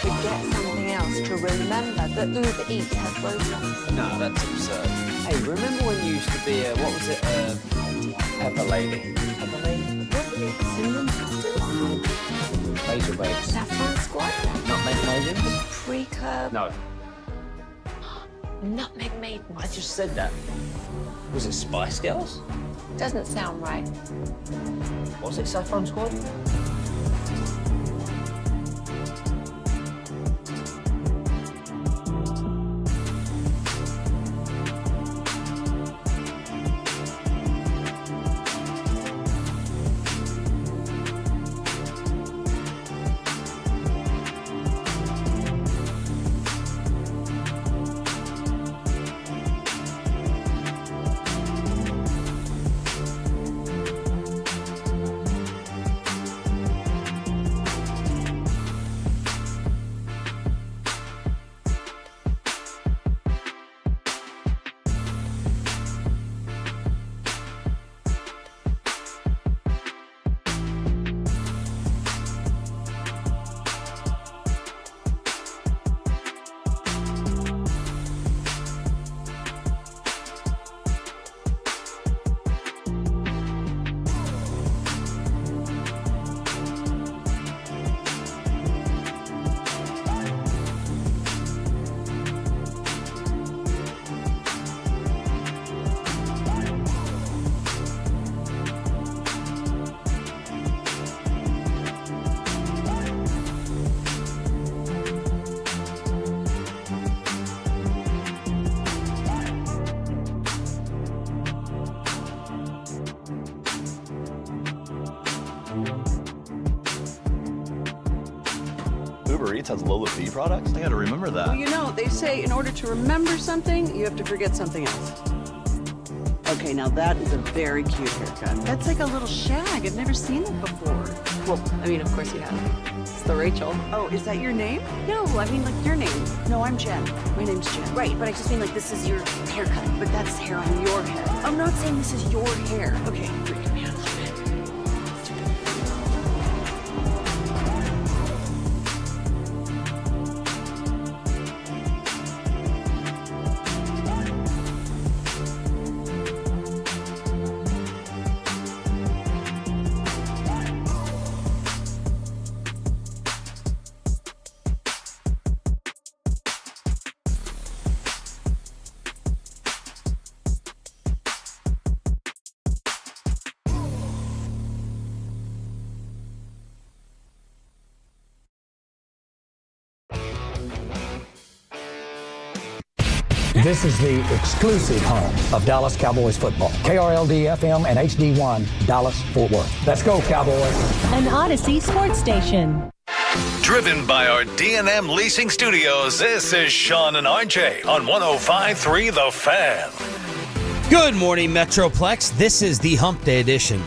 forget something else to remember that Uber Eats has Roblox. No, that's absurd. Hey, remember when you used to be a, what was it, Pepper Lady? Pepper Lady? Wasn't it Cinnamon Sisters? Basil Babes. Saffron Squad? Nutmeg Maidens? Pre-curb? No, Nutmeg Maidens. I just said that. Was it Spice Girls? Doesn't sound right. Was it Saffron Squad? Uber Eats has low fee products? I gotta remember that. Well, you know, they say in order to remember something, you have to forget something else. Okay, now that is a very cute haircut. That's like a little shag. I've never seen it before. Well, I mean, of course you have. It's the Rachel. Oh, is that your name? No, I mean, like, your name. No, I'm Jen. My name's Jen. Right, but I just mean, like, this is your haircut. But that's hair on your head. I'm not saying this is your hair. Okay, freaking me out a little bit. This is the exclusive home of Dallas Cowboys football. KRLD-FM and HD1, Dallas, Fort Worth. Let's go, Cowboys. An Odyssey sports station. Driven by our D&M Leasing Studios, this is Sean and RJ on 105.3 The Fan. Good morning, Metroplex. This is the Hump Day edition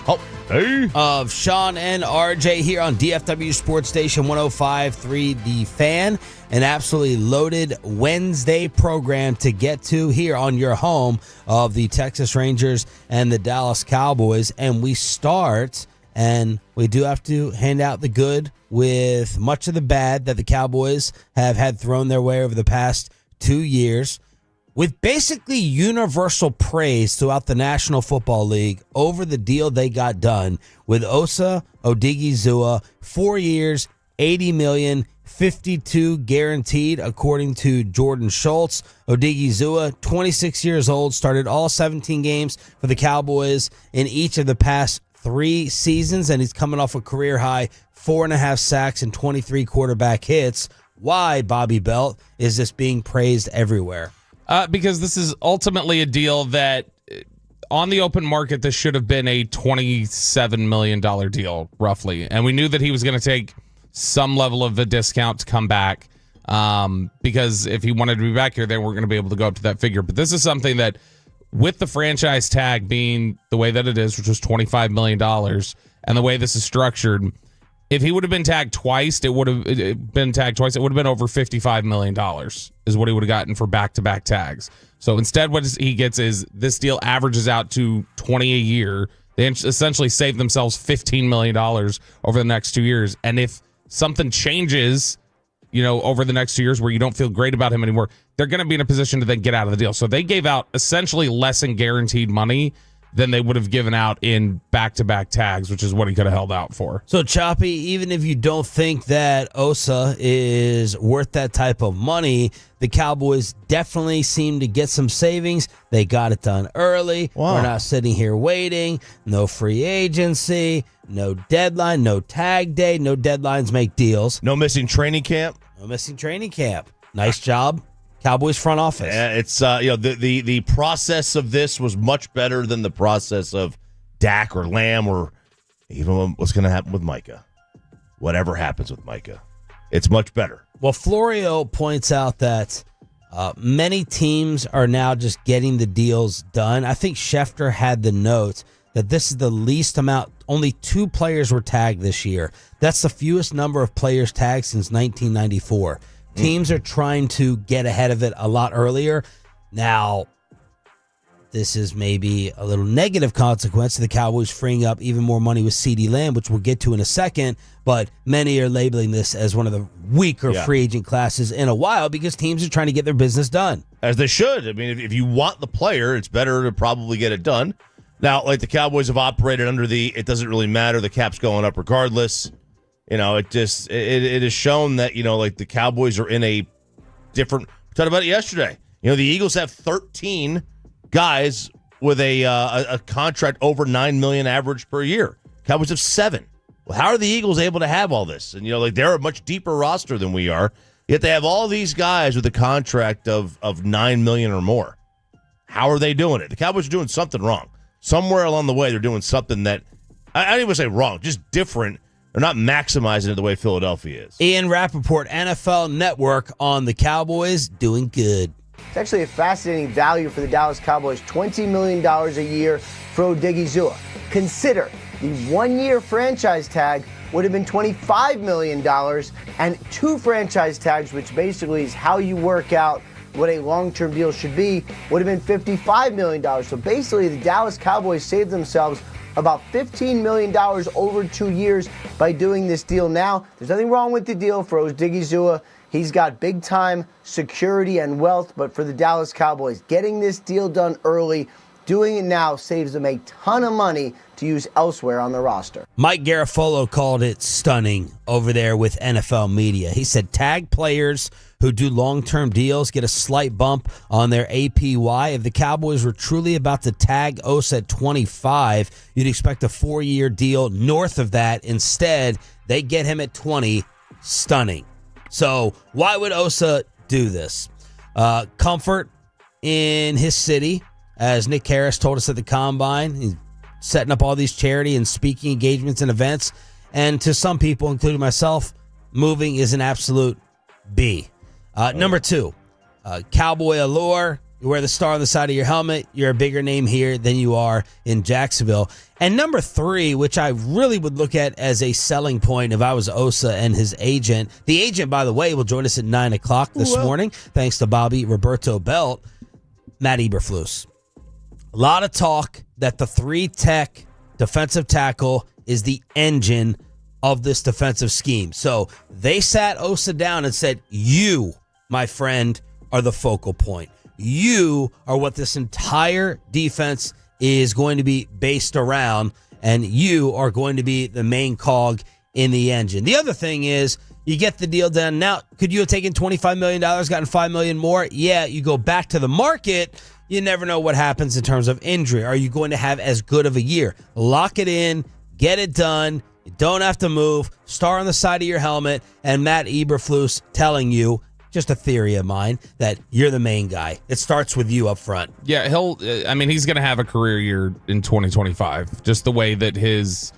of Sean and RJ here on DFW Sports Station 105.3 The Fan. An absolutely loaded Wednesday program to get to here on your home of the Texas Rangers and the Dallas Cowboys. And we start, and we do have to hand out the good with much of the bad that the Cowboys have had thrown their way over the past 2 years, with basically universal praise throughout the National Football League over the deal they got done with Osa Odighizuwa, 4 years, $80 million, 52 guaranteed, according to Jordan Schultz. Odighizuwa, 26 years old, started all 17 games for the Cowboys in each of the past 3 seasons, and he's coming off a career high 4.5 sacks and 23 quarterback hits. Why, Bobby Belt, is this being praised everywhere? Because this is ultimately a deal that on the open market, this should have been a $27 million deal, roughly. And we knew that he was going to take some level of a discount to come back, because if he wanted to be back here, they weren't going to be able to go up to that figure. But this is something that, with the franchise tag being the way that it is, which was $25 million, and the way this is structured, if he would have been tagged twice, it would have been over $55 million is what he would have gotten for back-to-back tags. So instead, what he gets is this deal averages out to $20 a year. They essentially save themselves $15 million over the next 2 years. And if something changes, over the next 2 years where you don't feel great about him anymore, they're going to be in a position to then get out of the deal. So they gave out essentially less in guaranteed money than they would have given out in back-to-back tags, which is what he could have held out for. So, Choppy, even if you don't think that Osa is worth that type of money, the Cowboys definitely seem to get some savings. They got it done early. Wow. We're not sitting here waiting. No free agency, no deadline, no tag day. No deadlines make deals. No missing training camp. No missing training camp. Nice job, Cowboys front office. Yeah, it's the process of this was much better than the process of Dak or Lamb or even what's going to happen with Micah. Whatever happens with Micah, it's much better. Well, Florio points out that many teams are now just getting the deals done. I think Schefter had the note that this is the least amount. Only 2 players were tagged this year. That's the fewest number of players tagged since 1994. Teams are trying to get ahead of it a lot earlier. Now, this is maybe a little negative consequence of the Cowboys freeing up even more money with CD Lamb, which we'll get to in a second. But many are labeling this as one of the weaker free agent classes in a while because teams are trying to get their business done. As they should. I mean, if you want the player, it's better to probably get it done. Now, like the Cowboys have operated under it doesn't really matter. The cap's going up regardless. It is shown that, like the Cowboys are in a different, we talked about it yesterday. The Eagles have 13 guys with a contract over $9 million average per year. Cowboys have 7. Well, how are the Eagles able to have all this? And, they're a much deeper roster than we are, yet they have all these guys with a contract of $9 million or more. How are they doing it? The Cowboys are doing something wrong. Somewhere along the way, they're doing something that, I don't even say wrong, just different. They're not maximizing it the way Philadelphia is. Ian Rappaport, NFL Network on the Cowboys, doing good. It's actually a fascinating value for the Dallas Cowboys, $20 million a year for Odighizuwa. Consider the 1-year franchise tag would have been $25 million, and 2 franchise tags, which basically is how you work out what a long-term deal should be, would have been $55 million. So basically, the Dallas Cowboys saved themselves about $15 million over 2 years by doing this deal now. There's nothing wrong with the deal for Odighizuwa. He's got big-time security and wealth, but for the Dallas Cowboys, getting this deal done early, doing it now saves them a ton of money to use elsewhere on the roster. Mike Garafolo called it stunning over there with NFL media. He said tag players who do long-term deals get a slight bump on their APY. If the Cowboys were truly about to tag Osa at 25, you'd expect a 4-year deal north of that. Instead, they get him at 20. Stunning. So why would Osa do this? Comfort in his city, as Nick Harris told us at the Combine. He's setting up all these charity and speaking engagements and events. And to some people, including myself, moving is an absolute B. Number 2, Cowboy allure. You wear the star on the side of your helmet. You're a bigger name here than you are in Jacksonville. And number 3, which I really would look at as a selling point if I was Osa and his agent. The agent, by the way, will join us at 9 o'clock this morning, thanks to Bobby Roberto Belt, Matt Eberflus. A lot of talk that the 3-tech defensive tackle is the engine of this defensive scheme. So they sat Osa down and said, you, my friend, are the focal point. You are what this entire defense is going to be based around, and you are going to be the main cog in the engine. The other thing is, you get the deal done. Now, could you have taken $25 million, gotten $5 million more? Yeah, you go back to the market. You never know what happens in terms of injury. Are you going to have as good of a year? Lock it in, get it done. You don't have to move. Star on the side of your helmet, and Matt Eberflus telling you, just a theory of mine, that you're the main guy. It starts with you up front. Yeah, he's going to have a career year in 2025. Just the way that this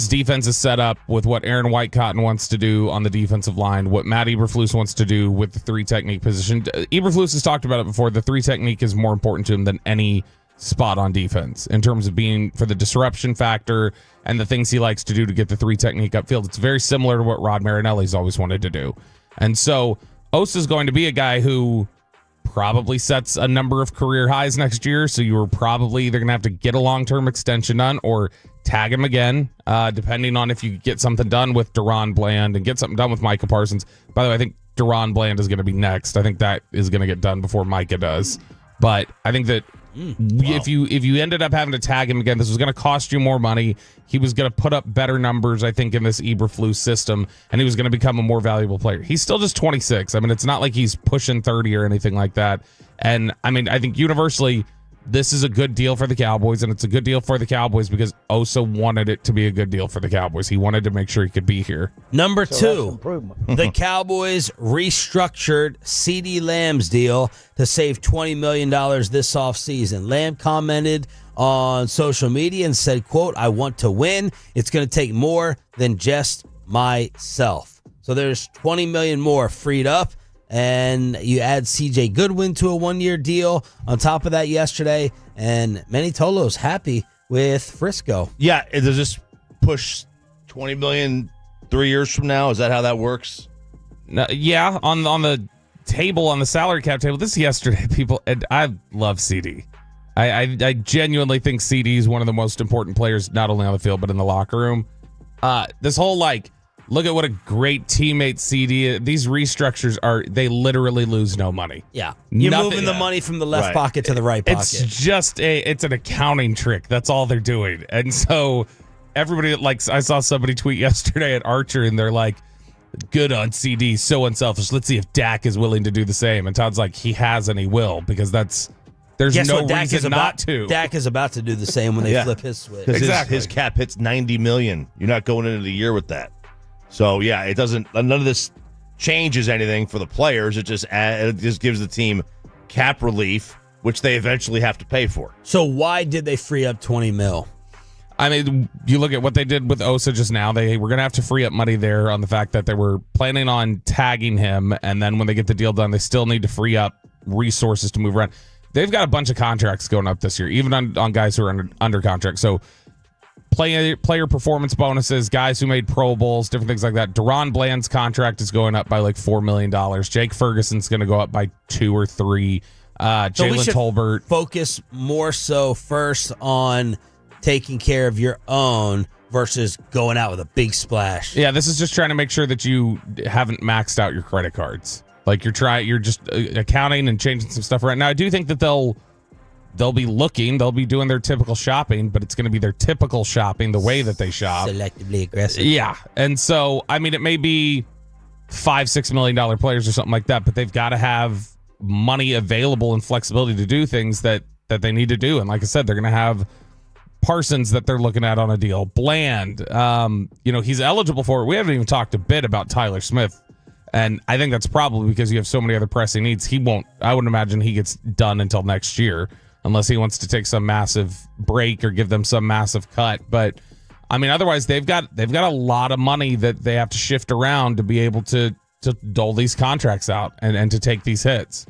defense is set up with what Aaron Whitecotton wants to do on the defensive line, what Matt Eberflus wants to do with the 3 technique position. Eberflus has talked about it before. The 3 technique is more important to him than any spot on defense in terms of being for the disruption factor and the things he likes to do to get the 3 technique upfield. It's very similar to what Rod Marinelli's always wanted to do. And so Osa's going to be a guy who probably sets a number of career highs next year. So you were probably either going to have to get a long-term extension done or tag him again, depending on if you get something done with Deron Bland and get something done with Micah Parsons. By the way, I think Deron Bland is going to be next. I think that is going to get done before Micah does. But I think that if you ended up having to tag him again, this was going to cost you more money. He was going to put up better numbers, I think, in this Eberflus system, and he was going to become a more valuable player. He's still just 26. I mean, it's not like he's pushing 30 or anything like that. And, I mean, I think universally, this is a good deal for the Cowboys, and it's a good deal for the Cowboys because Osa wanted it to be a good deal for the Cowboys. He wanted to make sure he could be here. Number two, the Cowboys restructured CD Lamb's deal to save $20 million this offseason. Lamb commented on social media and said, quote, "I want to win. It's going to take more than just myself." So there's $20 million more freed up. And you add C.J. Goodwin to a one-year deal on top of that yesterday. And Manny Tolo's happy with Frisco. Yeah, does this push $20 million 3 years from now? Is that how that works? No, yeah, on the table, on the salary cap table. This is yesterday, people. And I love CD. I genuinely think CD is one of the most important players, not only on the field, but in the locker room. This whole, look at what a great teammate CD is. These restructures they literally lose no money. Yeah. You're moving the money from the left pocket to the right pocket. It's just it's an accounting trick. That's all they're doing. And so everybody, I saw somebody tweet yesterday at Archer, and they're like, good on CD, so unselfish. Let's see if Dak is willing to do the same. And Todd's like, he has and he will, because there's no reason not to. Dak is about to do the same when they flip his switch. Exactly. His cap hits $90 million. You're not going into the year with that. So, yeah, it doesn't. None of this changes anything for the players. It just gives the team cap relief, which they eventually have to pay for. So why did they free up $20 million? I mean, you look at what they did with Osa just now. They were going to have to free up money there on the fact that they were planning on tagging him, and then when they get the deal done, they still need to free up resources to move around. They've got a bunch of contracts going up this year, even on guys who are under contract. So player performance bonuses, guys who made Pro Bowls, different things like that. Deron Bland's contract is going up by $4 million. Jake Ferguson's going to go up by 2 or 3. Jalen Tolbert. Focus more so first on taking care of your own versus going out with a big splash. Yeah, this is just trying to make sure that you haven't maxed out your credit cards. You're just accounting and changing some stuff around. Now, I do think that they'll be doing their typical shopping, but it's going to be their typical shopping, the way that they shop. Selectively aggressive. Yeah. And so, I mean, it may be $5-6 million players or something like that, but they've got to have money available and flexibility to do things that they need to do. And like I said, they're going to have Parsons that they're looking at on a deal. Bland, he's eligible for it. We haven't even talked a bit about Tyler Smith. And I think that's probably because you have so many other pressing needs. I wouldn't imagine he gets done until next year unless he wants to take some massive break or give them some massive cut. But I mean, otherwise they've got a lot of money that they have to shift around to be able to dole these contracts out and to take these hits.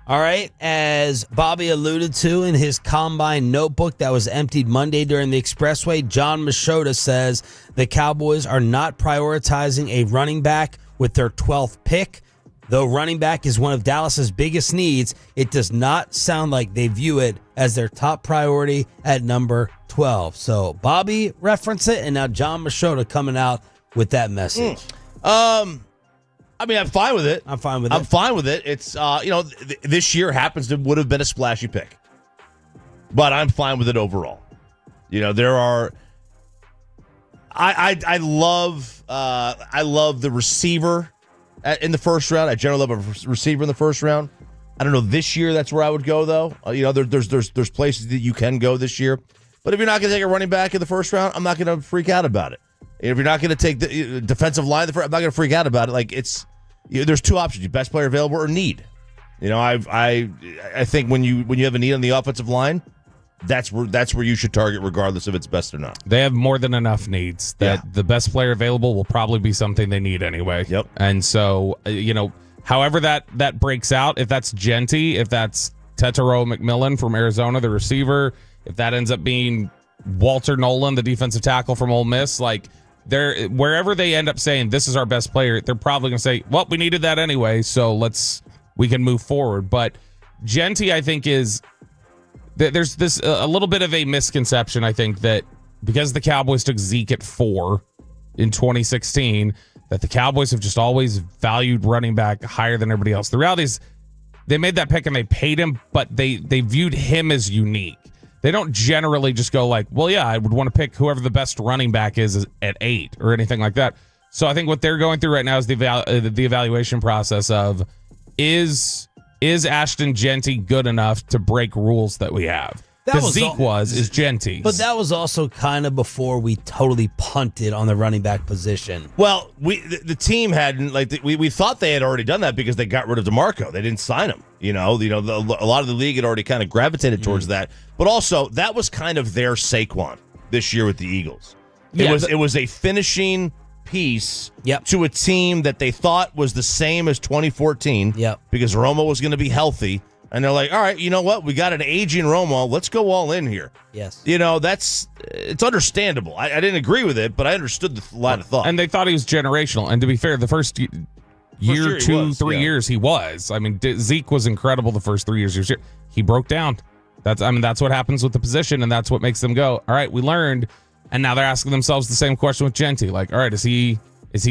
All right, as Bobby alluded to in his combine notebook that was emptied Monday during the Expressway, John Machota says the Cowboys are not prioritizing a running back with their 12th pick. Though running back is one of Dallas's biggest needs, it does not sound like they view it as their top priority at number 12. So Bobby referenced it, and now John Machota coming out with that message. I mean, I'm fine with it. I'm fine with it. It's, this year would have been a splashy pick. But I'm fine with it overall. There are... I love the receiver in the first round. I generally love a receiver in the first round. I don't know this year. That's where I would go though. There's places that you can go this year. But if you're not going to take a running back in the first round, I'm not going to freak out about it. If you're not going to take the defensive line, I'm not going to freak out about it. There's two options: your best player available or need. I think when you have a need on the offensive line, that's where you should target, regardless if it's best or not. They have more than enough needs. The best player available will probably be something they need anyway. Yep. And so, however that breaks out, if that's Genty, if that's Tetero McMillan from Arizona, the receiver, if that ends up being Walter Nolan, the defensive tackle from Ole Miss, wherever they end up saying this is our best player, they're probably going to say, well, we needed that anyway, so let's we can move forward. But Genty, I think, is there's this a little bit of a misconception, I think, that because the Cowboys took Zeke at 4 in 2016, that the Cowboys have just always valued running back higher than everybody else. The reality is they made that pick and they paid him, but they viewed him as unique. They don't generally just go like, well, yeah, I would want to pick whoever the best running back is at 8 or anything like that. So I think what they're going through right now is the evaluation process of is Ashton Genty good enough to break rules that we have? Because Zeke is Genty. But that was also kind of before we totally punted on the running back position. Well, the team hadn't, we thought they had already done that because they got rid of DeMarco. They didn't sign him. A lot of the league had already kind of gravitated towards that. But also, that was kind of their Saquon this year with the Eagles. It was a finishing piece to a team that they thought was the same as 2014 because Romo was going to be healthy. And they're like, all right, you know what? We got an aging Romo. Let's go all in here. Yes. It's understandable. I didn't agree with it, but I understood the line of thought. And they thought he was generational. And to be fair, the first year, 3 years, he was. I mean, Zeke was incredible the first 3 years. He broke down. That's what happens with the position, and that's what makes them go, all right, we learned. And now they're asking themselves the same question with Genty. Like, all right, is he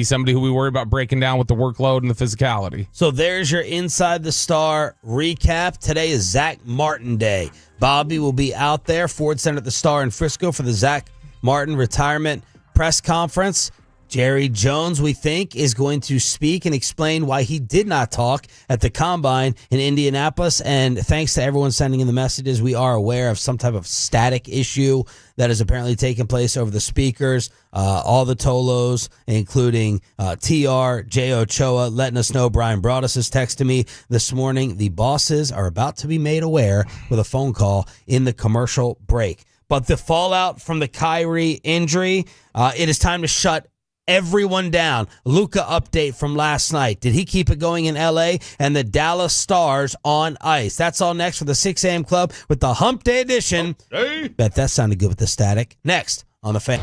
somebody who we worry about breaking down with the workload and the physicality? So there's your Inside the Star recap. Today is Zack Martin Day. Bobby will be out there, Ford Center at the Star in Frisco for the Zack Martin retirement press conference. Jerry Jones, we think, is going to speak and explain why he did not talk at the Combine in Indianapolis. And thanks to everyone sending in the messages, we are aware of some type of static issue that has apparently taken place over the speakers. All the Tolos, including TR, J. Ochoa, letting us know. Brian Broadus has texted me this morning. The bosses are about to be made aware with a phone call in the commercial break. But the fallout from the Kyrie injury, it is time to shut everyone down. Luka update from last night. Did he keep it going in LA? And the Dallas Stars on ice. That's all next for the 6 a.m. Club with the Hump Day edition. Bet that sounded good with the static. Next on the Fan.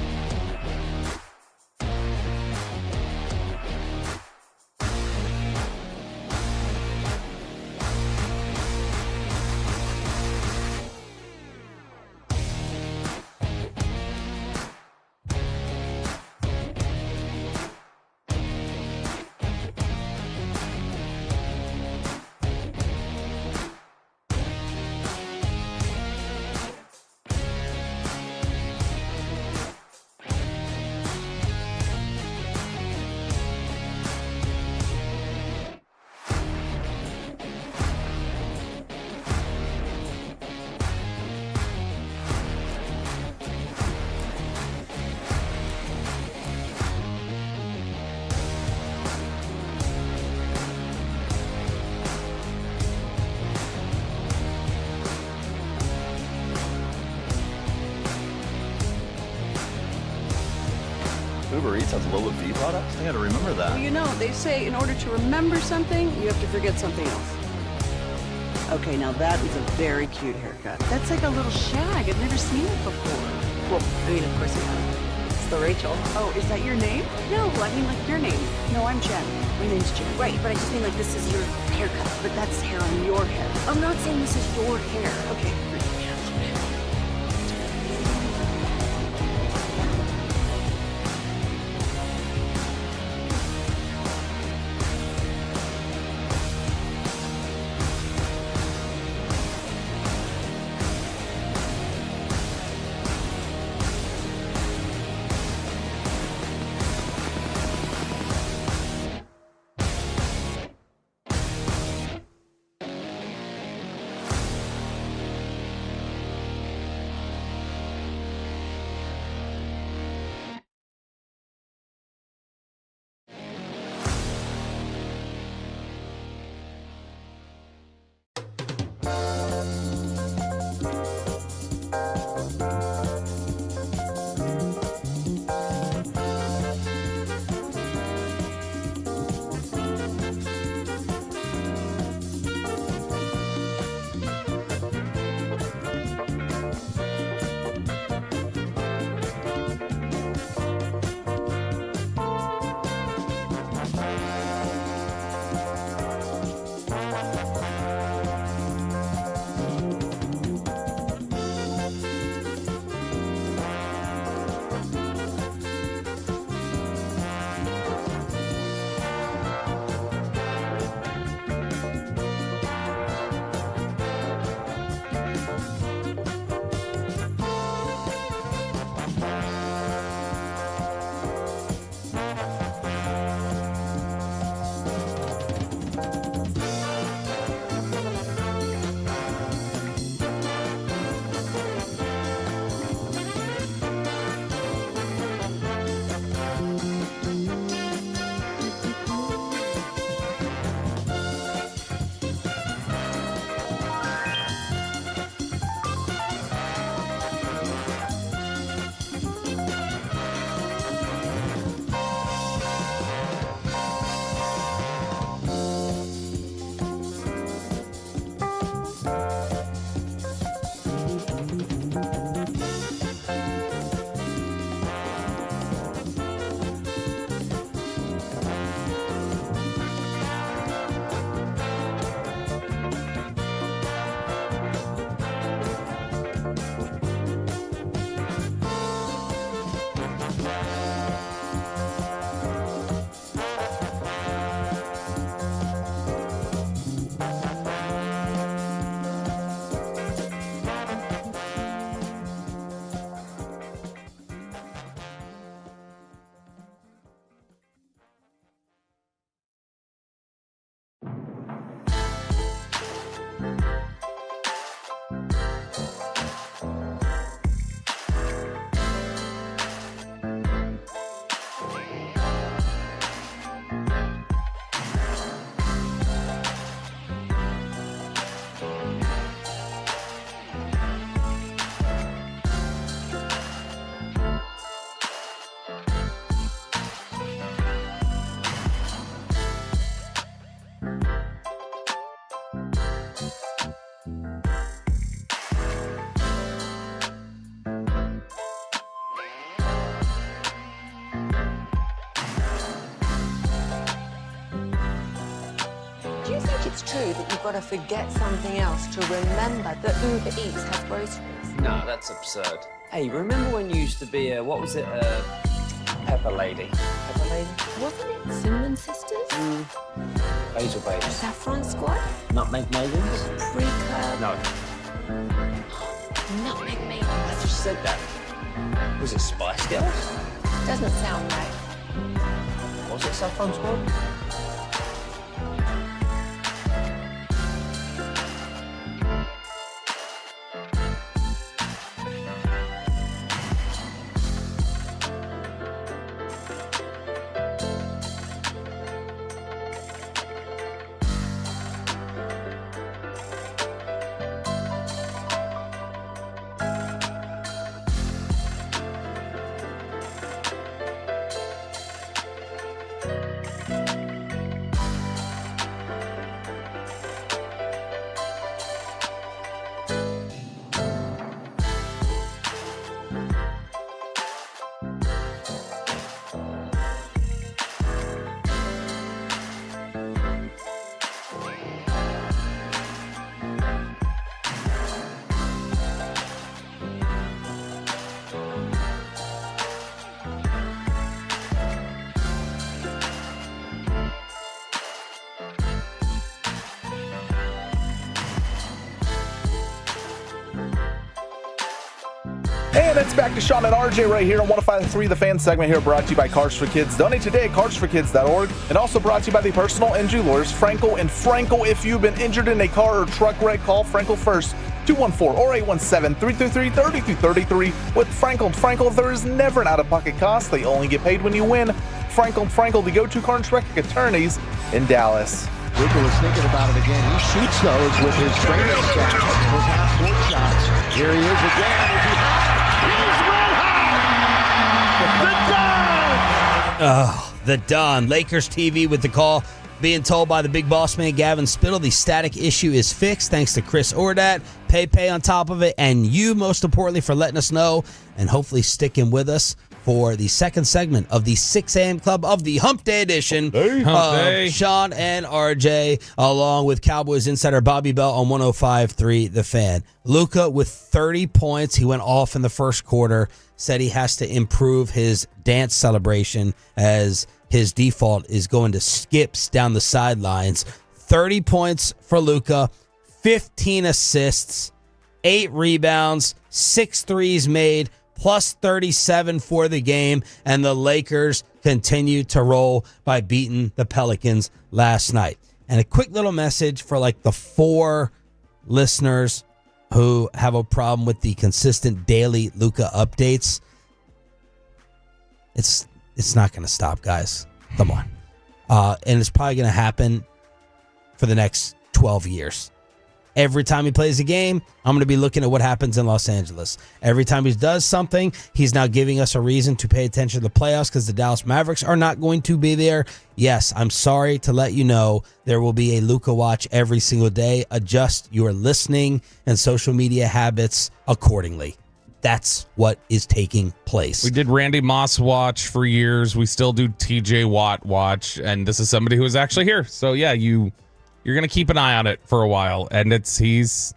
Uber Eats has low fee products? I gotta remember that. Well, they say in order to remember something, you have to forget something else. Okay, now that is a very cute haircut. That's like a little shag. I've never seen it before. Well, I mean, of course you have. It's the Rachel. Oh, is that your name? No, I mean like your name. No, I'm Jen. My name's Jen. Right, but I just mean like this is your haircut. But that's hair on your head. I'm not saying this is your hair. Okay. it's true that you've got to forget something else to remember that Uber Eats has groceries? No, that's absurd. Hey, remember when you used to be a, what was it, Pepper Lady? Pepper Lady? Wasn't it Cinnamon Sisters? Basil Babes. Saffron Squad? Nutmeg Maidens? Pre-curb? No. Nutmeg I Maidens? just said that. Was it Spice Girls? Doesn't sound right. Was it Saffron Squad? And it's back to Sean and RJ right here on 105.3 The Fan segment here, brought to you by Cars for Kids. Donate today at carsforkids.org. And also brought to you by the personal injury lawyers, Frankel and Frankel. If you've been injured in a car or truck wreck, call Frankel first, 214 or 817-333-3333. With Frankel and Frankel, there is never an out-of-pocket cost. They only get paid when you win. Frankel and Frankel, the go-to car and truck attorneys in Dallas. Luka was thinking about it again. He shoots those with his training staff. Those half-court shots. Here he is again. Oh, the Don. Lakers TV with the call. Being told by the big boss man, Gavin Spittle, the static issue is fixed thanks to Chris Ordat. Pay on top of it. And you, most importantly, for letting us know and hopefully sticking with us for the second segment of the 6 a.m. Club of the Hump Day edition of Sean and RJ, along with Cowboys insider Bobby Bell on 105.3 The Fan. Luka with 30 points. He went off in the first quarter, said he has to improve his dance celebration as his default is going to skips down the sidelines. 30 points for Luka, 15 assists, 8 rebounds, 6 threes made, plus 37 for the game, and the Lakers continue to roll by beating the Pelicans last night. And a quick little message for like the 4 listeners who have a problem with the consistent daily Luka updates. It's not going to stop, guys. Come on. And it's probably going to happen for the next 12 years. Every time he plays a game, I'm going to be looking at what happens in Los Angeles. Every time he does something, he's now giving us a reason to pay attention to the playoffs because the Dallas Mavericks are not going to be there. Yes, I'm sorry to let you know there will be a Luka watch every single day. Adjust your listening and social media habits accordingly. That's what is taking place. We did Randy Moss watch for years. We still do TJ Watt watch. And this is somebody who was actually here. So, yeah, you're going to keep an eye on it for a while. And the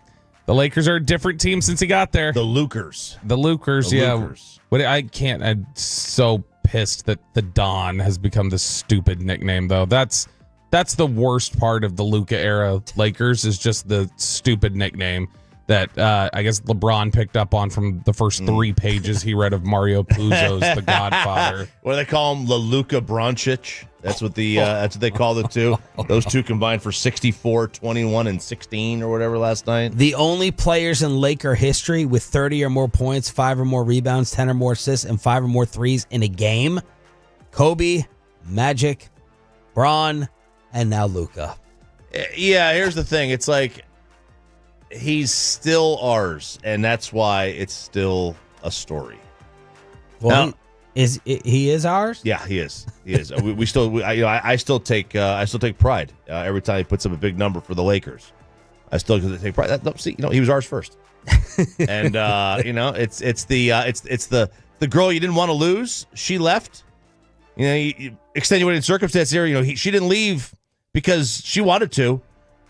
Lakers are a different team since he got there. The Lukers. Yeah. But I'm so pissed that the Don has become this stupid nickname, though. That's the worst part of the Luka era Lakers is just the stupid nickname that I guess LeBron picked up on from the first 3 pages he read of Mario Puzo's The Godfather. What do they call him? Luka Doncic. That's what that's what they call the two. Those two combined for 64, 21, and 16 or whatever last night. The only players in Laker history with 30 or more points, 5 or more rebounds, 10 or more assists, and 5 or more threes in a game: Kobe, Magic, Bron, and now Luka. Yeah, here's the thing. It's like he's still ours, and that's why it's still a story. Well, he is ours? Yeah, he is. He is. I still take pride every time he puts up a big number for the Lakers. I still take pride. He was ours first. And it's the girl you didn't want to lose. She left. Extenuating circumstance here. She didn't leave because she wanted to.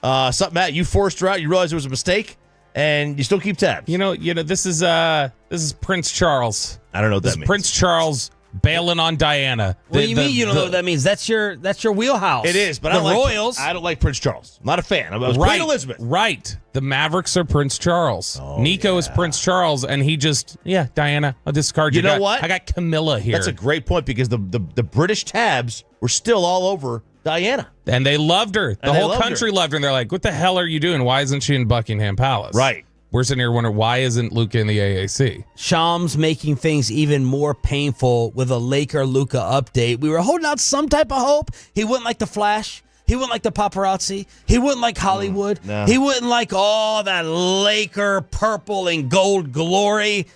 Something you forced her out. You realized it was a mistake, and you still keep tabs. You know. This is Prince Charles. I don't know what that means. Prince Charles bailing on Diana. What do you mean you don't know what that means? That's your wheelhouse. It is, but the I don't Royals. I don't like Prince Charles. I'm not a fan. I was Queen Elizabeth. Right. The Mavericks are Prince Charles. Nico is Prince Charles, and he just Diana. I'll discard you. You know what? I got Camilla here. That's a great point because the British tabs were still all over Diana, and they loved her. The whole country loved her. And they're like, "What the hell are you doing? Why isn't she in Buckingham Palace?" Right. We're sitting here wondering, why isn't Luka in the AAC? Shams making things even more painful with a Laker Luka update. We were holding out some type of hope. He wouldn't like the flash. He wouldn't like the paparazzi. He wouldn't like Hollywood. No. He wouldn't like all that Laker purple and gold glory.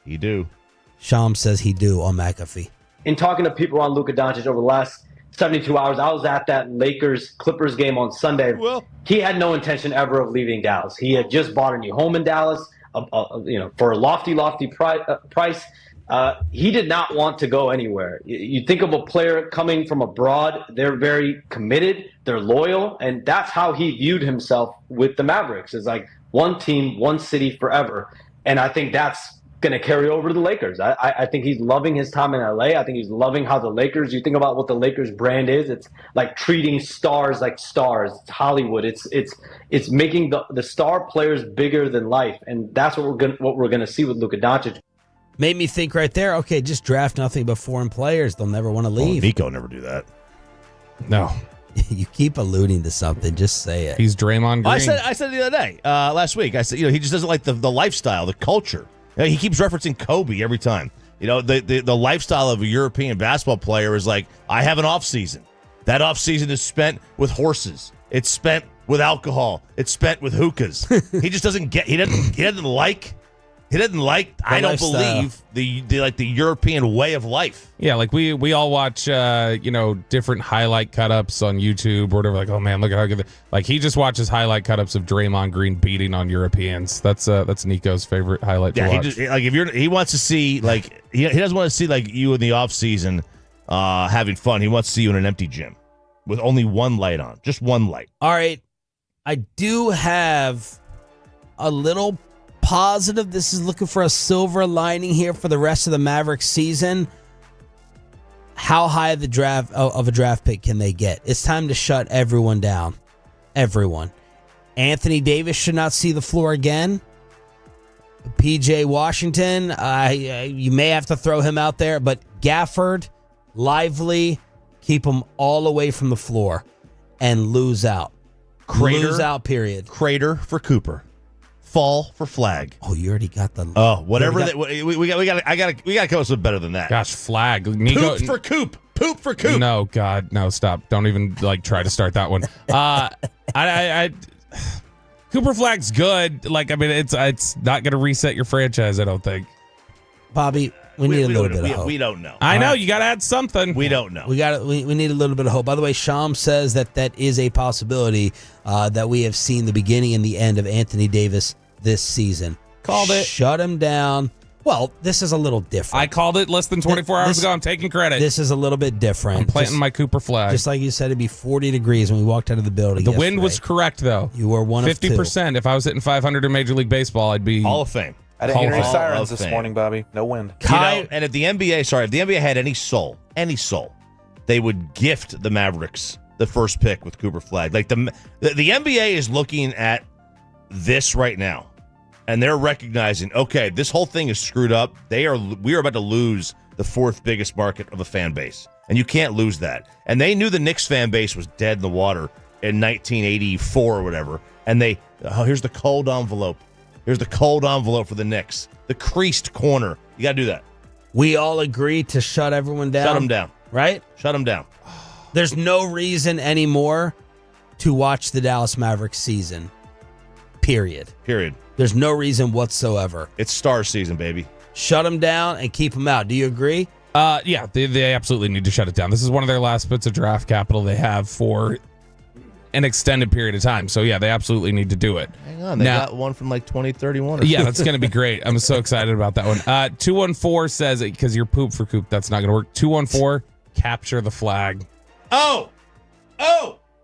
He do. Shams says he do on McAfee. In talking to people on Luka Doncic over the last 72 hours, I was at that Lakers-Clippers game on Sunday. Well, he had no intention ever of leaving Dallas. He had just bought a new home in Dallas, for a lofty price. He did not want to go anywhere. You think of a player coming from abroad, they're very committed, they're loyal, and that's how he viewed himself with the Mavericks. It's like one team, one city forever. And I think that's going to carry over to the Lakers. I think he's loving his time in LA. I think he's loving how the Lakers, you think about what the Lakers brand is, it's like treating stars like stars. It's Hollywood. It's making the star players bigger than life. And that's what we're going to see with Luka Doncic. Made me think right there, okay, just draft nothing but foreign players. They'll never want to leave. Nico never do that. No. You keep alluding to something. Just say it. He's Draymond Green. I said the other day, last week, I said, he just doesn't like the lifestyle, the culture. He keeps referencing Kobe every time. The lifestyle of a European basketball player is like, I have an off season. That off season is spent with horses. It's spent with alcohol. It's spent with hookahs. He just doesn't get. He doesn't like. I don't believe the European way of life. Yeah, like we all watch different highlight cut-ups on YouTube or whatever. Like, oh man, look at how good. Like he just watches highlight cut-ups of Draymond Green beating on Europeans. That's Nico's favorite highlight to watch. He wants to see he doesn't want to see you in the off season having fun. He wants to see you in an empty gym with only one light on, just one light. All right, I do have a little positive. This is looking for a silver lining here for the rest of the Mavericks season. How high of a draft pick can they get? It's time to shut everyone down. Everyone. Anthony Davis should not see the floor again. PJ Washington, you may have to throw him out there, but Gafford, Lively, keep them all away from the floor and lose out. Lose out, period. Crater for Cooper. Fall for Flag. Oh, you already got the. Oh, whatever. We got to come up with better than that. Gosh, Flag. Nico, Poop for Coop. Poop for Coop. No, God, no, stop. Don't even try to start that one. Cooper Flag's good. It's not going to reset your franchise, I don't think. Bobby, we need a little bit of hope. We don't know. I know you got to add something. We don't know. We need a little bit of hope. By the way, Sham says that is a possibility that we have seen the beginning and the end of Anthony Davis this season. Called it. Shut him down. Well, this is a little different. I called it less than 24 hours ago. I'm taking credit. This is a little bit different. I'm planting my Cooper Flag. Just like you said, it'd be 40 degrees when we walked out of the building. The wind was correct, though. You were one 50%. If I was hitting 500 in Major League Baseball, I'd be Hall of Fame. I didn't hear any sirens this morning, Bobby. No wind. And if the NBA had any soul, they would gift the Mavericks the first pick with Cooper Flag. Like the NBA is looking at this right now, and they're recognizing, okay, this whole thing is screwed up. We are about to lose the fourth biggest market of a fan base, and you can't lose that. And they knew the Knicks fan base was dead in the water in 1984 or whatever. And here's the cold envelope. Here's the cold envelope for the Knicks. The creased corner. You got to do that. We all agree to shut everyone down. Shut them down. Right? Shut them down. There's no reason anymore to watch the Dallas Mavericks season. Period. There's no reason whatsoever. It's star season, baby. Shut them down and keep them out. Do you agree? Yeah, they absolutely need to shut it down. This is one of their last bits of draft capital they have for an extended period of time. So, yeah, they absolutely need to do it. Hang on. They got one from 2031 or yeah, that's going to be great. I'm so excited about that one. 214 says, because you're poop for Coop, that's not going to work. 214, capture the flag. Oh,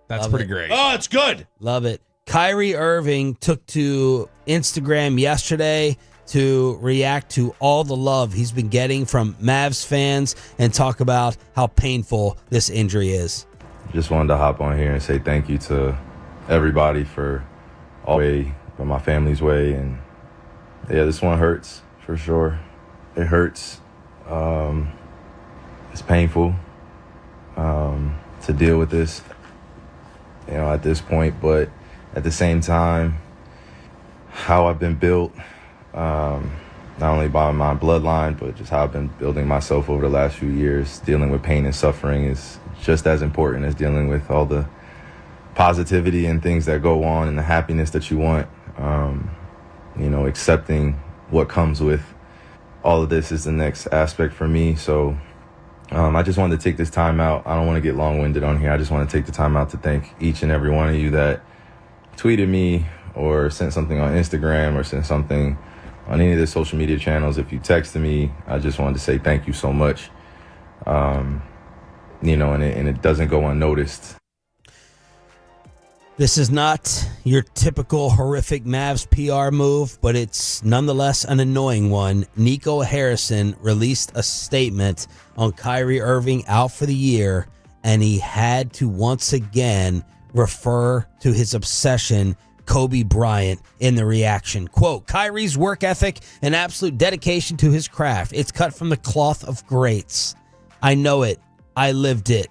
That's Love pretty it. great. Oh, it's good. Love it. Kyrie Irving took to Instagram yesterday to react to all the love he's been getting from Mavs fans and talk about how painful this injury is. Just wanted to hop on here and say thank you to everybody for all the way, for my family's way. And yeah, this one hurts for sure. It hurts. It's painful to deal with this, at this point. But at the same time, how I've been built, not only by my bloodline, but just how I've been building myself over the last few years, dealing with pain and suffering is just as important as dealing with all the positivity and things that go on and the happiness that you want. Accepting what comes with all of this is the next aspect for me. So I just wanted to take this time out. I don't want to get long-winded on here. I just want to take the time out to thank each and every one of you that tweeted me or sent something on Instagram or sent something on any of the social media channels. If you texted me, I just wanted to say thank you so much. And it doesn't go unnoticed. This is not your typical horrific Mavs PR move, but it's nonetheless an annoying one. Nico Harrison released a statement on Kyrie Irving out for the year, and he had to once again refer to his obsession, Kobe Bryant, in the reaction. Quote, Kyrie's work ethic and absolute dedication to his craft. It's cut from the cloth of greats. I know it. I lived it.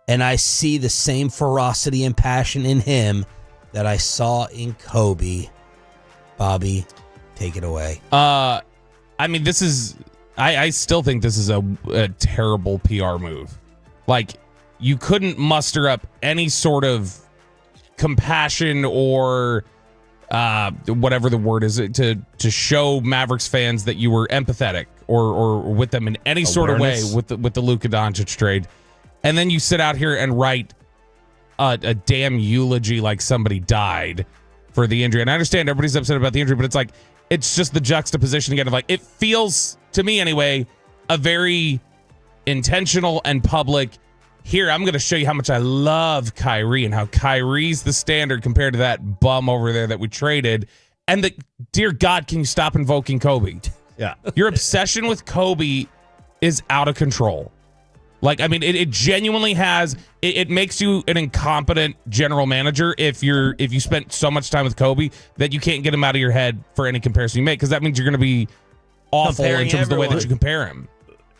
And I see the same ferocity and passion in him that I saw in Kobe. Bobby, take it away. I still think this is a terrible PR move. Like, you couldn't muster up any sort of compassion or whatever the word is to show Mavericks fans that you were empathetic or with them in any sort of way with the Luka Doncic trade. And then you sit out here and write a damn eulogy like somebody died for the injury. And I understand everybody's upset about the injury, but it's just the juxtaposition again of like, it feels to me anyway, a very intentional and public, here, I'm going to show you how much I love Kyrie and how Kyrie's the standard compared to that bum over there that we traded. And dear God, can you stop invoking Kobe? Yeah. Your obsession with Kobe is out of control. Like, I mean, it genuinely has, it makes you an incompetent general manager if you spent so much time with Kobe that you can't get him out of your head for any comparison you make, because that means you're going to be awful in terms of the way that you compare him.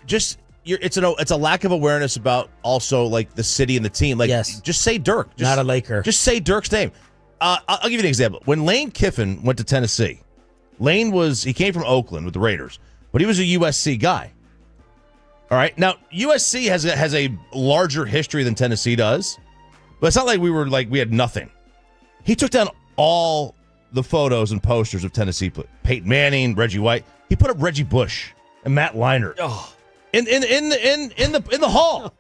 It's a lack of awareness about also like the city and the team. Like, yes. Just say Dirk. Not a Laker. Just say Dirk's name. I'll give you an example. When Lane Kiffin went to Tennessee, he came from Oakland with the Raiders, but he was a USC guy. All right. Now, USC has a larger history than Tennessee does, but it's not like we had nothing. He took down all the photos and posters of Tennessee. Peyton Manning, Reggie White. He put up Reggie Bush and Matt Leinart in the hall,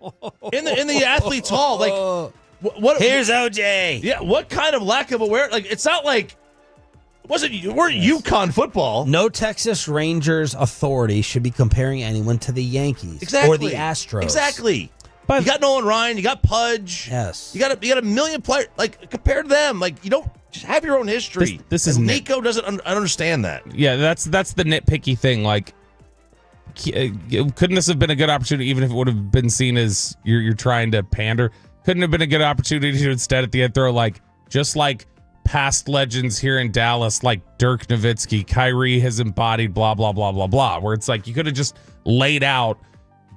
in the athletes' hall. Like, what? Here's OJ. Yeah. What kind of lack of awareness? Like, it's not like. Weren't UConn football. No Texas Rangers authority should be comparing anyone to the Yankees or the Astros. Exactly. But you got Nolan Ryan, you got Pudge. Yes. You got a million players. Like, compared to them, like, you don't just have your own history. This is Nico doesn't understand that. Yeah, that's the nitpicky thing. Like, couldn't this have been a good opportunity, even if it would have been seen as you're trying to pander? Couldn't have been a good opportunity to instead at the end throw just like past legends here in Dallas, like Dirk Nowitzki, Kyrie has embodied blah, blah, blah, blah, blah, where it's like you could have just laid out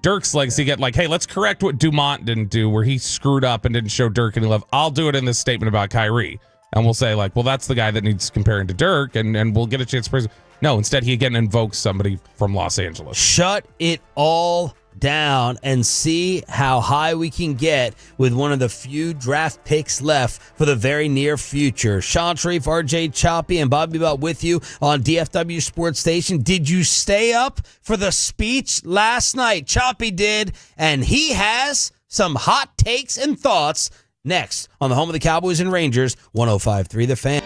Dirk's legacy, get like, hey, let's correct what Dumont didn't do, where he screwed up and didn't show Dirk any love. I'll do it in this statement about Kyrie. And we'll say, like, well, that's the guy that needs comparing to Dirk, and we'll get a chance to praise him. No, instead, he again invokes somebody from Los Angeles. Shut it all down and see how high we can get with one of the few draft picks left for the very near future. Sean Sharif, RJ Choppy, and Bobby Belt with you on DFW Sports Station. Did you stay up for the speech last night? Choppy did, and he has some hot takes and thoughts next on the home of the Cowboys and Rangers, 105.3 The Fan.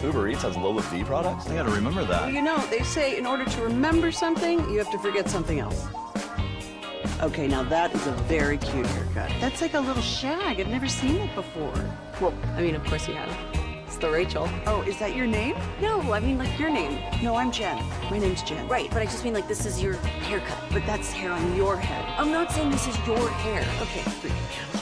Uber Eats has Lola V products? I gotta remember that. Well, you know, they say in order to remember something, you have to forget something else. Okay, now that is a very cute haircut. That's like a little shag. I've never seen it before. Well, I mean, of course you have. It's the Rachel. Oh, is that your name? No, I mean like your name. No, I'm Jen. My name's Jen. Right, but I just mean like this is your haircut. But that's hair on your head. I'm not saying this is your hair. Okay, freak me out.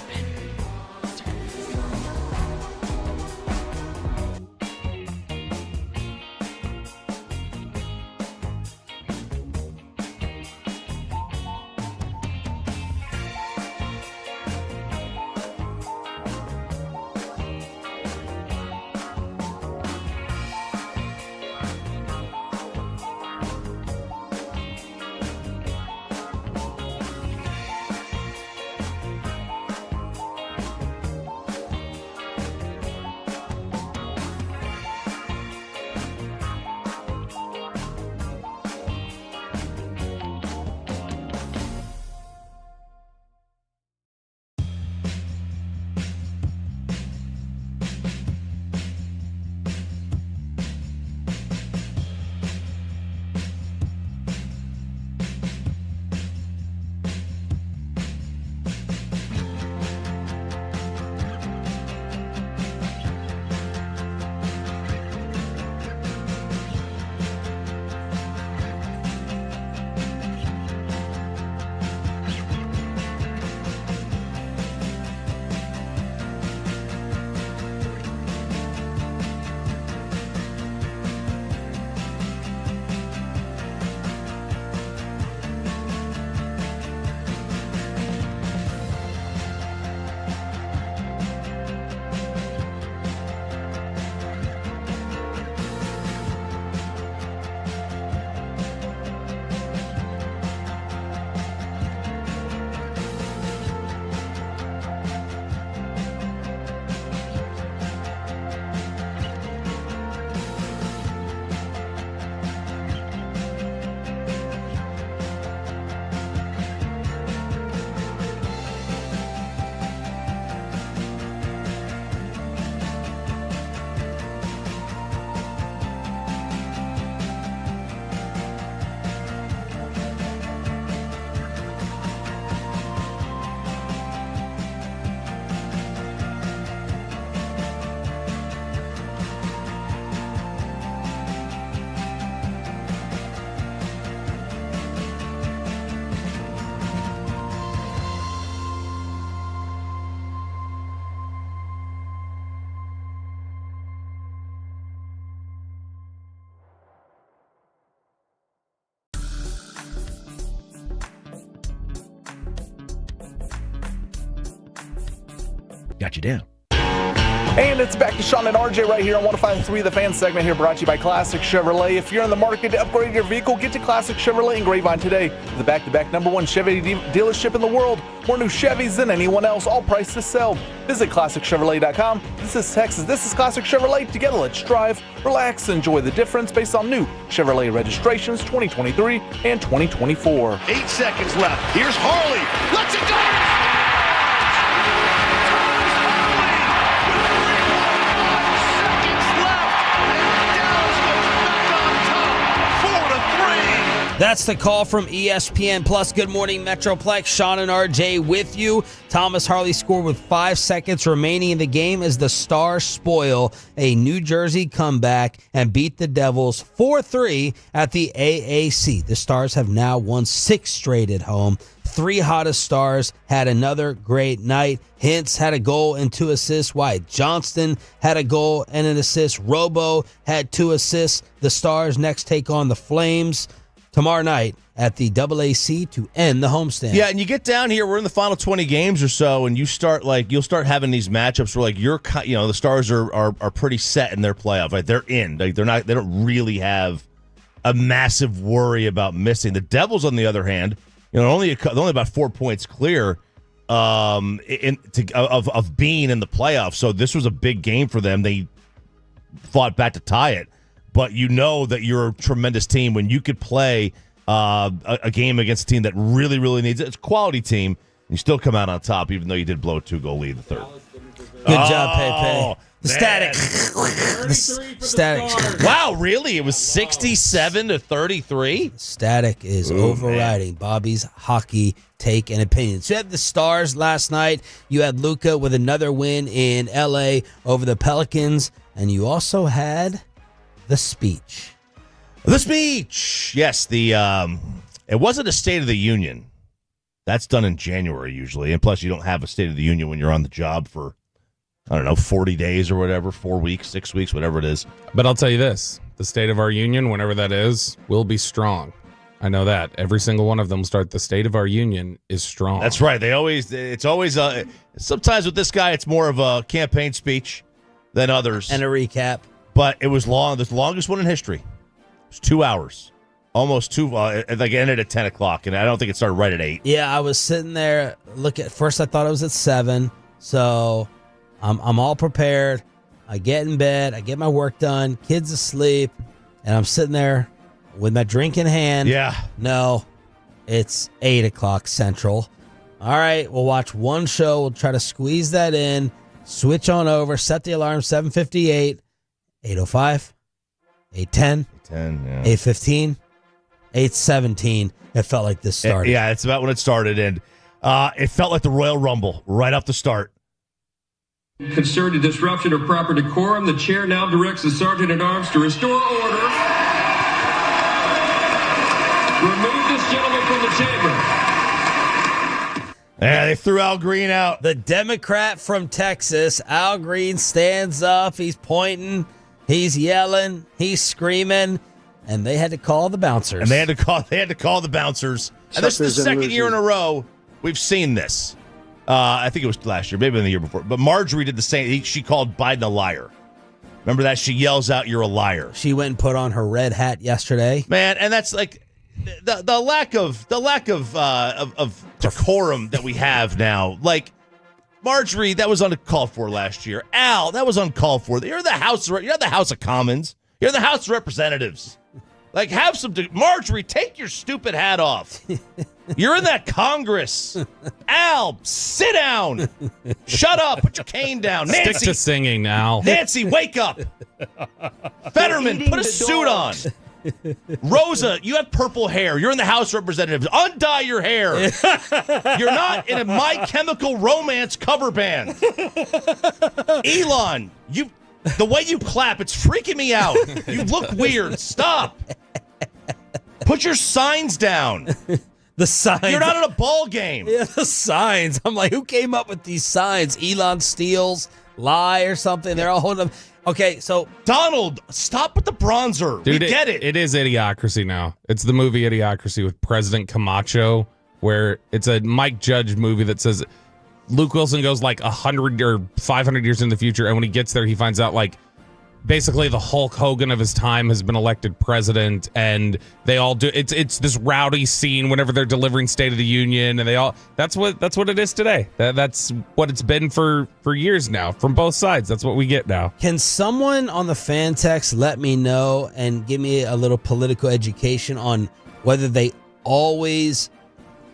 Got you down. And it's back to Sean and RJ right here on 105.3 The Fan segment here, brought to you by Classic Chevrolet. If you're in the market to upgrade your vehicle, get to Classic Chevrolet in Grapevine today. The back-to-back #1 Chevy dealership in the world. More new Chevys than anyone else, all priced to sell. Visit ClassicChevrolet.com. This is Texas. This is Classic Chevrolet. Together, let's drive, relax, enjoy the difference based on new Chevrolet registrations 2023 and 2024. 8 seconds left. Here's Harley. Let's it go! That's the call from ESPN Plus. Good morning, Metroplex. Sean and RJ with you. Thomas Harley scored with 5 seconds remaining in the game as the Stars spoil a New Jersey comeback and beat the Devils 4-3 at the AAC. The Stars have now won 6 straight at home. 3 hottest Stars had another great night. Hintz had a goal and 2 assists. Wyatt Johnston had a goal and an assist. Robo had 2 assists. The Stars next take on the Flames tomorrow night at the AAC to end the homestand. Yeah, and you get down here, we're in the final 20 games or so, and you'll start having these matchups where the Stars are pretty set in their playoff. Like they're in. Like they don't really have a massive worry about missing. The Devils, on the other hand, only about 4 points clear of being in the playoffs. So this was a big game for them. They fought back to tie it. But you know that you're a tremendous team when you could play a game against a team that really, really needs it. It's a quality team, and you still come out on top, even though you did blow a 2-goal lead in the third. Good job, Pepe. Static. Static. Wow, really? It was 67-33? Static is overriding Bobby's hockey take and opinion. So you had the Stars last night. You had Luka with another win in L.A. over the Pelicans. And you also had the speech. The speech! Yes, it wasn't a State of the Union. That's done in January usually. And plus, you don't have a State of the Union when you're on the job for, 40 days or whatever, 4 weeks, 6 weeks, whatever it is. But I'll tell you this, the State of our Union, whenever that is, will be strong. I know that. Every single one of them start, the State of our Union is strong. That's right. Sometimes with this guy, it's more of a campaign speech than others. And a recap. But it was long, the longest one in history. It was 2 hours. Almost 2, it ended at 10 o'clock, and I don't think it started right at 8. Yeah, I was sitting there, first I thought it was at 7, so I'm all prepared. I get in bed, I get my work done, kids asleep, and I'm sitting there with my drink in hand. Yeah. No, it's 8 o'clock Central. All right, we'll watch one show. We'll try to squeeze that in, switch on over, set the alarm, 7:58, 8:05, 8:10, 8:15, 8:17. It felt like this started. Yeah, it's about when it started, and it felt like the Royal Rumble right off the start. Concerned a disruption of proper decorum, the chair now directs the Sergeant-at-Arms to restore order. Remove this gentleman from the chamber. Yeah, they threw Al Green out. The Democrat from Texas, Al Green, stands up. He's pointing. He's yelling. He's screaming. And they had to call the bouncers. And they had to call the bouncers. And this is the second year in a row we've seen this. I think it was last year, maybe in the year before. But Marjorie did the same. She called Biden a liar. Remember that? She yells out, "You're a liar." She went and put on her red hat yesterday. Man, and that's like the lack of decorum that we have now. Like Marjorie, that was uncalled for last year. Al, that was uncalled for. You're the House of Commons. You're the House of Representatives. Like, have some... Marjorie, take your stupid hat off. You're in that Congress. Al, sit down. Shut up. Put your cane down. Nancy, stick to singing now. Nancy, wake up. Fetterman, put a suit on. Rosa, you have purple hair. You're in the House of Representatives. Undye your hair. You're not in a My Chemical Romance cover band. Elon, the way you clap, it's freaking me out. You look weird. Stop. Put your signs down. The signs. You're not in a ball game. Yeah, the signs. I'm like, who came up with these signs? Elon steals, lie or something. They're all holding them. Okay, so Donald, stop with the bronzer. Dude, we get it. It is Idiocracy now. It's the movie Idiocracy with President Camacho, where it's a Mike Judge movie that says Luke Wilson goes like 100 or 500 years in the future, and when he gets there, he finds out like basically the Hulk Hogan of his time has been elected president, and they all do. It's this rowdy scene whenever they're delivering State of the Union, and they all. That's what it is today. That's what it's been for years now from both sides. That's what we get now. Can someone on the fan text let me know and give me a little political education on whether they always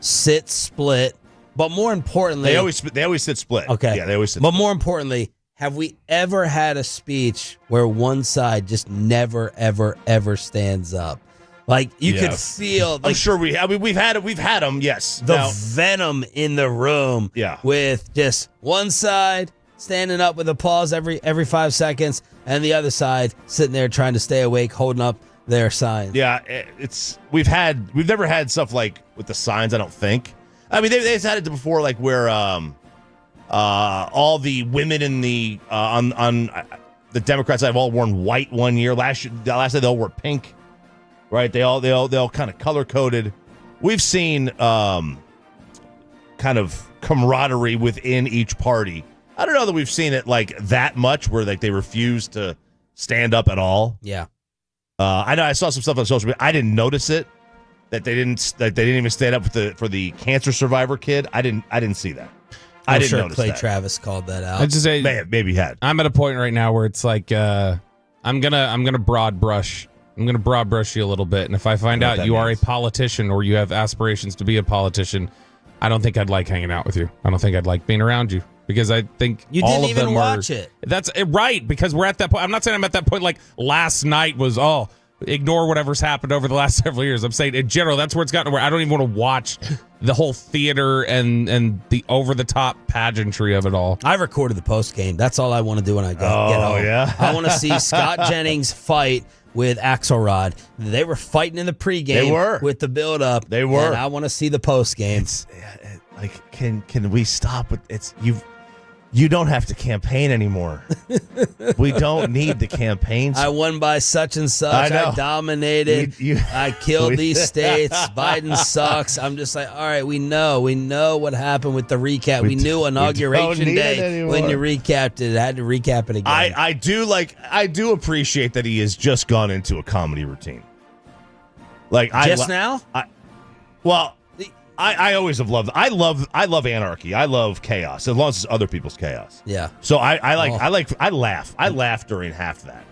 sit split? But more importantly, they always sit split. Okay, yeah, they always sit. But split. more importantly, have we ever had a speech where one side just never, ever, ever stands up? Like you could feel. Like, I'm sure we've had it. We've had them. Yes, the venom in the room. Yeah, with just one side standing up with applause every 5 seconds, and the other side sitting there trying to stay awake, holding up their signs. Yeah, we've never had stuff like with the signs. I don't think. I mean, they've had it before, like where all the women in the on the Democrat side have all worn white one year. Last year they all wore pink, right? They all kind of color coded. We've seen kind of camaraderie within each party. I don't know that we've seen it like that much where like they refuse to stand up at all. Yeah, I know I saw some stuff on social media. I didn't notice it. That they didn't even stand up for the cancer survivor kid. I didn't see that. I didn't notice Clay that. Travis called that out. I just say maybe he had. I'm at a point right now where it's like I'm gonna broad brush. I'm gonna broad brush you a little bit, and if I find out you are a politician or you have aspirations to be a politician, I don't think I'd like hanging out with you. I don't think I'd like being around you because I think You all didn't of even them watch are. it. That's right, because we're at that point. I'm not saying I'm at that point like last night was, ignore whatever's happened over the last several years. I'm saying in general, that's where it's gotten to where I don't even want to watch the whole theater and the over-the-top pageantry of it all. I recorded the post game. That's all I want to do when I get home. Yeah. I want to see Scott Jennings fight with Axelrod. They were fighting in the pregame. They were. With the build-up. They were. And I want to see the post game. Like, can we stop with you don't have to campaign anymore. We don't need the campaigns. I won by such and such. I know. I dominated. I killed these states. Biden sucks. I'm just like, all right, we know what happened with the recap. We knew inauguration day when you recapped it. I had to recap it again. I do appreciate that he has just gone into a comedy routine. Like now? I always have loved. I love anarchy. I love chaos, as long as it's other people's chaos. Yeah. So I laugh. I laugh during half that.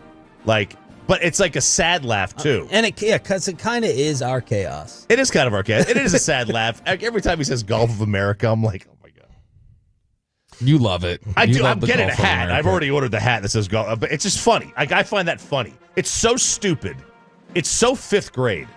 Like, but it's like a sad laugh too. Because it kind of is our chaos. It is kind of our chaos. It is a sad laugh. Every time he says Gulf of America, I'm like, oh my god. You love it. I You do. love I'm the getting a Gulf of hat. America. I've already ordered the hat that says Gulf. But it's just funny. Like, I find that funny. It's so stupid. It's so fifth grade.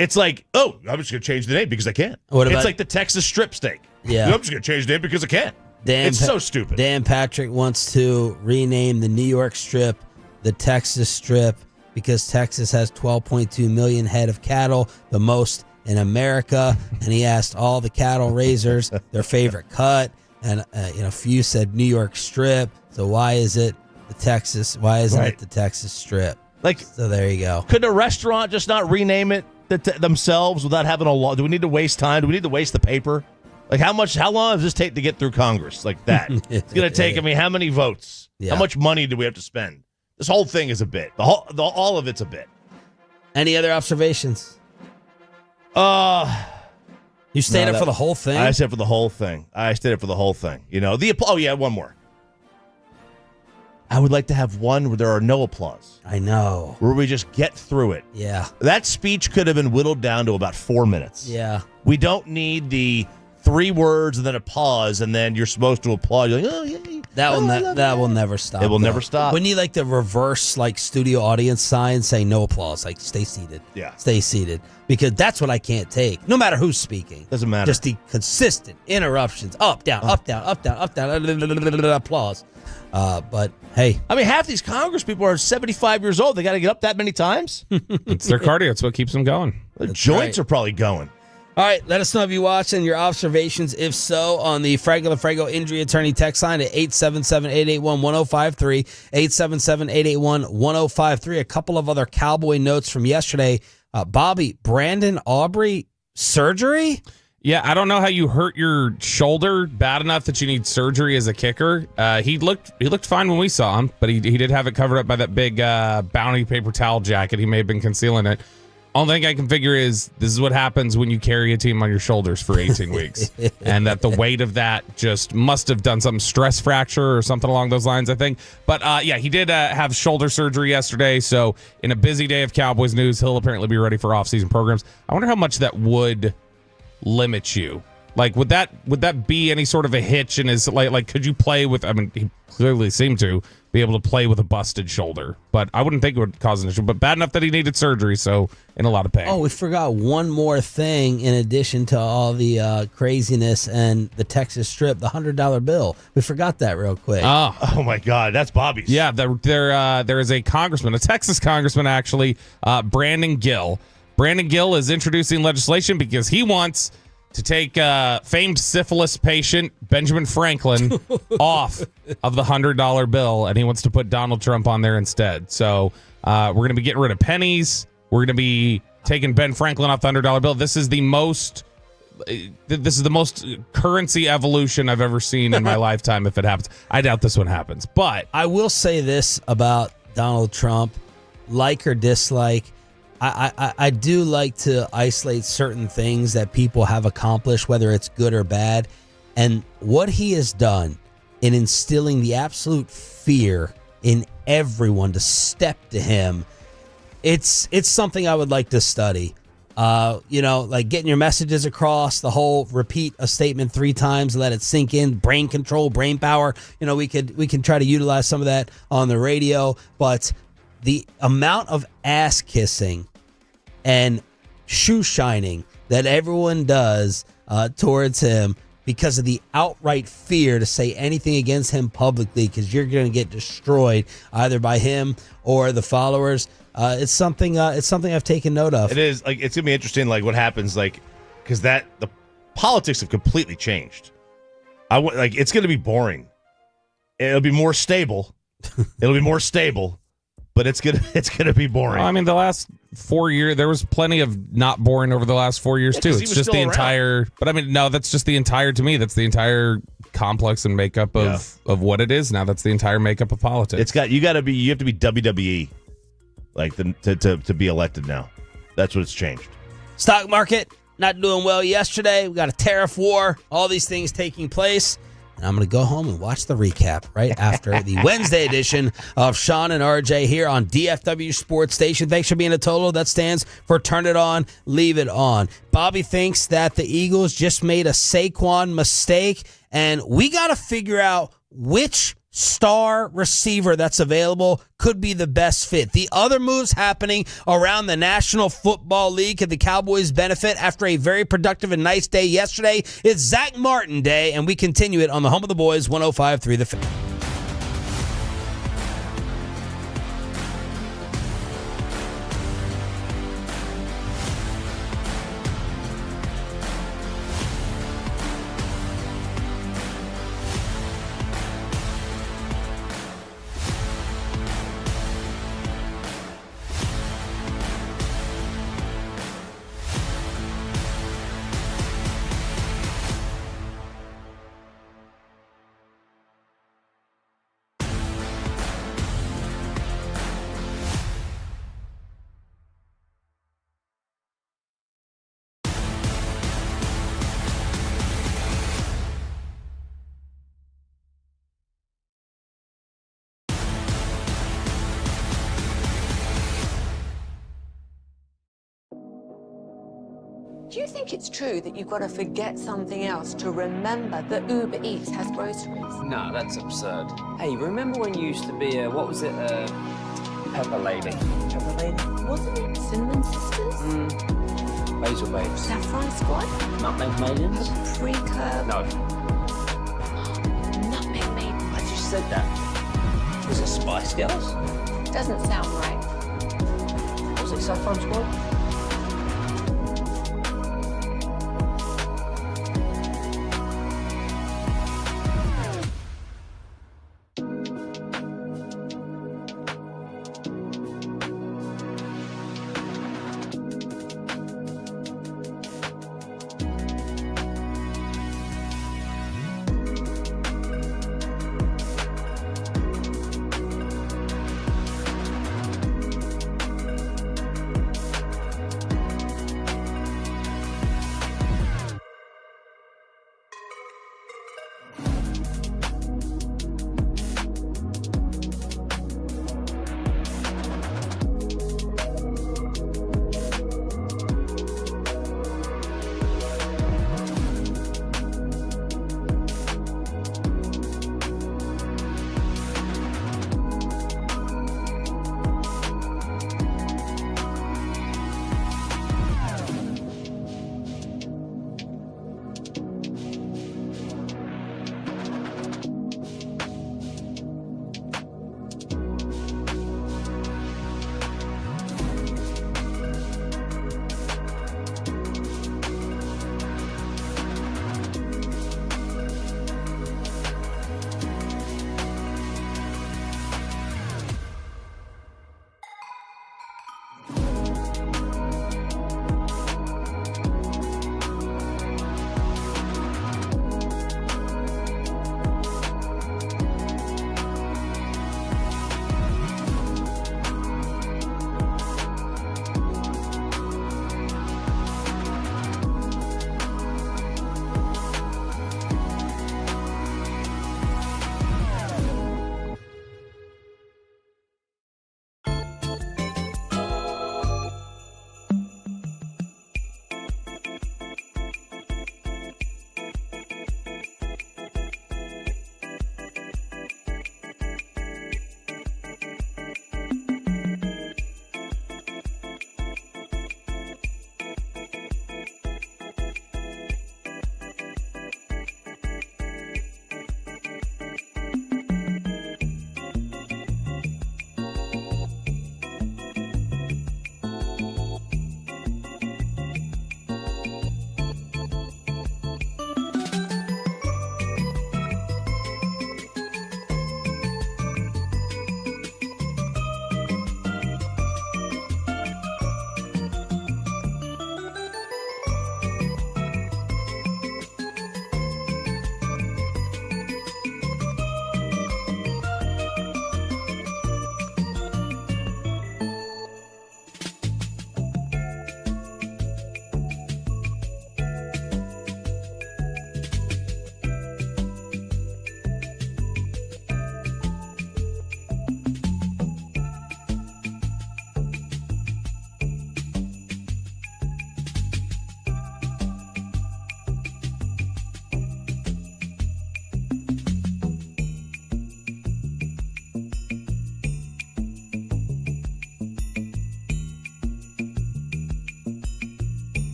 It's like, I'm just going to change the name because I can. It's like the Texas strip steak. Yeah. I'm just going to change the name because I can. It's so stupid. Dan Patrick wants to rename the New York Strip the Texas Strip because Texas has 12.2 million head of cattle, the most in America. And he asked all the cattle raisers their favorite cut. And, few said New York Strip. So why is it the Texas? Why isn't it the Texas Strip? Like, so there you go. Could a restaurant just not rename it themselves without having a law? Do we need to waste time? Do we need to waste the paper? Like, how long does this take to get through Congress? Like that. It's going to take, how many votes? Yeah. How much money do we have to spend? This whole thing is a bit. All of it's a bit. Any other observations? You stayed up for the whole thing? I stayed up for the whole thing. One more. I would like to have one where there are no applause. I know. Where we just get through it. Yeah. That speech could have been whittled down to about 4 minutes. Yeah. We don't need the 3 words and then a pause and then you're supposed to applaud. You're like, oh, yeah. That will never stop. It will never stop. We need like the reverse studio audience sign saying no applause, like stay seated. Yeah. Stay seated. Because that's what I can't take. No matter who's speaking. Doesn't matter. Just the consistent interruptions. Up, down, up, down, up, down, up, down, applause. But hey. Half these Congress people are 75 years old. They got to get up that many times. It's their cardio. It's what keeps them going. Their joints are probably going. All right, let us know if you watched and your observations. If so, on the Franco LaFranco Injury Attorney text line at 877-881-1053, 877-881-1053. A couple of other Cowboy notes from yesterday. Bobby, Brandon Aubrey, surgery? Yeah, I don't know how you hurt your shoulder bad enough that you need surgery as a kicker. He looked fine when we saw him, but he did have it covered up by that big bounty paper towel jacket. He may have been concealing it. Only thing I can figure is this is what happens when you carry a team on your shoulders for 18 weeks. And that the weight of that just must have done some stress fracture or something along those lines, I think. But he did have shoulder surgery yesterday. So in a busy day of Cowboys news, he'll apparently be ready for offseason programs. I wonder how much that would limit you. Like, would that be any sort of a hitch in his, like could you play with, he clearly seemed to be able to play with a busted shoulder, but I wouldn't think it would cause an issue, but bad enough that he needed surgery, so in a lot of pain. Oh, we forgot one more thing in addition to all the craziness and the Texas Strip, the $100 bill. We forgot that real quick. Oh my God, that's Bobby's. Yeah, there is a congressman, a Texas congressman actually, Brandon Gill. Brandon Gill is introducing legislation because he wants to take famed syphilis patient Benjamin Franklin off of the $100 bill, and he wants to put Donald Trump on there instead. So we're going to be getting rid of pennies. We're going to be taking Ben Franklin off the $100 bill. This is the most currency evolution I've ever seen in my lifetime. If it happens, I doubt this one happens. But I will say this about Donald Trump, like or dislike. I do like to isolate certain things that people have accomplished, whether it's good or bad. And what he has done in instilling the absolute fear in everyone to step to him, it's something I would like to study. Like getting your messages across, the whole repeat a statement 3 times, let it sink in, brain control, brain power. We can try to utilize some of that on the radio, but the amount of ass kissing and shoe shining that everyone does towards him because of the outright fear to say anything against him publicly, because you're going to get destroyed either by him or the followers. It's something I've taken note of. It is like it's gonna be interesting, like what happens, like because the politics have completely changed. It's gonna be boring. It'll be more stable. It'll be more stable, but it's gonna be boring. I mean, the last 4 years, there was plenty of not boring over the last 4 years too. It's just the entire. But I mean, no, that's just the entire. To me, that's the entire complex and makeup of what it is now. That's the entire makeup of politics. You have to be WWE. To be elected now. That's what it's changed. Stock market not doing well yesterday. We got a tariff war, all these things taking place. And I'm going to go home and watch the recap right after the Wednesday edition of Sean and RJ here on DFW Sports Station. Thanks for being a total. That stands for turn it on, leave it on. Bobby thinks that the Eagles just made a Saquon mistake, and we got to figure out which star receiver that's available could be the best fit. The other moves happening around the National Football League could the Cowboys benefit after a very productive and nice day yesterday. It's Zack Martin Day, and we continue it on the home of the boys, 105.3 The Fan. Do you think it's true that you've got to forget something else to remember that Uber Eats has groceries? No, that's absurd. Hey, remember when you used to be Pepper Lady? Pepper Lady? Wasn't it Cinnamon Sisters? Basil Babes. Saffron Squad? Nutmeg Maidens? Pre-curb? No. Nutmeg Maidens. I just said that. Was it Spice Girls? Doesn't sound right. Was it Saffron Squad?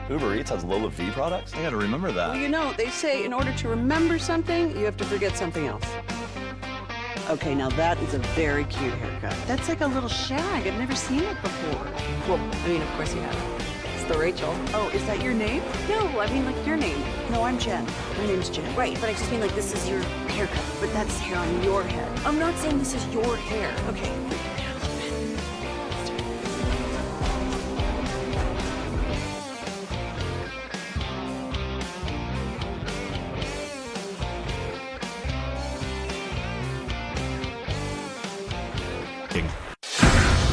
Uber Eats has low fee products? I gotta remember that. Well, you know, they say in order to remember something, you have to forget something else. Okay, now that is a very cute haircut. That's like a little shag. I've never seen it before. Well, I mean, of course you have. It's the Rachel. Oh, is that your name? No, I mean, like, your name. No, I'm Jen. My name's Jen. Right, but I just mean, like, this is your haircut. But that's hair on your head. I'm not saying this is your hair. Okay.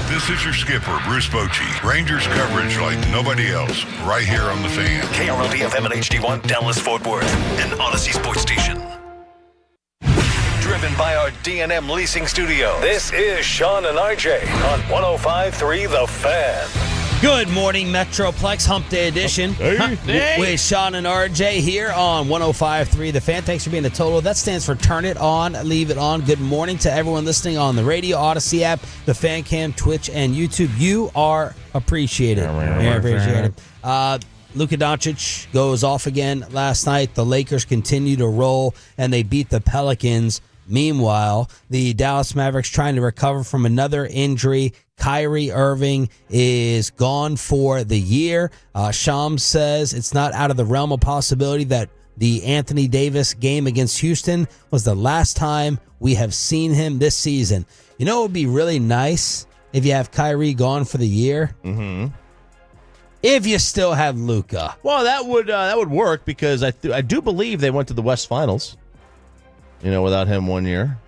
This is your skipper, Bruce Bochy. Rangers coverage like nobody else, right here on The Fan. KRLD-FM and HD1, Dallas, Fort Worth, an Odyssey sports station. Driven by our D&M Leasing Studio, this is Sean and RJ on 105.3 The Fan. Good morning, Metroplex Hump Day edition. With Sean and RJ here on 105.3 The Fan. Thanks for being a total. That stands for Turn It On, Leave It On. Good morning to everyone listening on the radio, Odyssey app, the Fan Cam, Twitch, and YouTube. You are appreciated. Luka Doncic goes off again last night. The Lakers continue to roll, and they beat the Pelicans. Meanwhile, the Dallas Mavericks trying to recover from another injury. Kyrie Irving is gone for the year. Shams says it's not out of the realm of possibility that the Anthony Davis game against Houston was the last time we have seen him this season. You know, it would be really nice if you have Kyrie gone for the year. Mm-hmm. If you still have Luka. Well, that would work because I do believe they went to the West Finals. You know, without him 1 year.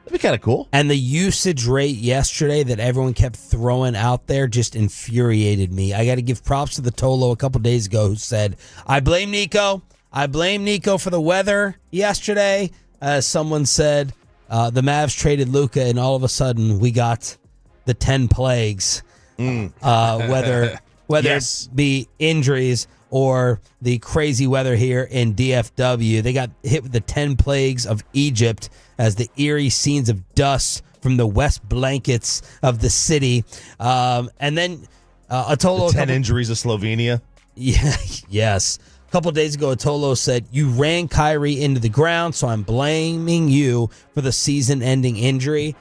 That'd be kind of cool. And the usage rate yesterday that everyone kept throwing out there just infuriated me. I got to give props to the Tolo a couple days ago who said, I blame Nico. I blame Nico for the weather yesterday. As someone said, the Mavs traded Luka, and all of a sudden we got the 10 plagues. Whether yes. it be injuries or the crazy weather here in DFW. They got hit with the 10 plagues of Egypt as the eerie scenes of dust from the west blankets of the city. And then Atolo... The 10 injuries of Slovenia? Yeah, yes. A couple days ago, Atolo said, you ran Kyrie into the ground, so I'm blaming you for the season-ending injury.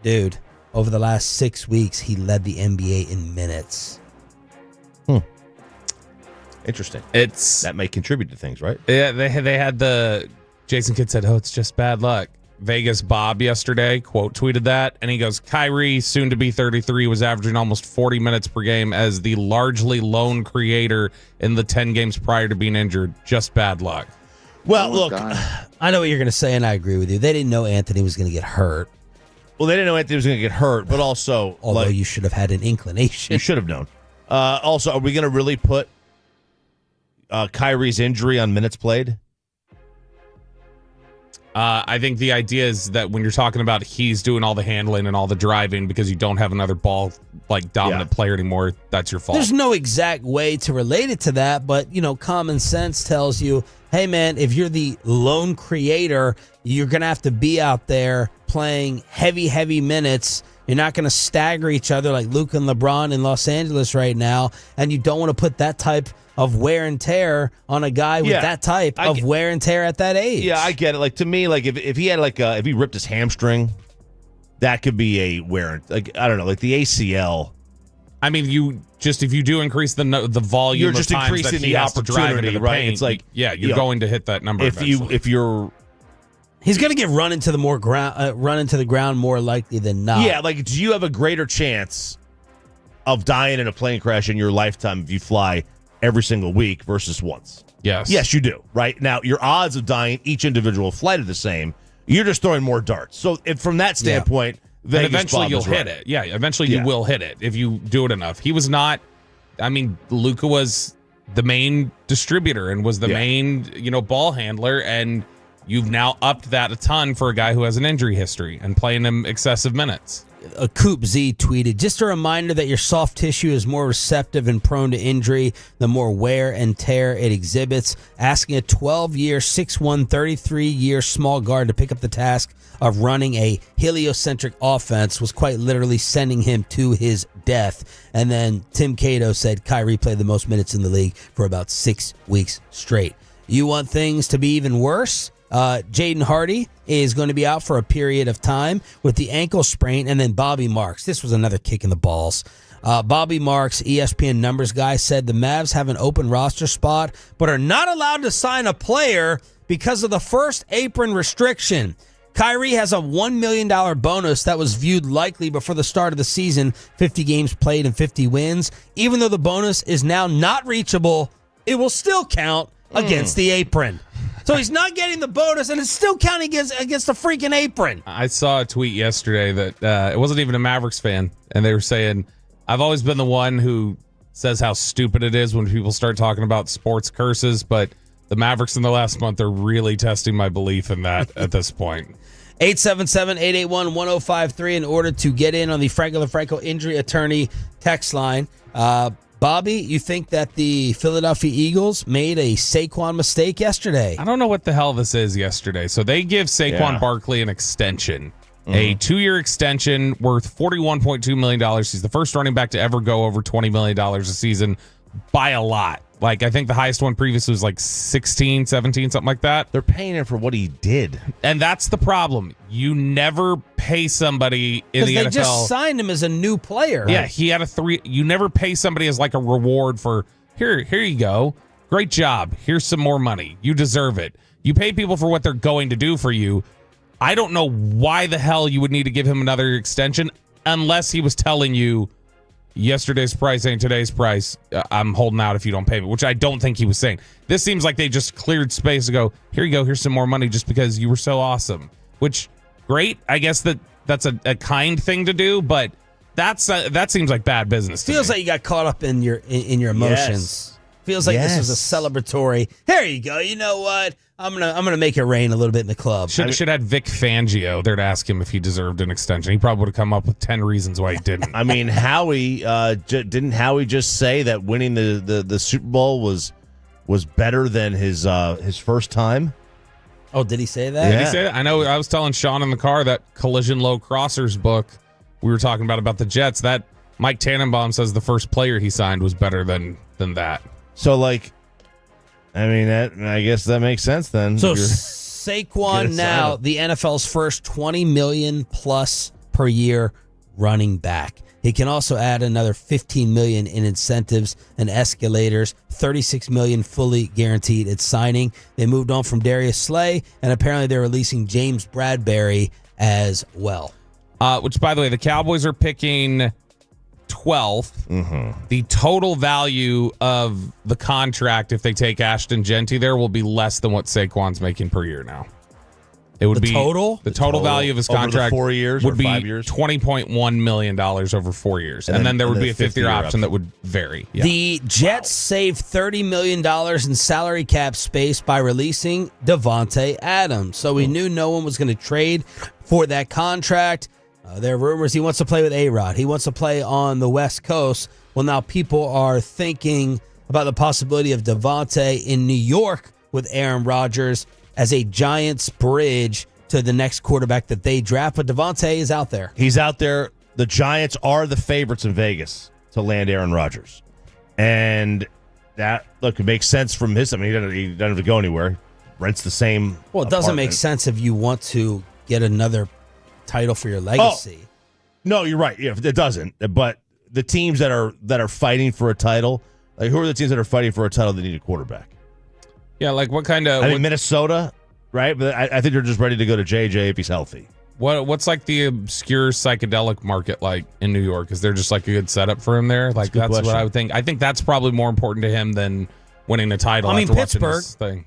Dude, over the last 6 weeks, he led the NBA in minutes. Interesting. That may contribute to things, right? Yeah, they had the Jason Kidd said, "Oh, it's just bad luck." Vegas Bob yesterday quote tweeted that, and he goes, "Kyrie, soon to be 33, was averaging almost 40 minutes per game as the largely lone creator in the 10 games prior to being injured. Just bad luck." Well, look, I know what you're going to say, and I agree with you. They didn't know Anthony was going to get hurt. Well, they didn't know Anthony was going to get hurt, but also, although you should have had an inclination, you should have known. Also, are we going to really put Kyrie's injury on minutes played? I think the idea is that when you're talking about he's doing all the handling and all the driving because you don't have another ball like dominant player anymore, that's your fault. There's no exact way to relate it to that, but common sense tells you, hey man, if you're the lone creator, you're gonna have to be out there playing heavy minutes. You're not going to stagger each other like Luka and LeBron in Los Angeles right now, and you don't want to put that type of wear and tear on a guy with that type of wear and tear at that age. Yeah, I get it. Like, to me, like if he had if he ripped his hamstring, that could be a wear. Like, I don't know, like the ACL. I mean, if you do increase the volume, you're just of times increasing that he the has to drive opportunity, into the right? paint, It's like you're going to hit that number. If you're. He's going to get run into the ground more likely than not. Yeah, like, do you have a greater chance of dying in a plane crash in your lifetime if you fly every single week versus once? Yes. Yes, you do, right? Now, your odds of dying each individual flight are the same. You're just throwing more darts. So, from that standpoint, Vegas eventually you'll hit it. Yeah, eventually you will hit it if you do it enough. He was not, Luka was the main distributor and was the main, ball handler, and you've now upped that a ton for a guy who has an injury history and playing him excessive minutes. Coop Z tweeted, just a reminder that your soft tissue is more receptive and prone to injury the more wear and tear it exhibits. Asking a 12-year, 6'1", 33-year small guard to pick up the task of running a heliocentric offense was quite literally sending him to his death. And then Tim Cato said Kyrie played the most minutes in the league for about 6 weeks straight. You want things to be even worse? Jaden Hardy is going to be out for a period of time with the ankle sprain, and then Bobby Marks. This was another kick in the balls. Bobby Marks, ESPN numbers guy, said the Mavs have an open roster spot but are not allowed to sign a player because of the first apron restriction. Kyrie has a $1 million bonus that was viewed likely before the start of the season, 50 games played and 50 wins. Even though the bonus is now not reachable, it will still count against the apron. So he's not getting the bonus, and it's still counting against the freaking apron. I saw a tweet yesterday that it wasn't even a Mavericks fan, and they were saying, I've always been the one who says how stupid it is when people start talking about sports curses, but the Mavericks in the last month are really testing my belief in that at this point. 877-881-1053 in order to get in on the Franco Franco injury attorney text line. Bobby, you think that the Philadelphia Eagles made a Saquon mistake yesterday? I don't know what the hell this is yesterday. So they give Saquon Barkley an extension, a 2-year extension worth $41.2 million. He's the first running back to ever go over $20 million a season by a lot. Like, I think the highest one previously was like 16, 17, something like that. They're paying him for what he did. And that's the problem. You never pay somebody in the NFL. Because they just signed him as a new player. Yeah, he had a 3. You never pay somebody as like a reward for, here you go. Great job. Here's some more money. You deserve it. You pay people for what they're going to do for you. I don't know why the hell you would need to give him another extension unless he was telling you, yesterday's price ain't today's price. I'm holding out if you don't pay me, which I don't think he was saying. This seems like they just cleared space to go, here you go, here's some more money just because you were so awesome. Which, great. I guess that's a kind thing to do, but that seems like bad business. Feels like you got caught up in your emotions. Yes. Feels like this was a celebratory. Here you go. You know what? I'm gonna make it rain a little bit in the club. Should have Vic Fangio there to ask him if he deserved an extension. He probably would have come up with 10 reasons why he didn't. I mean, Howie didn't Howie just say that winning the Super Bowl was better than his first time? Oh, did he say that? Did he say that? I know. I was telling Sean in the car that Collision Low Crossers book we were talking about the Jets. That Mike Tannenbaum says the first player he signed was better than that. So, like, I mean, I guess that makes sense then. So Saquon now the NFL's first $20 million plus per year running back. He can also add another $15 million in incentives and escalators, $36 million fully guaranteed at signing. They moved on from Darius Slay, and apparently they're releasing James Bradbury as well. Which, by the way, the Cowboys are picking 12th. Mm-hmm. The total value of the contract, if they take Ashton Genty there, will be less than what Saquon's making per year now. It would be total? The total value of his contract over the 4 years would or be 5 years? $20.1 million over 4 years. And then there would be a 5th-year option that would vary. Yeah. The Jets saved $30 million in salary cap space by releasing Devontae Adams. So we knew no one was going to trade for that contract. There are rumors he wants to play with A-Rod. He wants to play on the West Coast. Well, now people are thinking about the possibility of Devontae in New York with Aaron Rodgers as a Giants bridge to the next quarterback that they draft. But Devontae is out there. He's out there. The Giants are the favorites in Vegas to land Aaron Rodgers. And that, look, it makes sense from his. I mean, he doesn't have to go anywhere. Rents the same. Well, it doesn't make sense if you want to get another title for your legacy. Oh, no, you're right. Yeah, it doesn't. But the teams that are fighting for a title, like who are the teams that are fighting for a title that need a quarterback? Yeah, like what kind of... I mean, Minnesota, right? But I think they're just ready to go to JJ if he's healthy. What's like the obscure psychedelic market like in New York? Is there just like a good setup for him there? Like that's what I would think. I think that's probably more important to him than winning a title. I mean, after Pittsburgh.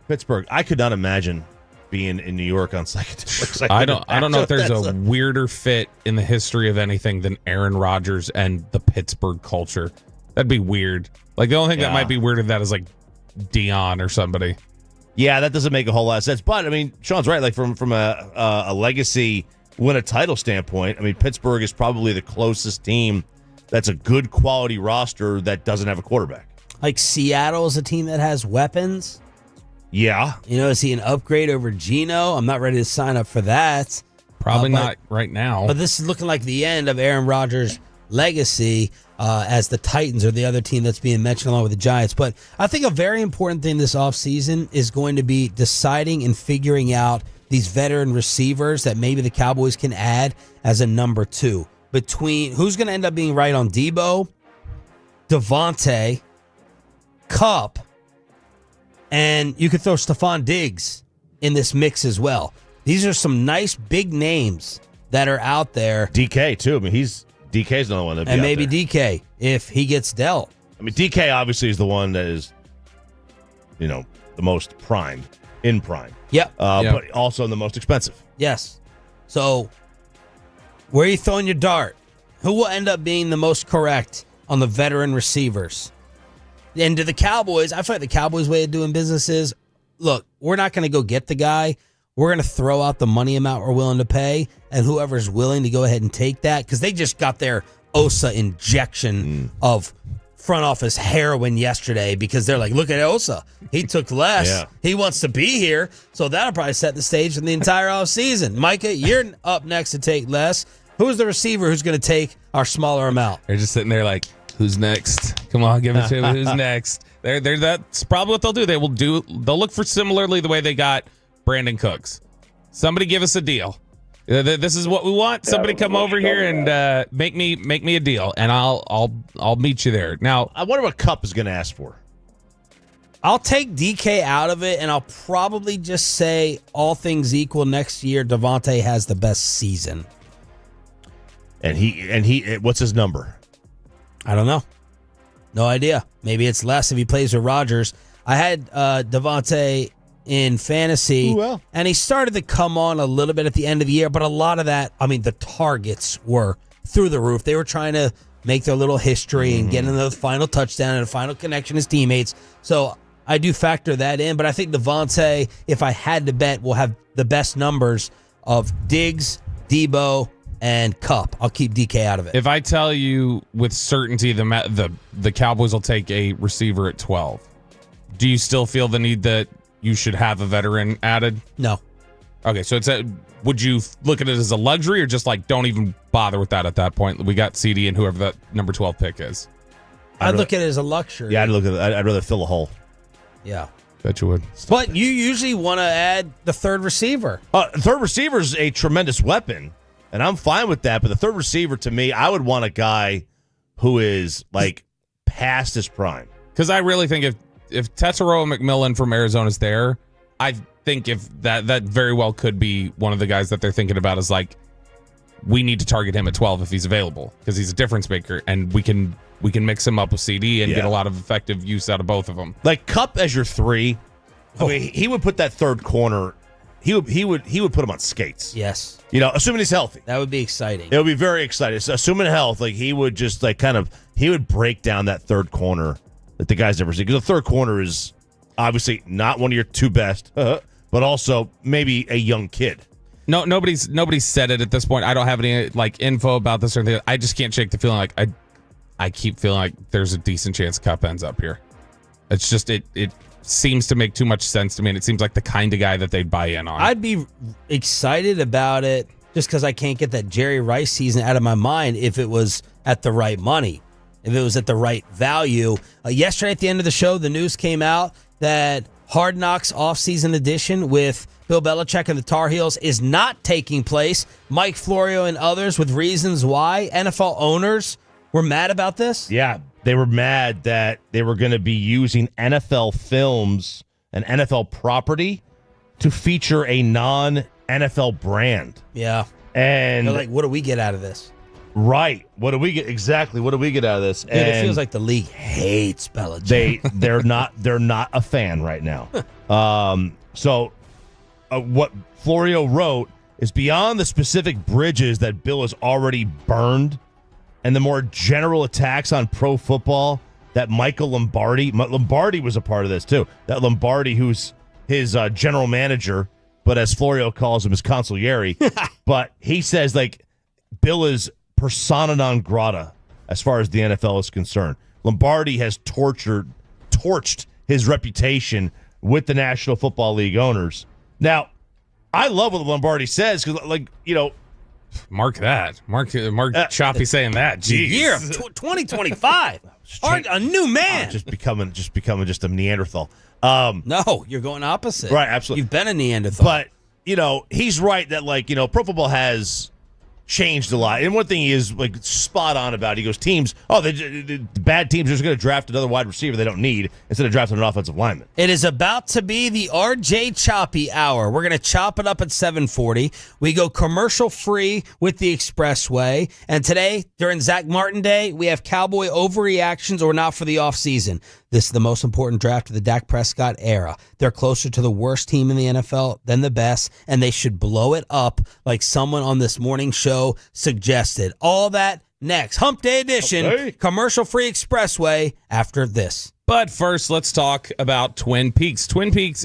Pittsburgh. I could not imagine being in New York on psychedelics. I don't know if there's a weirder fit in the history of anything than Aaron Rodgers and the Pittsburgh culture. That'd be weird. Like the only thing that might be weirder than that is like Dion or somebody. Yeah, that doesn't make a whole lot of sense. But I mean, Sean's right. Like from a legacy win a title standpoint, I mean, Pittsburgh is probably the closest team that's a good quality roster that doesn't have a quarterback. Like Seattle is a team that has weapons. Yeah. Is he an upgrade over Geno? I'm not ready to sign up for that. Probably not right now. But this is looking like the end of Aaron Rodgers' legacy as the Titans are the other team that's being mentioned along with the Giants. But I think a very important thing this offseason is going to be deciding and figuring out these veteran receivers that maybe the Cowboys can add as a number 2. Between who's going to end up being right on Debo, Devontae, Kupp, and you could throw Stephon Diggs in this mix as well. These are some nice big names that are out there. DK too. I mean, DK's another one. And maybe DK if he gets dealt. I mean, DK obviously is the one that is, the most primed in prime. Yep. But also the most expensive. Yes. So where are you throwing your dart? Who will end up being the most correct on the veteran receivers? And to the Cowboys, I feel like the Cowboys' way of doing business is, look, we're not going to go get the guy. We're going to throw out the money amount we're willing to pay, and whoever's willing to go ahead and take that, because they just got their Osa injection of front office heroin yesterday because they're like, look at Osa. He took less. Yeah. He wants to be here. So that'll probably set the stage for the entire offseason. Micah, you're up next to take less. Who's the receiver who's going to take our smaller amount? They're just sitting there like, who's next? Come on, give it to me. Who's next? That's probably what they'll do. They'll look for similarly the way they got Brandon Cooks. Somebody give us a deal. This is what we want. Somebody come over here and make me a deal, and I'll meet you there. Now, I wonder what Kupp is going to ask for. I'll take DK out of it, and I'll probably just say, all things equal, next year Devontae has the best season. And he what's his number? I don't know. No idea. Maybe it's less if he plays with Rodgers. I had Devontae in fantasy, and he started to come on a little bit at the end of the year, but a lot of that, the targets were through the roof. They were trying to make their little history and get into the final touchdown and a final connection as teammates. So I do factor that in, but I think Devontae, if I had to bet, will have the best numbers of Diggs, Debo, and Kupp. I'll keep DK out of it. if I tell you with certainty the Cowboys will take a receiver at 12, do you still feel the need that you should have a veteran added? No. Okay, so would you look at it as a luxury or just like don't even bother with that at that point? We got CD and whoever that number 12 pick is. I'd look at it as a luxury. Yeah, I'd rather fill a hole. Yeah. Bet you would. But you usually want to add the third receiver. Third receiver is a tremendous weapon, and I'm fine with that. But the third receiver, to me, I would want a guy who is like past his prime. Because I really think if Tetsuroa McMillan from Arizona is there, I think if that very well could be one of the guys that they're thinking about is like, we need to target him at 12 if he's available because he's a difference maker, and we can mix him up with CD and get a lot of effective use out of both of them. Like Kupp as your 3, I mean, he would put that third corner. He would put him on skates. Yes. Assuming he's healthy. That would be exciting. It would be very exciting. So assuming health, like he would just he would break down that third corner that the guys never see. Because the third corner is obviously not one of your 2 best, but also maybe a young kid. No, nobody's said it at this point. I don't have any like info about this or anything. I just can't shake the feeling like I keep feeling like there's a decent chance Kupp ends up here. It's just it seems to make too much sense to me, and it seems like the kind of guy that they'd buy in on. I'd be excited about it just because I can't get that Jerry Rice season out of my mind if it was at the right money, if it was at the right value. Yesterday at the end of the show, the news came out that Hard Knocks offseason edition with Bill Belichick and the Tar Heels is not taking place. Mike Florio and others with reasons why. NFL owners were mad about this. Yeah, they were mad that they were going to be using NFL films and NFL property to feature a non-NFL brand. Yeah. And they're like, what do we get out of this? Right. What do we get? Exactly. What do we get out of this? Dude, it feels like the league hates Belichick. They're not a fan right now. So what Florio wrote is beyond the specific bridges that Bill has already burned and the more general attacks on pro football that Michael Lombardi was a part of this too. That Lombardi, who's his general manager, but as Florio calls him, his consigliere. But he says, like, Bill is persona non grata as far as the NFL is concerned. Lombardi has torched his reputation with the National Football League owners. Now, I love what Lombardi says because, like, you know, Mark that. Mark Choppy saying that. The Jeez. year of 2025. A new man. Just becoming a Neanderthal. No, you're going opposite. Right, absolutely. You've been a Neanderthal. But, you know, he's right that, like, you know, pro football has changed a lot. And one thing he is, like, spot on about, he goes, teams, the bad teams are just going to draft another wide receiver they don't need instead of drafting an offensive lineman. It is about to be the RJ Choppy Hour. We're going to chop it up at 7:40. We go commercial free with the Expressway. And today, during Zack Martin Day, we have Cowboy overreactions or not for the offseason. This is the most important draft of the Dak Prescott era. They're closer to the worst team in the NFL than the best, and they should blow it up like someone on this morning show suggested. All that next. Hump Day edition, commercial-free Expressway after this. But first, let's talk about Twin Peaks. Twin Peaks...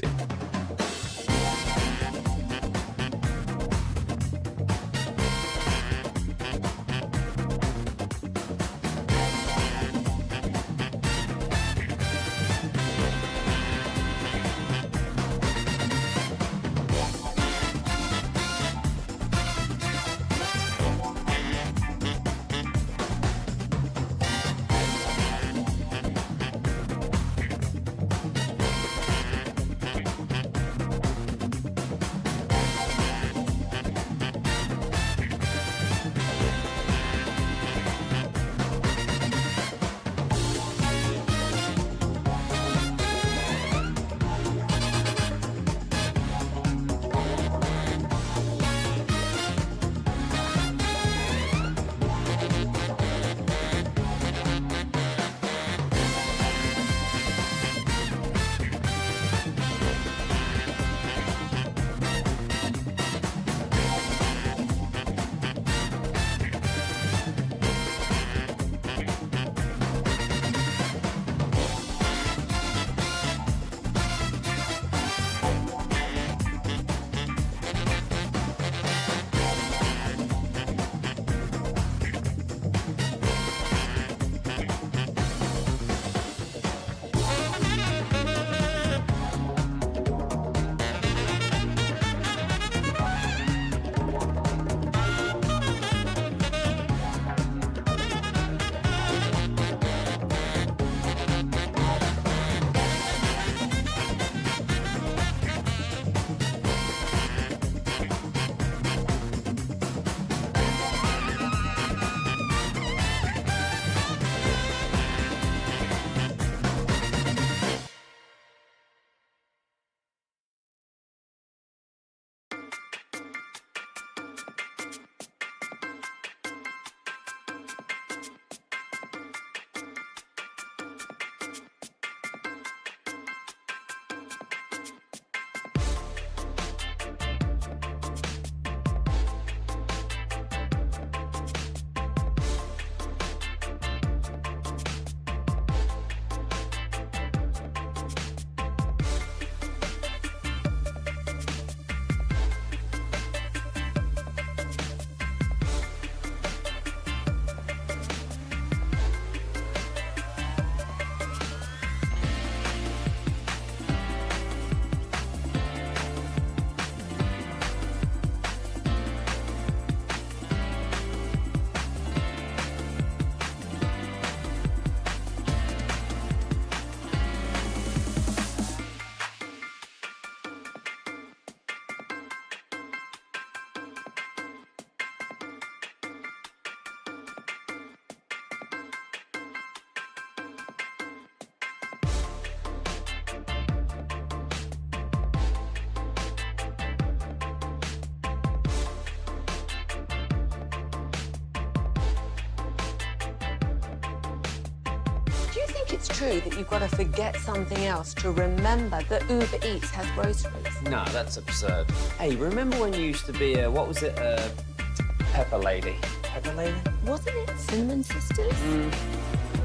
It's true that you've got to forget something else to remember that Uber Eats has groceries. No, that's absurd. Hey, remember when you used to be a, what was it, Pepper Lady? Pepper Lady? Wasn't it Cinnamon Sisters?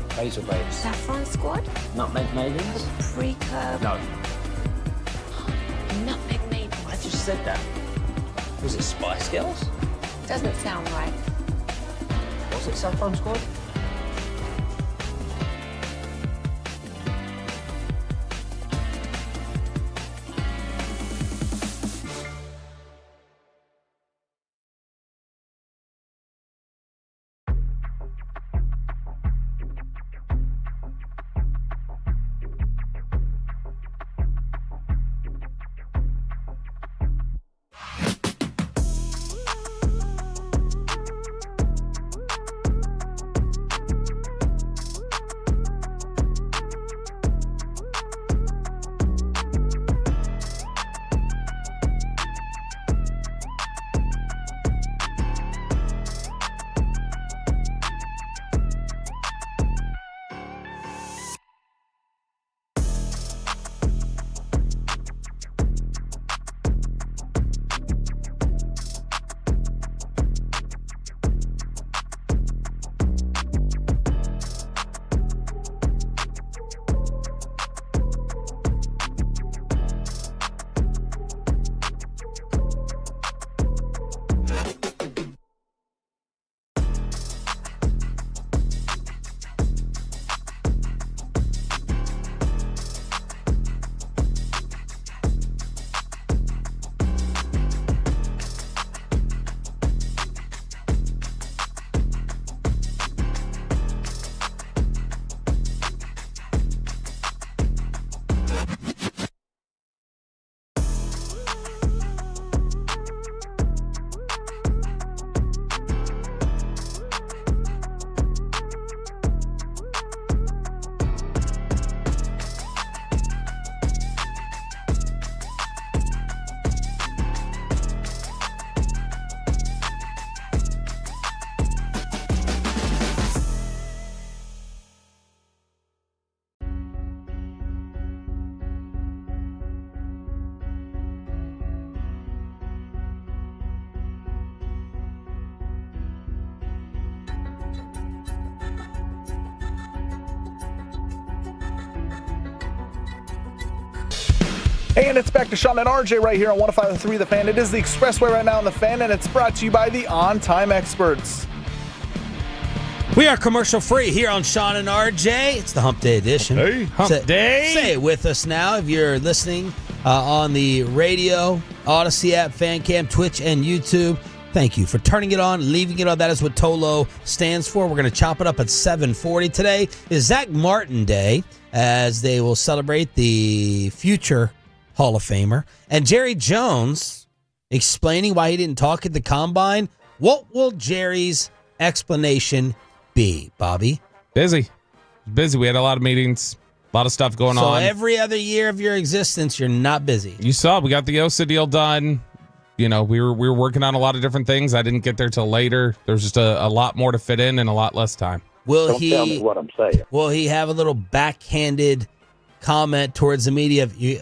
Basil Babes. Saffron Squad? Nutmeg Maidens? Pre-curb? No. Nutmeg Maidens. I just said that? Was it Spice Girls? Doesn't sound right. Was it Saffron Squad? And it's back to Sean and RJ right here on 105.3 The Fan. It is the Expressway right now on The Fan, and it's brought to you by the On-Time Experts. We are commercial free here on Sean and RJ. It's the Hump Day edition. Hey, Hump Day. Say it with us now if you're listening on the radio, Odyssey app, Fancam, Twitch, and YouTube. Thank you for turning it on, leaving it on. That is what Tolo stands for. We're going to chop it up at 7:40. Today is Zack Martin Day, as they will celebrate the future Hall of Famer. And Jerry Jones explaining why he didn't talk at the Combine. What will Jerry's explanation be, Bobby? Busy. We had a lot of meetings, a lot of stuff going on. So every other year of your existence, you're not busy. You saw, we got the OSA deal done. You know, we were working on a lot of different things. I didn't get there till later. There's just a lot more to fit in and a lot less time. Don't tell me what I'm saying. Will he have a little backhanded comment towards the media of, you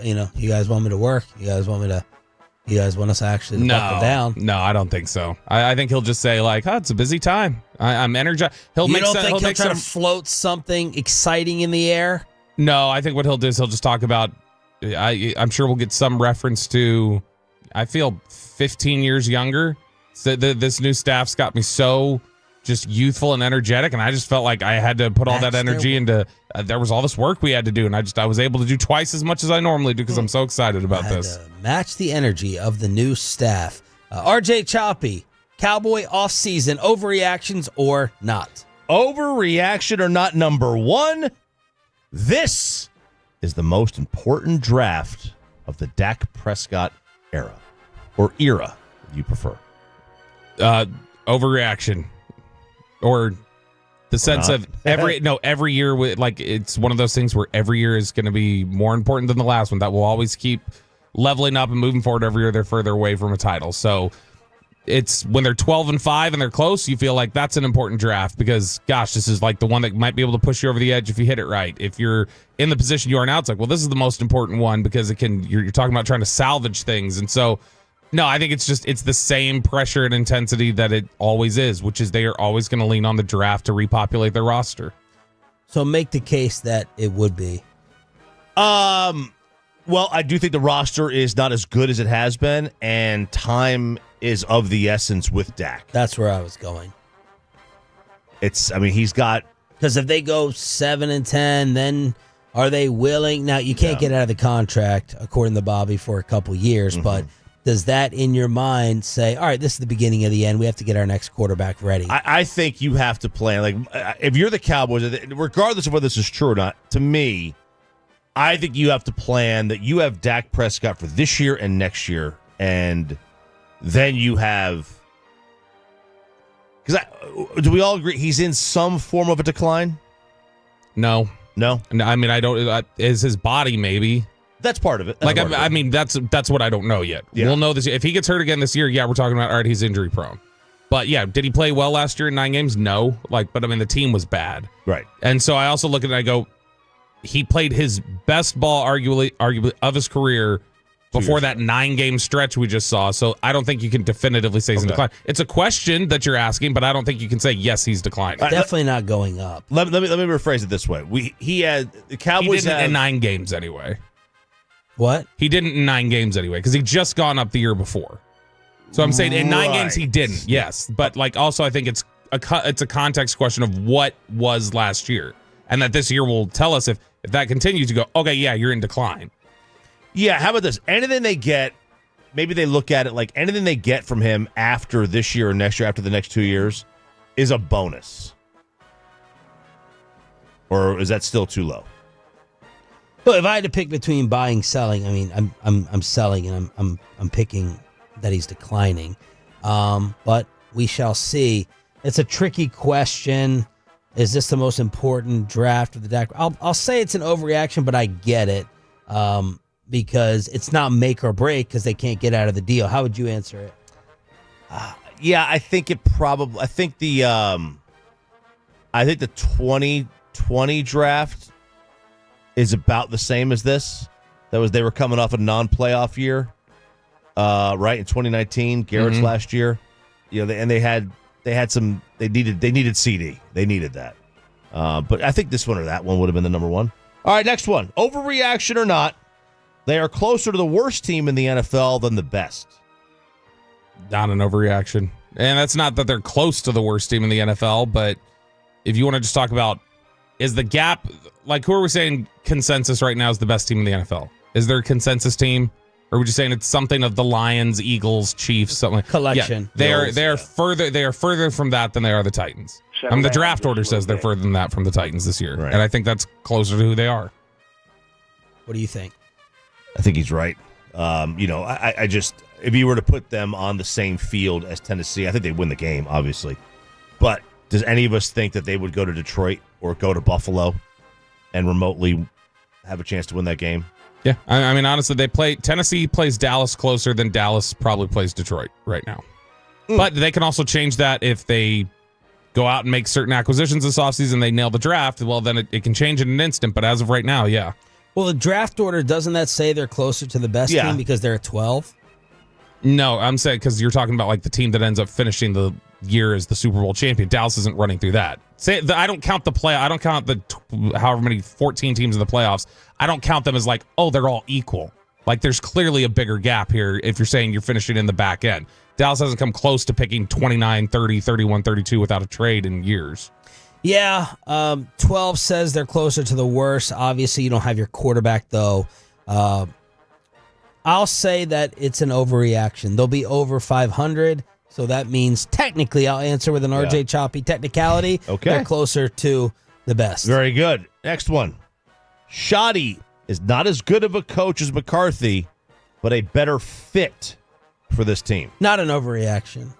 guys want me to work? You guys want us actually to buckle down? No, I don't think so. I think he'll just say like, it's a busy time. I'm energized. He'll try to float something exciting in the air? No, I think what he'll do is he'll just talk about, I'm sure we'll get some reference to, I feel 15 years younger. So this new staff's got me so just youthful and energetic, and I just felt like I had to put all that energy into. There was all this work we had to do, and I was able to do twice as much as I normally do because I'm so excited about this. Match the energy of the new staff. RJ Choppy, Cowboy offseason, overreactions or not? Overreaction or not, number one, this is the most important draft of the Dak Prescott era, or era, if you prefer. Overreaction. Or the sense of every year, like it's one of those things where every year is going to be more important than the last one. That will always keep leveling up and moving forward. Every year they're further away from a title. So it's when they're 12-5 and they're close, you feel like that's an important draft because, gosh, this is like the one that might be able to push you over the edge if you hit it right. If you're in the position you are now, it's like, well, this is the most important one because it can. You're talking about trying to salvage things, and so. No, I think it's the same pressure and intensity that it always is, which is they are always going to lean on the draft to repopulate their roster. So make the case that it would be. Well, I do think the roster is not as good as it has been, and time is of the essence with Dak. That's where I was going. He's got... Because if they go 7-10, then are they willing? Now, you can't get out of the contract, according to Bobby, for a couple years, but does that, in your mind, say, all right, this is the beginning of the end. We have to get our next quarterback ready? I think you have to plan. Like, if you're the Cowboys, regardless of whether this is true or not, to me, I think you have to plan that you have Dak Prescott for this year and next year, and then you have... Because do we all agree he's in some form of a decline? No. I mean, I don't. Is his body maybe? That's part of it. That's what I don't know yet. Yeah. We'll know this. If he gets hurt again this year, we're talking about, all right, he's injury prone. But yeah, did he play well last year in 9 games? No. But the team was bad. Right. And so I also look at it and I go, he played his best ball arguably of his career before that 9-game stretch we just saw. So I don't think you can definitively say he's in decline. It's a question that you're asking, but I don't think you can say, yes, he's declining. Definitely not going up. Let me rephrase it this way. The Cowboys he didn't in 9 games anyway. What? He didn't in 9 games anyway, because he just gone up the year before. So I'm saying in 9 games he didn't, yes. But also I think it's a context question of what was last year. And that this year will tell us if that continues to go, okay, yeah, you're in decline. Yeah, how about this? Anything they get, maybe they look at it like anything they get from him after this year or next year, after the next 2 years, is a bonus. Or is that still too low? Well, if I had to pick between buying, selling, I mean, I'm selling and I'm picking that he's declining. But we shall see. It's a tricky question. Is this the most important draft of the Dak? I'll say it's an overreaction, but I get it. Because it's not make or break because they can't get out of the deal. How would you answer it? I think it probably. I think the 2020 draft is about the same as this. They were coming off a non-playoff year, right in 2019, Garrett's last year. They needed CD. They needed that. But I think this one or that one would have been the number one. All right, next one. Overreaction or not? They are closer to the worst team in the NFL than the best. Not an overreaction. And that's not that they're close to the worst team in the NFL, but if you want to just talk about, is the gap, who are we saying consensus right now is the best team in the NFL? Is there a consensus team? Or are we just saying it's something of the Lions, Eagles, Chiefs, something like collection? Yeah, they are further from that than they are the Titans. The draft order says they're further than that from the Titans this year. Right. And I think that's closer to who they are. What do you think? I think he's right. I just, if you were to put them on the same field as Tennessee, I think they'd win the game, obviously. But does any of us think that they would go to Detroit or go to Buffalo and remotely have a chance to win that game? Yeah. I mean, honestly, Tennessee plays Dallas closer than Dallas probably plays Detroit right now. But they can also change that if they go out and make certain acquisitions this offseason, they nail the draft. Well, then it can change in an instant. But as of right now, yeah. Well, the draft order, doesn't that say they're closer to the best team because they're at 12? No, I'm saying because you're talking about the team that ends up finishing the year as the Super Bowl champion. Dallas isn't running through that. I don't count the play. I don't count the however many 14 teams in the playoffs. I don't count them as they're all equal. There's clearly a bigger gap here if you're saying you're finishing in the back end. Dallas hasn't come close to picking 29, 30, 31, 32 without a trade in years. Yeah, 12 says they're closer to the worst. Obviously, you don't have your quarterback, though. I'll say that it's an overreaction. They'll be over 500, so that means technically I'll answer with an RJ Choppy technicality. Okay. They're closer to the best. Very good. Next one. Shoddy is not as good of a coach as McCarthy, but a better fit for this team. Not an overreaction.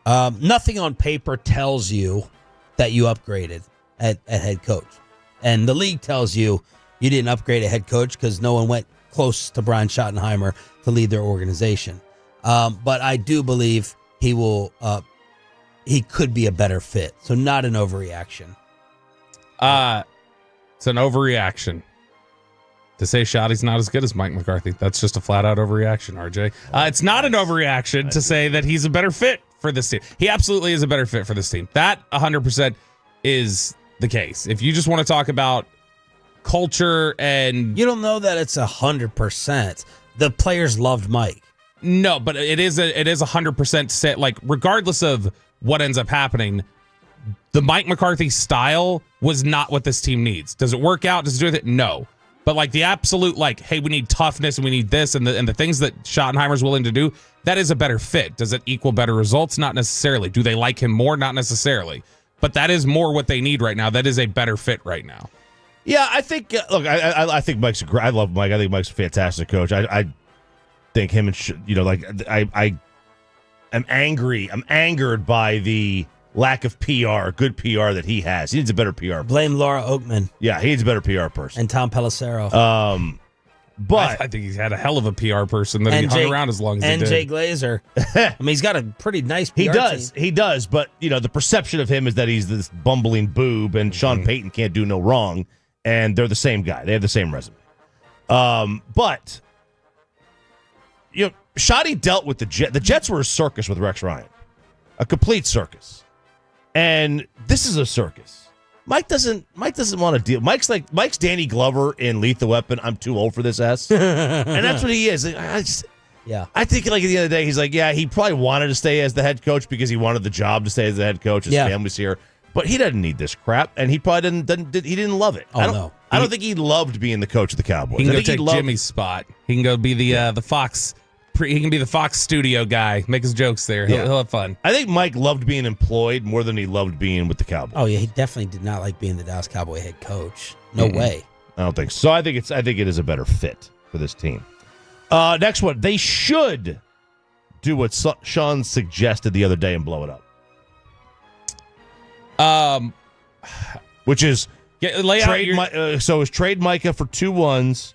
Nothing on paper tells you that you upgraded at head coach. And the league tells you didn't upgrade a head coach because no one went close to Brian Schottenheimer to lead their organization. But I do believe he could be a better fit. So not an overreaction. It's an overreaction to say Shoddy's not as good as Mike McCarthy. That's just a flat-out overreaction, RJ. It's not an overreaction to say that he's a better fit for this team. He absolutely is a better fit for this team. That 100% is the case. If you just want to talk about culture and You don't know that it's 100%. The players loved Mike. no, but it is 100% set. Like regardless of what ends up happening, the Mike McCarthy style was not what this team needs. Does it work out? Does it do it? No. But like the absolute like, hey, we need toughness and we need this and the things that Schottenheimer's willing to do, that is a better fit. Does it equal better results? Not necessarily. Do they like him more? Not necessarily. But that is more what they need right now. That is a better fit right now. Yeah, I think. Look, I think Mike's. I love Mike. I think Mike's a fantastic coach. I think him and I am angry. I'm angered by the lack of PR, good PR that he has. He needs a better PR. Blame Laura Oakman. Yeah, he needs a better PR person. And Tom Pelissero. But I think he's had a hell of a PR person that he hung around as long as he did. And Jay Glazer. I mean, he's got a pretty nice PR He does. team. He does. But, the perception of him is that he's this bumbling boob and Sean Payton can't do no wrong. And they're the same guy. They have the same resume. But, Shotty dealt with the Jets. The Jets were a circus with Rex Ryan. A complete circus. And this is a circus. Mike doesn't want to deal. Mike's Danny Glover in Lethal Weapon. I'm too old for this S. And that's what he is. I think like at the end of the day, he's like, yeah, he probably wanted to stay as the head coach because he wanted the job to stay as the head coach. His family's here. But he doesn't need this crap, and he probably didn't love it. I don't think he loved being the coach of the Cowboys. He can go take Jimmy's spot. He can go be the Fox. He can be the Fox studio guy. Make his jokes there. He'll have fun. I think Mike loved being employed more than he loved being with the Cowboys. Oh yeah, he definitely did not like being the Dallas Cowboy head coach. No way. I don't think so. I think it is a better fit for this team. Next one, they should do what Sean suggested the other day and blow it up. Which is trade Micah for 2 1s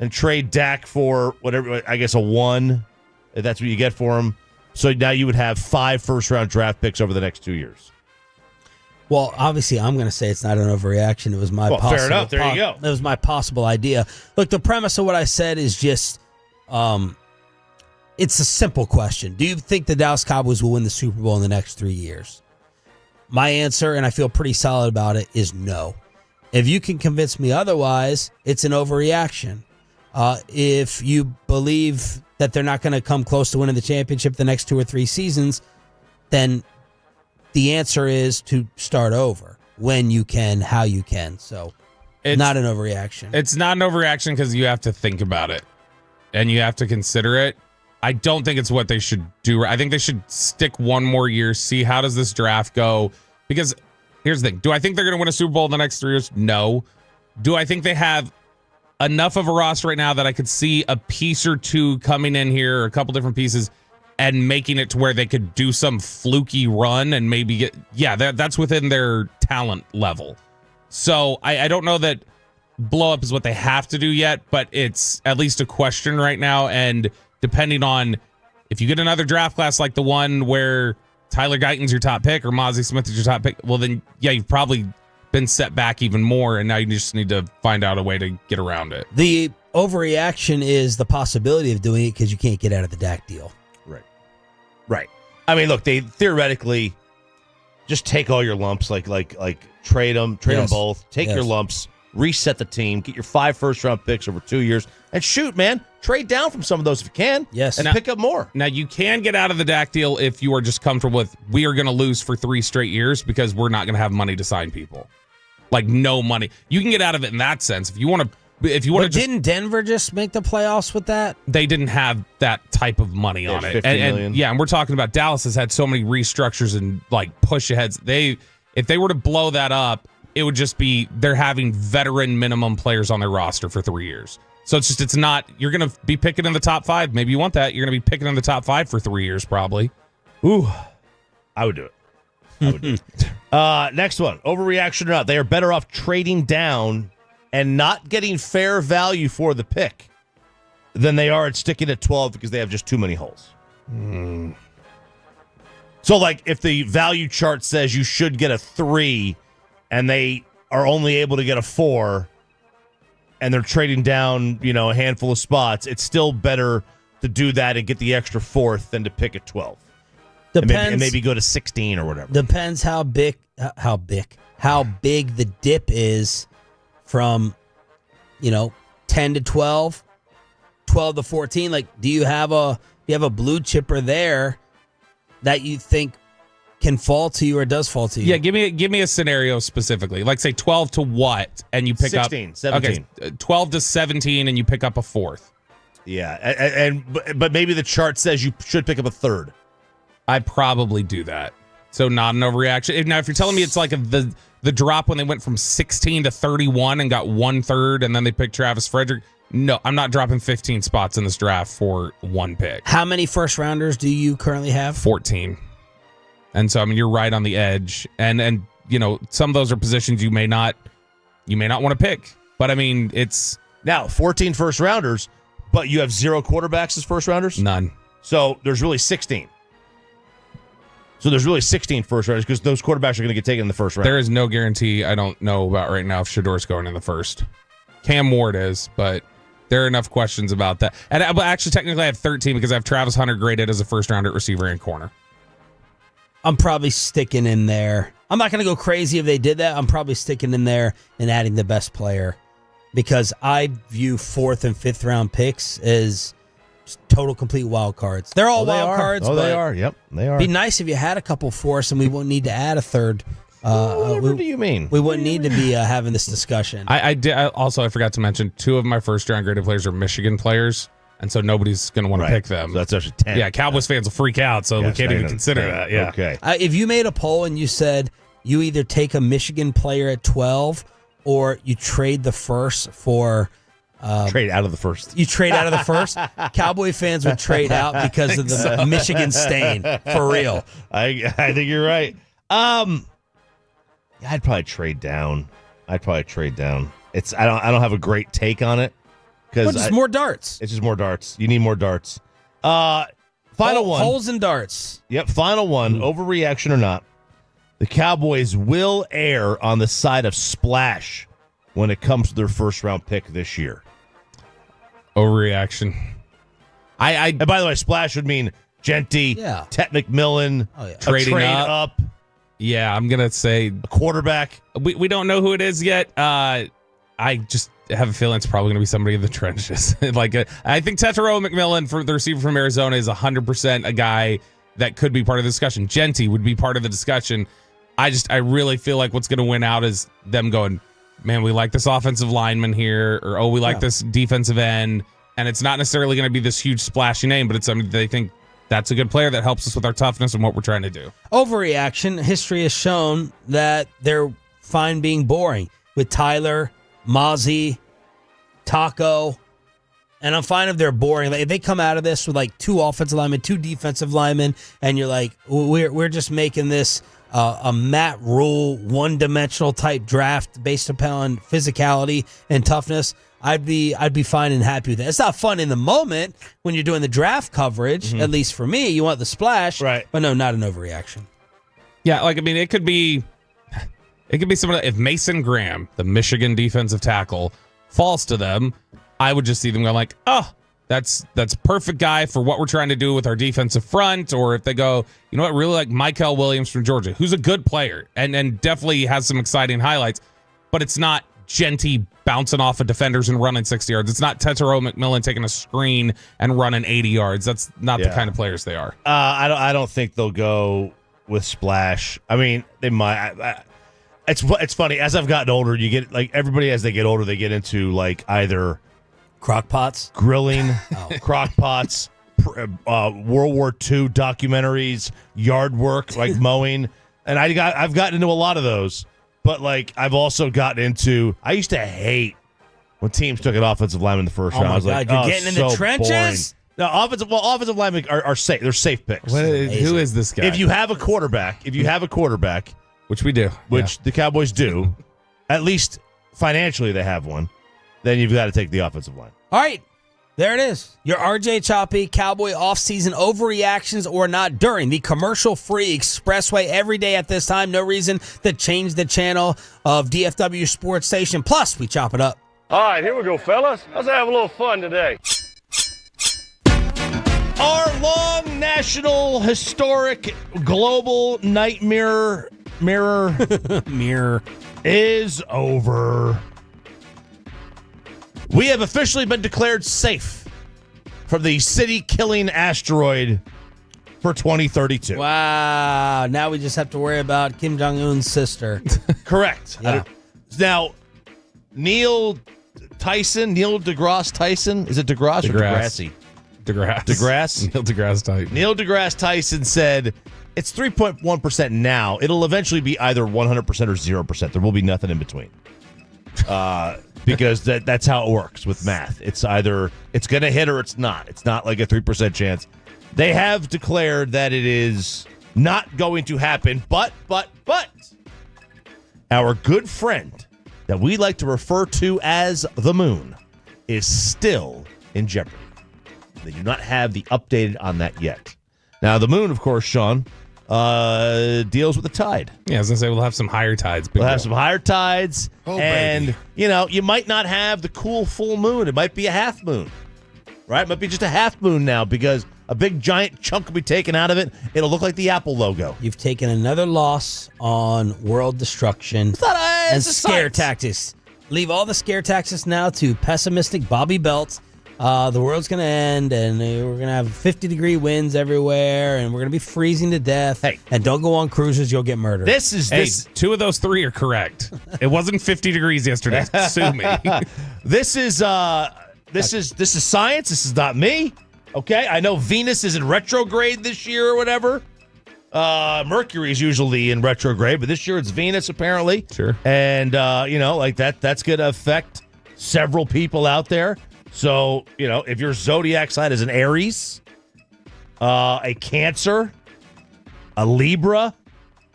and trade Dak for whatever, I guess a 1. If that's what you get for him. So now you would have 5 first-round draft picks over the next 2 years. Well, obviously, I'm going to say it's not an overreaction. It was my possible. Fair enough. There you go. It was my possible idea. Look, the premise of what I said is just, it's a simple question. Do you think the Dallas Cowboys will win the Super Bowl in the next 3 years? My answer, and I feel pretty solid about it, is no. If you can convince me otherwise, it's an overreaction. If you believe that they're not going to come close to winning the championship the next 2 or 3 seasons, then the answer is to start over when you can, how you can. So it's not an overreaction. It's not an overreaction because you have to think about it and you have to consider it. I don't think it's what they should do. I think they should stick 1 more year, see how does this draft go. Because here's the thing. Do I think they're going to win a Super Bowl in the next 3 years? No. Do I think they have enough of a roster right now that I could see a piece or 2 coming in here, or a couple different pieces, and making it to where they could do some fluky run and maybe get, that's within their talent level. So I don't know that blow up is what they have to do yet, but it's at least a question right now. And depending on if you get another draft class like the one where Tyler Guyton's your top pick or Mozzie Smith is your top pick, well then, you've probably been set back even more, and now you just need to find out a way to get around it. The overreaction is the possibility of doing it because you can't get out of the Dak deal. Right. I mean, look, they theoretically just take all your lumps, like trade them both, take your lumps, reset the team, get your 5 first-round picks over 2 years, and shoot, man, trade down from some of those if you can, and pick up more. Now, you can get out of the Dak deal if you are just comfortable with, we are going to lose for 3 straight years because we're not going to have money to sign people. Like, no money. You can get out of it in that sense. If you want to didn't Denver just make the playoffs with that? They didn't have that type of money on it. And we're talking about Dallas has had so many restructures and like push aheads. If they were to blow that up, it would just be they're having veteran minimum players on their roster for 3 years. So it's not, you're going to be picking in the top 5. Maybe you want that. You're going to be picking in the top 5 for 3 years probably. Ooh, I would do it. Next one, overreaction or not, they are better off trading down and not getting fair value for the pick than they are at sticking at 12 because they have just too many holes. So, like, if the value chart says you should get a 3 and they are only able to get a 4 and they're trading down, a handful of spots, it's still better to do that and get the extra 4th than to pick at 12. Depends, and maybe go to 16 or whatever. Depends how big the dip is from 10 to 12, 12 to 14. Like, do you have a blue chipper there that you think can fall to you or does fall to you? Yeah, give me a scenario specifically. Like, say 12 to what, and you pick 16, up 17. Okay, 12 to 17, and you pick up a fourth. Yeah, but maybe the chart says you should pick up a third. I probably do that. So not an overreaction. Now, if you're telling me it's like the drop when they went from 16 to 31 and got 1/3, and then they picked Travis Frederick, no, I'm not dropping 15 spots in this draft for one pick. How many first rounders do you currently have? 14. And so, I mean, you're right on the edge. And some of those are positions you may not want to pick. But I mean, it's now 14 first rounders, but you have 0 quarterbacks as first rounders? None. So there's really 16. So there's really 16 first rounders because those quarterbacks are going to get taken in the first round. There is no guarantee. I don't know about right now if Shador's going in the first. Cam Ward is, but there are enough questions about that. And actually, technically, I have 13 because I have Travis Hunter graded as a first rounder at receiver and corner. I'm probably sticking in there. I'm not going to go crazy if they did that. I'm probably sticking in there and adding the best player because I view 4th and 5th round picks as total complete wild cards. They're all wild cards. Oh, but they are. Yep, they are. It'd be nice if you had a couple for us and we wouldn't need to add a third. What do you mean? We wouldn't need to be having this discussion. I forgot to mention 2 of my first round graded players are Michigan players. And so nobody's going to want to pick them. So that's actually 10. Yeah, Cowboys fans will freak out, so we can't even consider that. Yeah. Okay. If you made a poll and you said you either take a Michigan player at 12 or you trade the first for... trade out of the first. You trade out of the first? Cowboy fans would trade out because of the Michigan stain, for real. I think you're right. I'd probably trade down. It's I don't have a great take on it. Well, just more darts. It's just more darts. You need more darts. Final one. Holes and darts. Yep, final one. Overreaction or not, the Cowboys will err on the side of splash when it comes to their first round pick this year. Overreaction. And by the way, splash would mean Genty, Tet McMillan, trading trade up. Yeah, I'm going to say a quarterback. We don't know who it is yet. I just have a feeling it's probably going to be somebody in the trenches. I think Tetero McMillan, for the receiver from Arizona, is 100% a guy that could be part of the discussion. Genty would be part of the discussion. I really feel like what's going to win out is them going, man, we like this offensive lineman here, or we like this defensive end, and it's not necessarily going to be this huge splashy name, but it's something they think that's a good player that helps us with our toughness and what we're trying to do. Overreaction. History has shown that they're fine being boring with Tyler, Mozzie, Taco, and I'm fine if they're boring. Like, if they come out of this with like 2 offensive linemen, 2 defensive linemen, and you're like, we're just making this a Matt Rule one-dimensional type draft based upon physicality and toughness, I'd be fine and happy with that. It's not fun in the moment when you're doing the draft coverage. At least for me, you want the splash, right? But no, not an overreaction. Yeah, it could be someone. If Mason Graham, the Michigan defensive tackle, falls to them, I would just see them go like, oh, that's perfect guy for what we're trying to do with our defensive front. Or if they go, you know what, really like Michael Williams from Georgia, who's a good player and definitely has some exciting highlights, but it's not Genty bouncing off of defenders and running 60 yards. It's not Tetero McMillan taking a screen and running 80 yards. That's not the kind of players they are. I don't think they'll go with splash. I mean, they might. It's funny. As I've gotten older, you get like everybody as they get older, they get into like either crock pots, grilling, crock pots, World War II documentaries, yard work like mowing, and I've gotten into a lot of those. But like I've also gotten into. I used to hate when teams took an offensive lineman in the first round. I was like, you're getting in the trenches. Boring. No, offensive linemen are safe. They're safe picks. Who is this guy? If you have a quarterback, which we do, the Cowboys do, at least financially they have one, then you've got to take the offensive line. All right, there it is. Your RJ Choppy Cowboy offseason overreactions or not during the commercial-free Expressway every day at this time. No reason to change the channel of DFW Sports Station. Plus, we chop it up. All right, here we go, fellas. Let's have a little fun today. Our long national, historic, global nightmare mirror mirror is over. We have officially been declared safe from the city-killing asteroid for 2032. Wow. Now we just have to worry about Kim Jong-un's sister. Correct. Yeah. Now, Neil deGrasse Tyson, is it DeGrasse or DeGrassi? DeGrasse. Neil deGrasse Tyson. Neil deGrasse Tyson said it's 3.1% now. It'll eventually be either 100% or 0%. There will be nothing in between. Because that's how it works with math. It's either it's going to hit or it's not. It's not like a 3% chance. They have declared that it is not going to happen, but our good friend that we like to refer to as the moon is still in jeopardy. They do not have the updated on that yet. Now, the moon, of course, Sean, deals with the tide. Yeah, I was going to say we'll have some higher tides. We'll have some higher tides. Oh, and, baby. you might not have the cool full moon. It might be a half moon, right? It might be just a half moon now because a big giant chunk will be taken out of it. It'll look like the Apple logo. You've taken another loss on world destruction and scare tactics. Leave all the scare tactics now to pessimistic Bobby Belt. The world's going to end, and we're going to have 50-degree winds everywhere, and we're going to be freezing to death. Hey. And don't go on cruises. You'll get murdered. Two of those three are correct. It wasn't 50 degrees yesterday. Sue me. This is science. This is not me. Okay? I know Venus is in retrograde this year or whatever. Mercury is usually in retrograde, but this year it's Venus, apparently. Sure. And, that's going to affect several people out there. So, if your zodiac sign is an Aries, a Cancer, a Libra,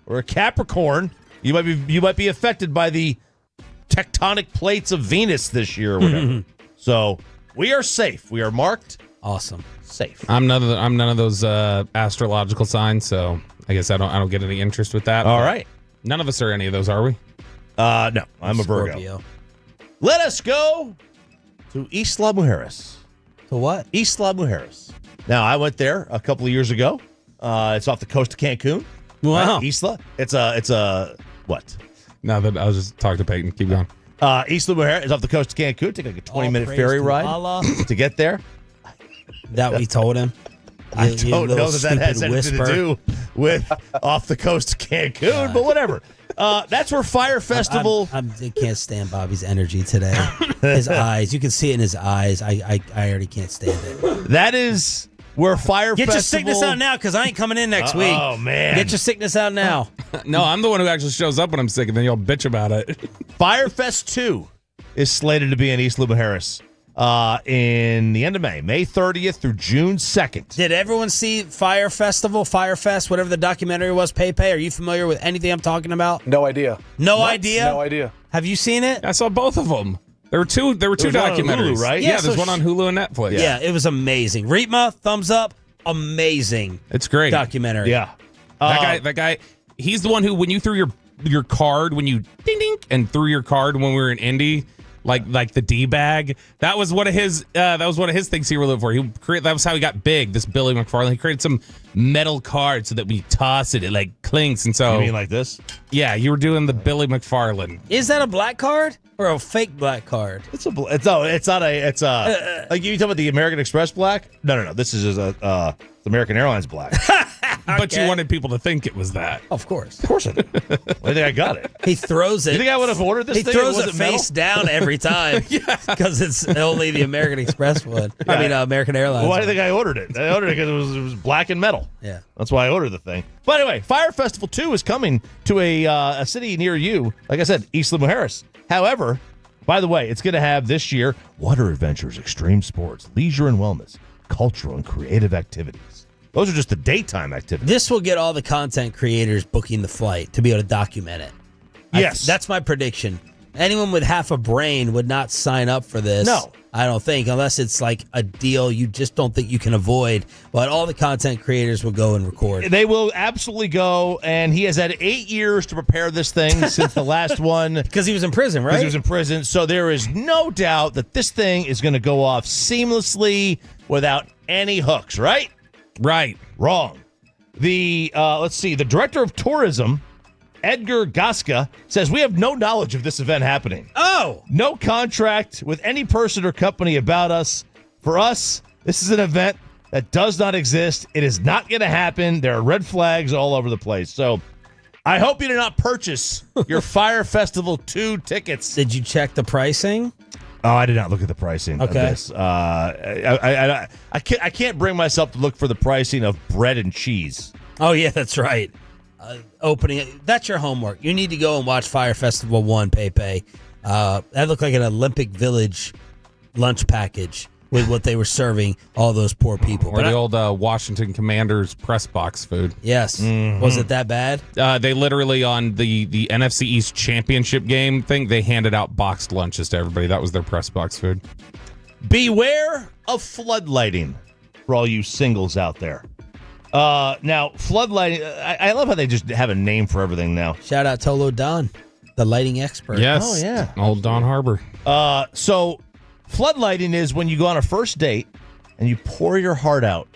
or a Capricorn, you might be affected by the tectonic plates of Venus this year or whatever. So, we are safe. We are marked. Awesome. Safe. I'm none of those astrological signs, so I guess I don't get any interest with that. All right. None of us are any of those, are we? No, I'm a Virgo. Scorpio. Let us go to Isla Mujeres. To what? Isla Mujeres. Now, I went there a couple of years ago. It's off the coast of Cancun. Wow. Right? Isla. It's a what? No, I was just talking to Peyton. Keep going. Isla Mujeres is off the coast of Cancun. Take like a 20-minute ferry ride to get there. That what he told him? I don't know that has anything to do with off the coast of Cancun, but whatever. That's where Fire Festival. I can't stand Bobby's energy today. His eyes. You can see it in his eyes. I already can't stand it. That is where Fire Get Festival. your sickness out now, because I ain't coming in next week. Oh, man. Get your sickness out now. No, I'm the one who actually shows up when I'm sick, and then you'll bitch about it. Firefest 2 is slated to be in Isla Mujeres in the end of May 30th through June 2nd. Did everyone see Fire Fest, whatever the documentary was, Pepe? Are you familiar with anything I'm talking about? No idea. No idea? No idea. Have you seen it? I saw both of them. There were two documentaries, Hulu, right? Yeah, there's one on Hulu and Netflix. Yeah, it was amazing. Reetma, thumbs up. Amazing. It's great. Documentary. Yeah. That guy, he's the one who, when you threw your card, when you ding ding and threw your card when we were in Indy, like the D bag, that was one of his things he wrote for. That was how he got big. This Billy McFarland, he created some metal card so that we toss it like clinks, and so You mean like this? Yeah, you were doing the Billy McFarland. Is that a black card or a fake black card? It's not like you talking about the American Express black? No. This is the American Airlines black. But you wanted people to think it was that. Of course. Of course I did. I think I got it. He throws it. You think I would have ordered this he thing? He throws it it face down every time because it's only the American Express one. I mean, American Airlines. Well, why do you think I ordered it? I ordered it because it was black and metal. Yeah. That's why I ordered the thing. But anyway, Fire Festival 2 is coming to a city near you. Like I said, Isla Mujeres. However, by the way, it's going to have this year water adventures, extreme sports, leisure and wellness, cultural and creative activities. Those are just the daytime activities. This will get all the content creators booking the flight to be able to document it. Yes. That's my prediction. Anyone with half a brain would not sign up for this. No. I don't think, unless it's like a deal you just don't think you can avoid. But all the content creators will go and record. They will absolutely go, and he has had 8 years to prepare this thing since the last one. Because he was in prison, right? Because he was in prison. So there is no doubt that this thing is going to go off seamlessly without any hooks, right? Right. Wrong. The director of tourism, Edgar Gasca, says we have no knowledge of this event happening. Oh! No contract with any person or company about us. For us, this is an event that does not exist. It is not going to happen. There are red flags all over the place. So I hope you did not purchase your Fire Festival 2 tickets. Did you check the pricing? Oh, I did not look at the pricing of this. I can't bring myself to look for the pricing of bread and cheese. Oh, yeah, that's right. Opening. That's your homework. You need to go and watch Fire Festival 1, Pepe. That looked like an Olympic Village lunch package with what they were serving all those poor people. Or the old Washington Commanders press box food. Yes. Mm-hmm. Was it that bad? They literally, on the NFC East championship game thing, they handed out boxed lunches to everybody. That was their press box food. Beware of floodlighting for all you singles out there. Now, floodlighting, I love how they just have a name for everything now. Shout out Tolo Don, the lighting expert. Yes. Oh, yeah. Old Don Harbor. So floodlighting is when you go on a first date and you pour your heart out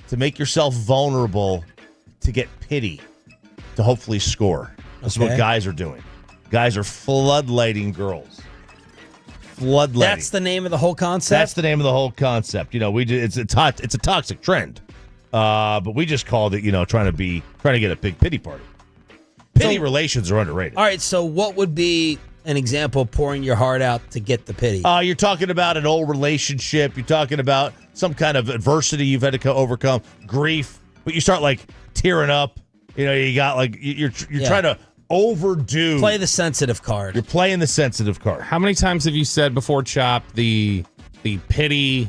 to make yourself vulnerable to get pity, to hopefully score. That's what guys are doing. Guys are floodlighting girls. Floodlighting. That's the name of the whole concept? That's the name of the whole concept. You know, it's a toxic trend. But we just called it, trying to get a big pity party. Pity relations are underrated. All right, so what would be an example of pouring your heart out to get the pity? You're talking about an old relationship. You're talking about some kind of adversity you've had to overcome, grief. But you start tearing up. You got you're trying to overdo. Play the sensitive card. You're playing the sensitive card. How many times have you said before, Chop, the pity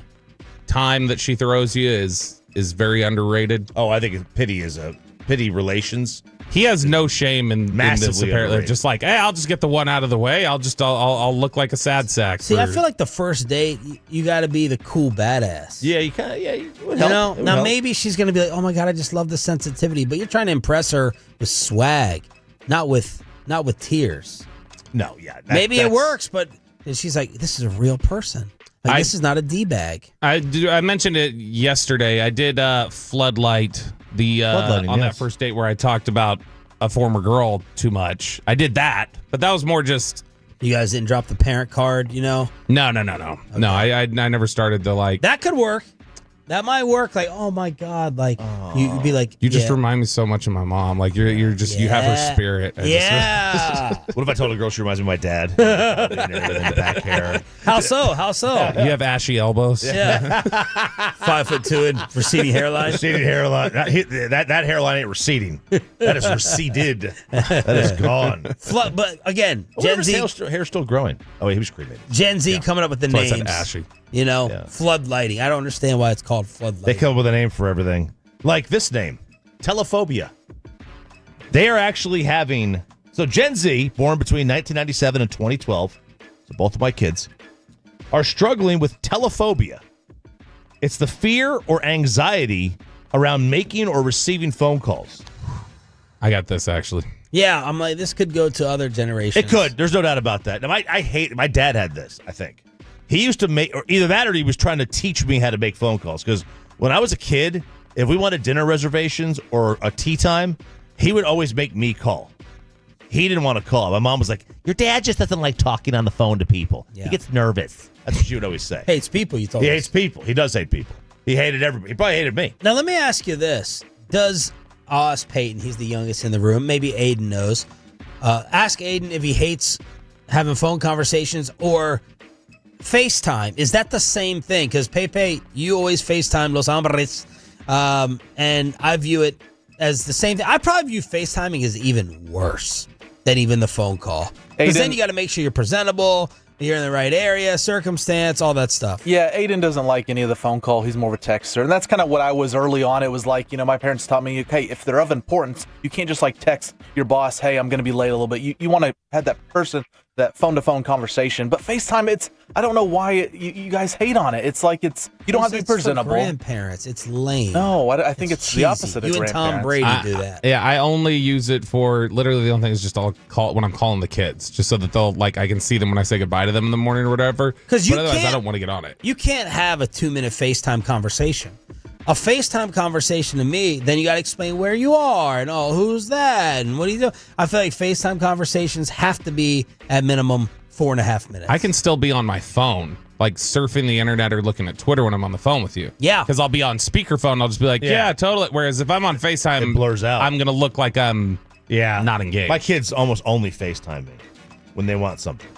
time that she throws you is very underrated? Oh, I think pity relations. He has no shame in this, apparently. Underrated. Just hey, I'll just get the one out of the way. I'll look like a sad sack. See, I feel like the first date, you got to be the cool badass. Yeah, you kind of. Yeah, it would help. It would Now help. maybe she's gonna be like, "Oh my god, I just love the sensitivity," but you're trying to impress her with swag, not with tears. No, yeah. Maybe it works, but she's like, "This is a real person. This is not a D-bag." I mentioned it yesterday. I did floodlight on that first date where I talked about a former girl too much. I did that, but that was more just. You guys didn't drop the parent card, No. No. No, I never started to That could work. That might work. Oh my god, you'd be like, you just remind me so much of my mom. You have her spirit. What if I told a girl she reminds me of my dad? Back hair. How so? You have ashy elbows. Yeah. 5'2" and receding hairline. Receding hairline. That hairline ain't receding. That is receded. That is gone. But again, Gen Z hair's still growing. Oh wait, he was cremated. Gen Z coming up with the That's names. why I said ashy. Floodlighting. I don't understand why it's called floodlighting. They come up with a name for everything. Like this name, telephobia. They are actually having... So Gen Z, born between 1997 and 2012, so both of my kids, are struggling with telephobia. It's the fear or anxiety around making or receiving phone calls. I got this, actually. Yeah, I'm like, this could go to other generations. It could. There's no doubt about that. Now, I hate... My dad had this, I think. He used to make, or either that or he was trying to teach me how to make phone calls. Because when I was a kid, if we wanted dinner reservations or a tea time, he would always make me call. He didn't want to call. My mom was like, your dad just doesn't like talking on the phone to people. Yeah. He gets nervous. That's what she would always say. Hates people, you told He us. hates people. He does hate people. He hated everybody. He probably hated me. Now, let me ask you this. Does Oz Payton, he's the youngest in the room, maybe Aiden knows, ask Aiden if he hates having phone conversations or FaceTime. Is that the same thing? Because Pepe, you always FaceTime Los Hombres, and I view it as the same thing. I probably view FaceTiming as even worse than even the phone call. Because then you got to make sure you're presentable, you're in the right area, circumstance, all that stuff. Yeah, Aiden doesn't like any of the phone call. He's more of a texter. And that's kind of what I was early on. It was like, my parents taught me, okay, if they're of importance, you can't just text your boss, hey, I'm going to be late a little bit. You want to have that person, that phone-to-phone conversation. But FaceTime, I don't know why you guys hate on it. It's like you don't have to be presentable. For grandparents, it's lame. No, I think it's cheesy. The opposite of you and grandparents. Tom Brady do that. Yeah, I only use it for literally the only thing is just I'll call when I'm calling the kids, just so that they'll I can see them when I say goodbye to them in the morning or whatever. Because otherwise I don't want to get on it. You can't have a 2-minute FaceTime conversation. A FaceTime conversation to me, then you got to explain where you are and who's that and what do you do. I feel like FaceTime conversations have to be at minimum 4.5 minutes. I can still be on my phone, like surfing the internet or looking at Twitter when I'm on the phone with you. Yeah. Because I'll be on speakerphone. I'll just be like, yeah, totally. Whereas if I'm on FaceTime, It blurs out. I'm going to look like I'm not engaged. My kids almost only FaceTime me when they want something.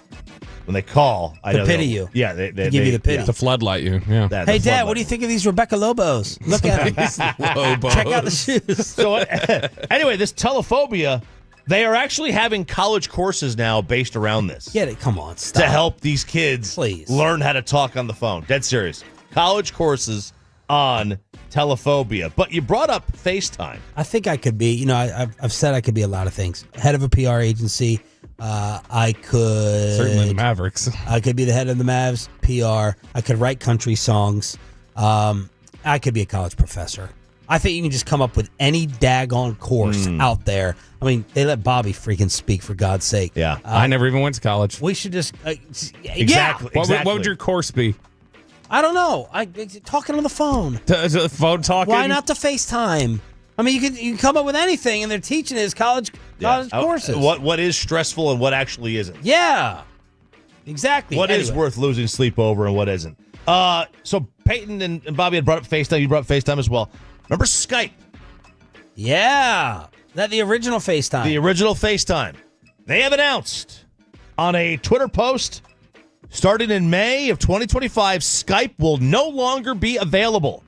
When they call, I know pity they'll- you. Yeah, they give you the pity. To floodlight you. Yeah. Hey, Dad, what do you think of these Rebecca Lobos? Look at them. Lobos. Check out the shoes. So anyway, this telephobia, they are actually having college courses now based around this. Get it? Come on, stop. To help these kids learn how to talk on the phone. Dead serious. College courses on telephobia. But you brought up FaceTime. I think I could be. I've said I could be a lot of things. Head of a PR agency. I could Certainly the Mavericks. I could be the head of the Mavs PR. I could write country songs. I could be a college professor. I think you can just come up with any daggone course out there. I mean, they let Bobby freaking speak, for God's sake. Yeah. I never even went to college. We should just Exactly. What would your course be? I don't know. Talking on the phone. Phone talking? Why not to FaceTime? I mean, you can come up with anything, and they're teaching it as college courses. What is stressful and what actually isn't. Yeah, exactly. What is worth losing sleep over and what isn't. So Peyton and Bobby had brought up FaceTime. You brought up FaceTime as well. Remember Skype? Yeah. That the original FaceTime. The original FaceTime. They have announced on a Twitter post, starting in May of 2025, Skype will no longer be available.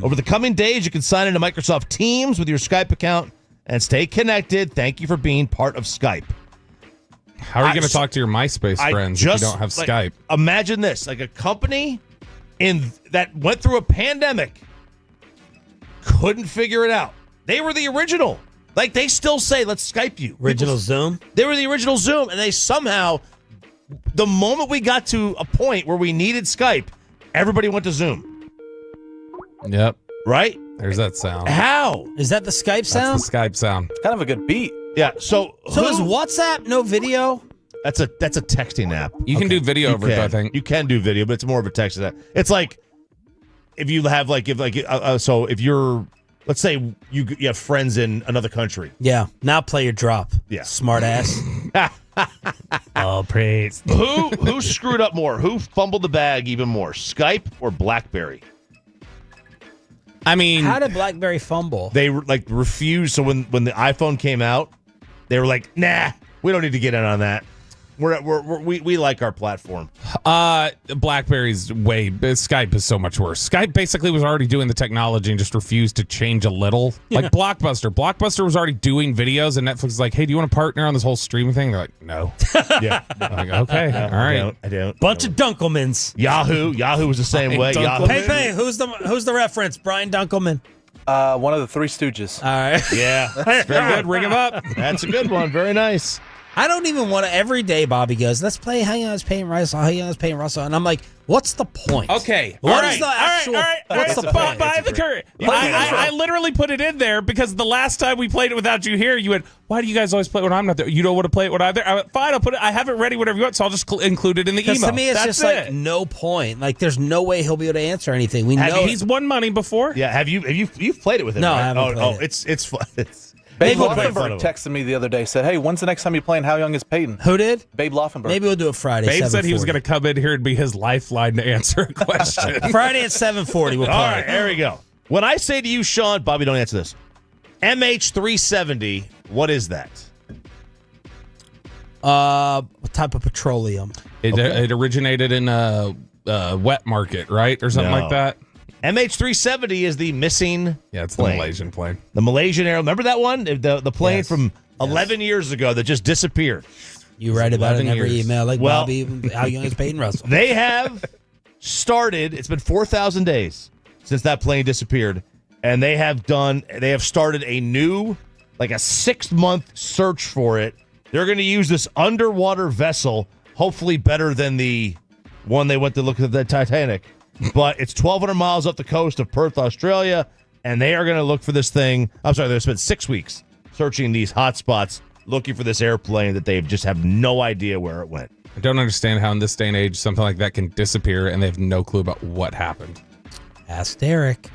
Over the coming days, you can sign into Microsoft Teams with your Skype account and stay connected. Thank you for being part of Skype. How are you going to talk to your MySpace friends if you don't have Skype? Imagine this, like a company that went through a pandemic, couldn't figure it out. They were the original. Like, they still say, let's Skype you. Original Zoom? They were the original Zoom, and they somehow, the moment we got to a point where we needed Skype, everybody went to Zoom. Yep. Right? There's that sound. How? Is that the Skype sound? That's the Skype sound. Kind of a good beat. Yeah. So is WhatsApp no video? That's a texting app. You can do video over it, I think. You can do video, but it's more of a texting app. It's like if you have so if you're, let's say you have friends in another country. Yeah. Now play your drop. Yeah. Smart ass. Oh, praise. Who screwed up more? Who fumbled the bag even more? Skype or BlackBerry? I mean, how did BlackBerry fumble? They refused. So when the iPhone came out, they were like, "Nah, we don't need to get in on that. We like our platform." BlackBerry's Skype is so much worse. Skype basically was already doing the technology and just refused to change a little. Like Blockbuster. Blockbuster was already doing videos, and Netflix is like, "Hey, do you want to partner on this whole streaming thing?" They're like, "No." Yeah. I'm like, okay, all right. I don't. Bunch of Dunkelmans. Yahoo was the same way. Yahoo. Hey, who's the reference? Brian Dunkelman. One of the Three Stooges. All right. Yeah. Very good. Ring him up. That's a good one. Very nice. I don't even want to. Every day, Bobby goes, "Let's play How Young Is Paying Russell. How Young Is Paying Russell," and I'm like, "What's the point?" Okay. What is the actual? What's the point? By the current. I literally put it in there because the last time we played it without you here, you went, "Why do you guys always play it when I'm not there? You don't want to play it when I'm there." I went, "Fine, I'll put it. I have it ready whenever you want, so I'll just include it in the email." Because to me, it's just like no point. Like, there's no way he'll be able to answer anything. We know he's won money before. Yeah. Have you've played it with him? No, right? I haven't played it. It's fun. Babe Laufenberg texted me the other day, said, "Hey, when's the next time you playing How Young Is Peyton?" Who did? Babe Laufenberg. Maybe we'll do it Friday. Babe said he was 7:40. going to come in here and be his lifeline to answer a question. Friday at 7:40. We'll play. All right, there we go. When I say to you, Sean, Bobby, don't answer this. MH370, what is that? What type of petroleum? It originated in a wet market, right, or something like that. MH370 is the missing. Yeah, it's the Malaysian plane. The Malaysian Air. Remember that one? The plane from 11 years ago that just disappeared. You write about it in every email, like Well, Bobby. How Young Is Peyton Russell? They have started. It's been 4,000 days since that plane disappeared, and they have started a new, like a 6-month search for it. They're going to use this underwater vessel, hopefully better than the one they went to look at the Titanic. But it's 1,200 miles up the coast of Perth, Australia, and they are going to look for this thing. I'm sorry, they've spent 6 weeks searching these hot spots, looking for this airplane that they just have no idea where it went. I don't understand how in this day and age something like that can disappear and they have no clue about what happened. Ask Derek.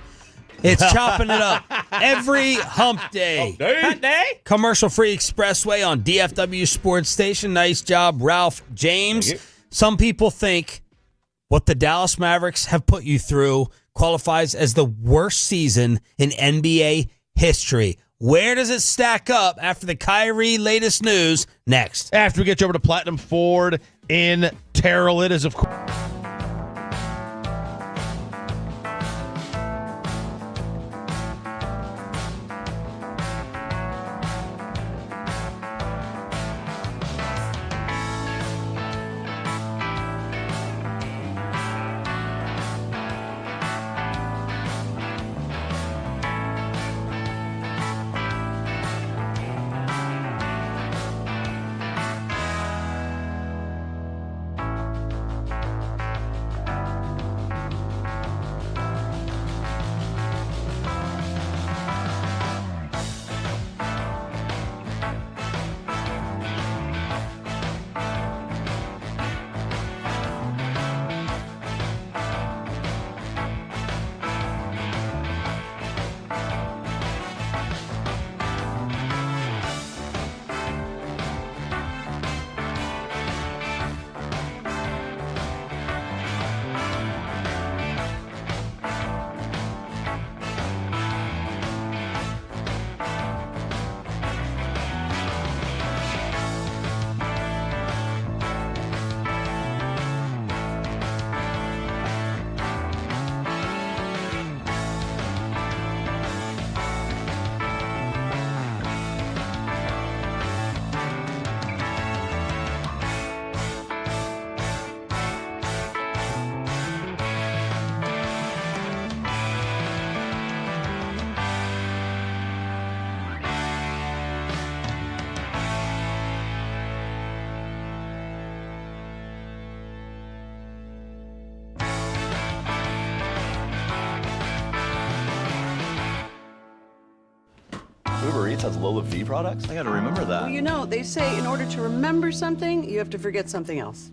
It's chopping it up. Every hump day. Hump day? Commercial-free Expressway on DFW Sports Station. Nice job, Ralph James. Some people think what the Dallas Mavericks have put you through qualifies as the worst season in NBA history. Where does it stack up after the Kyrie latest news? Next. After we get you over to Platinum Ford in Terrell, it is, of course. Uber Eats has low fee products? I gotta remember that. Well, you know, they say in order to remember something, you have to forget something else.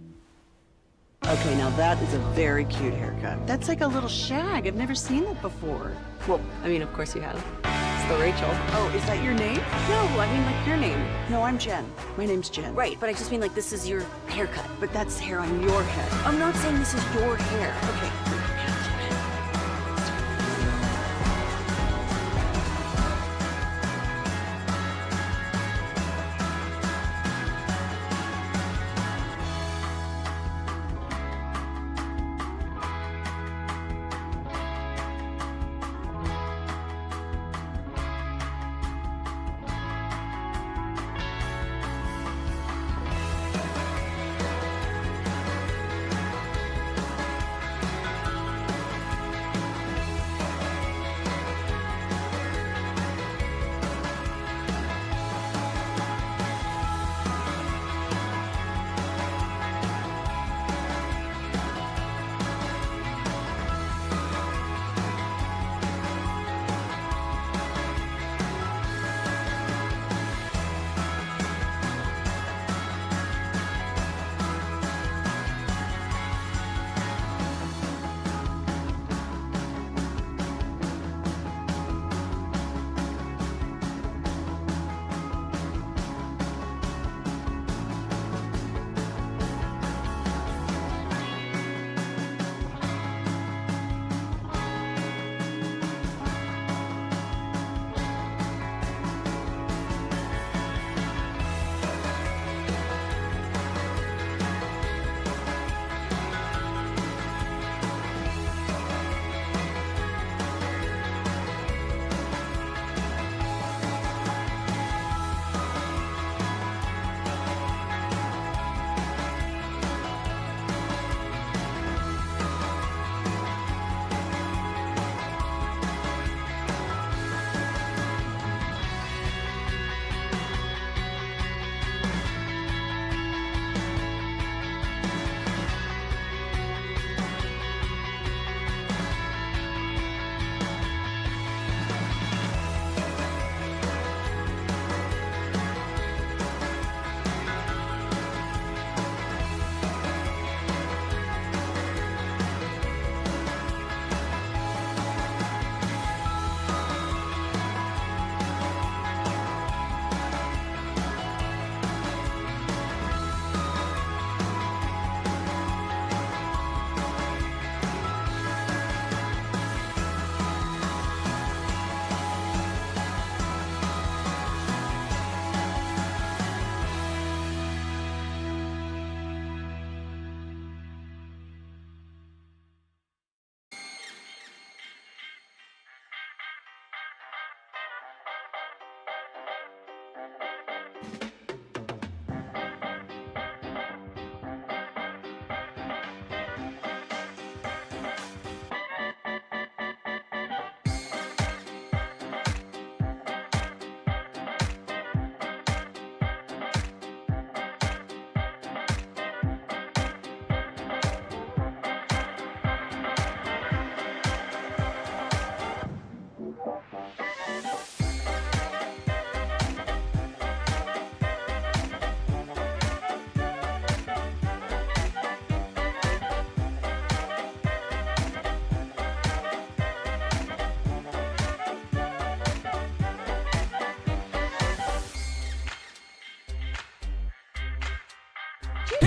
Okay, now that is a very cute haircut. That's like a little shag. I've never seen that before. Well, I mean, of course you have. It's the Rachel. Oh, is that your name? No, I mean like your name. No, I'm Jen. My name's Jen. Right, but I just mean like this is your haircut. But that's hair on your head. I'm not saying this is your hair. Okay.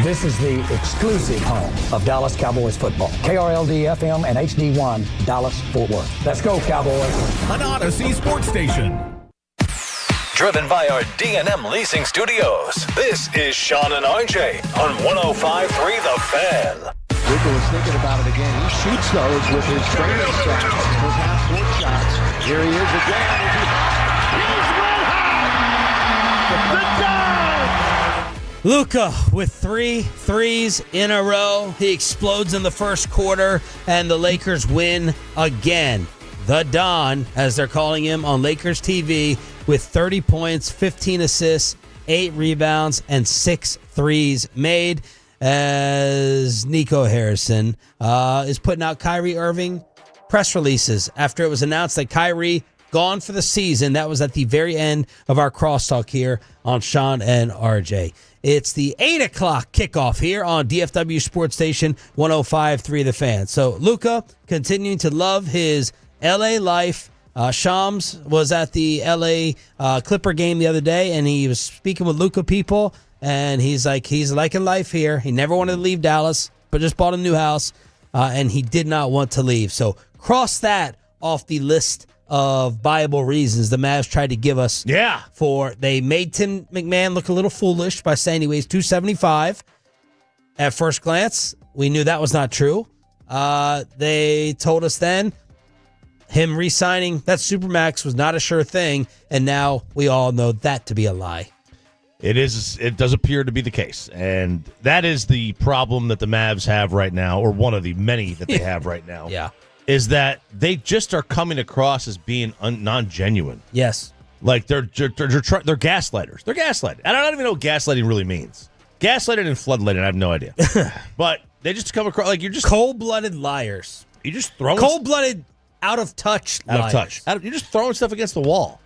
This is the exclusive home of Dallas Cowboys football. KRLD-FM and HD1, Dallas, Fort Worth. Let's go, Cowboys. An Odyssey sports station. Driven by our D&M Leasing Studios, this is Sean and RJ on 105.3 The Fan. Luka was thinking about it again. He shoots those with his training shot, his half-court shots. Here he is again. He's red hot. The dog. Luka with 3 threes in a row. He explodes in the first quarter, and the Lakers win again. The Don, as they're calling him on Lakers TV, with 30 points, 15 assists, 8 rebounds, and 6 threes made, as Nico Harrison is putting out Kyrie Irving press releases after it was announced that Kyrie gone for the season. That was at the very end of our crosstalk here on Sean and RJ. It's the 8 o'clock kickoff here on DFW Sports Station 105.3 The Fan. So Luka continuing to love his LA life. Shams was at the LA Clipper game the other day, and he was speaking with Luka people, and he's liking life here. He never wanted to leave Dallas, but just bought a new house, and he did not want to leave. So cross that off the list of viable reasons the Mavs tried to give us. Yeah. They made Tim McMahon look a little foolish by saying he weighs 275. At first glance, we knew that was not true. They told us then him re-signing that Supermax was not a sure thing, and now we all know that to be a lie. It is. It does appear to be the case, and that is the problem that the Mavs have right now, or one of the many that they have right now. Yeah, is that they just are coming across as being non-genuine. Yes, like they're gaslighters. They're gaslighting. I don't even know what gaslighting really means. Gaslighting and floodlighting, I have no idea. But they just come across like you're just cold-blooded liars. You just throwing cold-blooded. Out of touch. You're just throwing stuff against the wall.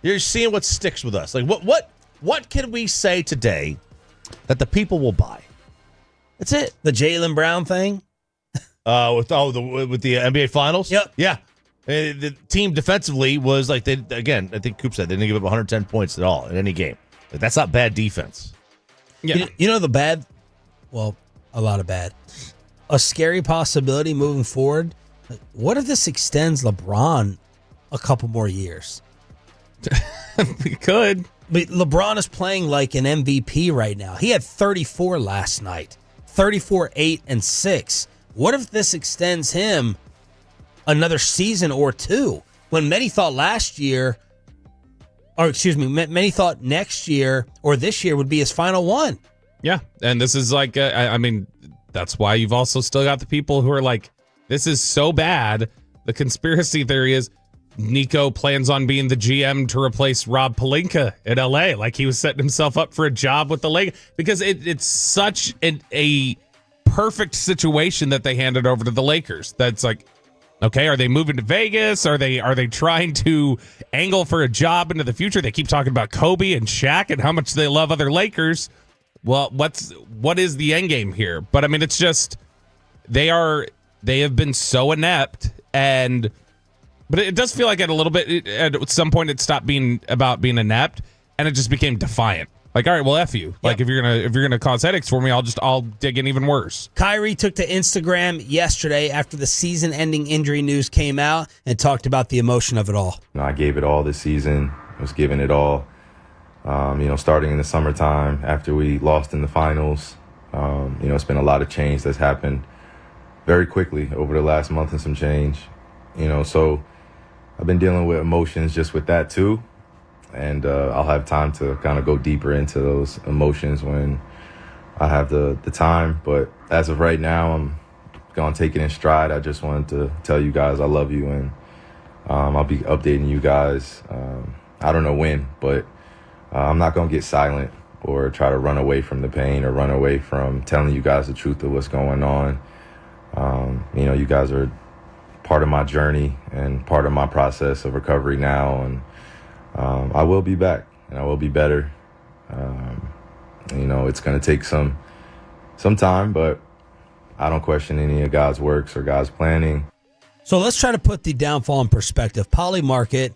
You're seeing what sticks with us. Like what can we say today that the people will buy? That's it. The Jaylen Brown thing. With the NBA Finals. Yep. Yeah. The team defensively was like I think Coop said they didn't give up 110 points at all in any game. Like, that's not bad defense. Yeah. You know the bad. Well, a lot of bad. A scary possibility moving forward. What if this extends LeBron a couple more years? We could. But LeBron is playing like an MVP right now. He had 34 last night. 34, 8, and 6. What if this extends him another season or two? When many thought next year or next year or this year would be his final one. Yeah, and this is like, that's why you've also still got the people who are like, this is so bad. The conspiracy theory is Nico plans on being the GM to replace Rob Pelinka in LA. Like he was setting himself up for a job with the Lakers because it's such a perfect situation that they handed over to the Lakers. That's like, okay, are they moving to Vegas? Are they trying to angle for a job into the future? They keep talking about Kobe and Shaq and how much they love other Lakers. Well, what is the end game here? But I mean, it's just they have been so inept, but it does feel like at some point it stopped being about being inept and it just became defiant. Like, all right, well, F you. Yep. Like if you're gonna cause headaches for me, I'll dig in even worse. Kyrie took to Instagram yesterday after the season-ending injury news came out and talked about the emotion of it all. I gave it all this season. I was giving it all. Starting in the summertime after we lost in the finals. It's been a lot of change that's happened very quickly over the last month and some change. So I've been dealing with emotions just with that too. And I'll have time to kind of go deeper into those emotions when I have the time. But as of right now, I'm going to take it in stride. I just wanted to tell you guys I love you, and I'll be updating you guys. I don't know when, but I'm not going to get silent or try to run away from the pain or run away from telling you guys the truth of what's going on. You guys are part of my journey and part of my process of recovery now, and I will be back and I will be better. It's going to take some time, but I don't question any of God's works or God's planning. So let's try to put the downfall in perspective. Polymarket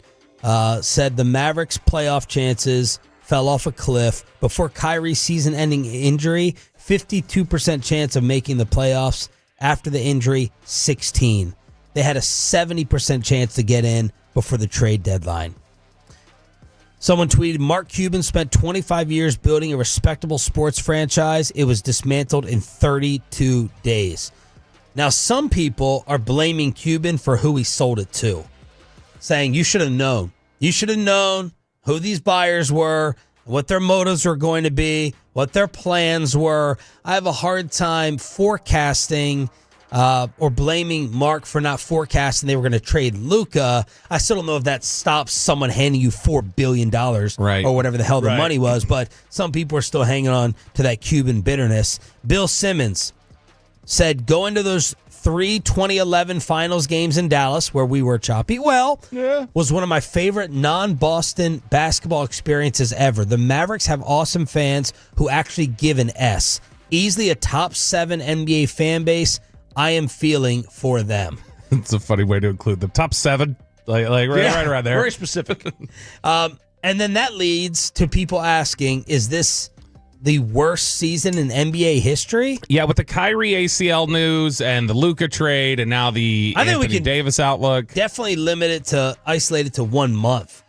said the Mavericks' playoff chances fell off a cliff. Before Kyrie's season-ending injury, 52% chance of making the playoffs. After the injury, 16. They had a 70% chance to get in before the trade deadline. Someone tweeted, Mark Cuban spent 25 years building a respectable sports franchise. It was dismantled in 32 days. Now, some people are blaming Cuban for who he sold it to, saying you should have known. You should have known who these buyers were, what their motives were going to be, what their plans were. I have a hard time forecasting or blaming Mark for not forecasting they were going to trade Luka. I still don't know if that stops someone handing you $4 billion or whatever the hell the money was, but some people are still hanging on to that Cuban bitterness. Bill Simmons said, go into those 3 2011 finals games in Dallas where we were choppy. Was one of my favorite non-Boston basketball experiences ever. The Mavericks have awesome fans who actually give an S. Easily a top 7 NBA fan base. I am feeling for them. It's a funny way to include them. Top 7, right around there. Very specific. And then that leads to people asking, is this the worst season in NBA history? Yeah, with the Kyrie ACL news and the Luka trade and now the Anthony Davis outlook. Definitely isolate it to 1 month.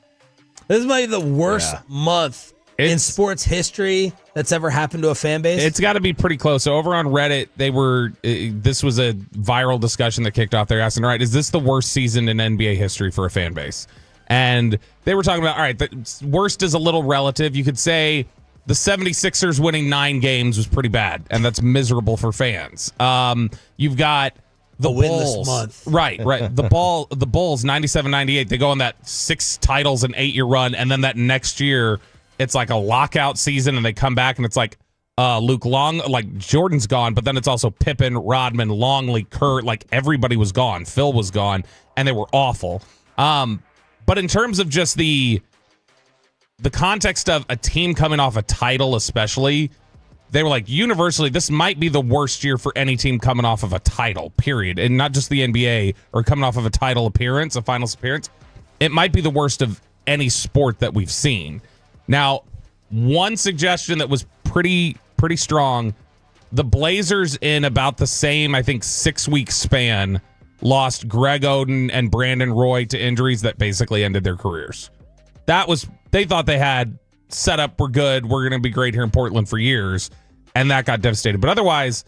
This might be the worst month in sports history that's ever happened to a fan base. It's got to be pretty close. So over on Reddit, this was a viral discussion that kicked off there asking, all right, is this the worst season in NBA history for a fan base? And they were talking about, all right, the worst is a little relative. You could say the 76ers winning 9 games was pretty bad, and that's miserable for fans. You've got the winless Bulls. Month. Right. The Bulls, 97-98, they go on that 6 titles and 8-year run, and then that next year, it's like a lockout season, and they come back, and it's like Luke Long, like Jordan's gone, but then it's also Pippen, Rodman, Longley, Kurt, like everybody was gone. Phil was gone, and they were awful. But in terms of just the context of a team coming off a title especially, they were like, universally, this might be the worst year for any team coming off of a title, period. And not just the NBA, or coming off of a title appearance, a finals appearance. It might be the worst of any sport that we've seen. Now, one suggestion that was pretty strong, the Blazers in about the same, I think, 6-week span, lost Greg Oden and Brandon Roy to injuries that basically ended their careers. They thought they had set up, we're good, we're going to be great here in Portland for years, and that got devastated. But otherwise,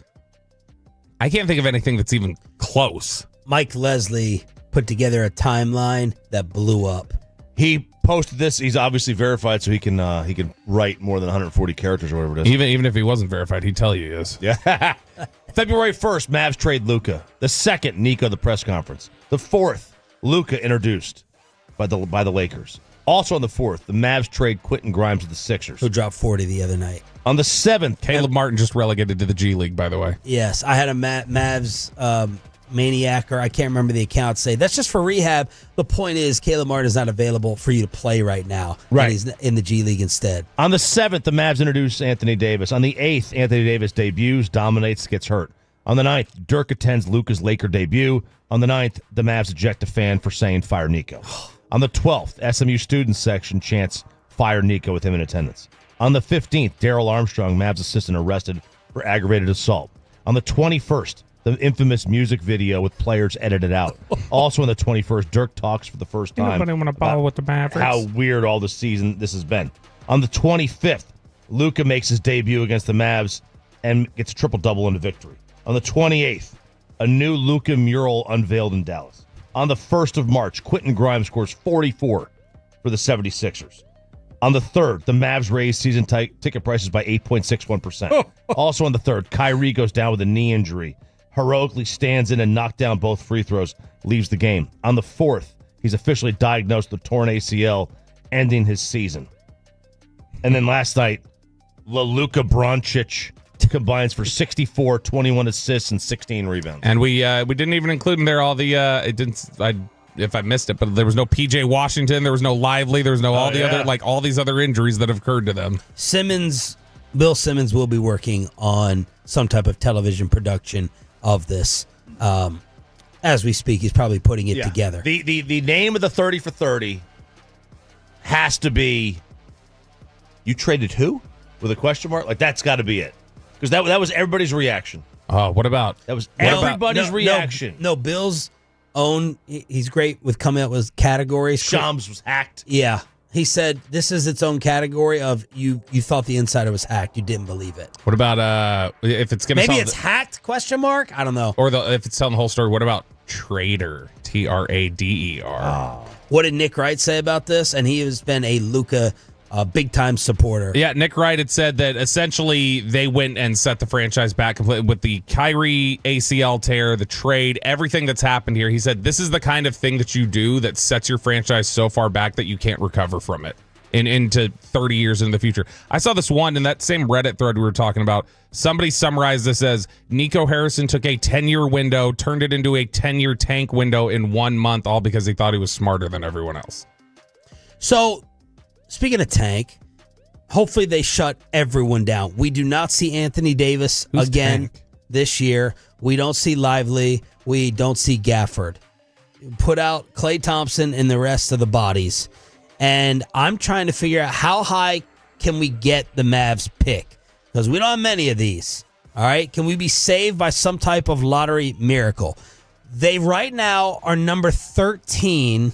I can't think of anything that's even close. Mike Leslie put together a timeline that blew up. He posted this. He's obviously verified, so he can write more than 140 characters or whatever it is. Even if he wasn't verified, he'd tell you he is. Yeah. February 1st, Mavs trade Luka. The 2nd, Nico, the press conference. The 4th, Luka introduced by the Lakers. Also on the 4th, the Mavs trade Quentin Grimes to the Sixers, who dropped 40 the other night. On the 7th, Caleb Martin just relegated to the G League, by the way. Yes, I had a Mavs maniac, or I can't remember the account, say that's just for rehab. The point is, Caleb Martin is not available for you to play right now. Right. He's in the G League instead. On the 7th, the Mavs introduce Anthony Davis. On the 8th, Anthony Davis debuts, dominates, gets hurt. On the 9th, Dirk attends Luka's Laker debut. On the 9th, the Mavs eject a fan for saying fire Nico. On the 12th, SMU students section chants fire Nico with him in attendance. On the 15th, Daryl Armstrong, Mavs assistant, arrested for aggravated assault. On the 21st, the infamous music video with players edited out. Also on the 21st, Dirk talks for the first time. Nobody want to ball with the Mavericks. How weird all the season this has been. On the 25th, Luka makes his debut against the Mavs and gets a triple-double in a victory. On the 28th, a new Luka mural unveiled in Dallas. On the 1st of March, Quentin Grimes scores 44 for the 76ers. On the 3rd, the Mavs raise season ticket prices by 8.61%. Also on the 3rd, Kyrie goes down with a knee injury. Heroically stands in and knocks down both free throws, leaves the game. On the 4th, he's officially diagnosed with torn ACL, ending his season. And then last night, Luka Doncic combines for 64, 21 assists, and 16 rebounds. And we didn't even include in there all the if I missed it, but there was no PJ Washington, there was no Lively, there was no all these other injuries that have occurred to them. Bill Simmons will be working on some type of television production of this. As we speak, he's probably putting it together. The name of the 30 for 30 has to be You traded who? With a question mark? Like, that's got to be it. Because that was everybody's reaction. Oh, what about? That was everybody's reaction. No, Bill's own, he's great with coming up with categories. Shams was hacked. Yeah. He said this is its own category of you thought the insider was hacked. You didn't believe it. What about if it's going to Maybe it's hacked, question mark? I don't know. Or if it's telling the whole story, what about Trader? Trader. Oh. What did Nick Wright say about this? And he has been a Luka big-time supporter. Yeah, Nick Wright had said that essentially they went and set the franchise back completely with the Kyrie ACL tear, the trade, everything that's happened here. He said this is the kind of thing that you do that sets your franchise so far back that you can't recover from it into 30 years into the future. I saw this one in that same Reddit thread we were talking about. Somebody summarized this as Nico Harrison took a 10-year window, turned it into a 10-year tank window in 1 month, all because he thought he was smarter than everyone else. So, speaking of tank, hopefully they shut everyone down. We do not see Anthony Davis again this year. We don't see Lively. We don't see Gafford. Put out Klay Thompson and the rest of the bodies. And I'm trying to figure out how high can we get the Mavs pick? Because we don't have many of these. All right? Can we be saved by some type of lottery miracle? They right now are number 13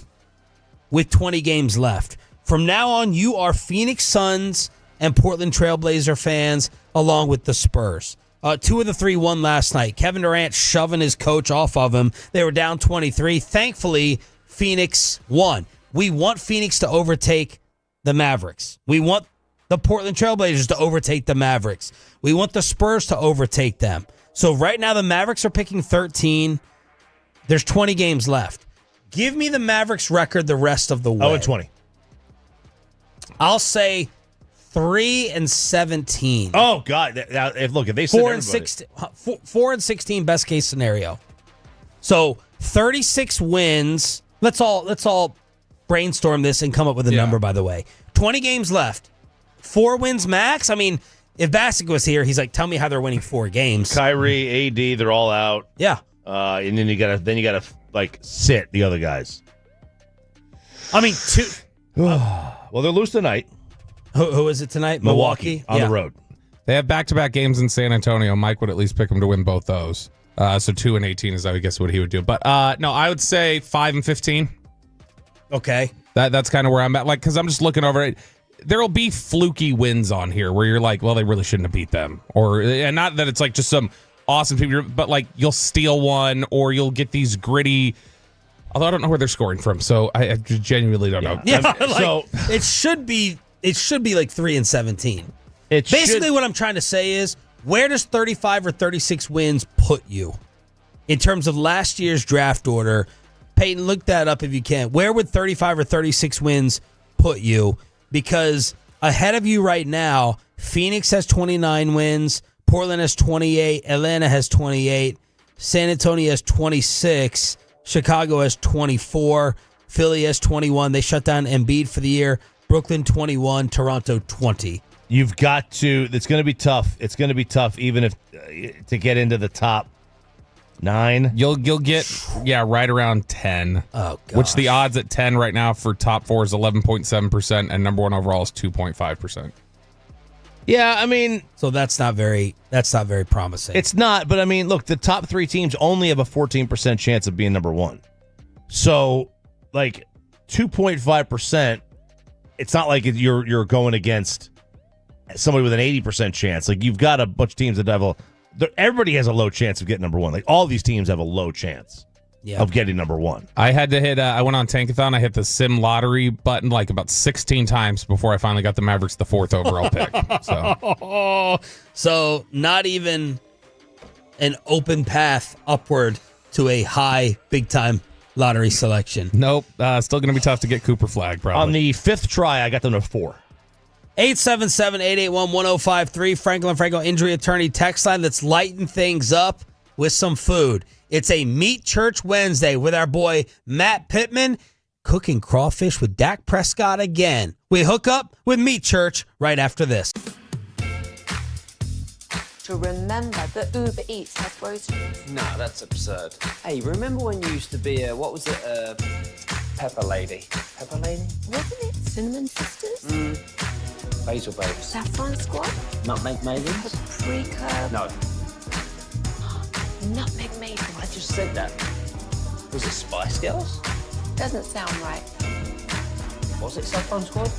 with 20 games left. From now on, you are Phoenix Suns and Portland Trailblazer fans, along with the Spurs. 2 of the 3 won last night. Kevin Durant shoving his coach off of him. They were down 23. Thankfully, Phoenix won. We want Phoenix to overtake the Mavericks. We want the Portland Trailblazers to overtake the Mavericks. We want the Spurs to overtake them. So right now, the Mavericks are picking 13. There's 20 games left. Give me the Mavericks record the rest of the way. 0-20. I'll say 3-17. Oh God! If they said 4-16 best case scenario. So 36 wins. Let's all brainstorm this and come up with a number. By the way, 20 games left. 4 wins max. I mean, if Bassick was here, he's like, tell me how they're winning 4 games. Kyrie, AD, they're all out. Yeah. And then you gotta like sit the other guys. I mean, 2. Well, they're loose tonight. Who is it tonight? Milwaukee on the road. They have back-to-back games in San Antonio. Mike would at least pick them to win both those. So 2-18 is, I guess, what he would do. But no, I would say 5-15. Okay. That's kind of where I'm at. Like, because I'm just looking over it. There'll be fluky wins on here where you're like, well, they really shouldn't have beat them. And not that it's like just some awesome people, but like you'll steal one or you'll get these gritty. Although I don't know where they're scoring from, so I genuinely don't know. Yeah, so it should be like 3-17. Basically, what I'm trying to say is, where does 35 or 36 wins put you in terms of last year's draft order? Peyton, look that up if you can. Where would 35 or 36 wins put you? Because ahead of you right now, Phoenix has 29 wins, Portland has 28, Atlanta has 28, San Antonio has 26. Chicago has 24. Philly has 21. They shut down Embiid for the year. Brooklyn 21. Toronto 20. You've got to. It's going to be tough. It's going to be tough, even if to get into the top 9. You'll get right around 10. Oh, gosh. Which the odds at 10 right now for top 4 is 11.7%, and number 1 overall is 2.5%. Yeah, I mean, so that's not very promising. It's not, but I mean, look, the top 3 teams only have a 14% chance of being number 1. So, like 2.5%, it's not like you're going against somebody with an 80% chance. Like, you've got a bunch of teams that have everybody has a low chance of getting number 1. Like, all these teams have a low chance of getting number 1. I had to hit. I went on Tankathon. I hit the sim lottery button like about 16 times before I finally got the Mavericks the 4th overall pick. So not even an open path upward to a high big time lottery selection. Nope. Still going to be tough to get Cooper Flag. Probably on the 5th try. I got them to 4. 877-881-1053. Franklin Franco injury attorney text line. Let's lighten things up with some food. It's a Meat Church Wednesday with our boy Matt Pittman cooking crawfish with Dak Prescott again. We hook up with Meat Church right after this. To remember that Uber Eats has groceries. No, that's absurd. Hey, remember when you used to be pepper lady? Pepper lady? Wasn't it Cinnamon Sisters? Basil babes. Saffron squad? Nutmeg maidens? Paprika? No. Nutmeg maiden. I just said that. Was it Spice Girls? Doesn't sound right. Was it Saffron Squad?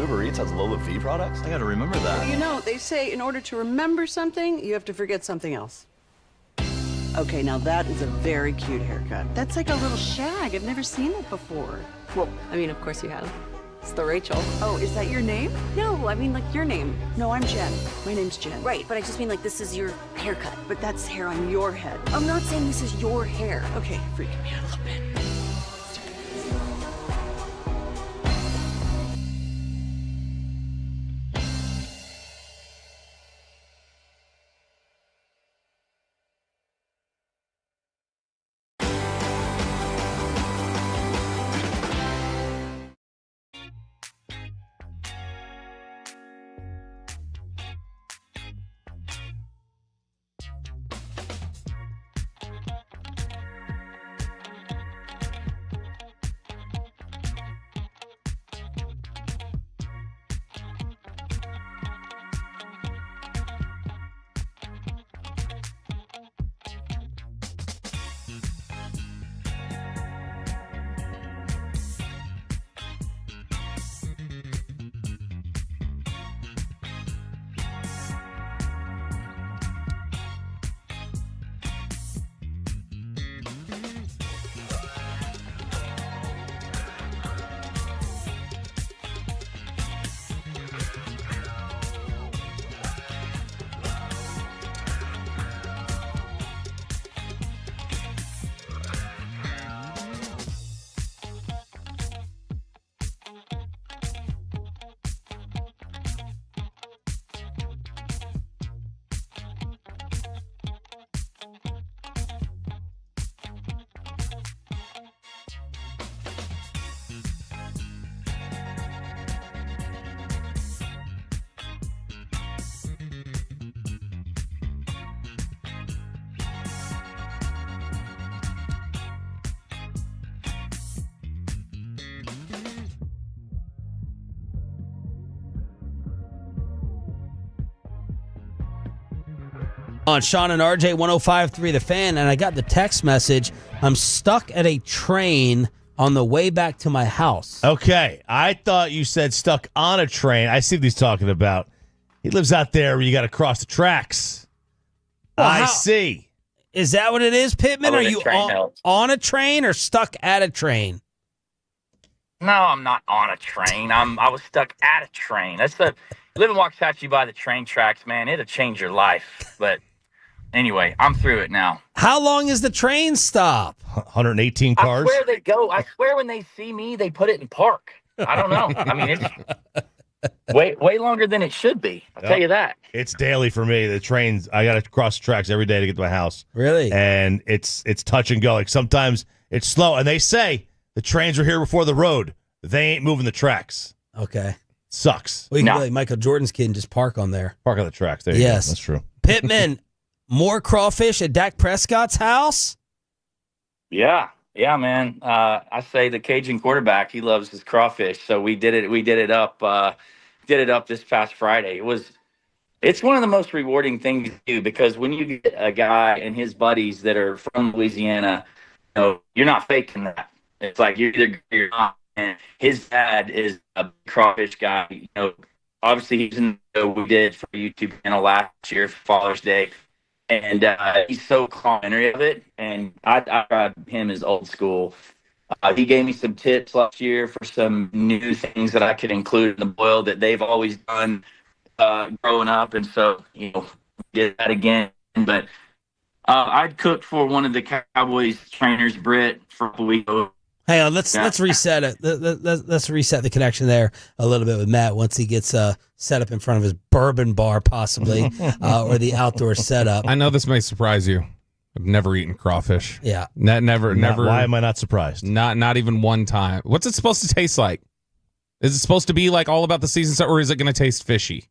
Uber Eats has low fee products? I gotta remember that. You know, they say in order to remember something, you have to forget something else. Okay, now that is a very cute haircut. That's like a little shag. I've never seen it before. Well, I mean, of course you have. It's the Rachel. Oh, is that your name? No, I mean, like, your name. No, I'm Jen. My name's Jen. Right, but I just mean, like, this is your haircut. But that's hair on your head. I'm not saying this is your hair. Okay, freaking me out a little bit. On Sean and RJ 105.3 The Fan, and I got the text message. I'm stuck at a train on the way back to my house. Okay, I thought you said stuck on a train. I see what he's talking about. He lives out there where you got to cross the tracks. Well, I see. Is that what it is, Pittman? Are you on a train or stuck at a train? No, I'm not on a train. I was stuck at a train. That's the live in Waxahachie by the train tracks, man. It'll change your life. But anyway, I'm through it now. How long is the train stop? 118 cars. I swear they go. I swear when they see me, they put it in park. I don't know. I mean, it's way longer than it should be. I'll tell you that. It's daily for me. The trains, I got to cross the tracks every day to get to my house. Really? And it's touch and go. Like sometimes it's slow. And they say the trains were here before the road. They ain't moving the tracks. Okay. Sucks. Well, you can be like Michael Jordan's kid and just park on there. Park on the tracks. There you go. That's true. Pittman, more crawfish at Dak Prescott's house? Yeah, man. I say the Cajun quarterback, he loves his crawfish. So we did it up this past Friday. It's one of the most rewarding things to do, because when you get a guy and his buddies that are from Louisiana, you're not faking that. It's like you're either good or you're not. And his dad is a crawfish guy. Obviously he's in the we did for YouTube channel last year for Father's Day. And he's so complimentary of it. And I tried him as old school. He gave me some tips last year for some new things that I could include in the boil that they've always done growing up. And so, we did that again. But I'd cooked for one of the Cowboys trainers, Britt, for a week. Hang on, let's reset it. Let's reset the connection there a little bit with Matt once he gets set up in front of his bourbon bar, possibly, or the outdoor setup. I know this may surprise you. I've never eaten crawfish. Yeah, never. Why am I not surprised? Not even one time. What's it supposed to taste like? Is it supposed to be like all about the season, or is it going to taste fishy?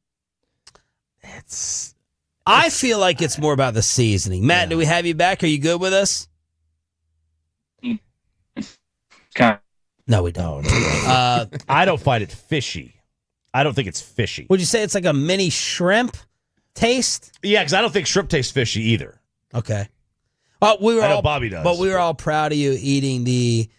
I feel like it's more about the seasoning. Matt, do we have you back? Are you good with us? No, we don't. I don't find it fishy. I don't think it's fishy. Would you say it's like a mini shrimp taste? Yeah, because I don't think shrimp tastes fishy either. Okay. I know Bobby does. But we were all proud of you eating the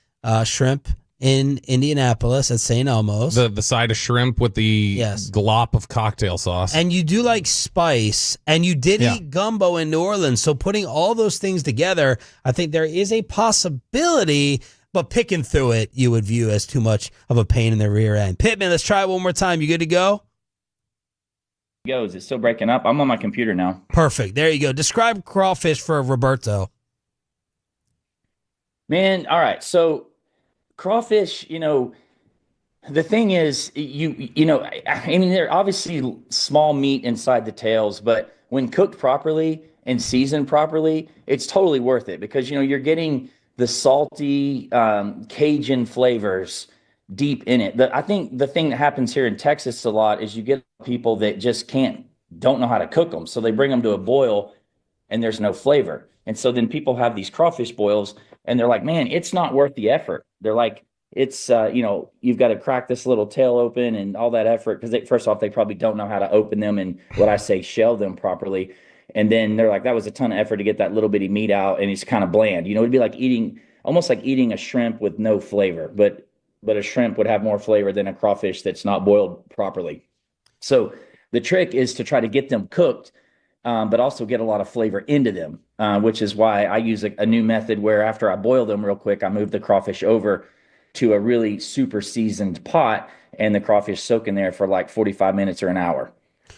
shrimp in Indianapolis at St. Elmo's. The side of shrimp with the glop of cocktail sauce. And you do like spice, and you did eat gumbo in New Orleans. So putting all those things together, I think there is a possibility. But picking through it, you would view as too much of a pain in the rear end. Pittman, let's try it one more time. You good to go? Is it still breaking up? I'm on my computer now. Perfect. There you go. Describe crawfish for Roberto. Man, all right. So crawfish, the thing is, I mean, they're obviously small meat inside the tails, but when cooked properly and seasoned properly, it's totally worth it, because, you're getting the salty Cajun flavors deep in it. I think the thing that happens here in Texas a lot is you get people that just don't know how to cook them. So they bring them to a boil and there's no flavor. And so then people have these crawfish boils and they're like, man, it's not worth the effort. They're like, it's, you've got to crack this little tail open and all that effort. Because first off, they probably don't know how to open them and what I say, shell them properly. And then they're like, that was a ton of effort to get that little bitty meat out, and it's kind of bland. It'd be like almost like eating a shrimp with no flavor, but a shrimp would have more flavor than a crawfish that's not boiled properly. So the trick is to try to get them cooked, but also get a lot of flavor into them, which is why I use a new method where after I boil them real quick, I move the crawfish over to a really super seasoned pot, and the crawfish soak in there for like 45 minutes or an hour.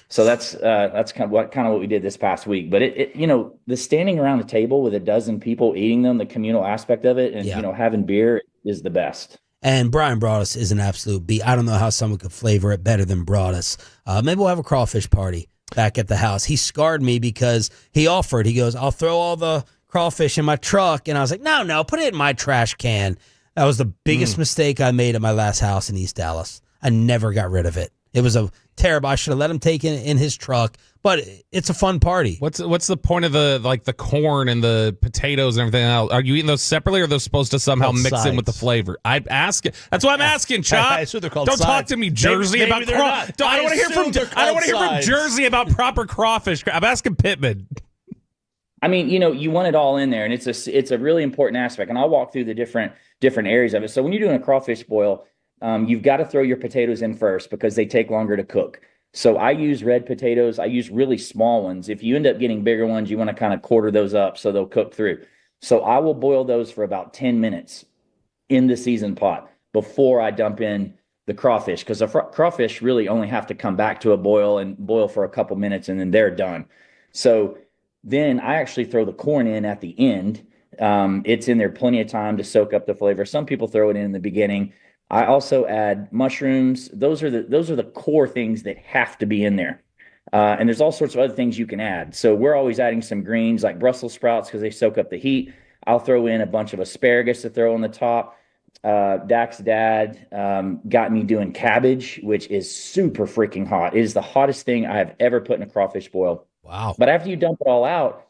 So that's kind of what we did this past week. But the standing around the table with a dozen people eating them, the communal aspect of it, and having beer is the best. And Brian Broadus is an absolute beat. I don't know how someone could flavor it better than Broadus. Maybe we'll have a crawfish party back at the house. He scarred me because he offered. He goes, I'll throw all the crawfish in my truck. And I was like, no, put it in my trash can. That was the biggest mistake I made at my last house in East Dallas. I never got rid of it. It was a terrible. I should have let him take it in his truck, but it's a fun party. What's the point of the corn and the potatoes and everything else? Are you eating those separately, or are those supposed to somehow mix in with the flavor? I'm asking. That's what I'm asking, Chop. I assume they're called Don't sides. talk to me, Jersey, Maybe about they're crawfish. not. I don't want to hear from Jersey about proper crawfish. I'm asking Pittman. I mean, you want it all in there, and it's a really important aspect. And I'll walk through the different areas of it. So when you're doing a crawfish boil, you've got to throw your potatoes in first because they take longer to cook. So I use red potatoes. I use really small ones. If you end up getting bigger ones, you want to kind of quarter those up so they'll cook through. So I will boil those for about 10 minutes in the seasoned pot before I dump in the crawfish, because the crawfish really only have to come back to a boil and boil for a couple minutes, and then they're done. So then I actually throw the corn in at the end. It's in there plenty of time to soak up the flavor. Some people throw it in the beginning. I also add mushrooms. Those are the core things that have to be in there. And there's all sorts of other things you can add. So we're always adding some greens like Brussels sprouts because they soak up the heat. I'll throw in a bunch of asparagus to throw on the top. Dak's dad got me doing cabbage, which is super freaking hot. It is the hottest thing I have ever put in a crawfish boil. Wow. But after you dump it all out,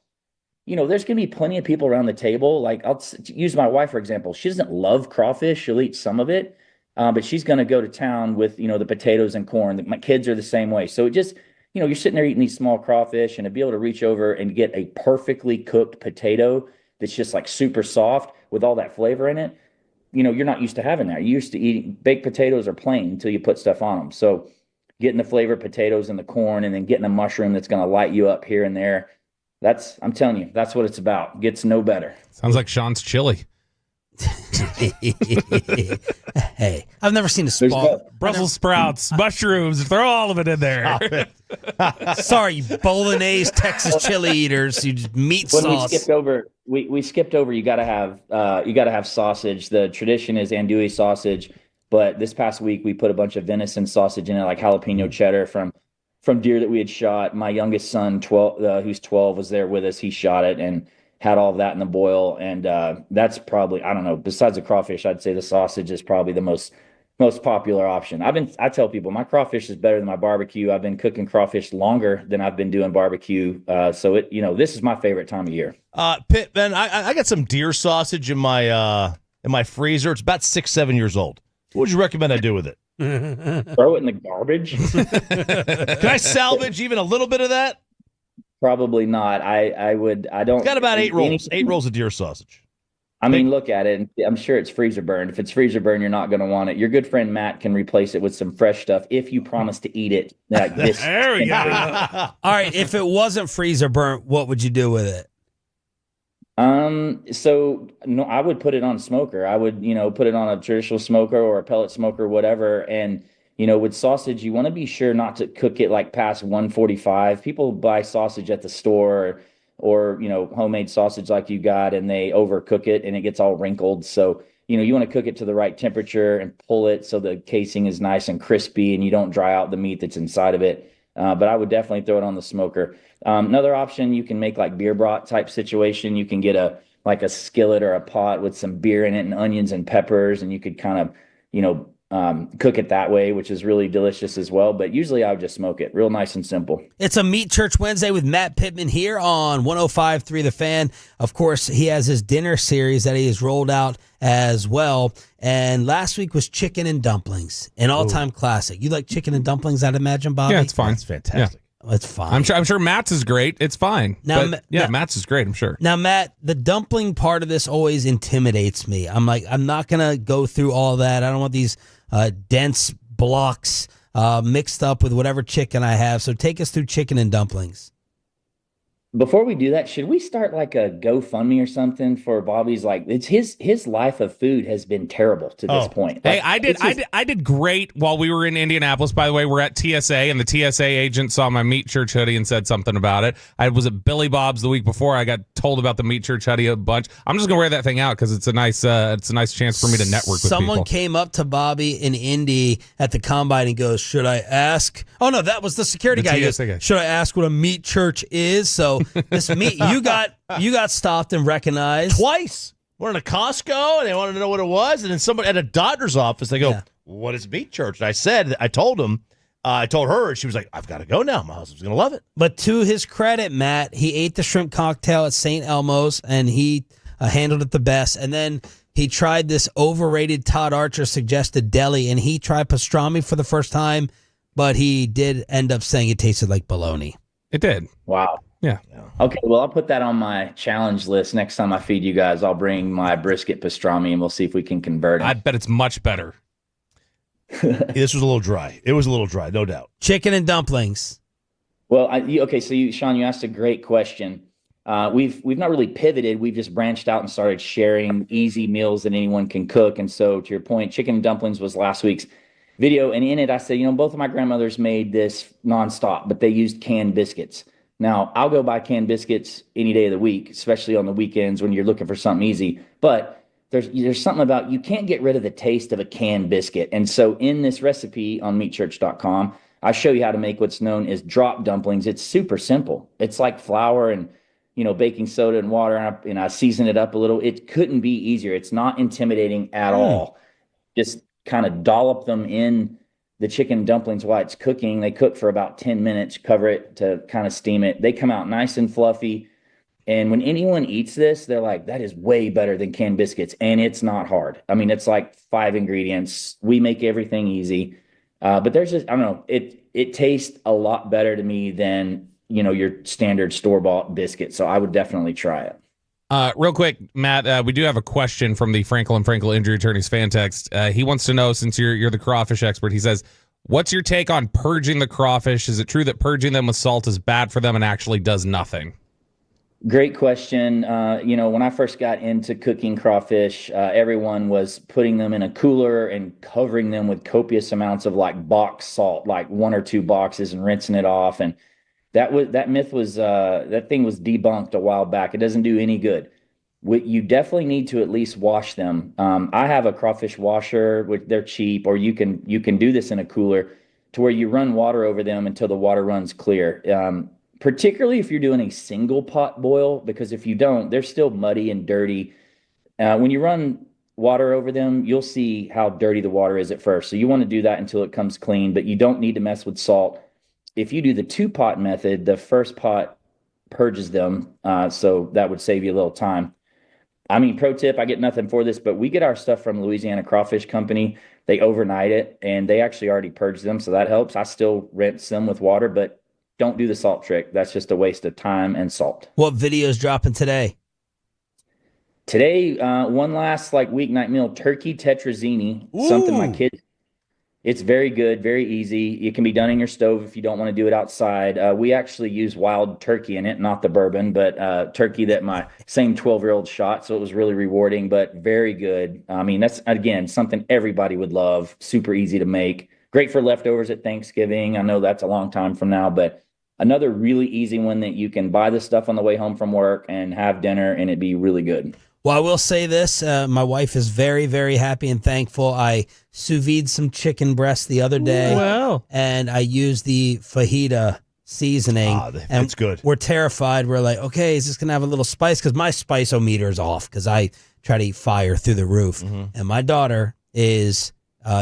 there's going to be plenty of people around the table. Like, I'll use my wife, for example. She doesn't love crawfish. She'll eat some of it, but she's going to go to town with, the potatoes and corn. My kids are the same way. So it just, you're sitting there eating these small crawfish, and to be able to reach over and get a perfectly cooked potato that's just like super soft with all that flavor in it, you're not used to having that. You're used to eating baked potatoes are plain until you put stuff on them. So getting the flavored potatoes and the corn, and then getting a mushroom that's going to light you up here and there. I'm telling you, that's what it's about. Gets no better. Sounds like Sean's chili. Hey, I've never seen a small Brussels sprouts, mushrooms. Throw all of it in there. Sorry, you bolognese Texas chili eaters. You just meat When sauce. we skipped over. You got to have sausage. The tradition is andouille sausage, but this past week we put a bunch of venison sausage in it, like jalapeno cheddar from deer that we had shot. My youngest son, who's 12, was there with us. He shot it and had all of that in the boil. And that's probably, I don't know, besides the crawfish, I'd say the sausage is probably the most popular option. I tell people my crawfish is better than my barbecue. I've been cooking crawfish longer than I've been doing barbecue. So this is my favorite time of year. Pitt, man, I got some deer sausage in my freezer. It's about 6-7 years old. What would you recommend I do with it? Throw it in the garbage. Can I salvage even a little bit of that? Probably not. I don't. It's got about 8 rolls. 8 rolls of deer sausage. I mean, look at it. I'm sure it's freezer burned. If it's freezer burned, you're not going to want it. Your good friend Matt can replace it with some fresh stuff if you promise to eat it like this. There we go. All right, if it wasn't freezer burnt, what would you do with it? So no, I would put it on a smoker. I would, put it on a traditional smoker or a pellet smoker, whatever. And, with sausage, you want to be sure not to cook it like past 145. People buy sausage at the store or homemade sausage like you got, and they overcook it and it gets all wrinkled. So, you want to cook it to the right temperature and pull it so the casing is nice and crispy and you don't dry out the meat that's inside of it. But I would definitely throw it on the smoker. Another option, you can make like beer broth type situation. You can get a skillet or a pot with some beer in it and onions and peppers, and you could kind of, cook it that way, which is really delicious as well. But usually I would just smoke it. Real nice and simple. It's a Meat Church Wednesday with Matt Pittman here on 105.3 The Fan. Of course, he has his dinner series that he has rolled out as well. And last week was chicken and dumplings, an all-time classic. You like chicken and dumplings, I'd imagine, Bobby? Yeah, it's fine. It's fantastic. Yeah. It's fine. I'm sure Matt's is great. It's fine. Now, Matt's is great, I'm sure. Now, Matt, the dumpling part of this always intimidates me. I'm not going to go through all that. I don't want these dense blocks mixed up with whatever chicken I have. So take us through chicken and dumplings. Before we do that, should we start like a GoFundMe or something for Bobby's? Like, it's his life of food has been terrible to this point. Like, hey, I did great while we were in Indianapolis. By the way, we're at TSA, and the TSA agent saw my Meat Church hoodie and said something about it. I was at Billy Bob's the week before. I got told about the Meat Church hoodie a bunch. I'm just gonna wear that thing out because it's a nice chance for me to network with people. Someone came up to Bobby in Indy at the combine and goes, "Should I ask?" Oh no, that was the security guy. TSA guy. Should I ask what a Meat Church is? So this meat you got stopped and recognized twice. We're in a Costco and they wanted to know what it was, and then somebody at a doctor's office, they go, "What is Meat Church?" And I told her, and she was like, "I've got to go now. My husband's gonna love it." But to his credit, Matt, he ate the shrimp cocktail at St. Elmo's and he handled it the best. And then he tried this overrated Todd Archer suggested deli, and he tried pastrami for the first time, but he did end up saying it tasted like bologna. It did. Wow. Yeah. Okay, well, I'll put that on my challenge list. Next time I feed you guys, I'll bring my brisket pastrami, and we'll see if we can convert it. I bet it's much better. This was a little dry. It was a little dry, no doubt. Chicken and dumplings. Well, okay, so Sean, you asked a great question. We've not really pivoted. We've just branched out and started sharing easy meals that anyone can cook. And so, to your point, chicken and dumplings was last week's video, and in it, I said, both of my grandmothers made this nonstop, but they used canned biscuits. Now, I'll go buy canned biscuits any day of the week, especially on the weekends when you're looking for something easy. But there's something about you can't get rid of the taste of a canned biscuit. And so in this recipe on meatchurch.com, I show you how to make what's known as drop dumplings. It's super simple. It's like flour and baking soda and water, and I season it up a little. It couldn't be easier. It's not intimidating at all. Just kind of dollop them in the chicken dumplings while it's cooking. They cook for about 10 minutes, cover it to kind of steam it. They come out nice and fluffy. And when anyone eats this, they're like, that is way better than canned biscuits. And it's not hard. I mean, it's like 5 ingredients. We make everything easy. But there's just, I don't know, it tastes a lot better to me than, your standard store-bought biscuit. So I would definitely try it. Real quick, Matt, we do have a question from the Frankel and Frankel Injury Attorneys fan text. He wants to know, since you're the crawfish expert, he says, what's your take on purging the crawfish? Is it true that purging them with salt is bad for them and actually does nothing? Great question. When I first got into cooking crawfish, everyone was putting them in a cooler and covering them with copious amounts of like box salt, like 1 or 2 boxes, and rinsing it off. And that myth was that thing was debunked a while back. It doesn't do any good. You definitely need to at least wash them. I have a crawfish washer, which they're cheap, or you can do this in a cooler to where you run water over them until the water runs clear. Particularly if you're doing a single pot boil, because if you don't, they're still muddy and dirty. When you run water over them, you'll see how dirty the water is at first. So you want to do that until it comes clean, but you don't need to mess with salt. If you do the 2-pot method, the first pot purges them, so that would save you a little time. I mean, pro tip, I get nothing for this, but we get our stuff from Louisiana Crawfish Company. They overnight it, and they actually already purge them, so that helps. I still rinse them with water, but don't do the salt trick. That's just a waste of time and salt. What video's dropping today? Today, one last weeknight meal, turkey tetrazzini. Ooh. Something my kids. It's very good, very easy. It can be done in your stove if you don't want to do it outside. We actually use wild turkey in it, not the bourbon, but turkey that my same 12-year-old shot. So it was really rewarding, but very good. I mean, that's, again, something everybody would love. Super easy to make. Great for leftovers at Thanksgiving. I know that's a long time from now, but another really easy one that you can buy the stuff on the way home from work and have dinner, and it'd be really good. Well, I will say this. My wife is very, very happy and thankful. I sous vide some chicken breast the other day. Wow. And I used the fajita seasoning. That's good. We're terrified. We're like, okay, is this going to have a little spice? Because my spice-o-meter is off because I try to eat fire through the roof. Mm-hmm. And my daughter is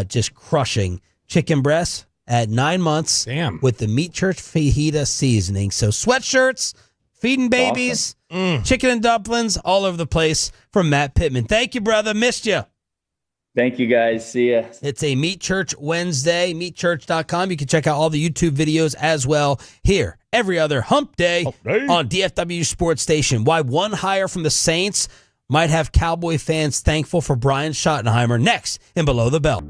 just crushing chicken breast at 9 months. Damn. With the Meat Church fajita seasoning. So sweatshirts, feeding babies, chicken and dumplings, all over the place from Matt Pittman. Thank you, brother. Missed you. Thank you, guys. See ya. It's a Meat Church Wednesday, meatchurch.com. You can check out all the YouTube videos as well here every other hump day on DFW Sports Station. Why one hire from the Saints might have Cowboy fans thankful for Brian Schottenheimer next in Below the Belt.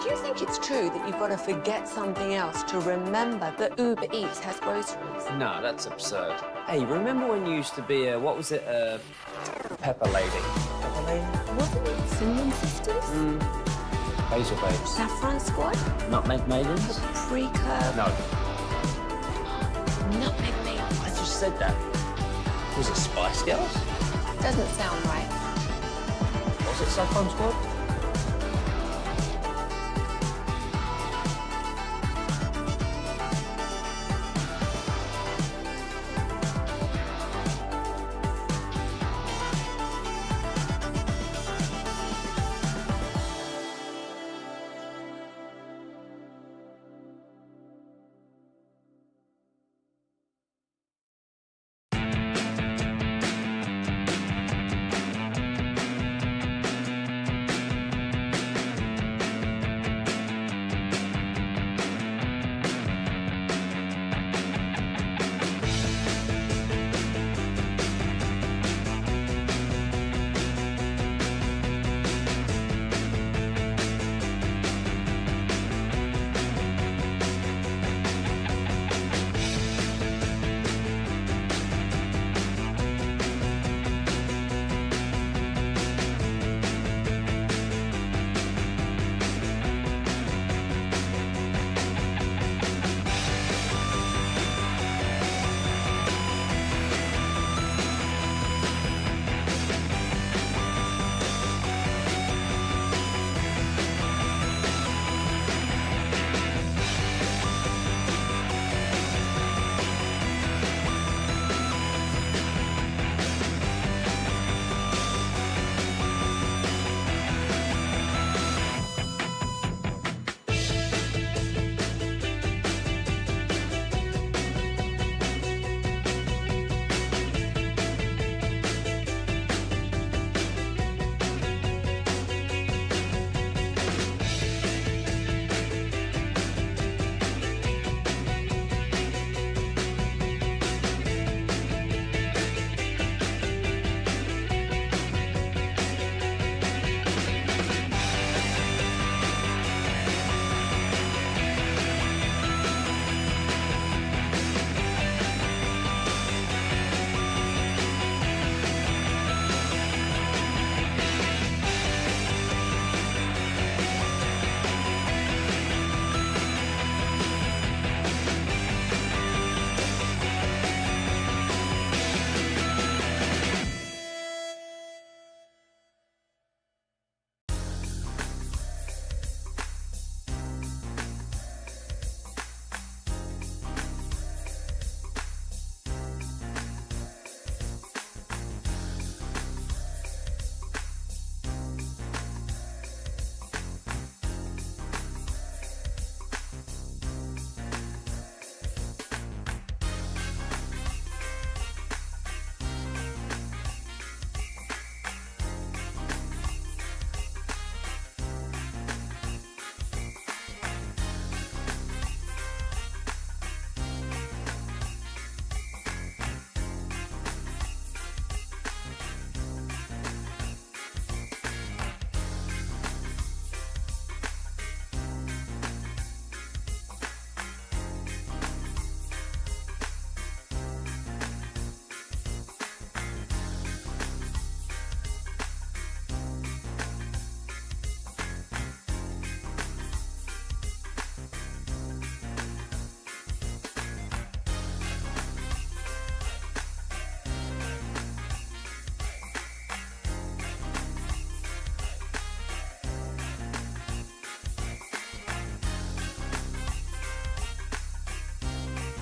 Do you think it's true that you've got to forget something else to remember that Uber Eats has groceries? No, that's absurd. Hey, remember when you used to be a, what was it, Pepper Lady? Pepper Lady? Wasn't it Cinnamon Sisters? Basil Babes. Saffron Squad? Nutmeg Maidens? Paprika? No. Nutmeg Maidens? I just said that. Was it Spice Girls? Doesn't sound right. Was it Saffron Squad?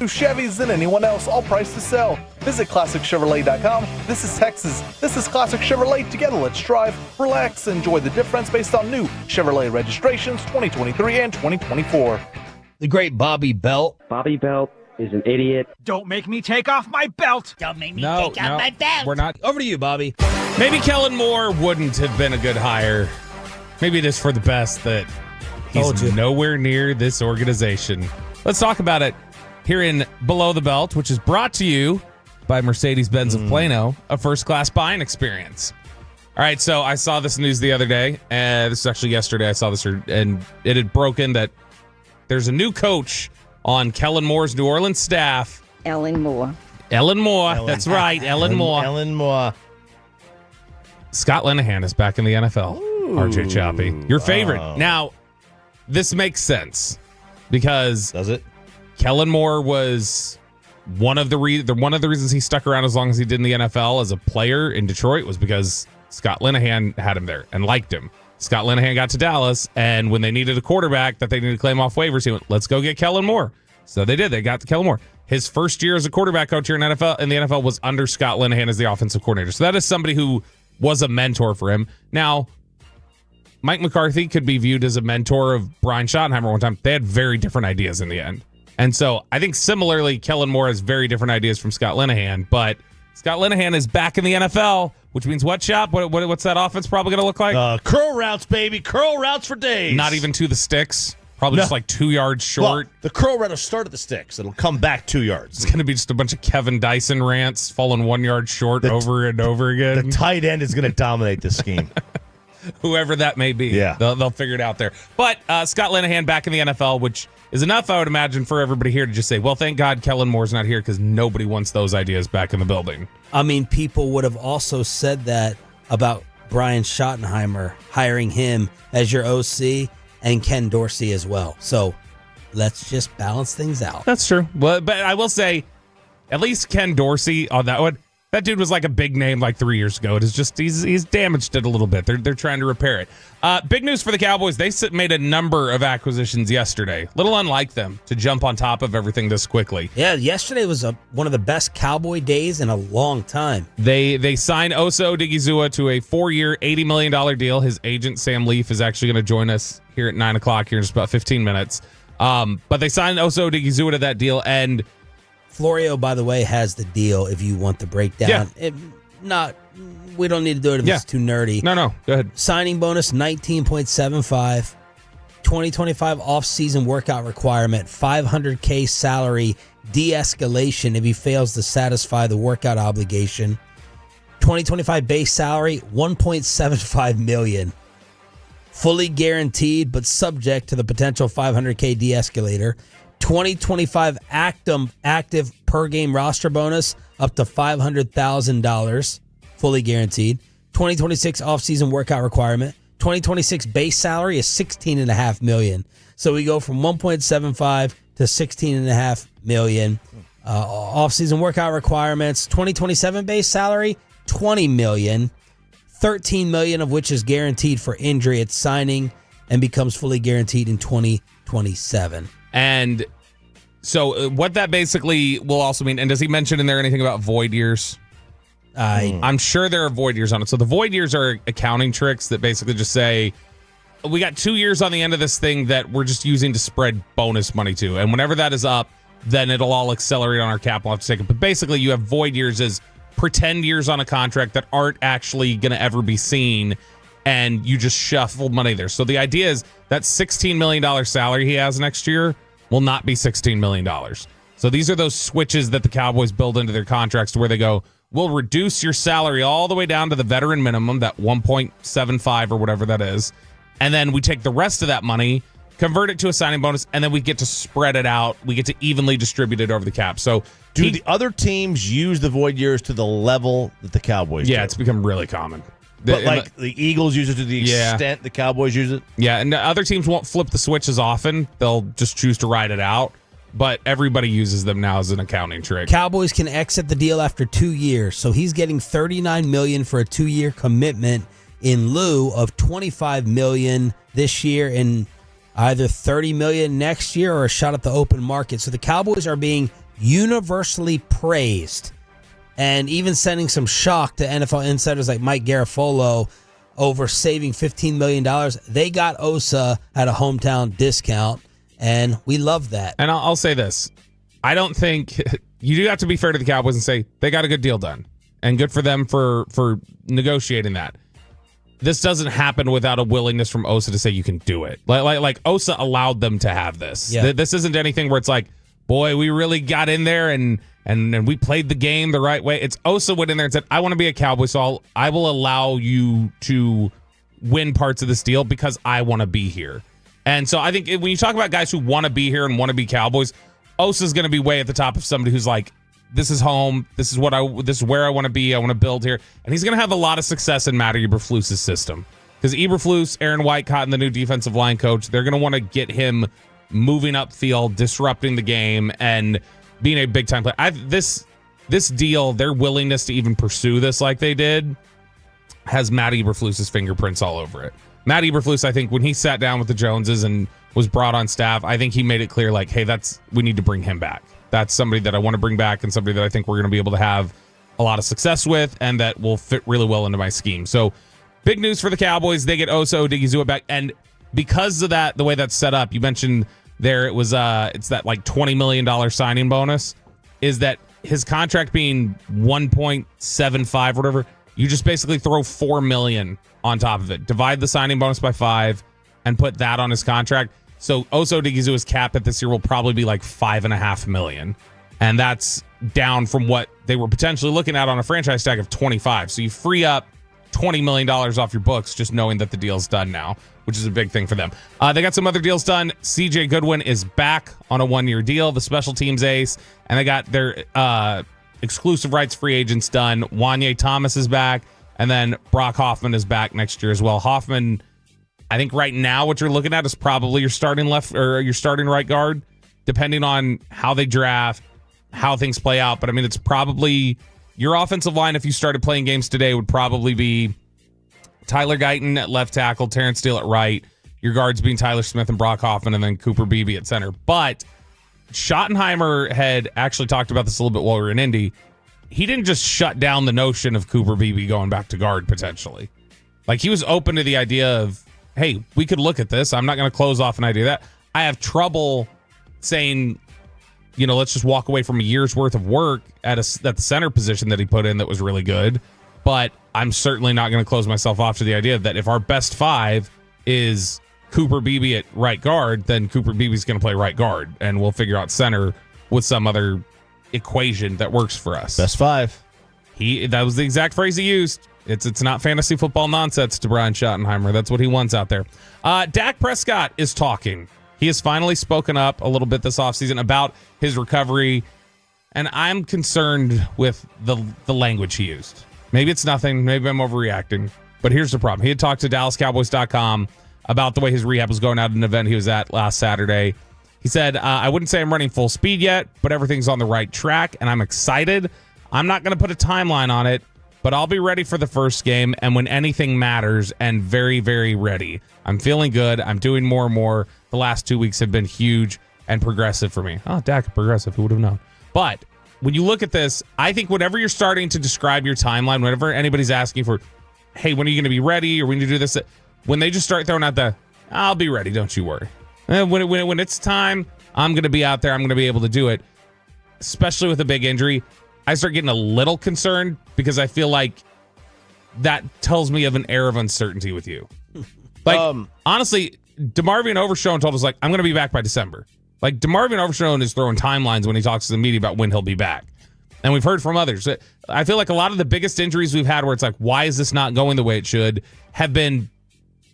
Chevys than anyone else, all priced to sell. Visit ClassicChevrolet.com. This is Texas. This is Classic Chevrolet. Together, let's drive, relax, and enjoy the difference based on new Chevrolet registrations 2023 and 2024. The great Bobby Belt. Bobby Belt is an idiot. Don't make me take off my belt. Don't make me No, take off my belt. we're not. Over to you, Bobby. Maybe Kellen Moore wouldn't have been a good hire. Maybe it is for the best that Told you. he's nowhere near this organization. Let's talk about it here in Below the Belt, which is brought to you by Mercedes-Benz of Plano, a first-class buying experience. All right, so I saw this news the other day, and this is actually yesterday. I saw this, and it had broken that there's a new coach on Kellen Moore's New Orleans staff. Ellen Moore. That's right, Ellen Moore. Ellen Moore. Scott Linehan is back in the NFL. RJ Choppy, your favorite. Now, this makes sense because does it? Kellen Moore was one of the reasons he stuck around as long as he did in the NFL as a player in Detroit was because Scott Linehan had him there and liked him. Scott Linehan got to Dallas, and when they needed a quarterback that they needed to claim off waivers, he went, "Let's go get Kellen Moore." So they did. They got Kellen Moore. His first year as a quarterback coach here in the NFL was under Scott Linehan as the offensive coordinator. So that is somebody who was a mentor for him. Now, Mike McCarthy could be viewed as a mentor of Brian Schottenheimer one time. They had very different ideas in the end. And so I think similarly, Kellen Moore has very different ideas from Scott Linehan, but Scott Linehan is back in the NFL, which means what, Shop? What's that offense probably going to look like? Curl routes, baby. Curl routes for days. Not even to the sticks. Probably just like 2 yards short. Well, the curl route will start at the sticks. It'll come back 2 yards. It's going to be just a bunch of Kevin Dyson rants falling 1 yard short over and over again. The tight end is going to dominate this scheme. Whoever that may be. Yeah. They'll figure it out there. But Scott Linehan back in the NFL, which is enough, I would imagine, for everybody here to just say, well, thank God Kellen Moore's not here because nobody wants those ideas back in the building. I mean, people would have also said that about Brian Schottenheimer hiring him as your OC and Ken Dorsey as well. So let's just balance things out. That's true. But I will say, at least Ken Dorsey on that one, that dude was like a big name like 3 years ago. It is just he's damaged it a little bit. They're trying to repair it. Big news for the Cowboys. They made a number of acquisitions yesterday. Little unlike them to jump on top of everything this quickly. Yeah, yesterday was one of the best Cowboy days in a long time. They signed Osa Odighizuwa to a 4-year, $80 million deal. His agent, Sam Leaf, is actually going to join us here at 9 o'clock here in just about 15 minutes. But they signed Osa Odighizuwa to that deal, and Florio, by the way, has the deal if you want the breakdown. Yeah. We don't need to do it if it's too nerdy. No, go ahead. Signing bonus, 19.75. 2025 off-season workout requirement, $500K salary de-escalation if he fails to satisfy the workout obligation. 2025 base salary, $1.75 million. Fully guaranteed, but subject to the potential $500K de-escalator. 2025 active per game roster bonus up to $500,000, fully guaranteed. 2026 offseason workout requirement. 2026 base salary is $16.5 million. So we go from 1.75 to $16.5 million. Offseason workout requirements. 2027 base salary $20 million. $13 million of which is guaranteed for injury at signing and becomes fully guaranteed in 2027. And so what that basically will also mean, and does he mention in there anything about void years? I'm sure there are void years on it. So the void years are accounting tricks that basically just say, we got 2 years on the end of this thing that we're just using to spread bonus money to. And whenever that is up, then it'll all accelerate on our cap. We'll have to take it. But basically you have void years as pretend years on a contract that aren't actually going to ever be seen. And you just shuffle money there. So the idea is that $16 million salary he has next year will not be $16 million. So these are those switches that the Cowboys build into their contracts to where they go, we'll reduce your salary all the way down to the veteran minimum, that 1.75 or whatever that is. And then we take the rest of that money, convert it to a signing bonus, and then we get to spread it out. We get to evenly distribute it over the cap. So do the other teams use the void years to the level that the Cowboys do? Yeah, it's become really common. But like the Eagles use it to the extent the Cowboys use it? Yeah, and other teams won't flip the switch as often. They'll just choose to ride it out. But everybody uses them now as an accounting trick. Cowboys can exit the deal after 2 years. So he's getting $39 million for a 2-year commitment in lieu of $25 million this year and either $30 million next year or a shot at the open market. So the Cowboys are being universally praised and even sending some shock to NFL insiders like Mike Garafolo over saving $15 million. They got Osa at a hometown discount, and we love that. And I'll say this. I don't think you do have to be fair to the Cowboys and say they got a good deal done, and good for them for negotiating that. This doesn't happen without a willingness from Osa to say you can do it. Like Osa allowed them to have this. Yeah. This isn't anything where it's like, boy, we really got in there and and we played the game the right way. It's Osa went in there and said, I want to be a Cowboy, so I will allow you to win parts of this deal because I want to be here. And so I think when you talk about guys who want to be here and want to be Cowboys, Osa's going to be way at the top of somebody who's like, this is home. This is where I want to be. I want to build here. And he's going to have a lot of success in Matt Eberflus's system. Because Eberflus, Aaron Whitecott, and the new defensive line coach, they're going to want to get him moving upfield, disrupting the game, and being a big-time player. This deal, their willingness to even pursue this like they did, has Matt Eberflus's fingerprints all over it. Matt Eberflus, I think, when he sat down with the Joneses and was brought on staff, I think he made it clear, like, hey, we need to bring him back. That's somebody that I want to bring back and somebody that I think we're going to be able to have a lot of success with and that will fit really well into my scheme. So big news for the Cowboys. They get Osa Odighizuwa back. And because of that, the way that's set up, you mentioned there it's that like $20 million signing bonus, is that his contract being 1.75 or whatever, you just basically throw $4 million on top of it. Divide the signing bonus by 5 and put that on his contract. So Osa Odighizuwa's cap at this year will probably be like $5.5 million. And that's down from what they were potentially looking at on a franchise tag of 25. So you free up $20 million off your books just knowing that the deal's done now, which is a big thing for them. They got some other deals done. CJ Goodwin is back on a 1-year deal, the special teams ace, and they got their exclusive rights free agents done. Wanye Thomas is back, and then Brock Hoffman is back next year as well. Hoffman, I think right now what you're looking at is probably your starting left or your starting right guard, depending on how they draft, how things play out. But I mean, it's probably your offensive line, if you started playing games today, would probably be Tyler Guyton at left tackle, Terrence Steele at right, your guards being Tyler Smith and Brock Hoffman, and then Cooper Beebe at center. But Schottenheimer had actually talked about this a little bit while we were in Indy. He didn't just shut down the notion of Cooper Beebe going back to guard potentially. Like, he was open to the idea of, hey, we could look at this. I'm not going to close off an idea that I have trouble saying, let's just walk away from a year's worth of work at the center position that he put in that was really good. But I'm certainly not going to close myself off to the idea that if our best 5 is Cooper Beebe at right guard, then Cooper Beebe's going to play right guard, and we'll figure out center with some other equation that works for us. Best 5. That was the exact phrase he used. It's not fantasy football nonsense to Brian Schottenheimer. That's what he wants out there. Dak Prescott is talking. He has finally spoken up a little bit this offseason about his recovery, and I'm concerned with the language he used. Maybe it's nothing. Maybe I'm overreacting. But here's the problem. He had talked to DallasCowboys.com about the way his rehab was going out at an event he was at last Saturday. He said, I wouldn't say I'm running full speed yet, but everything's on the right track, and I'm excited. I'm not going to put a timeline on it, but I'll be ready for the first game and when anything matters, and very, very ready. I'm feeling good. I'm doing more and more. The last 2 weeks have been huge and progressive for me. Oh, Dak, progressive. Who would have known? But when you look at this, I think whenever you're starting to describe your timeline, whenever anybody's asking for, hey, when are you going to be ready, or when you do this, when they just start throwing out I'll be ready, don't you worry. When it's time, I'm going to be out there. I'm going to be able to do it, especially with a big injury. I start getting a little concerned because I feel like that tells me of an air of uncertainty with you. Like, honestly, DeMarvion Overshone told us, like, I'm going to be back by December. Like, DeMarvion Overshone is throwing timelines when he talks to the media about when he'll be back. And we've heard from others. I feel like a lot of the biggest injuries we've had where it's like, why is this not going the way it should, have been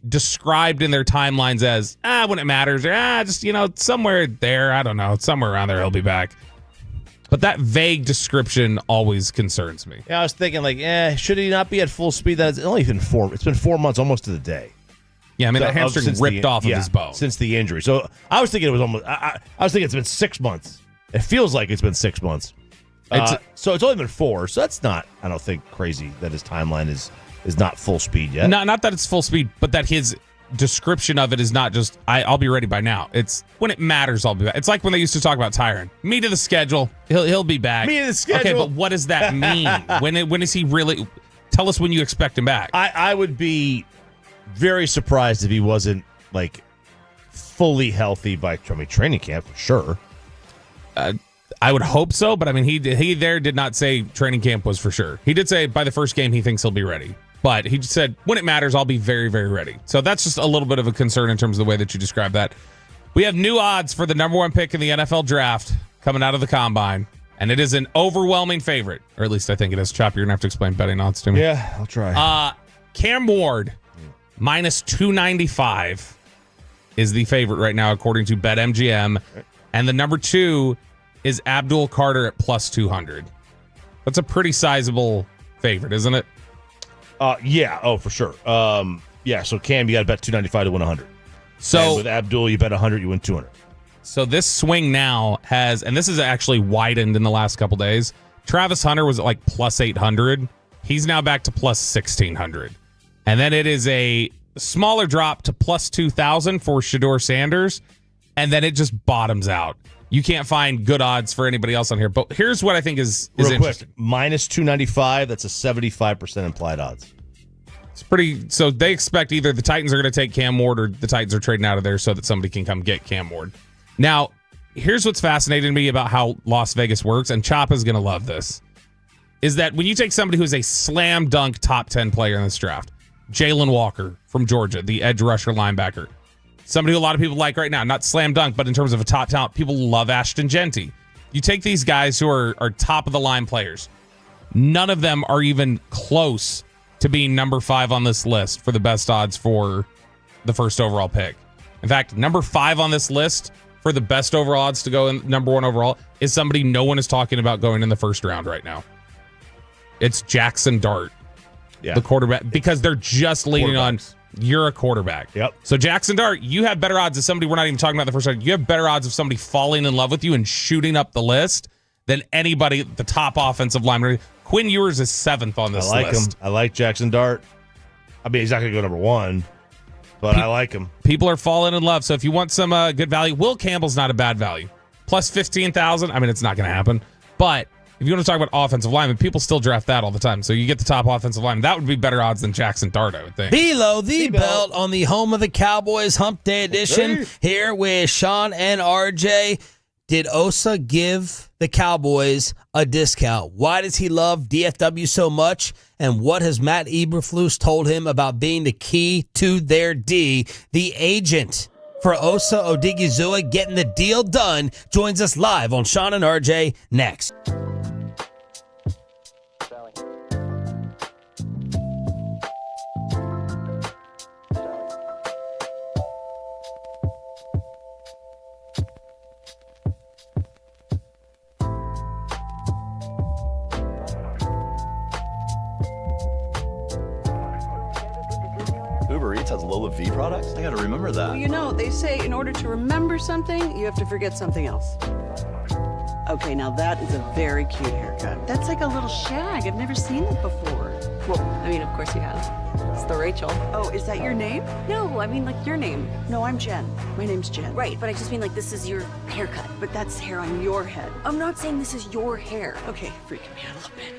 described in their timelines as, when it matters, or just, somewhere there, I don't know, somewhere around there he'll be back. But that vague description always concerns me. Yeah, I was thinking, like, should he not be at full speed? It's only been 4 months almost to the day. Yeah, I mean, the hamstring ripped off of his bone since the injury. So I was thinking it was almost. I was thinking it's been 6 months. It feels like it's been 6 months. So it's only been 4. So that's not, I don't think, crazy that his timeline is not full speed yet. Not that it's full speed, but that his description of it is not just I'll be ready by now. It's when it matters, I'll be back. It's like when they used to talk about Tyron. Me to the schedule. He'll be back. Me to the schedule. Okay, but what does that mean? When is he really? Tell us when you expect him back. I would be very surprised if he wasn't like fully healthy by training camp for sure. I would hope so, but I mean, he did not say training camp was for sure. He did say by the first game he thinks he'll be ready, but he just said when it matters, I'll be very, very ready. So that's just a little bit of a concern in terms of the way that you describe that. We have new odds for the number 1 pick in the NFL draft coming out of the combine. And it is an overwhelming favorite, or at least I think it is. Chop, you're going to have to explain betting odds to me. Yeah, I'll try. Cam Ward, minus 295 is the favorite right now, according to BetMGM. And the number 2 is Abdul Carter at plus 200. That's a pretty sizable favorite, isn't it? Yeah. Oh, for sure. So Cam, you got to bet 295 to win 100. So and with Abdul, you bet 100, you win 200. So this swing now has, and this is actually widened in the last couple days. Travis Hunter was at like plus 800. He's now back to plus 1600. And then it is a smaller drop to plus 2000 for Shador Sanders. And then it just bottoms out. You can't find good odds for anybody else on here. But here's what I think is interesting. Minus 295, that's a 75% implied odds. It's pretty, so they expect either the Titans are going to take Cam Ward or the Titans are trading out of there so that somebody can come get Cam Ward. Now, here's what's fascinating to me about how Las Vegas works, and Chop is going to love this, is that when you take somebody who's a slam dunk top 10 player in this draft, Jalen Walker from Georgia, the edge rusher linebacker, somebody who a lot of people like right now, not slam dunk, but in terms of a top talent, people love Ashton Genty. You take these guys who are top of the line players, none of them are even close to being number 5 on this list for the best odds for the first overall pick. In fact, number 5 on this list for the best overall odds to go in number 1 overall is somebody no one is talking about going in the first round right now. It's Jackson Dart, the quarterback, because they're just leaning on you're a quarterback. Yep. So Jackson Dart, you have better odds of somebody we're not even talking about the first round. You have better odds of somebody falling in love with you and shooting up the list than anybody, the top offensive lineman. Quinn Ewers is 7th on this list. I like Jackson Dart. I mean, he's not going to go number 1. But I like him. People are falling in love. So if you want some good value, Will Campbell's not a bad value. Plus 15,000. I mean, it's not going to happen. But if you want to talk about offensive linemen, people still draft that all the time. So you get the top offensive lineman. That would be better odds than Jackson Dart, I would think. Below the belt on the home of the Cowboys Hump Day edition. Here with Sean and RJ. Did Osa give the Cowboys a discount? Why does he love DFW so much? And what has Matt Eberflus told him about being the key to their D? The agent for Osa Odighizuwa getting the deal done joins us live on Sean and RJ next. Uber Eats has Lola V products? I gotta remember that. Well, you know, they say in order to remember something, you have to forget something else. Okay, now that is a very cute haircut. That's like a little shag. I've never seen it before. Well, I mean, of course you have. It's the Rachel. Oh, is that your name? No, I mean, like, your name. No, I'm Jen. My name's Jen. Right, but I just mean, like, this is your haircut. But that's hair on your head. I'm not saying this is your hair. Okay, freaking me out a little bit.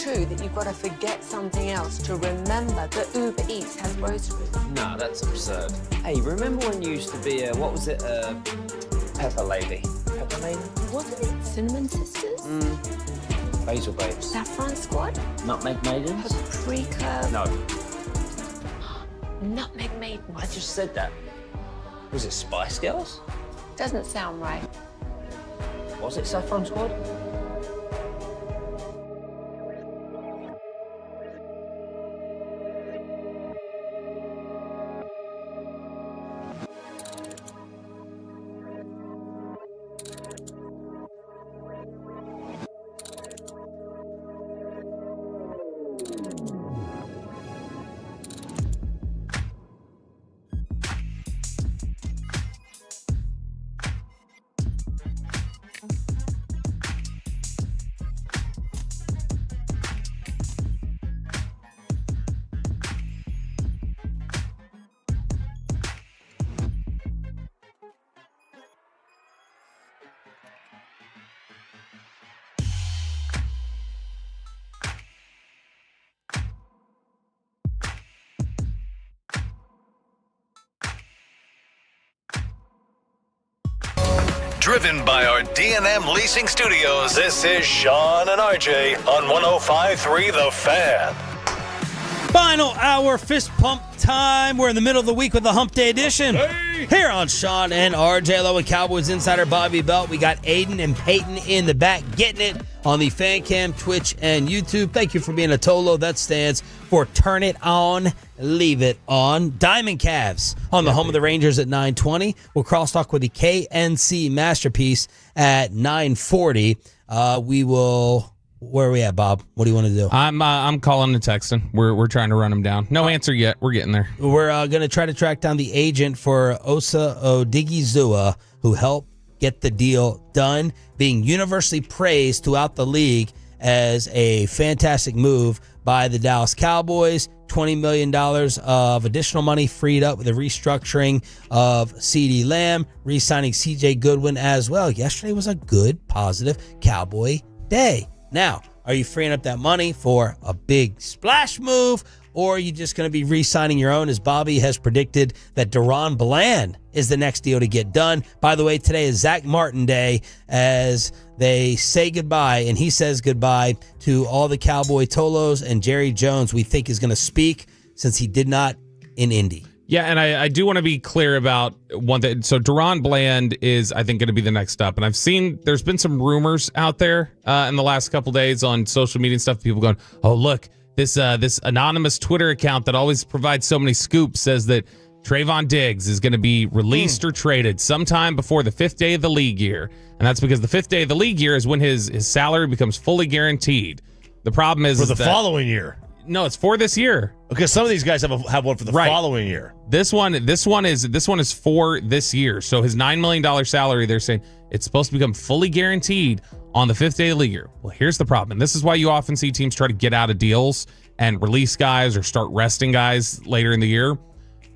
true that you've got to forget something else to remember that Uber Eats has groceries? No, that's absurd. Hey, remember when you used to be pepper lady? Pepper lady? Wasn't it Cinnamon Sisters? Basil babes. Saffron Squad? Nutmeg maidens? Paprika? No. Nutmeg Maidens? I just said that. Was it Spice Girls? Doesn't sound right. Was it Saffron Squad? Driven by our D&M Leasing Studios, this is Sean and RJ on 105.3 The Fan. Final hour fist pump time. We're in the middle of the week with the Hump Day edition. Here on Sean and RJ, along with Cowboys insider Bobby Belt. We got Aiden and Peyton in the back getting it on the Fan Cam, Twitch, and YouTube. Thank you for being a Tolo. That stands for Turn It On, Leave It On. Diamond Cavs on the home of the Rangers at 9:20. We'll crosstalk with the KNC Masterpiece at 9:40. We will... Where are we at, Bob? What do you want to do? I'm calling and texting. We're trying to run him down. No answer yet. We're getting there. We're going to try to track down the agent for Osa Odighizuwa, who helped get the deal done, being universally praised throughout the league as a fantastic move by the Dallas Cowboys. $20 million of additional money freed up with the restructuring of CD Lamb, re-signing CJ Goodwin as well. Yesterday was a good, positive Cowboy day. Now, are you freeing up that money for a big splash move, or are you just going to be re-signing your own, as Bobby has predicted that Deron Bland is the next deal to get done? By the way, today is Zack Martin Day as they say goodbye, and he says goodbye to all the Cowboy Tolos, and Jerry Jones, we think, is going to speak since he did not in Indy. Yeah, and I do want to be clear about one thing. So Deron Bland is, I think, going to be the next up. And I've seen there's been some rumors out there in the last couple days on social media and stuff. People going, oh, look, this anonymous Twitter account that always provides so many scoops says that Trayvon Diggs is going to be released or traded sometime before the 5th day of the league year. And that's because the 5th day of the league year is when his salary becomes fully guaranteed. The problem is... For the following year. No, it's for this year. Okay, some of these guys have one for the following year. This one is for this year. So his $9 million salary, they're saying it's supposed to become fully guaranteed on the 5th day of the year. Well, here's the problem. And this is why you often see teams try to get out of deals and release guys or start resting guys later in the year.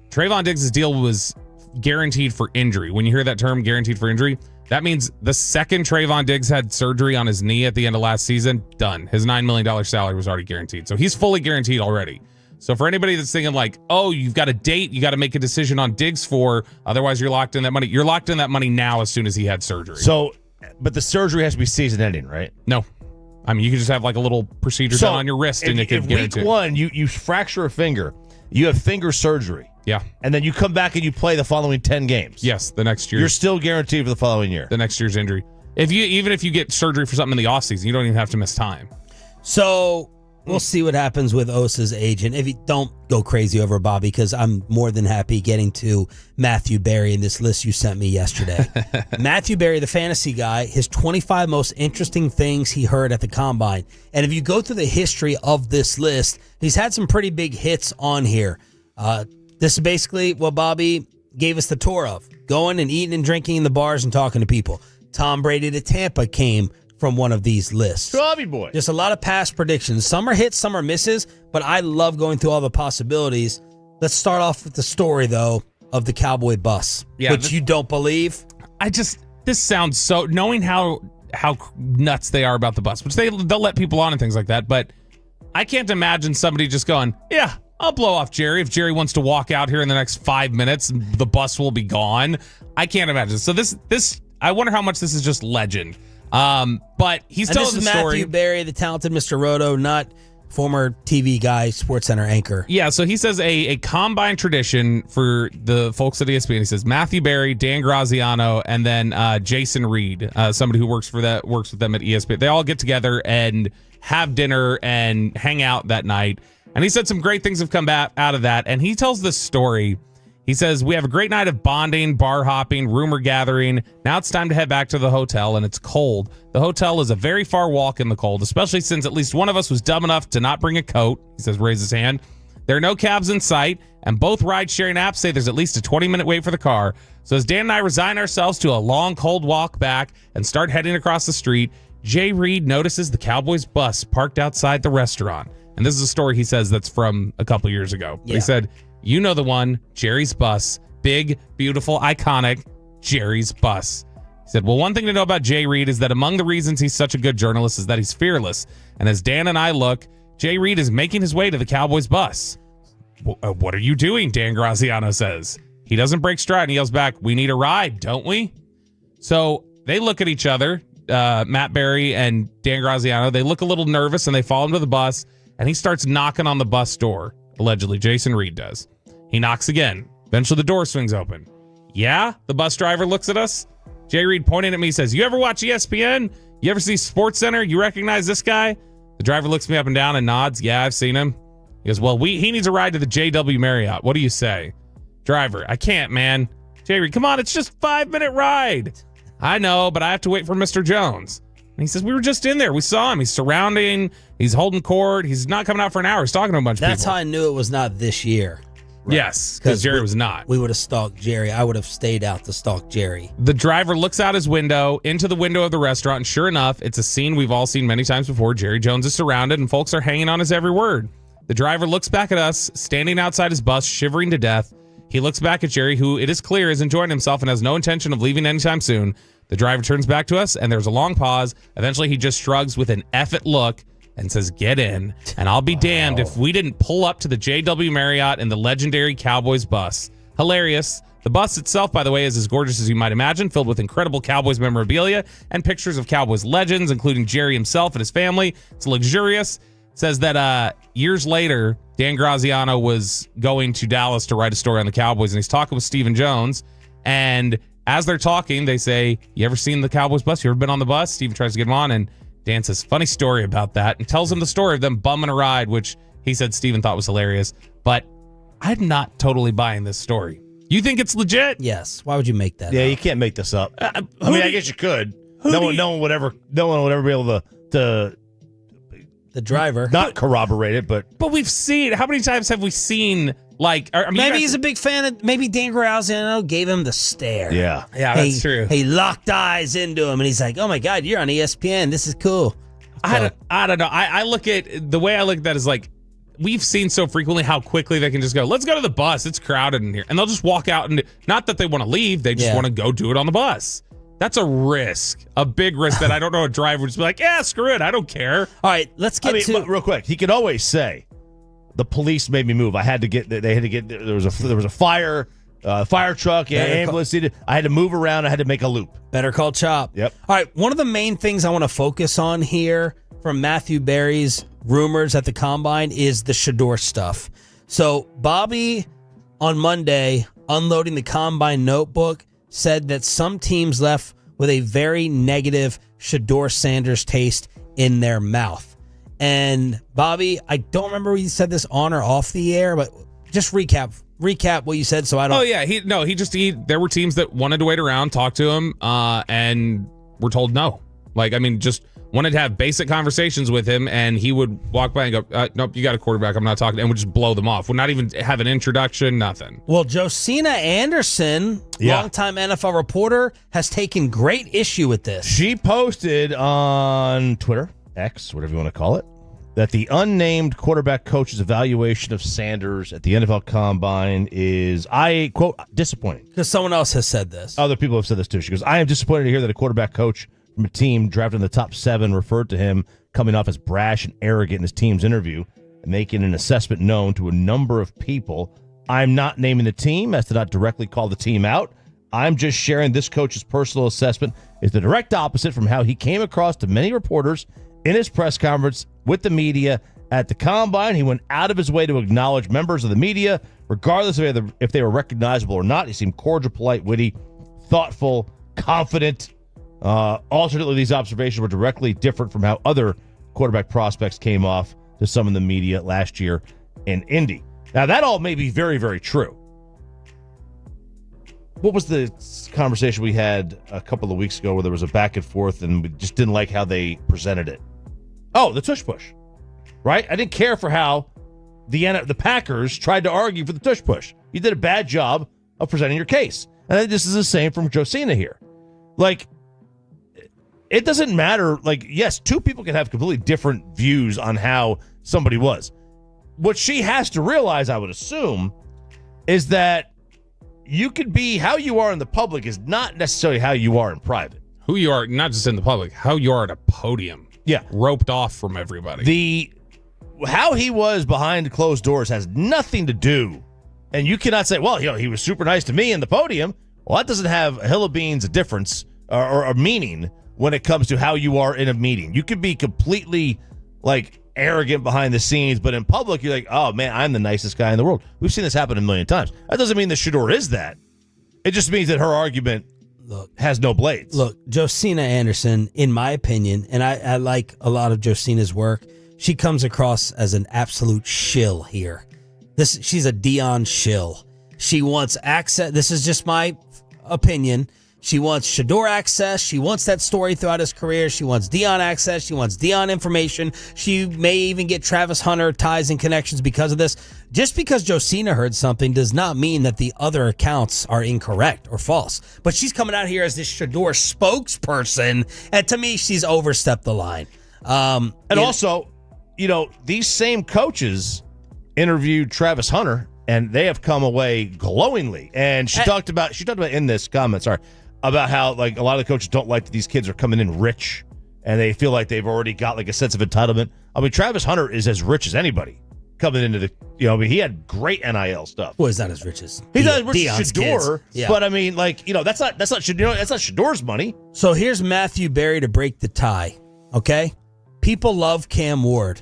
Trayvon Diggs' deal was guaranteed for injury. When you hear that term, guaranteed for injury, that means the second Trayvon Diggs had surgery on his knee at the end of last season, done. His $9 million salary was already guaranteed. So he's fully guaranteed already. So for anybody that's thinking like, oh, you've got a date, you got to make a decision on Diggs for, otherwise you're locked in that money. You're locked in that money now as soon as he had surgery. So, but the surgery has to be season ending, right? No. I mean, you can just have like a little procedure done on your wrist and it can guarantee. Week one, you fracture a finger, you have finger surgery. Yeah. And then you come back and you play the following 10 games. Yes, the next year. You're still guaranteed for the following year. The next year's injury. Even if you get surgery for something in the offseason, you don't even have to miss time. So we'll see what happens with Osa's agent. If you don't go crazy over Bobby, because I'm more than happy getting to Matthew Berry in this list you sent me yesterday. Matthew Berry, the fantasy guy, his 25 most interesting things he heard at the Combine. And if you go through the history of this list, he's had some pretty big hits on here. This is basically what Bobby gave us the tour of. Going and eating and drinking in the bars and talking to people. Tom Brady to Tampa came from one of these lists. Bobby boy. Just a lot of past predictions. Some are hits, some are misses, but I love going through all the possibilities. Let's start off with the story, though, of the Cowboy bus, which you don't believe. This sounds so, knowing how nuts they are about the bus, which they'll let people on and things like that, but I can't imagine somebody just going, yeah, I'll blow off Jerry if Jerry wants to walk out here in the next 5 minutes. The bus will be gone. I can't imagine. So this, I wonder how much this is just legend. But he's telling the story. Matthew Berry, the talented Mr. Roto, not former TV guy, SportsCenter anchor. Yeah, so he says a combine tradition for the folks at ESPN. He says Matthew Berry, Dan Graziano, and then Jason Reed, somebody who works with them at ESPN. They all get together and have dinner and hang out that night. And he said some great things have come out of that. And he tells this story. He says, we have a great night of bonding, bar hopping, rumor gathering. Now it's time to head back to the hotel, and it's cold. The hotel is a very far walk in the cold, especially since at least one of us was dumb enough to not bring a coat. He says, raise his hand. There are no cabs in sight, and both ride-sharing apps say there's at least a 20-minute wait for the car. So as Dan and I resign ourselves to a long, cold walk back and start heading across the street, Jay Reed notices the Cowboys bus parked outside the restaurant. And this is a story he says that's from a couple years ago. Yeah. He said, you know the one, Jerry's bus. Big, beautiful, iconic Jerry's bus. He said, well, one thing to know about Jay Reed is that among the reasons he's such a good journalist is that he's fearless. And as Dan and I look, Jay Reed is making his way to the Cowboys bus. What are you doing? Dan Graziano says. He doesn't break stride and he yells back, we need a ride, don't we? So they look at each other, Matt Berry and Dan Graziano. They look a little nervous and they follow him to the bus, and he starts knocking on the bus door. Allegedly, Jason Reed does. He knocks again. Eventually, the door swings open. Yeah? The bus driver looks at us. Jay Reed pointing at me says, you ever watch ESPN? You ever see SportsCenter? You recognize this guy? The driver looks me up and down and nods. Yeah, I've seen him. He goes, well, he needs a ride to the JW Marriott. What do you say? Driver, I can't, man. Jay Reed, come on, it's just 5-minute ride. I know, but I have to wait for Mr. Jones. And he says, we were just in there. We saw him. He's surrounding. He's holding court. He's not coming out for an hour. He's talking to a bunch of people. That's how I knew it was not this year. Right. Yes, because Jerry was not. We would have stalked Jerry. I would have stayed out to stalk Jerry. The driver looks out his window into the window of the restaurant, and sure enough, it's a scene we've all seen many times before. Jerry Jones is surrounded, and folks are hanging on his every word. The driver looks back at us, standing outside his bus, shivering to death. He looks back at Jerry, who it is clear is enjoying himself and has no intention of leaving anytime soon. The driver turns back to us, and there's a long pause. Eventually, he just shrugs with an F it look and says, get in. And I'll be damned if we didn't pull up to the JW Marriott in the legendary Cowboys bus. Hilarious. The bus itself, by the way, is as gorgeous as you might imagine, filled with incredible Cowboys memorabilia and pictures of Cowboys legends, including Jerry himself and his family. It's luxurious. It says that years later, Dan Graziano was going to Dallas to write a story on the Cowboys, and he's talking with Stephen Jones. And as they're talking, they say, you ever seen the Cowboys bus? You ever been on the bus? Stephen tries to get him on, and Dan says, funny story about that, and tells him the story of them bumming a ride, which he said Stephen thought was hilarious. But I'm not totally buying this story. You think it's legit? Yes. Why would you make that up? You can't make this up. I mean, I guess you could. No one would ever be able to the driver not corroborate it, but we've seen, how many times have we seen, like, I mean, maybe he's a big fan of, maybe Dan Graziano gave him the stare. Yeah, that's true. He locked eyes into him, and he's like, oh my God, you're on ESPN. This is cool. I don't know. I look at, the way I look at that is like, we've seen so frequently how quickly they can just go, let's go to the bus. It's crowded in here. And they'll just walk out, and not that they want to leave. They just want to go do it on the bus. That's a risk, a big risk that I don't know a driver would just be like, yeah, screw it. I don't care. All right, let's get to real quick. He could always say, the police made me move. I had to get, there was a fire, fire truck, ambulance. I had to move around. I had to make a loop. Better call Chop. Yep. All right, one of the main things I want to focus on here from Matthew Berry's rumors at the Combine is the Shador stuff. So Bobby, on Monday, unloading the Combine notebook, said that some teams left with a very negative Shador Sanders taste in their mouth. And Bobby, I don't remember if you said this on or off the air, but just recap what you said so I don't... Oh, yeah. There were teams that wanted to wait around, talk to him, and were told no. Like, I mean, just wanted to have basic conversations with him, and he would walk by and go, nope, you got a quarterback, I'm not talking, and would just blow them off. Would not even have an introduction, nothing. Well, Josina Anderson, longtime NFL reporter, has taken great issue with this. She posted on Twitter, X, whatever you want to call it, that the unnamed quarterback coach's evaluation of Sanders at the NFL Combine is, I quote, disappointing. Because someone else has said this. Other people have said this too. She goes, I am disappointed to hear that a quarterback coach from a team drafted in the top 7 referred to him coming off as brash and arrogant in his team's interview and making an assessment known to a number of people. I'm not naming the team as to not directly call the team out. I'm just sharing this coach's personal assessment is the direct opposite from how he came across to many reporters in his press conference with the media at the Combine. He went out of his way to acknowledge members of the media, regardless of if they were recognizable or not. He seemed cordial, polite, witty, thoughtful, confident. Alternately, these observations were directly different from how other quarterback prospects came off to some in the media last year in Indy. Now, that all may be very, very true. What was the conversation we had a couple of weeks ago where there was a back and forth and we just didn't like how they presented it? Oh, the tush push, right? I didn't care for how the Packers tried to argue for the tush push. You did a bad job of presenting your case. And I think this is the same from Josina here. Like, it doesn't matter. Like, yes, two people can have completely different views on how somebody was. What she has to realize, I would assume, is that you could be how you are in the public is not necessarily how you are in private. Who you are, not just in the public, how you are at a podium. Yeah. Roped off from everybody. How he was behind closed doors has nothing to do. And you cannot say, well, he was super nice to me in the podium. Well, that doesn't have a hill of beans a difference or a meaning when it comes to how you are in a meeting. You could be completely arrogant behind the scenes, but in public, you're like, oh man, I'm the nicest guy in the world. We've seen this happen a million times. That doesn't mean that Shador is that. It just means that her argument has no blades. Look, Josina Anderson, in my opinion, and I like a lot of Josina's work, she comes across as an absolute shill here. She's a Dion shill. She wants access. This is just my opinion. She wants Shador access. She wants that story throughout his career. She wants Dion access. She wants Dion information. She may even get Travis Hunter ties and connections because of this. Just because Josina heard something does not mean that the other accounts are incorrect or false. But she's coming out here as this Shador spokesperson, and to me, she's overstepped the line. These same coaches interviewed Travis Hunter, and they have come away glowingly. And she talked about in this comment, about how a lot of the coaches don't like that these kids are coming in rich and they feel like they've already got a sense of entitlement. I mean, Travis Hunter is as rich as anybody coming into the, he had great NIL stuff. Well, he's not as rich as he's not as rich as Shador, kids. Yeah. but I mean, that's not Shador's money. So here's Matthew Berry to break the tie. Okay, people love Cam Ward.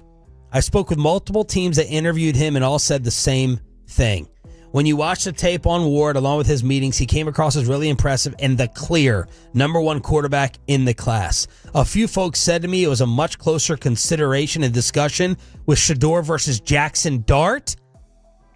I spoke with multiple teams that interviewed him and all said the same thing. When you watch the tape on Ward, along with his meetings, he came across as really impressive and the clear number 1 quarterback in the class. A few folks said to me it was a much closer consideration and discussion with Shador versus Jackson Dart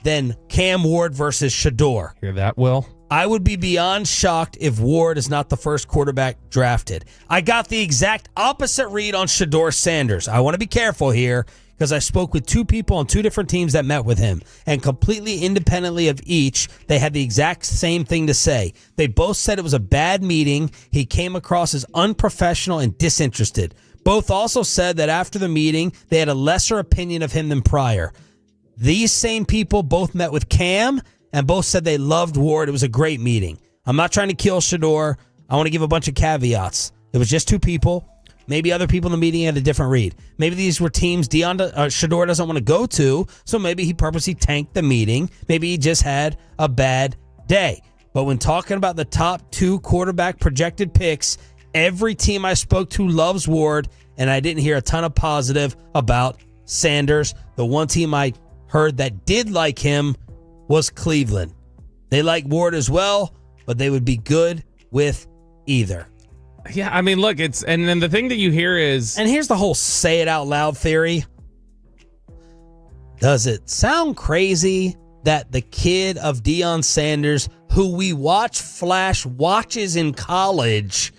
than Cam Ward versus Shador. Hear that, Will? I would be beyond shocked if Ward is not the first quarterback drafted. I got the exact opposite read on Shador Sanders. I want to be careful here, because I spoke with 2 people on 2 different teams that met with him, and completely independently of each, they had the exact same thing to say. They both said it was a bad meeting. He came across as unprofessional and disinterested. Both also said that after the meeting, they had a lesser opinion of him than prior. These same people both met with Cam, and both said they loved Ward. It was a great meeting. I'm not trying to kill Shador. I want to give a bunch of caveats. It was just 2 people. Maybe other people in the meeting had a different read. Maybe these were teams Shador doesn't want to go to, so maybe he purposely tanked the meeting. Maybe he just had a bad day. But when talking about the top 2 quarterback projected picks, every team I spoke to loves Ward, and I didn't hear a ton of positive about Sanders. The one team I heard that did like him was Cleveland. They like Ward as well, but they would be good with either. Yeah, I mean, look, and then the thing that you hear is... And here's the whole say it out loud theory. Does it sound crazy that the kid of Deion Sanders, who we watch flash watches in college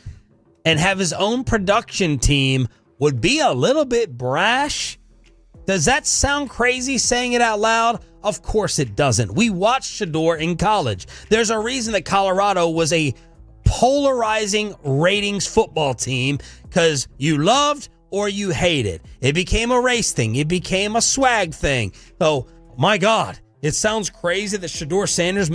and have his own production team, would be a little bit brash? Does that sound crazy saying it out loud? Of course it doesn't. We watched Shador in college. There's a reason that Colorado was a polarizing ratings football team, because you loved or you hated. It became a race thing. It became a swag thing. So, my God, it sounds crazy that Shador Sanders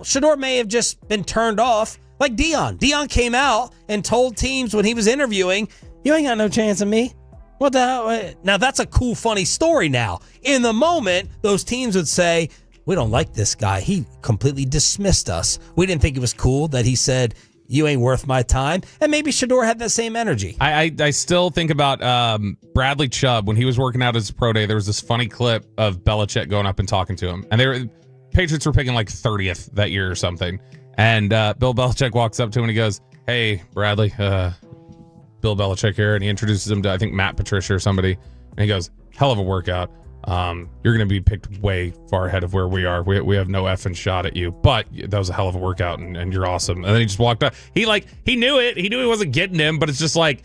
Shador may have just been turned off Like Dion. Dion came out and told teams when he was interviewing, you ain't got no chance of me. What the hell? Now, that's a cool, funny story now. In the moment, those teams would say, we don't like this guy. He completely dismissed us. We didn't think it was cool that he said, you ain't worth my time. And maybe Shador had that same energy. I still think about Bradley Chubb when he was working out his pro day. There was this funny clip of Belichick going up and talking to him. And Patriots were picking like 30th that year or something. And Bill Belichick walks up to him and he goes, hey, Bradley, Bill Belichick here. And he introduces him to, I think, Matt Patricia or somebody. And he goes, hell of a workout. You're going to be picked way far ahead of where we are. We have no effing shot at you, but that was a hell of a workout and you're awesome. And then he just walked up. He knew it. He knew he wasn't getting him, but it's just like,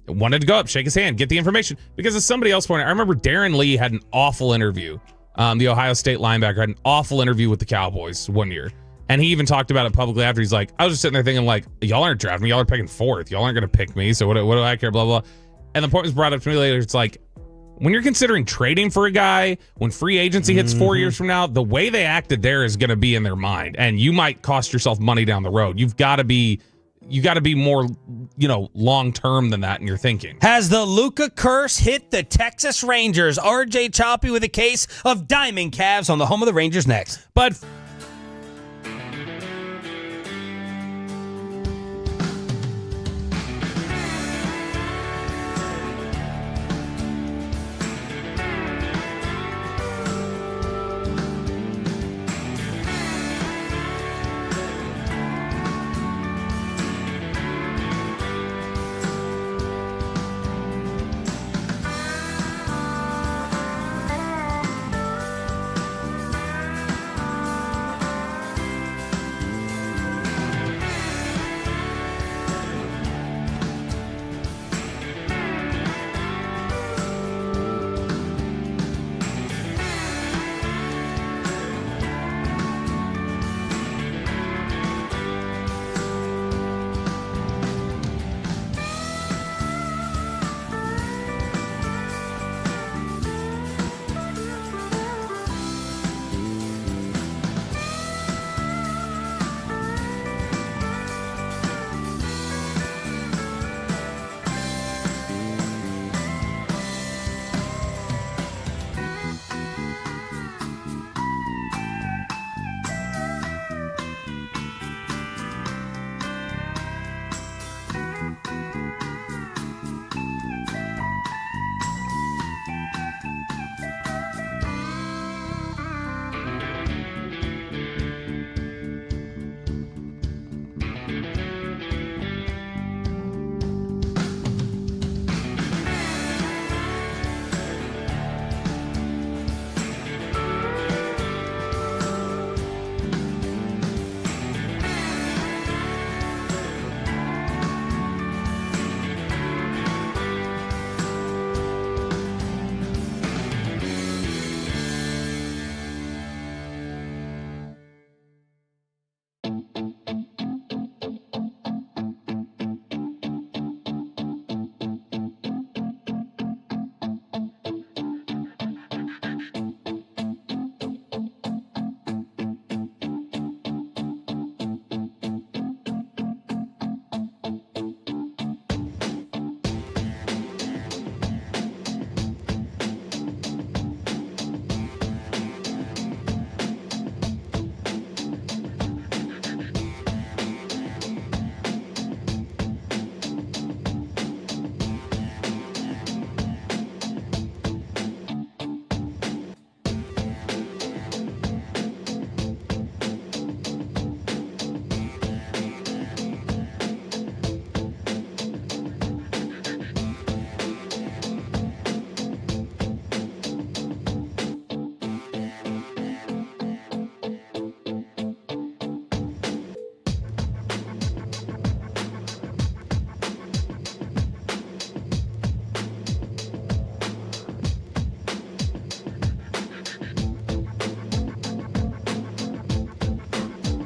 wanted to go up, shake his hand, get the information. Because as somebody else pointed out, I remember Darren Lee had an awful interview. The Ohio State linebacker had an awful interview with the Cowboys one year. And he even talked about it publicly after. He's like, I was just sitting there thinking like, y'all aren't drafting me. Y'all are picking 4th. Y'all aren't going to pick me. So what do I care? Blah, blah. And the point was brought up to me later. It's like, when you're considering trading for a guy, when free agency hits 4 years from now, the way they acted there is going to be in their mind, and you might cost yourself money down the road. You got to be more, long term than that in your thinking. Has the Luka curse hit the Texas Rangers? RJ Choppy with a case of Diamond Calves on the home of the Rangers next. But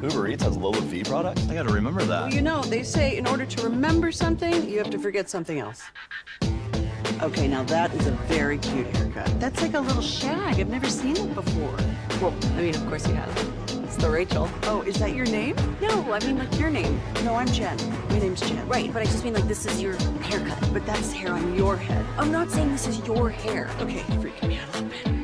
Uber Eats has low fee products? I gotta remember that. Well, they say in order to remember something, you have to forget something else. Okay, now that is a very cute haircut. That's like a little shag. I've never seen it before. Well, I mean, of course you have. It's the Rachel. Oh, is that your name? No, I mean like your name. No, I'm Jen. My name's Jen. Right, but I just mean like this is your haircut. But that's hair on your head. I'm not saying this is your hair. Okay, freaking me out a little bit.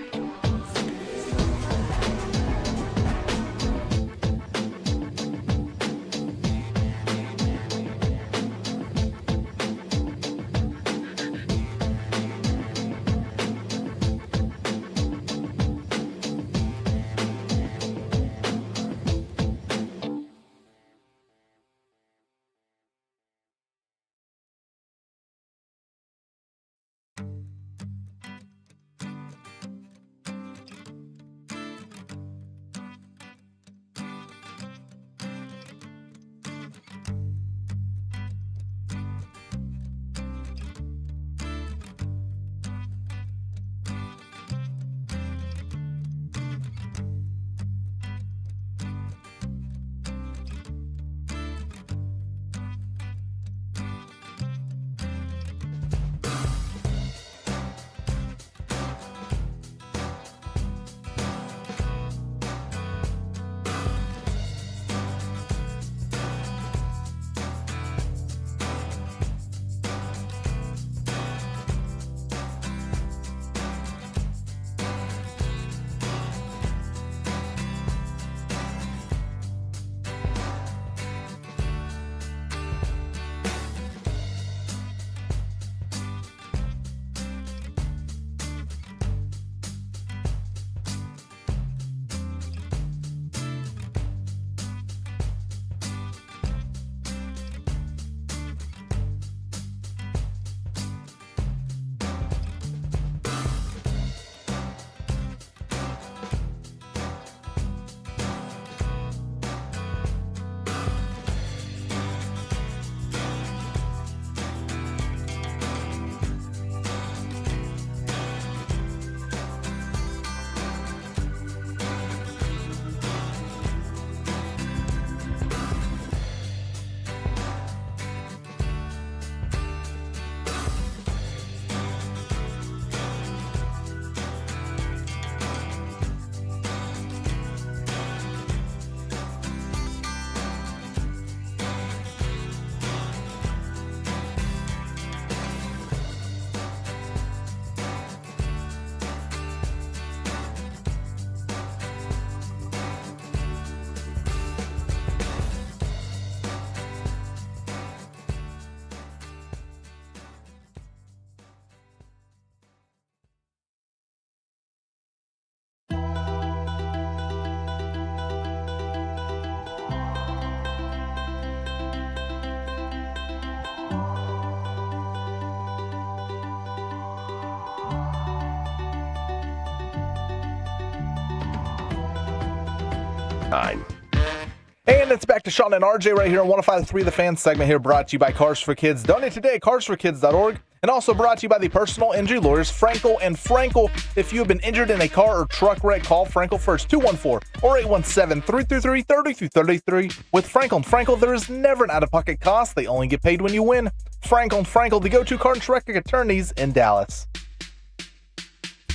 And it's back to Sean and RJ right here on 105.3 The Fan segment here, brought to you by Cars for Kids. Donate today, carsforkids.org. And also brought to you by the personal injury lawyers, Frankel and Frankel. If you have been injured in a car or truck wreck, call Frankel first, 214 or 817-333-3333. With Frankel and Frankel, there is never an out-of-pocket cost. They only get paid when you win. Frankel and Frankel, the go-to car and wreck attorneys in Dallas.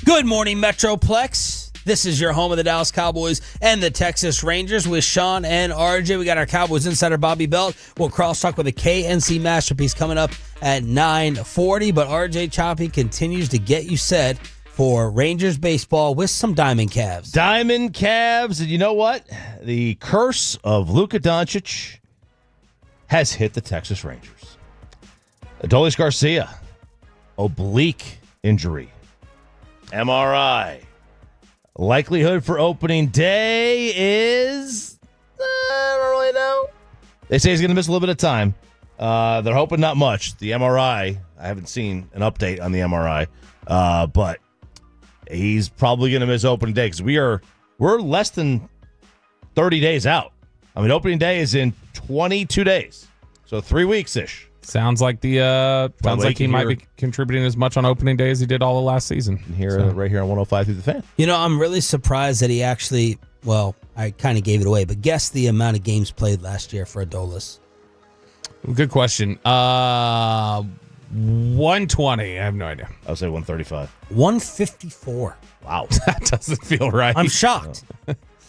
Good morning, Metroplex. This is your home of the Dallas Cowboys and the Texas Rangers with Sean and RJ. We got our Cowboys insider, Bobby Belt. We'll crosstalk with a KNC masterpiece coming up at 9:40. But RJ Choppy continues to get you set for Rangers baseball with some Diamond Calves. Diamond Calves. And you know what? The curse of Luka Doncic has hit the Texas Rangers. Adolis Garcia, oblique injury. MRI. Likelihood for opening day is, I don't really know. They say he's going to miss a little bit of time. They're hoping not much. The MRI, I haven't seen an update on the MRI, but he's probably going to miss opening day because we're less than 30 days out. I mean, opening day is in 22 days, so 3 weeks-ish. Sounds like he might be contributing as much on opening day as he did all of last season. Right here on 105 through the Fan. You know, I'm really surprised that he actually, well, I kind of gave it away, but guess the amount of games played last year for Adolis. Good question. 120. I have no idea. I'll say 135. 154. Wow. That doesn't feel right. I'm shocked.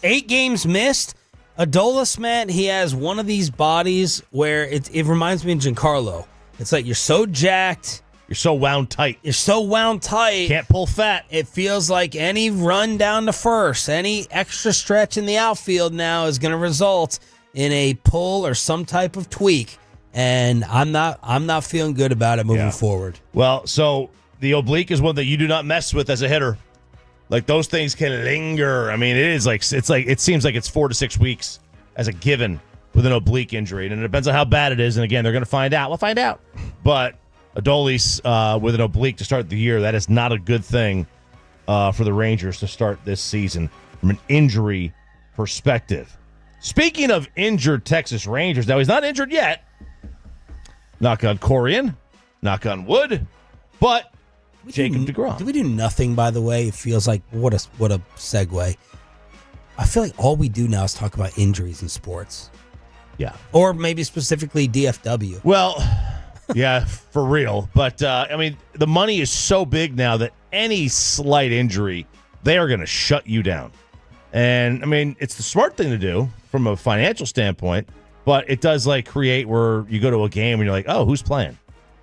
8 games missed. Adolis, man, he has one of these bodies where it reminds me of Giancarlo. It's like you're so jacked. You're so wound tight. Can't pull fat. It feels like any run down to first, any extra stretch in the outfield now is going to result in a pull or some type of tweak. And I'm not feeling good about it moving forward. Well, so the oblique is one that you do not mess with as a hitter. Like those things can linger. I mean, it seems like it's 4 to 6 weeks as a given with an oblique injury, and it depends on how bad it is. And again, they're going to find out. We'll find out. But Adolis with an oblique to start the year, that is not a good thing for the Rangers to start this season from an injury perspective. Speaking of injured Texas Rangers, now he's not injured yet. Knock on Corian, knock on wood, but Jacob deGrom. Did we do nothing, by the way? It feels like, what a segue. I feel like all we do now is talk about injuries in sports. Yeah. Or maybe specifically DFW. Well, yeah, for real. But, I mean, the money is so big now that any slight injury, they are going to shut you down. And, I mean, it's the smart thing to do from a financial standpoint, but it does, like, create where you go to a game and you're like, oh, who's playing?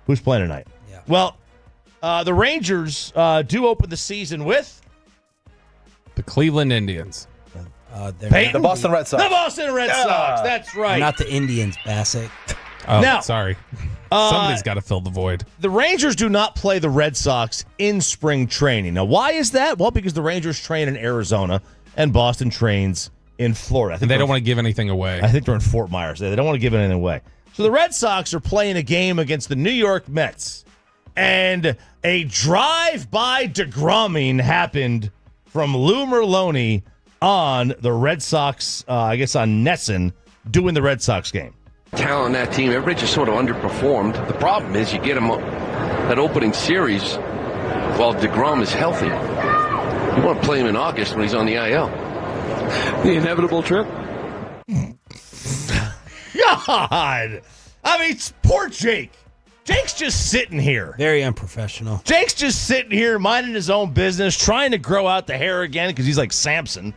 Who's playing tonight? Yeah. Well, the Rangers do open the season with the Cleveland Indians. The Boston Red Sox. The Boston Red Sox. That's right. Not the Indians, Bassett. Oh, Now, sorry. Somebody's got to fill the void. The Rangers do not play the Red Sox in spring training. Now, why is that? Well, because the Rangers train in Arizona and Boston trains in Florida. And they don't want to give anything away. I think they're in Fort Myers. They don't want to give anything away. So the Red Sox are playing a game against the New York Mets. And a drive-by DeGromming happened from Lou Merlone on the Red Sox, I guess on Nesson, doing the Red Sox game. Talent on that team, everybody just sort of underperformed. The problem is you get them that opening series while DeGrom is healthy. You want to play him in August when he's on the IL. The inevitable trip. God! I mean, poor Jake. Jake's just sitting here. Very unprofessional. Jake's just sitting here minding his own business, trying to grow out the hair again because he's like Samson.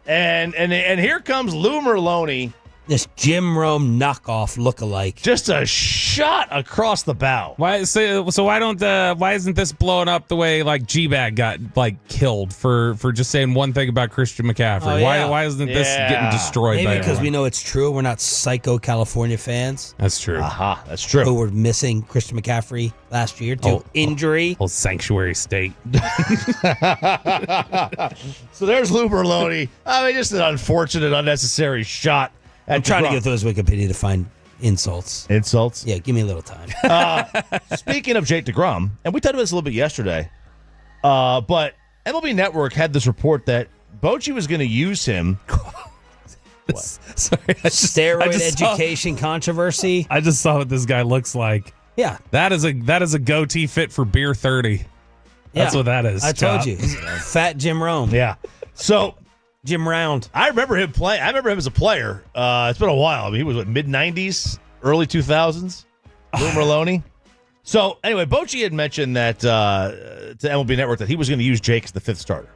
And here comes Lou Merlone. This Jim Rome knockoff lookalike. Just a shot across the bow. Why isn't this blowing up the way like G-Bag got like killed for just saying one thing about Christian McCaffrey? Oh, yeah. Why isn't this getting destroyed? Maybe by because everyone? we know it's true. We're not psycho California fans. That's true. Aha, that's true. Who were missing Christian McCaffrey last year to injury. Whole sanctuary state. So there's Lou Merlone. I mean, just an unfortunate, unnecessary shot. I'm trying to go through his Wikipedia to find insults. Insults? Yeah, give me a little time. Speaking of Jake DeGrom, and we talked about this a little bit yesterday, but MLB Network had this report that Bochy was going to use him. Sorry, Steroid education controversy. I just saw what this guy looks like. Yeah. That is a goatee fit for beer 30. That's what that is. I told you. Fat Jim Rome. Yeah. So Jim Round. I remember him playing. I remember him as a player. It's been a while. I mean, he was mid-90s, early 2000s. Lou Merlone. So anyway, Bochy had mentioned that to MLB Network that he was going to use Jake as the 5th starter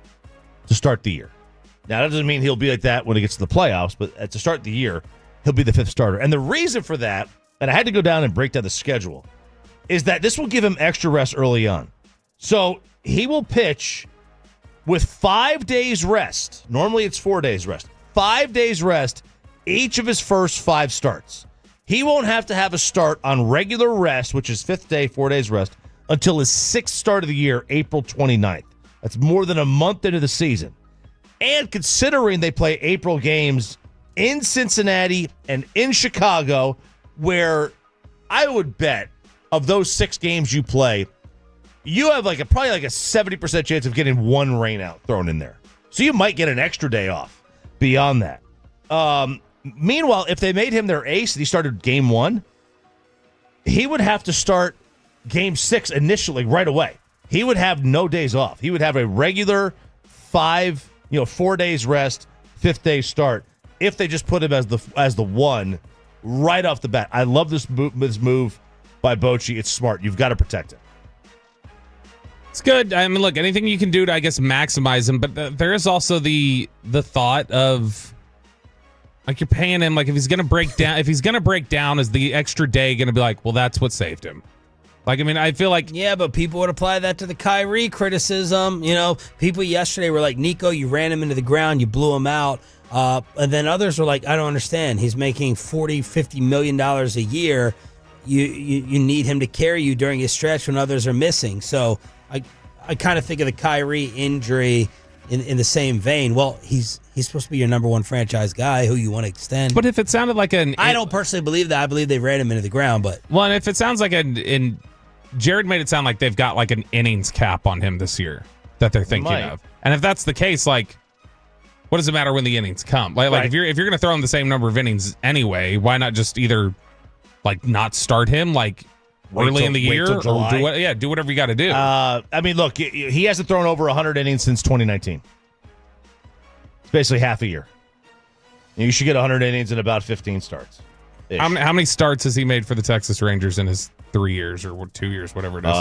to start the year. Now, that doesn't mean he'll be like that when he gets to the playoffs, but to start the year, he'll be the 5th starter. And the reason for that, and I had to go down and break down the schedule, is that this will give him extra rest early on. So he will pitch with 5 days rest. Normally it's 4 days rest. 5 days rest each of his first 5 starts. He won't have to have a start on regular rest, which is 5th day, 4 days rest, until his 6th start of the year, April 29th. That's more than a month into the season. And considering they play April games in Cincinnati and in Chicago, where I would bet of those 6 games you play, you have probably a 70% chance of getting one rain out thrown in there. So you might get an extra day off beyond that. Meanwhile, if they made him their ace and he started game 1, he would have to start game 6 initially right away. He would have no days off. He would have a regular 4 days rest, 5th day start if they just put him as the 1 right off the bat. I love this move by Bochy. It's smart. You've got to protect him. It's good. I mean, look, anything you can do to, I guess, maximize him. But there is also the thought of, like, you're paying him. Like, if he's gonna break down, is the extra day gonna be like, well, that's what saved him? Like, I mean, I feel like... Yeah, but people would apply that to the Kyrie criticism. You know, people yesterday were like, Nico, you ran him into the ground, you blew him out. And then others were like, I don't understand. He's making $40-50 million a year. You need him to carry you during his stretch when others are missing. So I kind of think of the Kyrie injury in the same vein. Well, he's supposed to be your number one franchise guy who you want to extend. But if it sounded like I don't personally believe that. I believe they ran him into the ground. But well, and if it sounds like Jared made it sound like they've got like an innings cap on him this year that they're thinking of. And if that's the case, like, what does it matter when the innings come? Like if you're going to throw him the same number of innings anyway, why not just either like not start him like early in the year or do whatever you got to do. I mean, look, he hasn't thrown over 100 innings since 2019. It's basically half a year. You should get 100 innings in about 15 starts. How many starts has he made for the Texas Rangers in his 3 years or 2 years, whatever it is?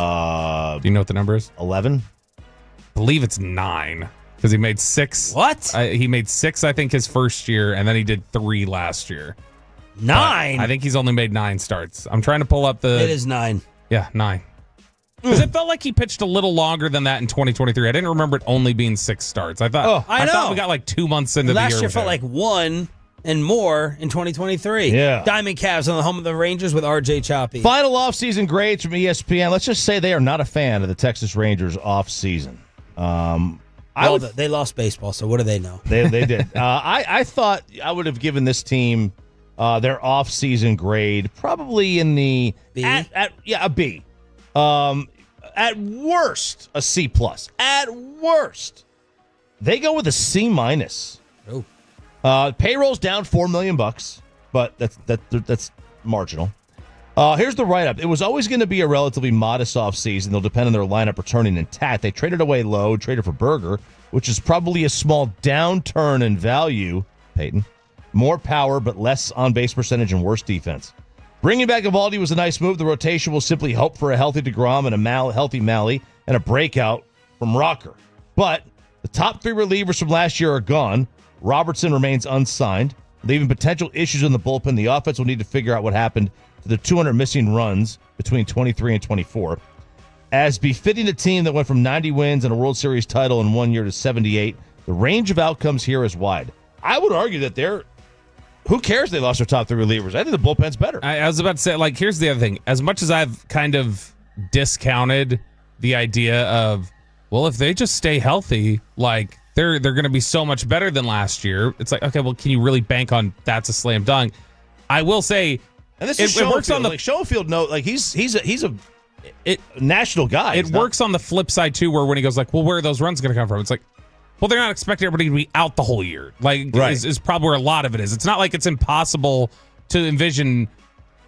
Do you know what the number is? 11? I believe it's 9 because he made 6. What? He made 6, I think, his first year, and then he did 3 last year. 9? I think he's only made 9 starts. I'm trying to pull up the... It is 9. Yeah, 9. Because it felt like he pitched a little longer than that in 2023. I didn't remember it only being 6 starts. I thought we got like 2 months into the year. Last year felt like 1 and more in 2023. Yeah. Diamond Cavs on the home of the Rangers with RJ Choppy. Final offseason grades from ESPN. Let's just say they are not a fan of the Texas Rangers offseason. They lost baseball, so what do they know? They did. I thought I would have given this team their offseason grade probably in the B? a B. At worst, a C plus. At worst, they go with a C minus. Oh, payroll's down $4 million, but that's marginal. Here's the write-up. It was always going to be a relatively modest offseason. They'll depend on their lineup returning intact. They traded away Lowe, traded for Berger, which is probably a small downturn in value, Peyton. More power, but less on-base percentage and worse defense. Bringing back Eovaldi was a nice move. The rotation will simply hope for a healthy DeGrom and a healthy Malley and a breakout from Rocker. But the top 3 relievers from last year are gone. Robertson remains unsigned, leaving potential issues in the bullpen. The offense will need to figure out what happened to the 200 missing runs between 23 and 24. As befitting a team that went from 90 wins and a World Series title in 1 year to 78, the range of outcomes here is wide. I would argue that who cares they lost their top 3 relievers? I think the bullpen's better. I was about to say, like, here's the other thing. As much as I've kind of discounted the idea of, well, if they just stay healthy, like, they're going to be so much better than last year. It's like, okay, well, can you really bank on that's a slam dunk? I will say, and this is Schoenfield. Works on the Schoenfield note. Like he's a national guy. It works on the flip side too, where when he goes like, well, where are those runs going to come from? It's like, well, they're not expecting everybody to be out the whole year. Like, right. is probably where a lot of it is. It's not like it's impossible to envision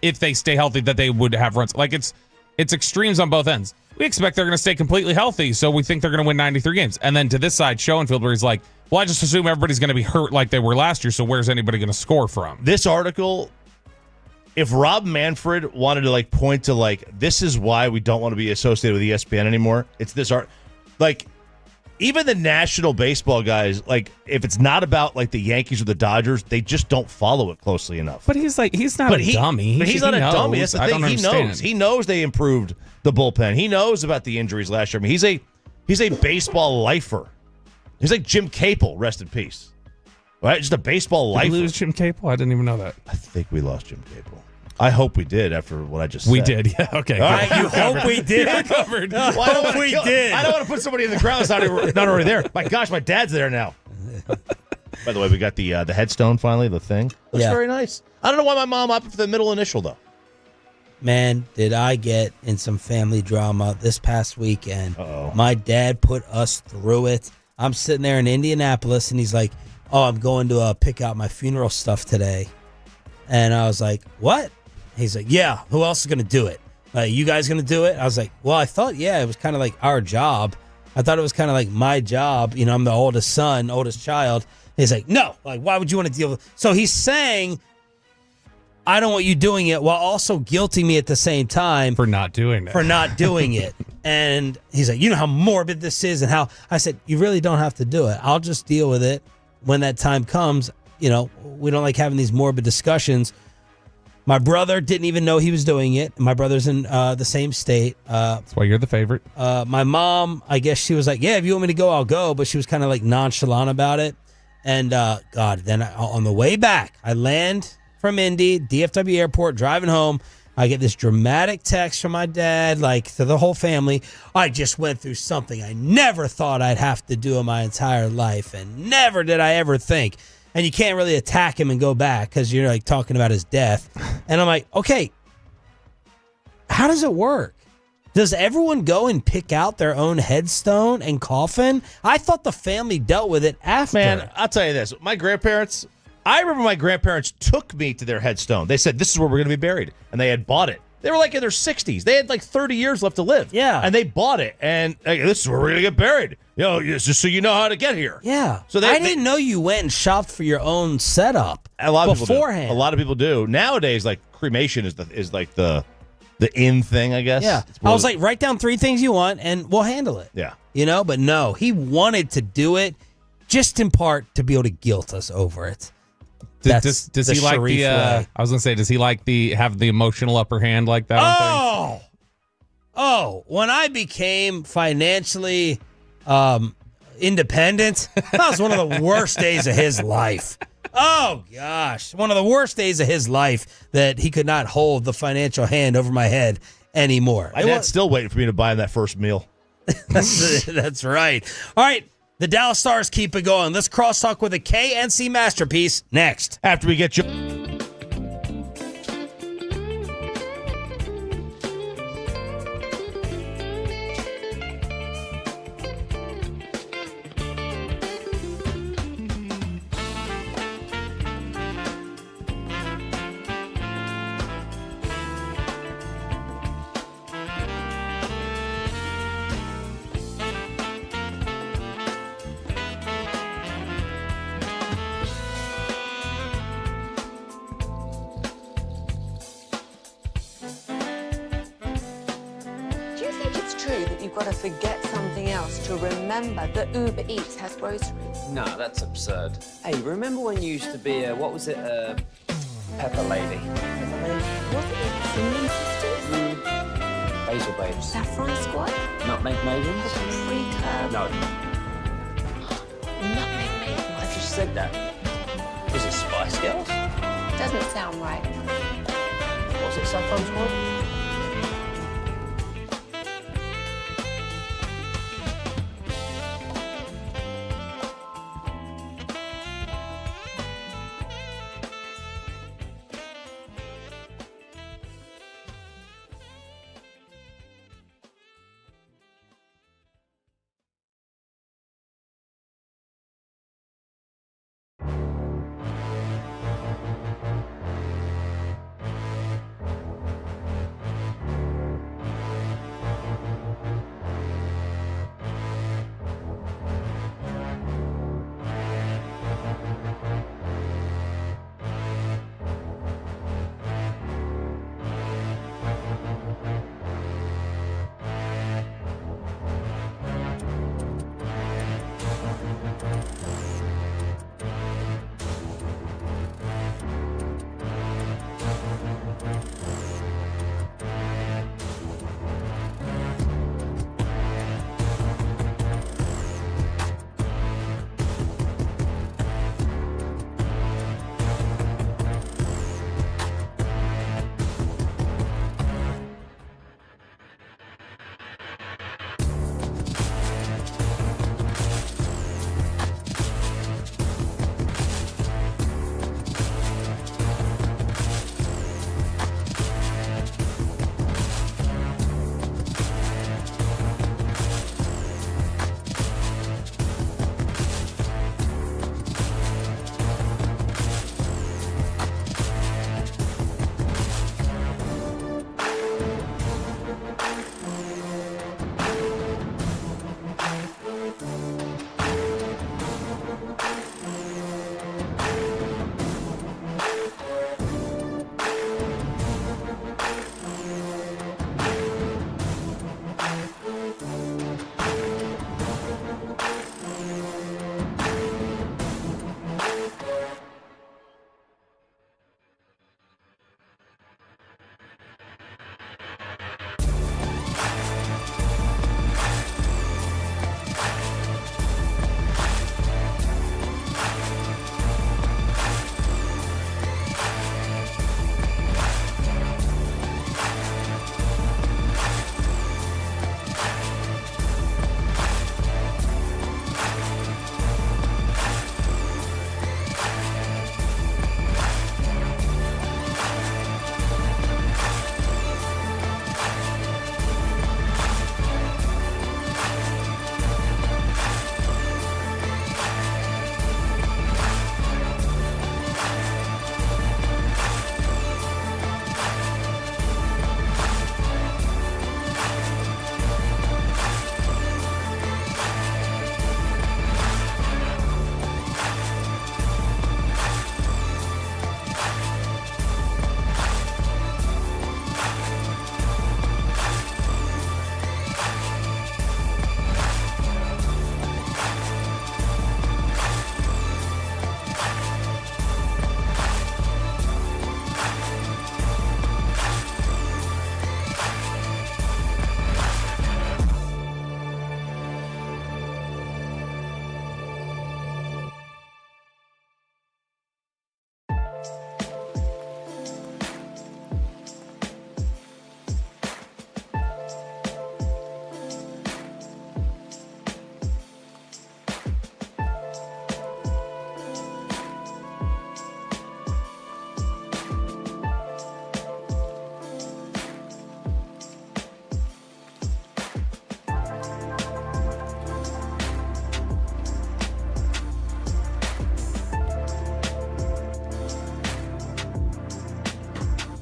if they stay healthy that they would have runs. Like it's extremes on both ends. We expect they're going to stay completely healthy, so we think they're going to win 93 games. And then to this side, Schoenfield, where he's like, well, I just assume everybody's going to be hurt like they were last year, so where's anybody going to score from? This article, if Rob Manfred wanted to like point to like, this is why we don't want to be associated with ESPN anymore, it's this art. Like, even the national baseball guys, like, if it's not about like the Yankees or the Dodgers, they just don't follow it closely enough. But he's not a dummy. But he's not a dummy. That's the thing. He understand. knows. He knows they improved the bullpen. He knows about the injuries last year. I mean, he's a baseball lifer. He's like Jim Capel, rest in peace. Right? Just a baseball lifer. Did we lose Jim Capel? I didn't even know that. I think we lost Jim Capel. I hope we did after what I just said. We did, yeah. Okay. All right, you hope we did? I don't want to put somebody in the ground that's not already there. My gosh, my dad's there now. By the way, we got the headstone finally, the thing. Looks very nice. I don't know why my mom opted for the middle initial, though. Man, did I get in some family drama this past weekend. Uh-oh. My dad put us through it. I'm sitting there in Indianapolis, and he's like, oh, I'm going to pick out my funeral stuff today. And I was like, what? He's like, yeah, who else is going to do it? You guys going to do it? I was like, well, I thought, it was kind of like our job. I thought it was kind of like my job. You know, I'm the oldest son, oldest child. He's like, no, like, why would you want to deal with it? So he's saying I don't want you doing it, while also guilting me at the same time for not doing it. And he's like, you know how morbid this is, and how I said, you really don't have to do it. I'll just deal with it when that time comes. We don't like having these morbid discussions. My brother didn't even know he was doing it. My brother's in the same state. That's why you're the favorite. My mom, I guess she was like, yeah, if you want me to go, I'll go. But she was kind of like nonchalant about it. And then on the way back, I land from Indy, DFW airport, driving home. I get this dramatic text from my dad, like to the whole family. I just went through something I never thought I'd have to do in my entire life. And never did I ever think. And you can't really attack him and go back because you're like talking about his death. And I'm like, okay, how does it work? Does everyone go and pick out their own headstone and coffin? I thought the family dealt with it after. Man, I'll tell you this. I remember my grandparents took me to their headstone. They said, this is where we're going to be buried. And they had bought it. They were like in their 60s. They had like 30 years left to live. Yeah. And they bought it. And hey, this is where we're going to get buried. Just so you know how to get here. Yeah. So I didn't know you went and shopped for your own setup beforehand. A lot of people do. Nowadays, like cremation is like the in thing, I guess. Yeah. I was like, write down 3 things you want and we'll handle it. Yeah. But no, he wanted to do it just in part to be able to guilt us over it. Does he like the? I was gonna say, does he like have the emotional upper hand like that? When I became financially independent, that was one of the worst days of his life. Oh gosh, one of the worst days of his life that he could not hold the financial hand over my head anymore. My dad's still waiting for me to buy him that first meal. That's right. All right. The Dallas Stars keep it going. Let's crosstalk with a KNC masterpiece next. After we get you. Got to forget something else to remember that Uber Eats has groceries. No, that's absurd. Hey, remember when you used to be Pepper Lady? Pepper Lady? Wasn't it Cinnamon Sisters? Basil Babes. Saffron Squad? Nutmeg Maidens? Paprika? No. Nutmeg Maidens? I just said that. Was it Spice Girls? Doesn't sound right. Was it Saffron Squad?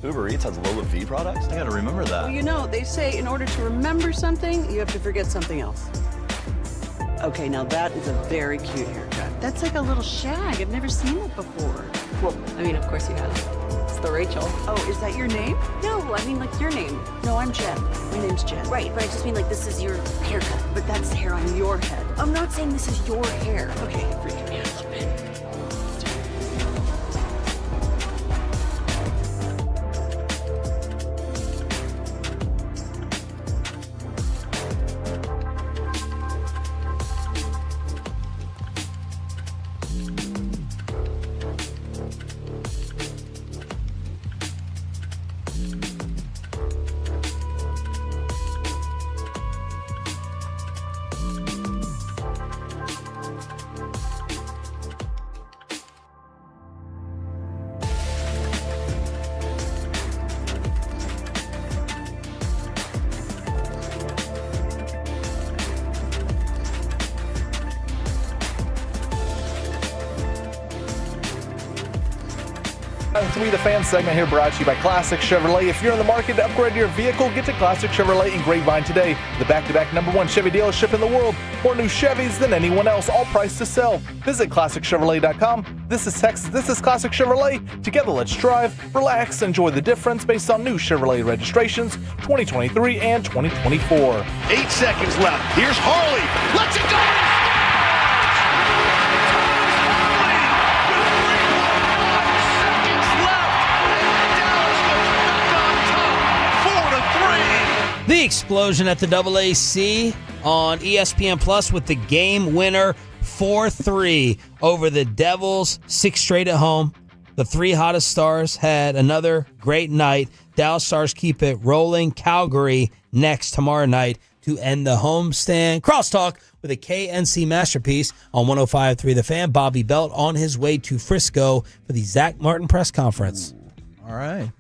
Uber Eats has low fee products? I gotta remember that. Well, you know, they say in order to remember something, you have to forget something else. Okay, now that is a very cute haircut. That's like a little shag. I've never seen it before. Well, I mean, of course you have. It's the Rachel. Oh, is that your name? No, I mean like your name. No, I'm Jen. My name's Jen. Right, but I just mean like this is your haircut. But that's the hair on your head. I'm not saying this is your hair. Okay, you're freaking me out a little bit. Three the fan segment here brought to you by Classic Chevrolet. If you're in the market to upgrade your vehicle, get to Classic Chevrolet in Grapevine today. The back-to-back #1 Chevy dealership in the world. More new Chevys than anyone else, all priced to sell. Visit ClassicChevrolet.com. This is Texas. This is Classic Chevrolet. Together, let's drive, relax, enjoy the difference based on new Chevrolet registrations 2023 and 2024. 8 seconds left. Here's Harley. Let's it go! The explosion at the AAC on ESPN Plus with the game winner 4-3 over the Devils, 6 straight at home. The 3 hottest stars had another great night. Dallas Stars keep it rolling. Calgary next tomorrow night to end the homestand. Crosstalk with a KNC masterpiece on 105.3 The Fan. Bobby Belt on his way to Frisco for the Zack Martin press conference. All right.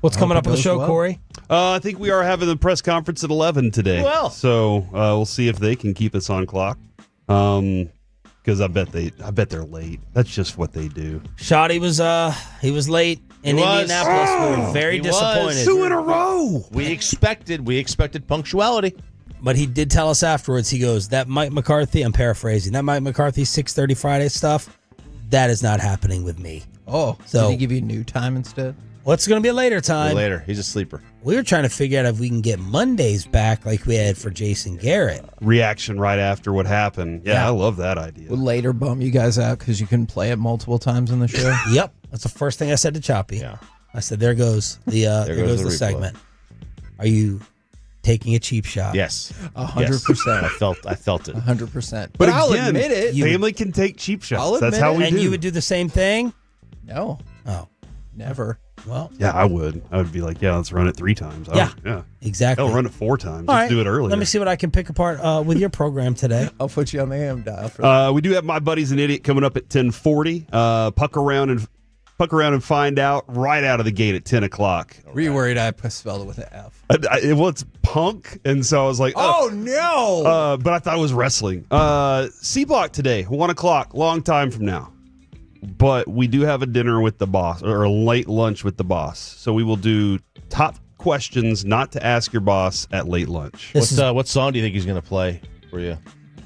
What's coming up on the show, Corey? I think we are having the press conference at 11 today. Well. So we'll see if they can keep us on clock. Because I bet they're late. That's just what they do. Shoddy was late in Indianapolis. We were very disappointed. 2 in a row. We expected punctuality. But he did tell us afterwards, he goes, that Mike McCarthy, I'm paraphrasing, that Mike McCarthy 6:30 Friday stuff, that is not happening with me. Oh, so did he give you a new time instead? What's going to be a later time? Later. He's a sleeper. We were trying to figure out if we can get Mondays back like we had for Jason Garrett. Reaction right after what happened. Yeah. I love that idea. Would later bum you guys out because you couldn't play it multiple times in the show? Yep. That's the first thing I said to Choppy. Yeah. I said, there goes the there goes the segment. Are you taking a cheap shot? Yes. 100%. I felt it. 100%. But I'll again, admit it. Family can take cheap shots. I'll That's admit how it. we And do. you would do the same thing? No. Oh. Never. Well. Yeah, I would. I would be like, yeah, let's run it 3 times. Yeah. Exactly. I'll run it 4 times. All Let's right. do it earlier. Let me see what I can pick apart with your program today. I'll put you on the AM dial for that. We do have My Buddy's an Idiot coming up at 10:40. Puck around and find out right out of the gate at 10 o'clock. Were you worried I spelled it with an F? Well, it's punk, and so I was like, oh no! But I thought it was wrestling. C Block today, 1 o'clock, long time from now. But we do have a dinner with the boss, or a late lunch with the boss. So we will do top questions not to ask your boss at late lunch. What song do you think he's going to play for you?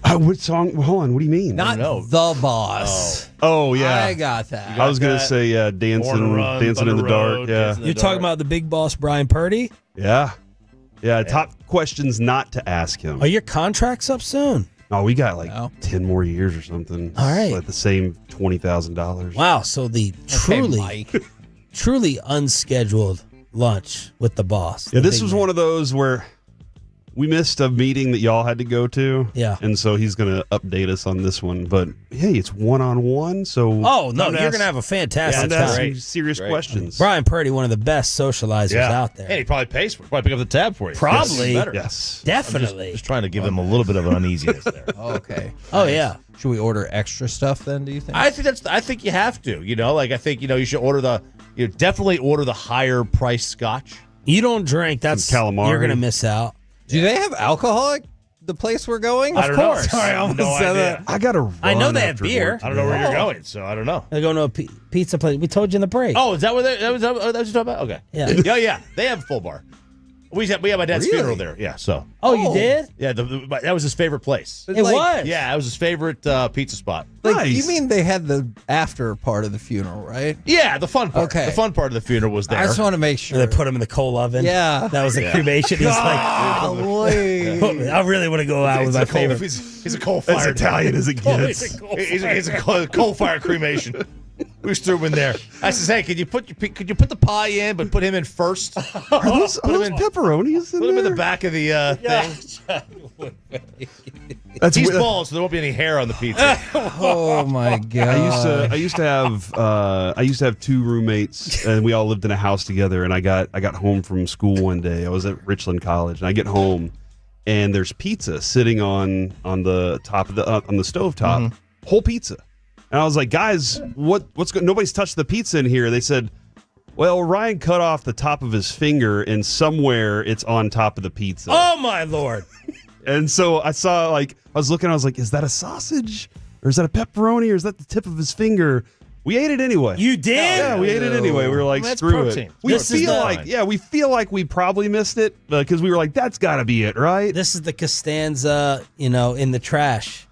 What song? Hold on. What do you mean? Not the boss. Oh yeah, I got that. I was going to say dancing in the dark. Yeah, You're talking about the big boss, Brian Purdy? Yeah. Top questions not to ask him. Are your contracts up soon? Oh, we got 10 more years or something. All right. At the same $20,000. Wow. So the truly unscheduled lunch with the boss. Yeah, this was one of those where we missed a meeting that y'all had to go to. Yeah. And so he's going to update us on this one. But hey, it's one-on-one. So oh, no, you're going to have a fantastic time. Some serious questions. Brian Purdy, one of the best socializers out there. Hey, he probably pays for it. Probably pick up the tab for you. Probably. Yes. Definitely. Just trying to give him a little bit of an uneasiness there. Okay. Oh, yeah. Should we order extra stuff then, do you think? I think you have to. I think you should definitely order the higher priced scotch. You don't drink. That's calamari. You're going to miss out. Do they have alcoholic the place we're going? I don't know. Sorry, I almost No said idea. that. I got to. I know they have beer. I don't know where you're going, so I don't know. They're going to a pizza place. We told you in the break. Oh, is that what that was what you're talking about? Okay. Yeah. Yeah. They have a full bar. We had my dad's Really? funeral there. Yeah. So. Oh, you did? Yeah. That was his favorite place. It was. Yeah, it was his favorite pizza spot. Like, you mean they had the after part of the funeral, right? Yeah, the fun part. Okay. The fun part of the funeral was there. I just want to make sure. They put him in the coal oven. Yeah. That was the cremation. He's like, I really want to go out with my favorite. He's a coal fire. As Italian as it gets. He's a coal fire cremation. We just threw him in there. I says, "Hey, could you put the pie in, but put him in first? Are those pepperonis in Put him in there? the back of the thing. He's bald, so there won't be any hair on the pizza. Oh my god! I used to have two roommates, and we all lived in a house together. And I got home from school one day. I was at Richland College, and I get home, and there's pizza sitting on the top of the on the stovetop, whole pizza. And I was like, guys, what's going? Nobody's touched the pizza in here. They said, well, Ryan cut off the top of his finger, and somewhere it's on top of the pizza. Oh my Lord! And so I saw, I was looking, I was like, is that a sausage? Or is that a pepperoni? Or is that the tip of his finger? We ate it anyway. You did? Yeah, we ate it anyway. We were like, That's screw protein. it. We Protein. feel like we probably missed it because we were like, that's got to be it, right? This is the Costanza, in the trash.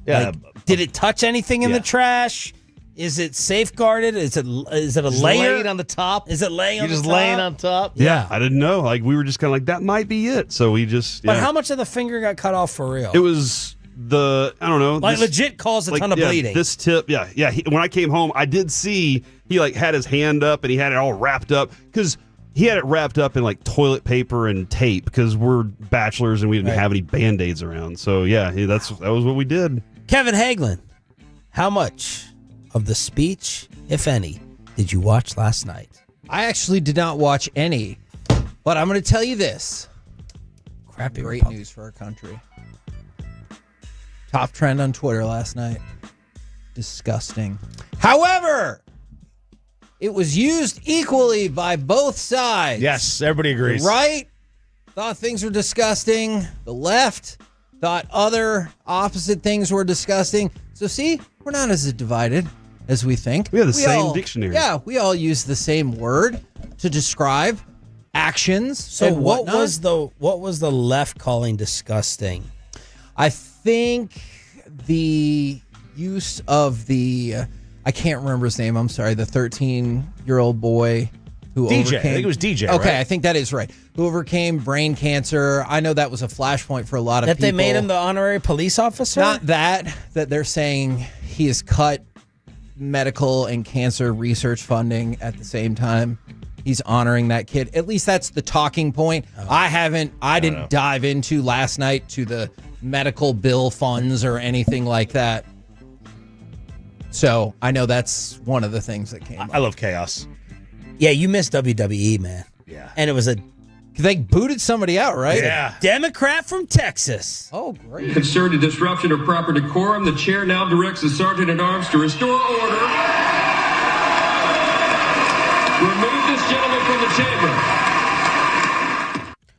Yeah. Did it touch anything in the trash? Is it safeguarded? Is it a layer laying on the top? Is it laying on the top? You're just laying on top? Yeah, I didn't know. We were just kind of like, that might be it. So we just. But how much of the finger got cut off for real? It was I don't know. Legit caused a ton of bleeding. This tip, yeah. When I came home, I did see he had his hand up and he had it all wrapped up because he had it wrapped up in toilet paper and tape because we're bachelors and we didn't have any Band-Aids around. So yeah, that was what we did. Kevin Hagelin, how much of the speech, if any, did you watch last night? I actually did not watch any, but I'm going to tell you this. Crappy Great Republic. news for our country. Top trend on Twitter last night. Disgusting. However, it was used equally by both sides. Yes, everybody agrees. The right thought things were disgusting. The left thought other opposite things were disgusting. So see, we're not as divided as we think. We have the same dictionary. Yeah, we all use the same word to describe actions. So and what whatnot. was the left calling disgusting? I think the use of I can't remember his name. I'm sorry. The 13-year-old boy who DJ. overcame. I think it was DJ. Okay, right? I think that is right. Who overcame brain cancer. I know that was a flashpoint for a lot of That people. they made him the honorary police officer? Not that they're saying he has cut medical and cancer research funding at the same time. He's honoring that kid. At least that's the talking point. I didn't dive into last night to the medical bill funds or anything like that. So I know that's one of the things that came up. I love chaos. Yeah, you missed WWE, man. Yeah. And it was they booted somebody out, right? Yeah. Democrat from Texas. Oh, great. Concerned to disruption of proper decorum, the chair now directs the sergeant at arms to restore order. Remove this gentleman from the chamber.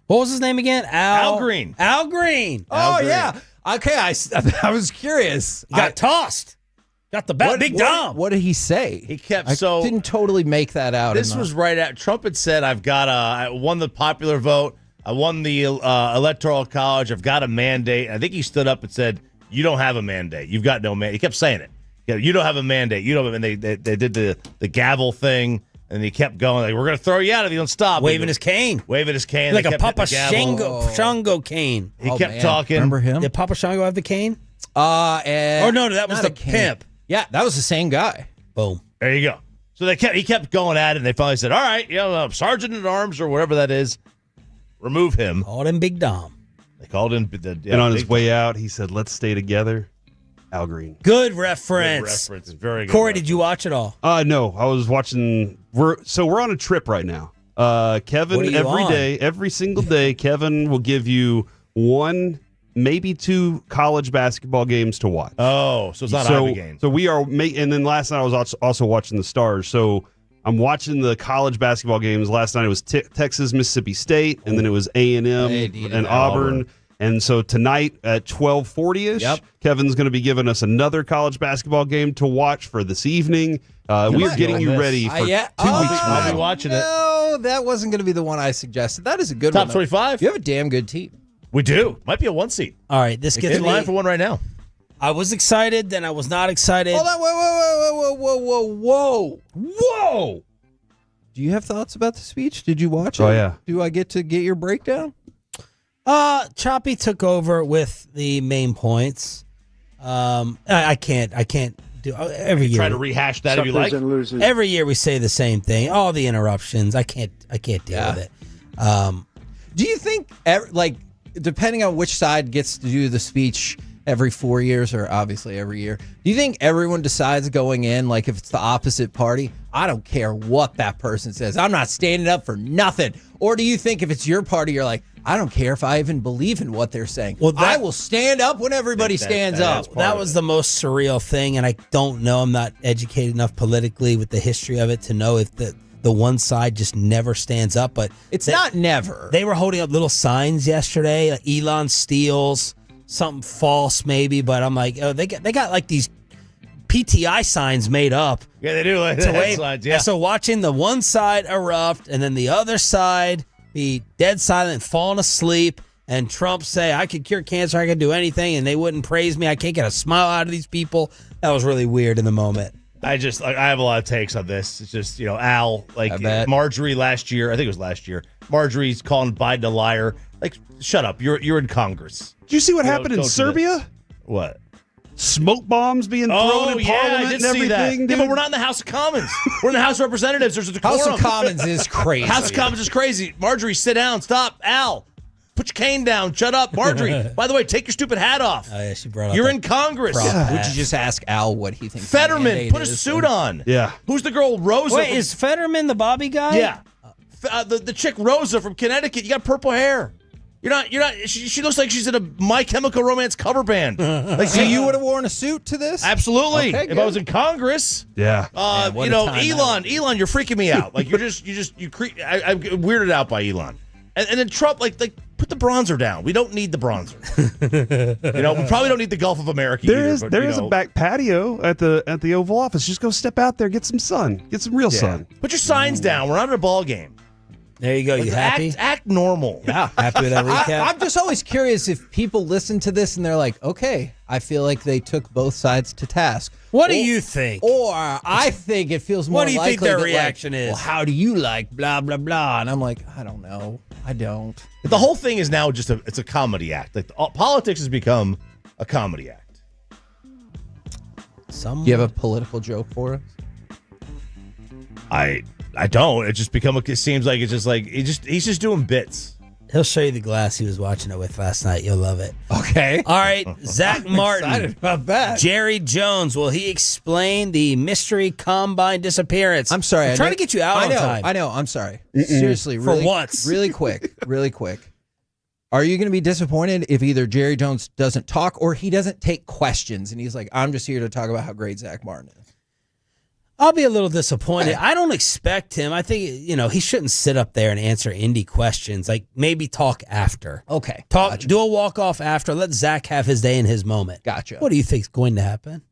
What was his name again? Al Green. Al Green. Oh, yeah. Okay, I was curious. He got tossed. Got the big Dom. What did he say? He kept I didn't totally make that out. This was right at Trump had said, I won the popular vote. I won the electoral college. I've got a mandate. I think he stood up and said, you don't have a mandate. You've got no mandate. He kept saying it. Yeah, you don't have a mandate. You don't. And they did the gavel thing, and he kept going. Like, we're going to throw you out if you don't stop. Waving his cane. Waving his cane. Like They a kept Papa hitting the gavel. Shango cane. He kept talking. Remember him? Did Papa Shango have the cane? And no, that was not the a cane. pimp. Yeah, that was the same guy. Boom. There you go. So he kept going at it, and they finally said, all right, Sergeant at Arms or whatever that is, remove him. Called him Big Dom. They called him. And on his way out, he said, let's stay together. Al Green. Good reference. Good reference. Very good. Corey, did you watch it all? No, I was watching. We're on a trip right now. Kevin, What are you every single day, Kevin will give you one, maybe two college basketball games to watch. Oh, so it's not Ivy games. So we are, and then last night I was also watching the Stars. So I'm watching the college basketball games. Last night it was Texas, Mississippi State, and then it was A&M and Auburn. And so tonight at 12:40ish, Kevin's going to be giving us another college basketball game to watch for this evening. We are getting you ready for 2 weeks from now. I'll be watching it. No, that wasn't going to be the one I suggested. That is a good Top one. Top 25. You have a damn good team. We do. Might be a 1 seed. All right, this gets in line for one right now. I was excited, then I was not excited. Hold on, whoa. Do you have thoughts about the speech? Did you watch it? Oh, yeah. Do I get to get your breakdown? Choppy took over with the main points. I can't do every year. Try to rehash that if you like. Every year we say the same thing. All the interruptions. I can't deal with it. Do you think, depending on which side gets to do the speech every 4 years or obviously every year, do you think everyone decides going in, like if it's the opposite party, I don't care what that person says, I'm not standing up for nothing? Or do you think if it's your party, you're like, I don't care if I even believe in what they're saying. Well, I will stand up when everybody stands up. That was the most surreal thing, and I don't know. I'm not educated enough politically with the history of it to know if the one side just never stands up. But it's not never. They were holding up little signs yesterday, like Elon steals, something false maybe. But I'm like, oh, they got like these PTI signs made up. Yeah, they do like the headlines, yeah. And so watching the one side erupt and then the other side be dead silent, falling asleep, and Trump say, I could cure cancer, I could do anything, and they wouldn't praise me. I can't get a smile out of these people. That was really weird in the moment. I have a lot of takes on this. It's just, Al, Marjorie last year, I think it was last year, Marjorie's calling Biden a liar. Like, shut up. You're in Congress. Did you see what happened in Serbia? What? Smoke bombs being thrown in Parliament I did and everything, see that. dude. Yeah, but we're not in the House of Commons. We're in the House of Representatives. There's a decorum. House of Commons is crazy. House of Commons is crazy. Marjorie, sit down. Stop. Al, put your cane down. Shut up. Marjorie, by the way, take your stupid hat off. Oh, yeah, she brought up You're in Congress. Would you just ask Al what he thinks? Fetterman, put a suit on. Yeah. Who's the girl, Rosa? Wait, is Fetterman the Bobby guy? Yeah. The chick, Rosa from Connecticut. You got purple hair. You're not. She looks like she's in a My Chemical Romance cover band. So you would have worn a suit to this? Absolutely. Okay, if good. I was in Congress. Yeah. Elon, you're freaking me out. Like I'm weirded out by Elon. And then Trump, put the bronzer down. We don't need the bronzer. We probably don't need the Gulf of America. There is a back patio at the Oval Office. Just go step out there, get some sun, get some real sun. Put your signs down. We're not at a ball game. There you go. You happy? Act normal. Yeah. Happy with that recap? I'm just always curious if people listen to this and they're like, okay, I feel like they took both sides to task. What do you think? Or I think it feels more What do you likely think their that, reaction is? Well, how do you like blah, blah, blah? And I'm like, I don't know. I don't. The whole thing is now just it's a comedy act. Politics has become a comedy act. Do you have a political joke for us? I don't. It seems like he's just doing bits. He'll show you the glass he was watching it with last night. You'll love it. Okay. All right. Zack Martin. Excited about that. Jerry Jones. Will he explain the mystery combine disappearance? I'm sorry. I'm trying to get you out on time. I know. I'm sorry. Seriously. Really, For once. Really quick. Are you going to be disappointed if either Jerry Jones doesn't talk or he doesn't take questions and he's like, I'm just here to talk about how great Zack Martin is? I'll be a little disappointed. I don't expect him. I think, he shouldn't sit up there and answer indie questions. Like, maybe talk after. Okay. Do a walk-off after. Let Zach have his day in his moment. Gotcha. What do you think is going to happen?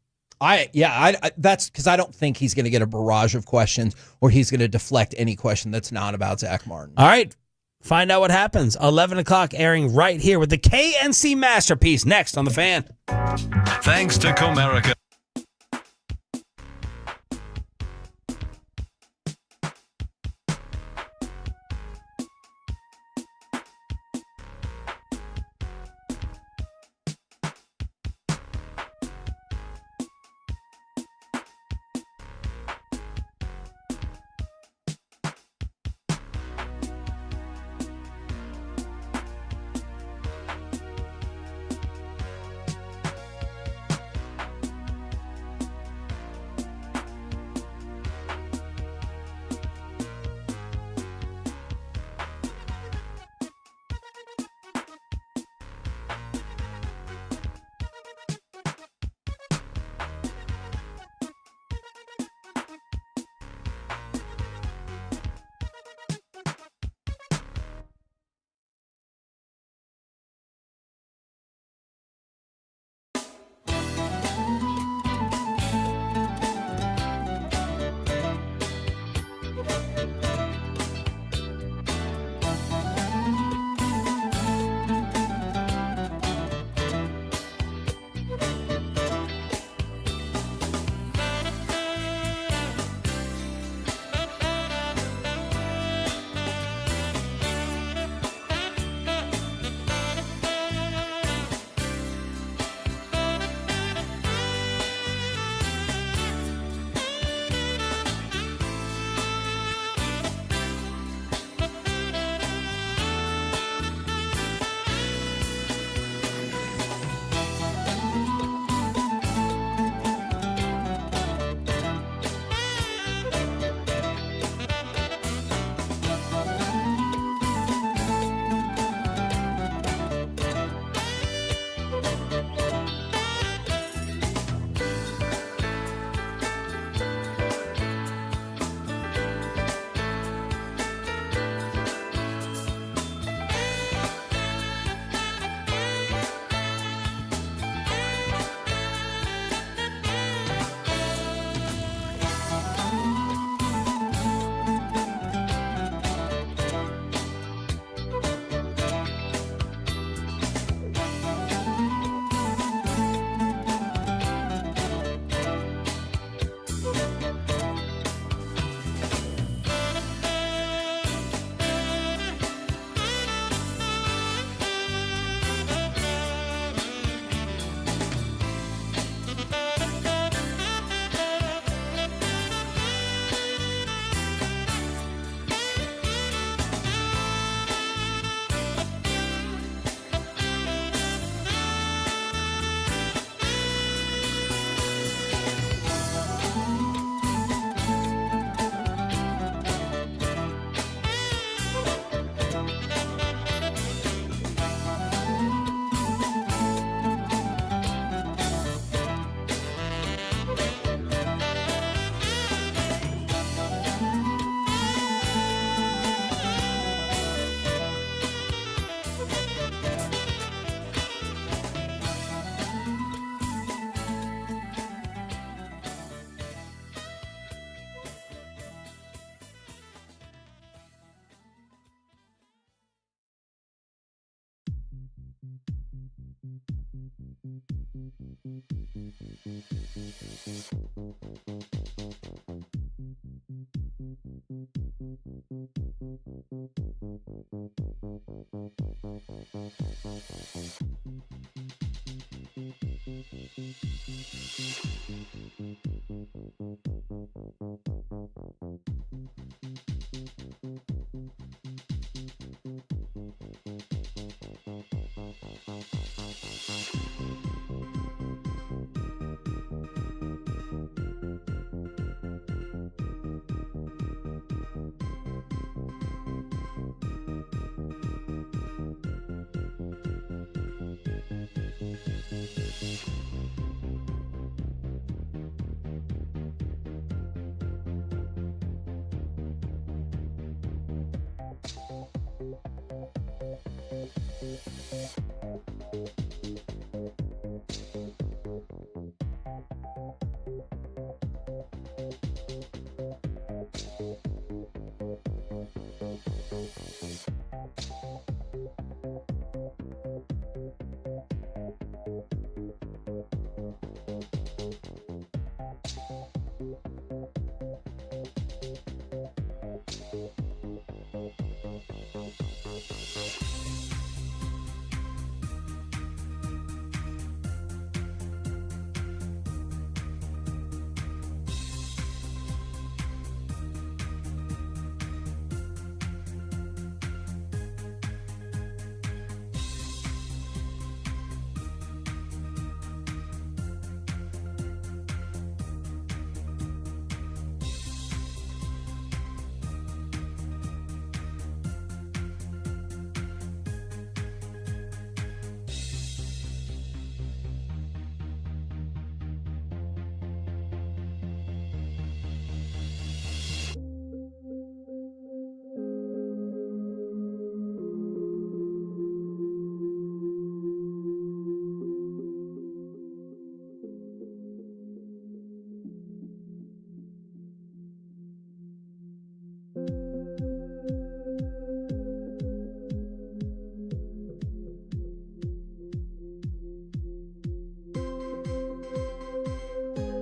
That's because I don't think he's going to get a barrage of questions or he's going to deflect any question that's not about Zack Martin. All right. Find out what happens. 11 o'clock airing right here with the KNC Masterpiece next on The Fan. Thanks to Comerica.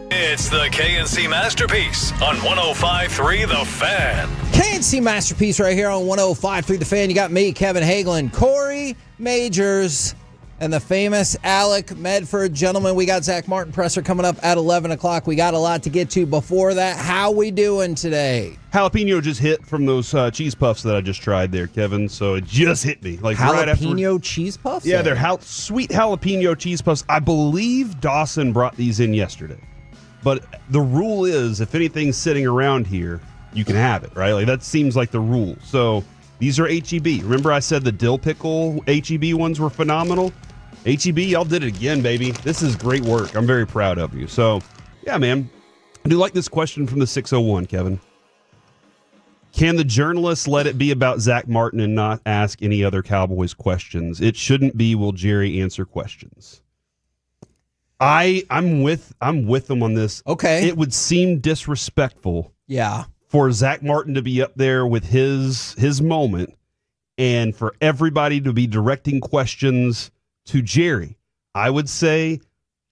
It's the KNC Masterpiece on 105.3 The Fan. KNC Masterpiece right here on 105.3 The Fan. You got me, Kevin Hagelin, Corey Majors, and the famous Alec Medford. Gentlemen, we got Zack Martin presser coming up at 11 o'clock. We got a lot to get to before that. How we doing today? Jalapeno just hit from those cheese puffs that I just tried there, Kevin. So it just hit me. Like right after. Jalapeno cheese puffs? Yeah, they're sweet jalapeno cheese puffs. I believe Dawson brought these in yesterday. But the rule is, if anything's sitting around here, you can have it, right? Like that seems like the rule. So these are HEB. Remember I said the dill pickle HEB ones were phenomenal? HEB, y'all did it again, baby. This is great work. I'm very proud of you. So, yeah, man. I do like this question from the 601, Kevin. Can the journalists let it be about Zack Martin and not ask any other Cowboys questions? It shouldn't be, will Jerry answer questions? I'm with them on this. Okay. It would seem disrespectful. Yeah. For Zack Martin to be up there with his moment and for everybody to be directing questions to Jerry. I would say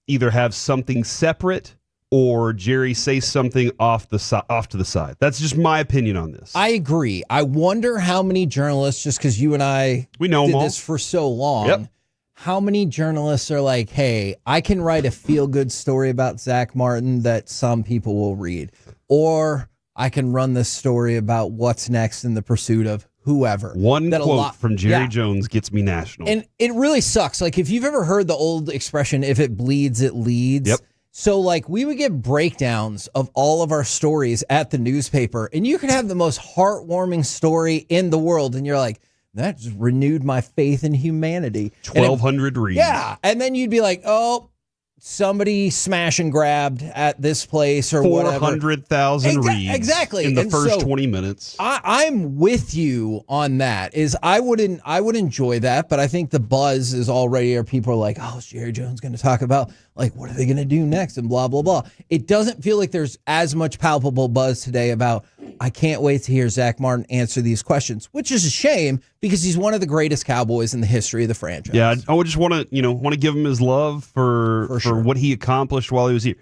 either have something separate or Jerry say something off to the side. That's just my opinion on this. I agree. I wonder how many journalists, just because you and I did this for so long, how many journalists are like, hey, I can write a feel-good story about Zack Martin that some people will read, or I can run this story about what's next in the pursuit of whoever. One quote from Jerry Jones gets me national. And it really sucks. Like, if you've ever heard the old expression, if it bleeds, it leads. Yep. So, like, we would get breakdowns of all of our stories at the newspaper, and you could have the most heartwarming story in the world, and you're like, that just renewed my faith in humanity. 1,200 reads. Yeah. And then you'd be like, oh, somebody smash and grabbed at this place or 400,000 reads exactly in the and first so 20 minutes. I'm with you on that. I would enjoy that, but I think the buzz is already, or people are like, oh, is Jerry Jones going to talk about, like, what are they going to do next and blah, blah, blah. It doesn't feel like there's as much palpable buzz today about I can't wait to hear Zack Martin answer these questions, which is a shame because he's one of the greatest Cowboys in the history of the franchise. Yeah, I would just want to give him his love for what he accomplished while he was here.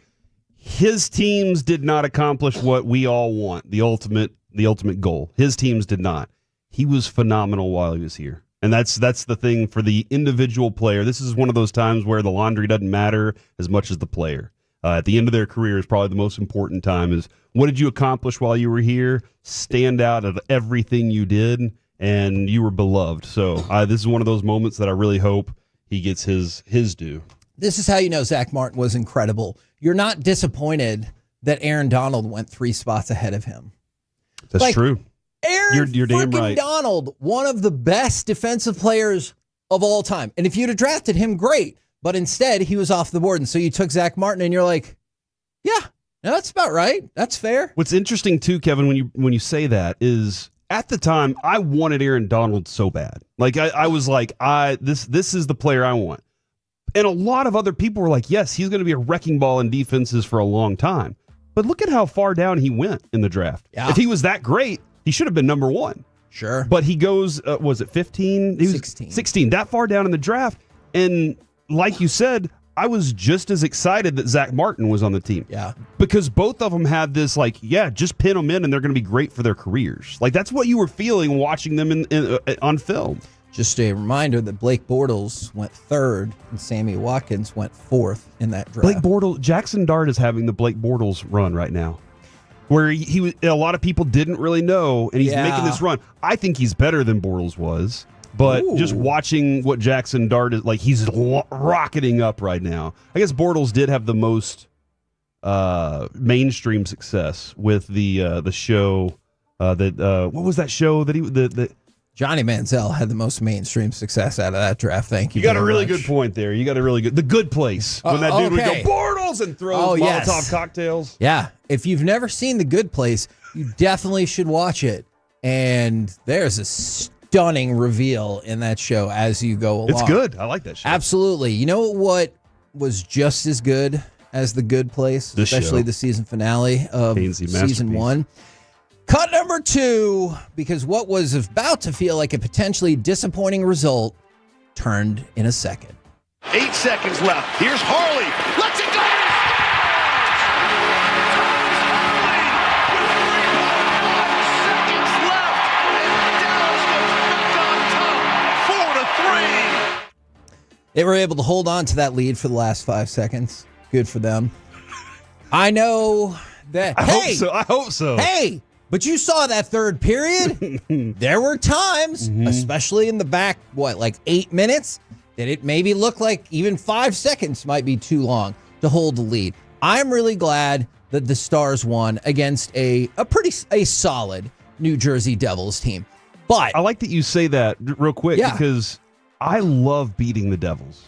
His teams did not accomplish what we all want, the ultimate goal. His teams did not. He was phenomenal while he was here. And that's the thing for the individual player. This is one of those times where the laundry doesn't matter as much as the player. At the end of their career is probably the most important time is what did you accomplish while you were here? Stand out of everything you did, and you were beloved. So this is one of those moments that I really hope he gets his due. This is how you know Zack Martin was incredible. You're not disappointed that Aaron Donald went 3 spots ahead of him. That's true. Aaron you're damn right. Donald, one of the best defensive players of all time. And if you'd have drafted him, great. But instead, he was off the board. And so you took Zack Martin and you're like, yeah, that's about right. That's fair. What's interesting, too, Kevin, when you say that is at the time, I wanted Aaron Donald so bad. Like, I was like, this is the player I want. And a lot of other people were like, yes, he's going to be a wrecking ball in defenses for a long time. But look at how far down he went in the draft. Yeah. If he was that great, he should have been number 1. Sure. But he goes, was it 15? He was 16. 16, that far down in the draft. And like you said, I was just as excited that Zack Martin was on the team. Yeah. Because both of them had this, like, yeah, just pin them in and they're going to be great for their careers. Like, that's what you were feeling watching them on film. Just a reminder that Blake Bortles went 3rd and Sammy Watkins went 4th in that draft. Jackson Dart is having the Blake Bortles run right now, where a lot of people didn't really know, and he's making this run. I think he's better than Bortles was, but just watching what Jackson Dart is like, he's rocketing up right now. I guess Bortles did have the most mainstream success with the show what was that show that Johnny Manziel had the most mainstream success out of that draft. Thank you. You got a really good point there. The Good Place. When that dude would go Bortles and throw Molotov cocktails. Yeah. If you've never seen The Good Place, you definitely should watch it. And there's a stunning reveal in that show as you go along. It's good. I like that show. Absolutely. You know what was just as good as The Good Place, especially the season finale of season 1? Cut number 2, because what was about to feel like a potentially disappointing result turned in a second. 8 seconds left. Here's Harley. Let's it go! They were able to hold on to that lead for the last 5 seconds. Good for them. I know that. I hope so. Hey, but you saw that third period. There were times, especially in the back, 8 minutes, that it maybe looked like even 5 seconds might be too long to hold the lead. I'm really glad that the Stars won against a solid New Jersey Devils team. But I like that you say that real quick because I love beating the Devils.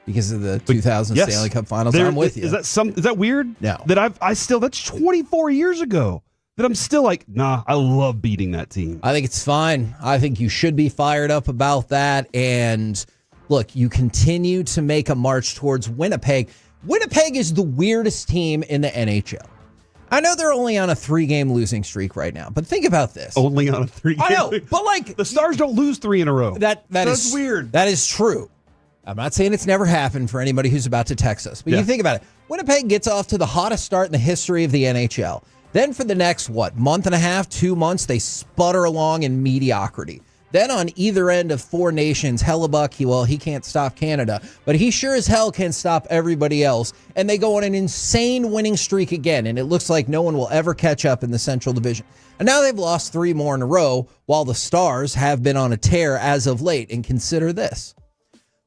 Because of the 2000 Stanley Cup Finals. I'm with you. Is that weird? No. That's 24 years ago. That I'm still like, nah, I love beating that team. I think it's fine. I think you should be fired up about that. And look, you continue to make a march towards Winnipeg. Winnipeg is the weirdest team in the NHL. I know they're only on a 3-game losing streak right now, but think about this. Only on a 3-game. I know, but the Stars don't lose 3 in a row. That's weird. That is true. I'm not saying it's never happened for anybody who's about to text us, but you think about it. Winnipeg gets off to the hottest start in the history of the NHL. Then for the next, month and a half, 2 months, they sputter along in mediocrity. Then on either end of Four Nations, Hellebuck, he can't stop Canada, but he sure as hell can stop everybody else. And they go on an insane winning streak again, and it looks like no one will ever catch up in the Central Division. And now they've lost 3 more in a row, while the Stars have been on a tear as of late. And consider this.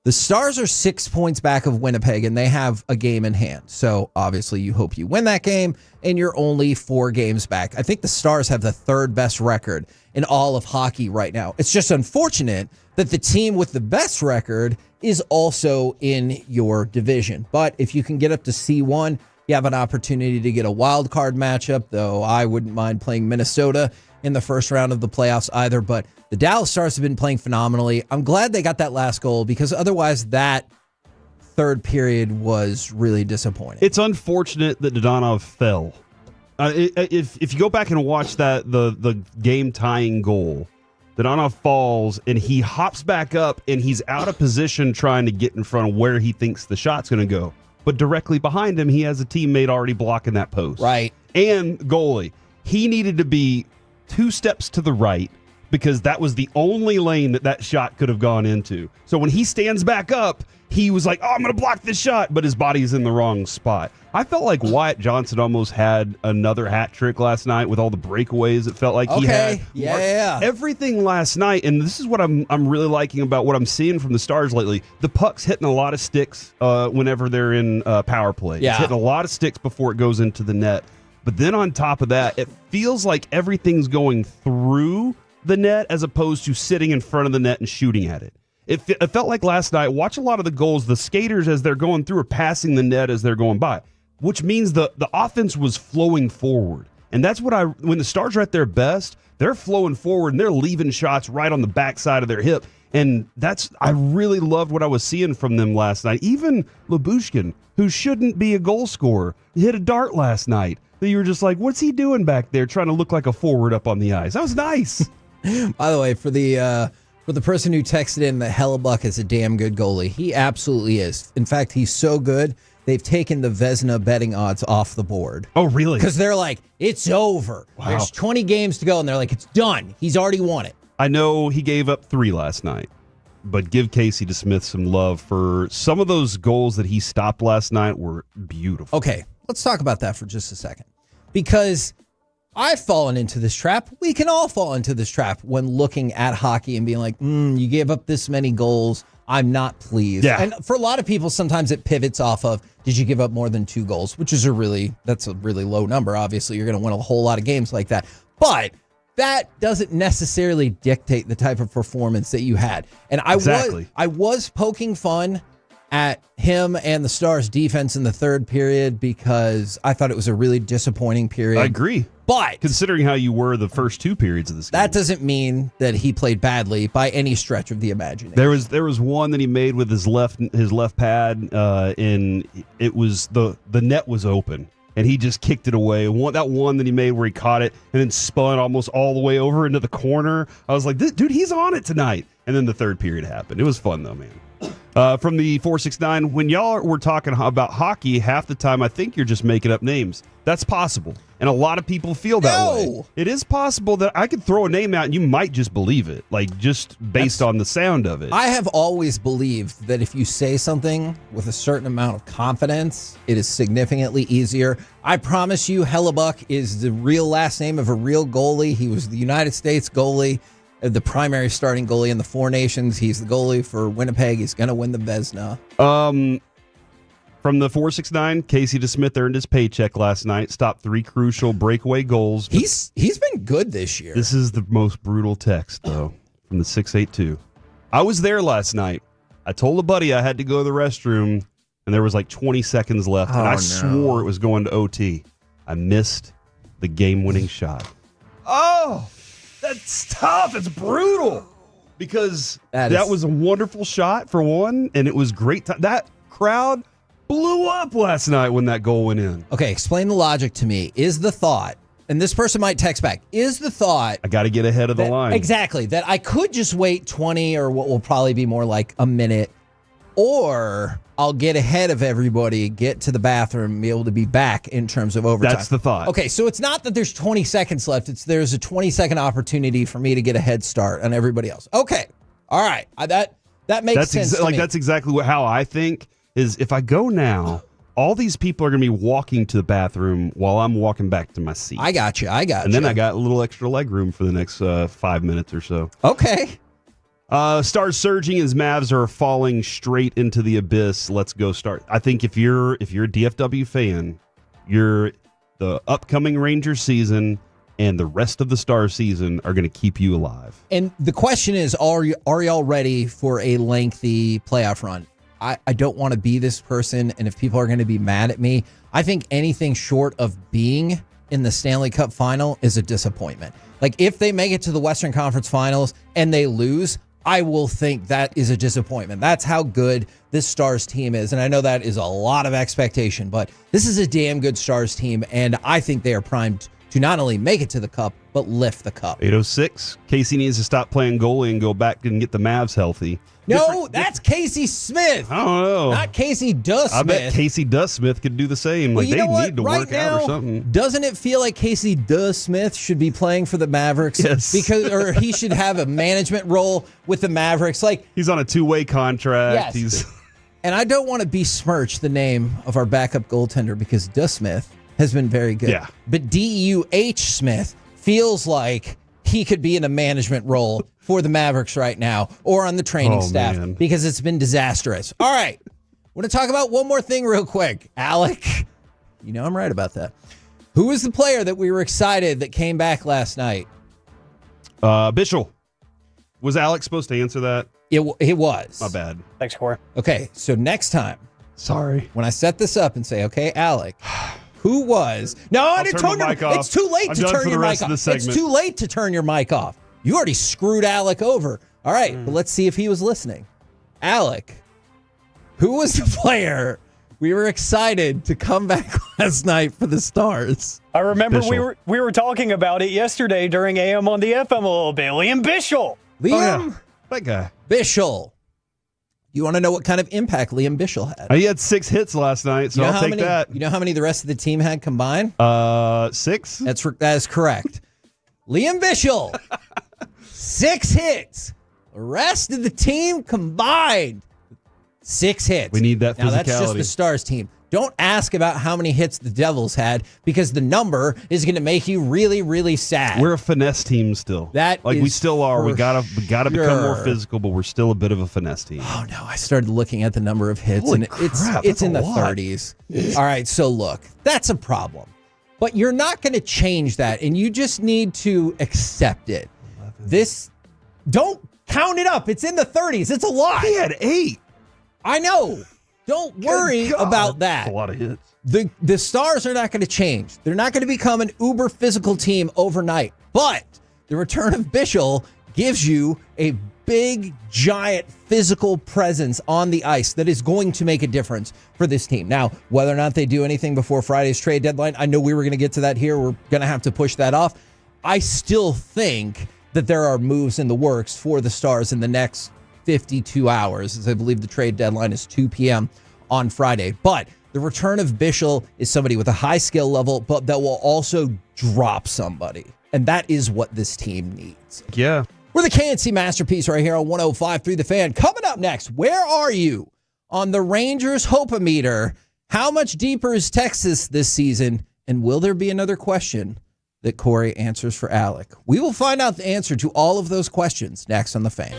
The Stars are 6 points back of Winnipeg, and they have a game in hand. So obviously you hope you win that game, and you're only 4 games back. I think the Stars have the 3rd best record in all of hockey right now. It's just unfortunate that the team with the best record is also in your division. But if you can get up to C1, you have an opportunity to get a wild card matchup, though I wouldn't mind playing Minnesota in the first round of the playoffs either. But the Dallas Stars have been playing phenomenally. I'm glad they got that last goal, because otherwise that third period was really disappointing. It's unfortunate that Dodonov fell If you go back and watch the game tying goal, Donov falls and he hops back up and he's out of position trying to get in front of where he thinks the shot's going to go. But directly behind him, he has a teammate already blocking that post. Right. And goalie, he needed to be 2 steps to the right because that was the only lane that shot could have gone into. So when he stands back up, he was like, oh, I'm going to block this shot, but his body's in the wrong spot. I felt like Wyatt Johnson almost had another hat trick last night with all the breakaways. It felt like he had everything last night, and this is what I'm really liking about what I'm seeing from the Stars lately. The puck's hitting a lot of sticks whenever they're in power play. Yeah. It's hitting a lot of sticks before it goes into the net. But then on top of that, it feels like everything's going through the net as opposed to sitting in front of the net and shooting at it. It felt like last night, watch a lot of the goals, the skaters as they're going through are passing the net as they're going by, which means the offense was flowing forward. And that's what when the Stars are at their best, they're flowing forward and they're leaving shots right on the backside of their hip. And I really loved what I was seeing from them last night. Even Lyubushkin, who shouldn't be a goal scorer, hit a dart last night. You were just like, what's he doing back there trying to look like a forward up on the ice? That was nice. By the way, for the person who texted in that Hellebuck is a damn good goalie, he absolutely is. In fact, he's so good, they've taken the Vezina betting odds off the board. Oh, really? Because they're like, it's over. Wow. There's 20 games to go, and they're like, it's done. He's already won it. I know he gave up 3 last night, but give Casey DeSmith some love for some of those goals that he stopped last night were beautiful. Okay, let's talk about that for just a second. Because I've fallen into this trap. We can all fall into this trap when looking at hockey and being like, you gave up this many goals. I'm not pleased. Yeah. And for a lot of people, sometimes it pivots off of, did you give up more than 2 goals? Which is that's a really low number. Obviously, you're going to win a whole lot of games like that. But that doesn't necessarily dictate the type of performance that you had. And I was poking fun at him and the Stars defense in the third period because I thought it was a really disappointing period. I agree. But considering how you were the first 2 periods of this game, that doesn't mean that he played badly by any stretch of the imagination. There was one that he made with his left pad, and it was the net was open, and he just kicked it away. That one that he made where he caught it and then spun almost all the way over into the corner. I was like, dude, he's on it tonight. And then the third period happened. It was fun though, man. From the 469, when y'all were talking about hockey, half the time I think you're just making up names. That's possible. And a lot of people feel that way. It is possible that I could throw a name out and you might just believe it, like just based on the sound of it. I have always believed that if you say something with a certain amount of confidence, it is significantly easier. I promise you, Hellebuck is the real last name of a real goalie. He was the United States goalie, the primary starting goalie in the Four Nations. He's the goalie for Winnipeg. He's going to win the Vezina. From the 469, Casey DeSmith earned his paycheck last night, stopped 3 crucial breakaway goals. He's been good this year. This is the most brutal text, though, from the 682. I was there last night. I told a buddy I had to go to the restroom, and there was like 20 seconds left, and I swore it was going to OT. I missed the game-winning shot. Oh, that's tough. It's brutal. Because that was a wonderful shot, for one, and it was great. That crowd blew up last night when that goal went in. Okay, explain the logic to me. Is the thought, and this person might text back, is the thought... I got to get ahead of the line. Exactly. That I could just wait 20 or what will probably be more like a minute, or I'll get ahead of everybody, get to the bathroom, and be able to be back in terms of overtime. That's the thought. Okay, so it's not that there's 20 seconds left. There's a 20-second opportunity for me to get a head start on everybody else. Okay. All right. That makes sense to me. That's exactly how I think. Is if I go now, all these people are going to be walking to the bathroom while I'm walking back to my seat. I got you. And then I got a little extra leg room for the next 5 minutes or so. Okay. Stars surging as Mavs are falling straight into the abyss. Let's go start. I think if you're a DFW fan, the upcoming Rangers season and the rest of the Stars season are going to keep you alive. And the question is, are y'all ready for a lengthy playoff run? I don't want to be this person, and if people are going to be mad at me, I think anything short of being in the Stanley Cup final is a disappointment. Like, if they make it to the Western Conference Finals and they lose, I will think that is a disappointment. That's how good this Stars team is. And I know that is a lot of expectation, but this is a damn good Stars team. And I think they are primed to not only make it to the cup, but lift the cup. 8:06. Casey needs to stop playing goalie and go back and get the Mavs healthy. No, that's Casey Smith. I don't know. Not Casey Smith. I bet Casey Smith could do the same. Well, Like, you they know what? need to Right work now, out or something. Doesn't it feel like Casey Smith should be playing for the Mavericks? Yes. Or he should have a management role with the Mavericks. Like, he's on a 2-way contract. Yes. And I don't want to besmirch the name of our backup goaltender because Smith has been very good. Yeah. But DUH Smith feels like he could be in a management role for the Mavericks right now or on the training staff because it's been disastrous. All right. I want to talk about one more thing real quick. Alec, you know I'm right about that. Who was the player that we were excited that came back last night? Bischel. Was Alex supposed to answer that? It was. My bad. Thanks, Corey. Okay, so next time. Sorry. When I set this up and say, okay, Alec, who was... No, I didn't turn your mic off. It's too late to turn your mic off. It's too late to turn your mic off. You already screwed Alec over. All right, but let's see if he was listening. Alec, who was the player we were excited to come back last night for the Stars? I remember we were talking about it yesterday during AM on the FM a little bit. Liam Bischel. That guy. Bischel. You want to know what kind of impact Liam Bischel had? He had 6 hits last night, so I'll take that. You know how many the rest of the team had combined? 6. That is correct. Liam Bischel, 6 hits. The rest of the team combined, 6 hits. We need that physicality. Now, that's just the Stars team. Don't ask about how many hits the Devils had because the number is going to make you really, really sad. We're a finesse team still. We still are. We gotta become more physical, but we're still a bit of a finesse team. Oh no! I started looking at the number of hits, Holy and crap, it's in the lot. 30s. All right, so look, that's a problem, but you're not going to change that, and you just need to accept it. Don't count it up. It's in the 30s. It's a lot. He had 8. I know. Don't worry about that. That's a lot of hits. The Stars are not going to change. They're not going to become an uber physical team overnight. But the return of Bischel gives you a big, giant physical presence on the ice that is going to make a difference for this team. Now, whether or not they do anything before Friday's trade deadline, I know we were going to get to that here. We're going to have to push that off. I still think that there are moves in the works for the Stars in the next 52 hours, as I believe the trade deadline is 2 p.m. on Friday. But the return of Bischel is somebody with a high skill level, but that will also drop somebody. And that is what this team needs. Yeah. We're the KNC Masterpiece right here on 105.3 The Fan. Coming up next, where are you on the Rangers Hope-O-Meter? How much deeper is Texas this season? And will there be another question that Corey answers for Alec? We will find out the answer to all of those questions next on The Fan.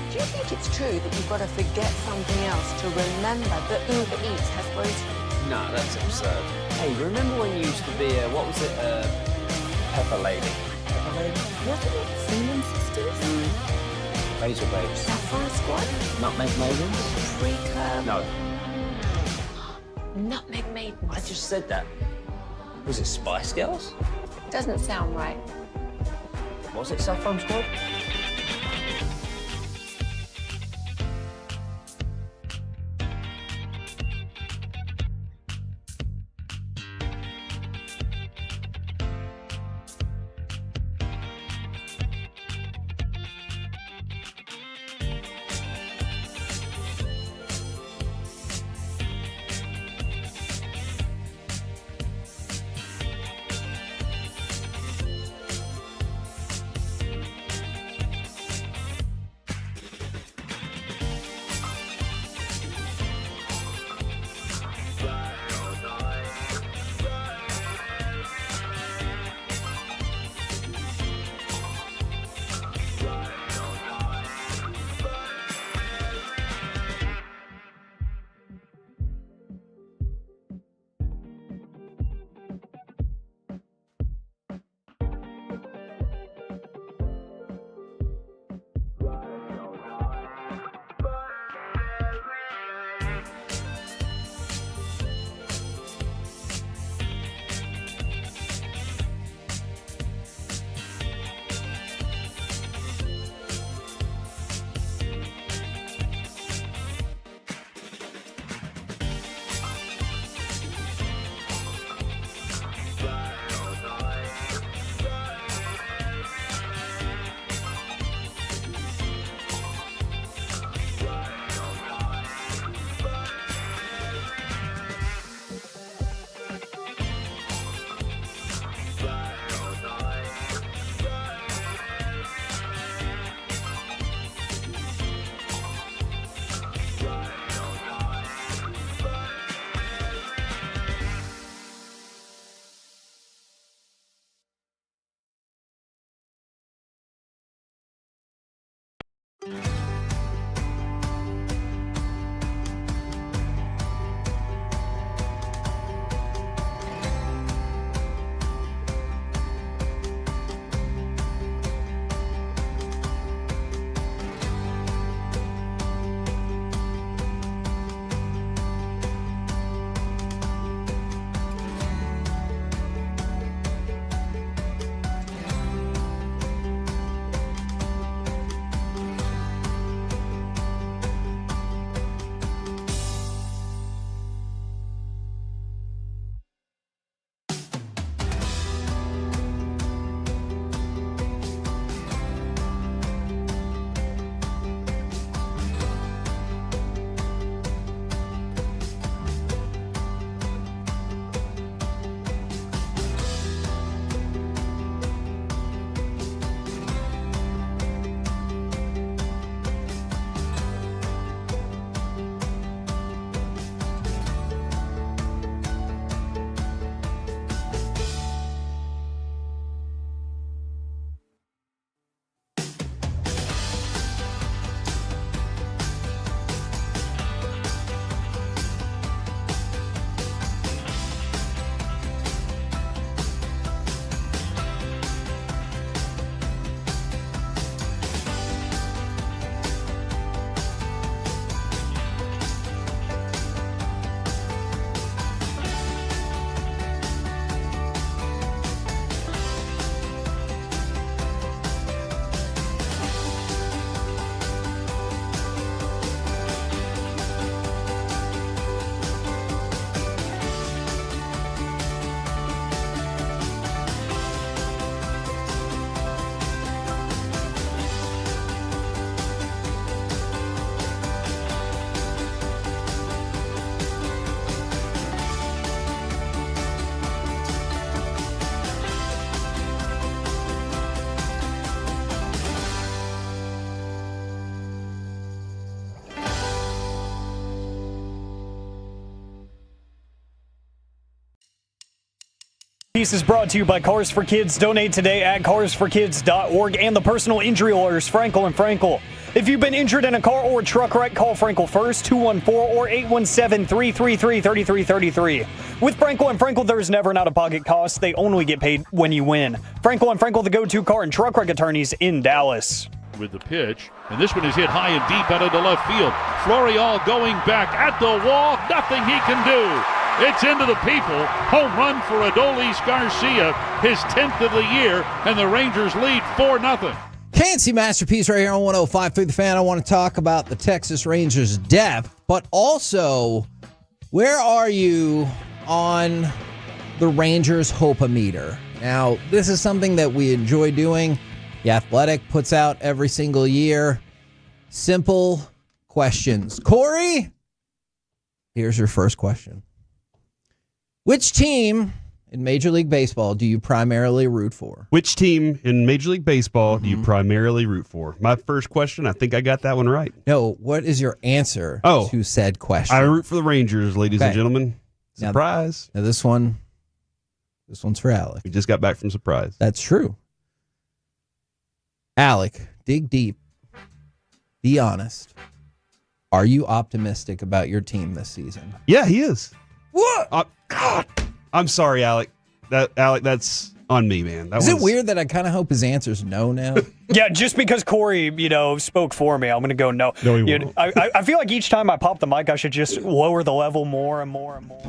Do you think it's true that you've got to forget something else to remember that Uber Eats has groceries? No, that's absurd. Hey, remember when you used to be a, what was it, Pepper Lady? Pepper Lady? Wasn't it Cinnamon Sisters? Basil Babes. Saffron Squad? Nutmeg Maidens? Freaker? No, Nutmeg Maidens. I just said that. Was it Spice Girls? Doesn't sound right. Was it Saffron Squad? Piece is brought to you by Cars for Kids. Donate today at carsforkids.org and the personal injury lawyers, Frankel and Frankel. If you've been injured in a car or truck wreck, call Frankel first, 214 or 817-333-3333. With Frankel and Frankel, there's never an out-of-pocket cost. They only get paid when you win. Frankel and Frankel, the go-to car and truck wreck attorneys in Dallas. With the pitch, and this one is hit high and deep out into left field. Florial going back at the wall, nothing he can do. It's into the people. Home run for Adolis Garcia, his 10th of the year, and the Rangers lead 4-0. Fancy masterpiece right here on 105.3 The Fan. I want to talk about the Texas Rangers' depth, but also, where are you on the Rangers' hope-o-meter? Now, this is something that we enjoy doing. The Athletic puts out every single year. Simple questions. Corey, here's your first question. Which team in Major League Baseball do you primarily root for? Which team in Major League Baseball do you primarily root for? My first question, I think I got that one right. No, what is your answer to said question? I root for the Rangers, ladies and gentlemen. Now, Surprise. Now this one's for Alec. We just got back from Surprise. That's true. Alec, dig deep. Be honest. Are you optimistic about your team this season? Yeah, he is. What? God, I'm sorry, Alec. Alec, that's on me, man. Is it weird that I kind of hope his answer's no now? Yeah, just because Corey, spoke for me, I'm going to go no. No, he won't. I feel like each time I pop the mic, I should just lower the level more and more and more.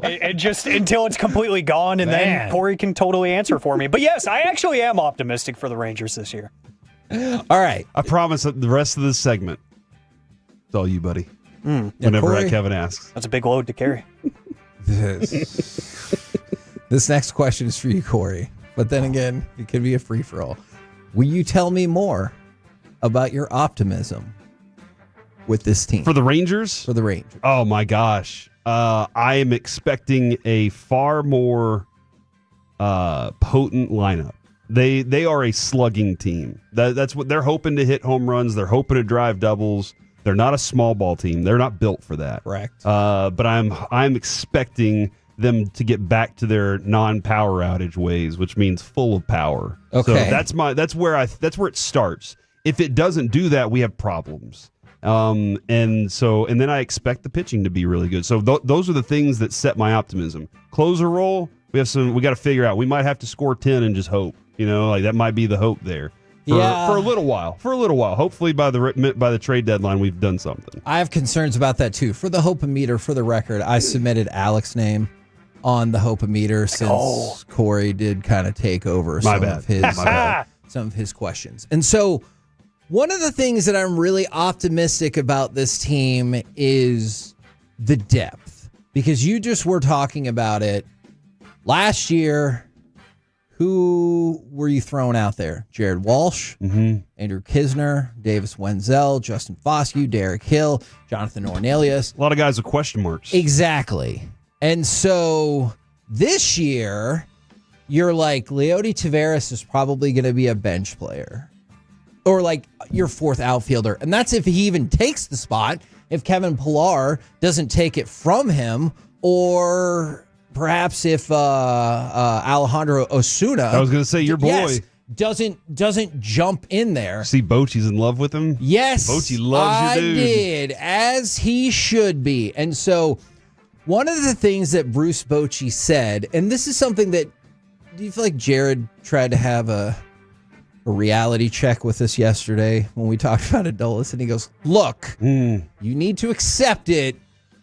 And just until it's completely gone, and then Corey can totally answer for me. But yes, I actually am optimistic for the Rangers this year. All right. I promise that the rest of this segment, it's all you, buddy. Whenever Corey, Kevin asks. That's a big load to carry. This next question is for you, Corey. But then again, it could be a free-for-all. Will you tell me more about your optimism with this team? For the Rangers? For the Rangers. Oh, my gosh. I am expecting a far more potent lineup. They are a slugging team. That's what they're hoping to hit home runs. They're hoping to drive doubles. They're not a small ball team. They're not built for that. Correct. But I'm expecting them to get back to their non-power outage ways, which means full of power. Okay. So that's where it starts. If it doesn't do that, we have problems. And then I expect the pitching to be really good. So those are the things that set my optimism. Closer role, we got to figure out. We might have to score 10 and just hope. That might be the hope there. For a little while. Hopefully by the trade deadline, we've done something. I have concerns about that too. For the hope-o-meter, for the record, I submitted Alec's name on the hope-o-meter since Corey did kind of take over some of his questions. And so one of the things that I'm really optimistic about this team is the depth, because you just were talking about it last year. Who were you throwing out there? Jared Walsh, Andrew Kisner, Davis Wenzel, Justin Foscue, Derek Hill, Jonathan Ornelas. A lot of guys with question marks. Exactly. And so this year, you're like, Leody Taveras is probably going to be a bench player. Or like your fourth outfielder. And that's if he even takes the spot. If Kevin Pillar doesn't take it from him, or perhaps if Alejandro Osuna, I was going to say your boy, doesn't jump in there. See, Bochy's in love with him. Yes, Bochy loves your dude. I did, as he should be. And so, one of the things that Bruce Bochy said, and this is something that, do you feel like Jared tried to have a reality check with us yesterday when we talked about Adolis, and he goes, "Look, you need to accept it.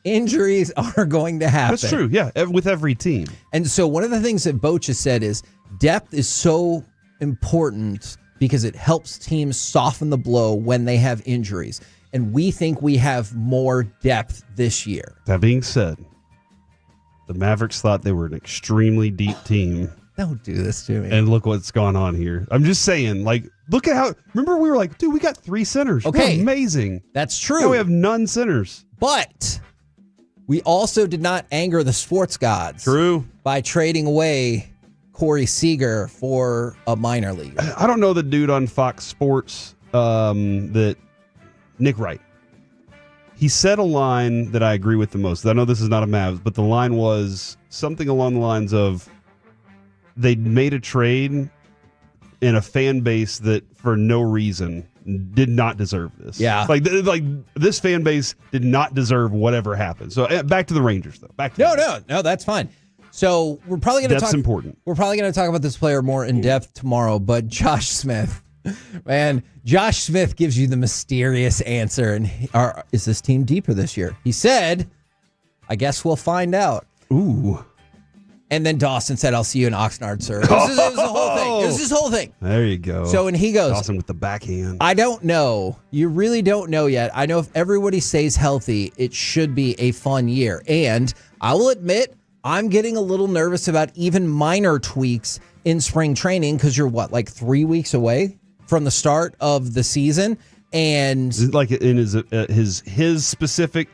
Injuries are going to happen." That's true, yeah, with every team. And so one of the things that Boch has said is depth is so important because it helps teams soften the blow when they have injuries. And we think we have more depth this year. That being said, the Mavericks thought they were an extremely deep team. Don't do this to me. And look what's gone on here. I'm just saying, look at how, remember we were like, dude, we got 3 centers. Okay. We're amazing. That's true. Now we have none centers. But we also did not anger the sports gods. True. By trading away Corey Seager for a minor league. I don't know the dude on Fox Sports, that Nick Wright. He said a line that I agree with the most. I know this is not a Mavs, but the line was something along the lines of they made a trade in a fan base that for no reason did not deserve this. Yeah. Like this fan base did not deserve whatever happened. So back to the Rangers, though. No, that's fine. So we're probably going to talk. That's important. We're probably going to talk about this player more in depth tomorrow. But Josh Smith, man, Josh Smith gives you the mysterious answer. And is this team deeper this year? He said, "I guess we'll find out." Ooh. And then Dawson said, "I'll see you in Oxnard, sir." It was the whole thing. It was this whole thing. There you go. So when he goes, Dawson with the backhand. I don't know. You really don't know yet. I know if everybody stays healthy, it should be a fun year. And I will admit, I'm getting a little nervous about even minor tweaks in spring training because you're what, like 3 weeks away from the start of the season, and like in his specific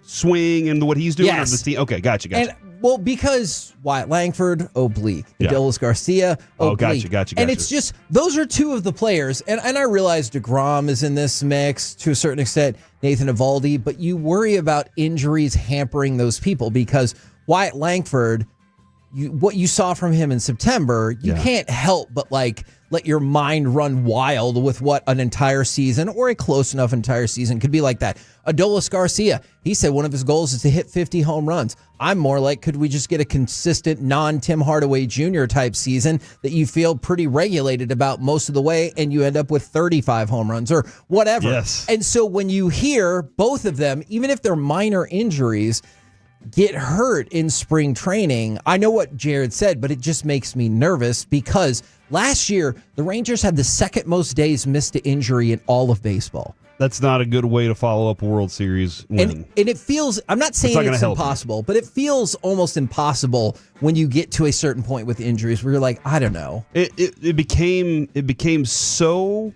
swing and what he's doing. Yes. Or the team. Okay, gotcha. And well, because Wyatt Langford, oblique. Adolis Garcia, oblique. Gotcha. And it's just, those are two of the players. And I realize DeGrom is in this mix to a certain extent, Nathan Eovaldi, but you worry about injuries hampering those people because Wyatt Langford, what you saw from him in September, you can't help but let your mind run wild with what an entire season or a close enough entire season could be like that. Adolis Garcia, he said one of his goals is to hit 50 home runs. I'm more like, could we just get a consistent non-Tim Hardaway Jr. type season that you feel pretty regulated about most of the way and you end up with 35 home runs or whatever. Yes. And so when you hear both of them, even if they're minor injuries, get hurt in spring training, I know what Jared said, but it just makes me nervous because last year, the Rangers had the second most days missed to injury in all of baseball. That's not a good way to follow up a World Series win. And it feels, I'm not saying it's impossible, but it feels almost impossible when you get to a certain point with injuries where you're like, I don't know. It became so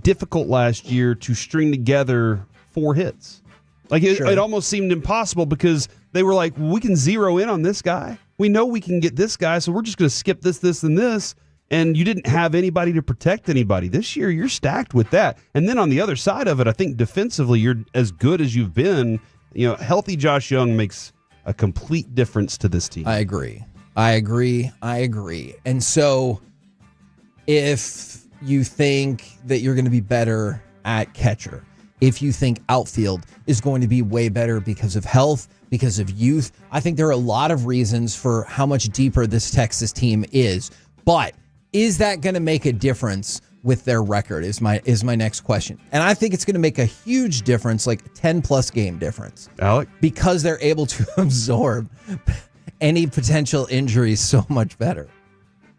difficult last year to string together 4 hits. Like it almost seemed impossible because they were like, we can zero in on this guy. We know we can get this guy, so we're just going to skip this, and this. And you didn't have anybody to protect anybody. This year, you're stacked with that. And then on the other side of it, I think defensively, you're as good as you've been. You know, healthy Josh Young makes a complete difference to this team. I agree. And so if you think that you're going to be better at catcher, if you think outfield is going to be way better because of health, because of youth, I think there are a lot of reasons for how much deeper this Texas team is. But is that going to make a difference with their record is my next question. And I think it's going to make a huge difference, like a 10-plus game difference. Alec? Because they're able to absorb any potential injuries so much better.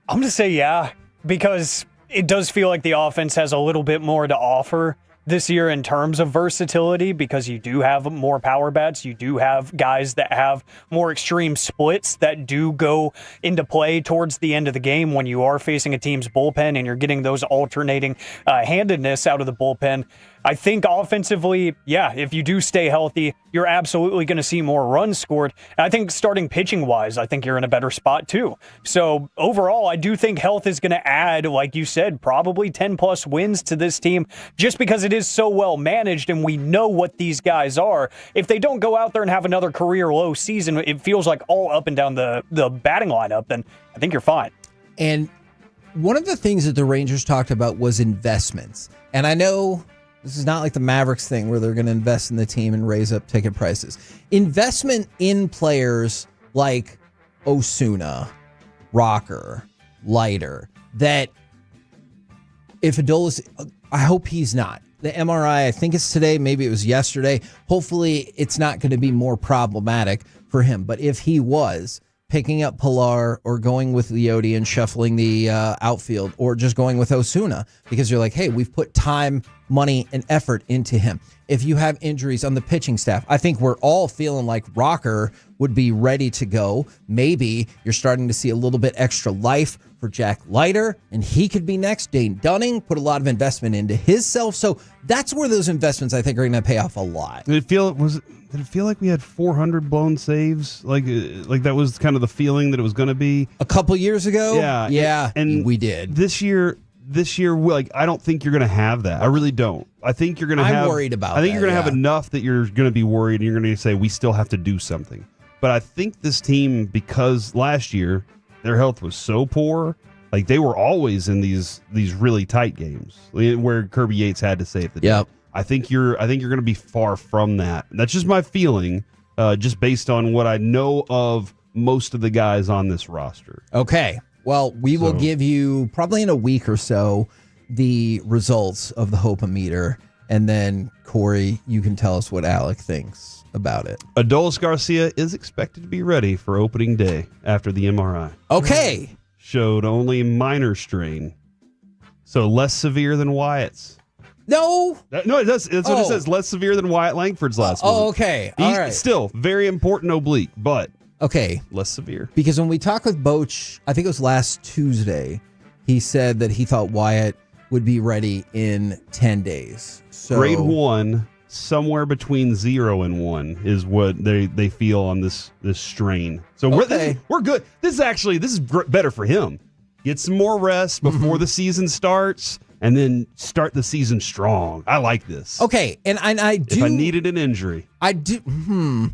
I'm going to say yeah, because it does feel like the offense has a little bit more to offer this year in terms of versatility, because you do have more power bats. You do have guys that have more extreme splits that do go into play towards the end of the game when you are facing a team's bullpen and you're getting those alternating handedness out of the bullpen. I think offensively, yeah, if you do stay healthy, you're absolutely going to see more runs scored. And I think starting pitching-wise, I think you're in a better spot too. So overall, I do think health is going to add, like you said, probably 10-plus wins to this team just because it is so well managed and we know what these guys are. If they don't go out there and have another career-low season, it feels like all up and down the batting lineup, then I think you're fine. And one of the things that the Rangers talked about was investments. And I know this is not like the Mavericks thing where they're going to invest in the team and raise up ticket prices. Investment in players like Osuna, Rocker, Leiter, that if Adolis, I hope he's not. The MRI, I think it's today, maybe it was yesterday. Hopefully it's not going to be more problematic for him. But if he was, picking up Pilar or going with Leote and shuffling the outfield, or just going with Osuna because you're like, hey, we've put time, money, and effort into him. If you have injuries on the pitching staff, I think we're all feeling like Rocker would be ready to go. Maybe you're starting to see a little bit extra life for Jack Leiter, and he could be next. Dane Dunning put a lot of investment into his self. So that's where those investments, I think, are going to pay off a lot. Did it feel like we had 400 blown saves? Like that was kind of the feeling that it was going to be a couple years ago? Yeah. And we did. This year, this year, like, I don't think you're going to have that. I really don't. I think you're going to have. I'm worried about I think that, you're going to have enough that you're going to be worried and you're going to say, we still have to do something. But I think this team, because last year their health was so poor, like they were always in these really tight games where Kirby Yates had to save the day. Yep. I think you're going to be far from that. That's just my feeling, just based on what I know of most of the guys on this roster. Okay. Well, we will give you probably in a week or so the results of the Hope-O-Meter, and then Corey, you can tell us what Alec thinks about it. Adolis Garcia is expected to be ready for opening day after the MRI. Okay. Showed only minor strain, so less severe than Wyatt's. No, it does. That's what it says. Less severe than Wyatt Langford's last one. Oh, okay. All right. Still very important oblique, but okay, less severe. Because when we talked with Boch, I think it was last Tuesday, he said that he thought Wyatt would be ready in 10 days. So grade 1, somewhere between 0 and 1 is what they feel on this strain. So we're good. This is better for him. Get some more rest before the season starts, and then start the season strong. I like this. Okay, and I do. If I needed an injury, I do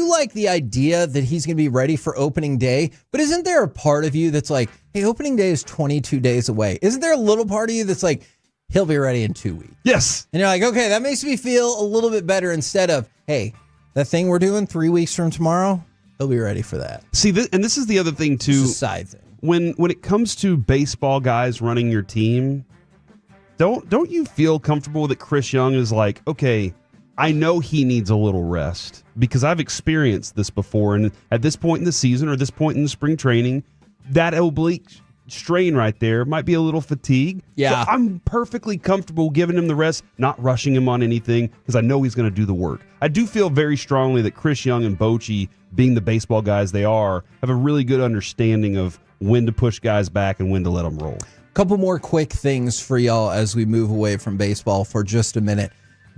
like the idea that he's going to be ready for opening day. But isn't there a part of you that's like, hey, opening day is 22 days away? Isn't there a little part of you that's like, he'll be ready in 2 weeks? Yes. And you're like, okay, that makes me feel a little bit better instead of, hey, that thing we're doing 3 weeks from tomorrow, he'll be ready for that. See, this is the other thing too. It's a side thing. When it comes to baseball guys running your team, don't you feel comfortable that Chris Young is like, okay, I know he needs a little rest because I've experienced this before, and at this point in the season or this point in the spring training, that oblique strain right there might be a little fatigue. Yeah. So I'm perfectly comfortable giving him the rest, not rushing him on anything, because I know he's going to do the work. I do feel very strongly that Chris Young and Bochy, being the baseball guys they are, have a really good understanding of when to push guys back and when to let them roll. Couple more quick things for y'all as we move away from baseball for just a minute.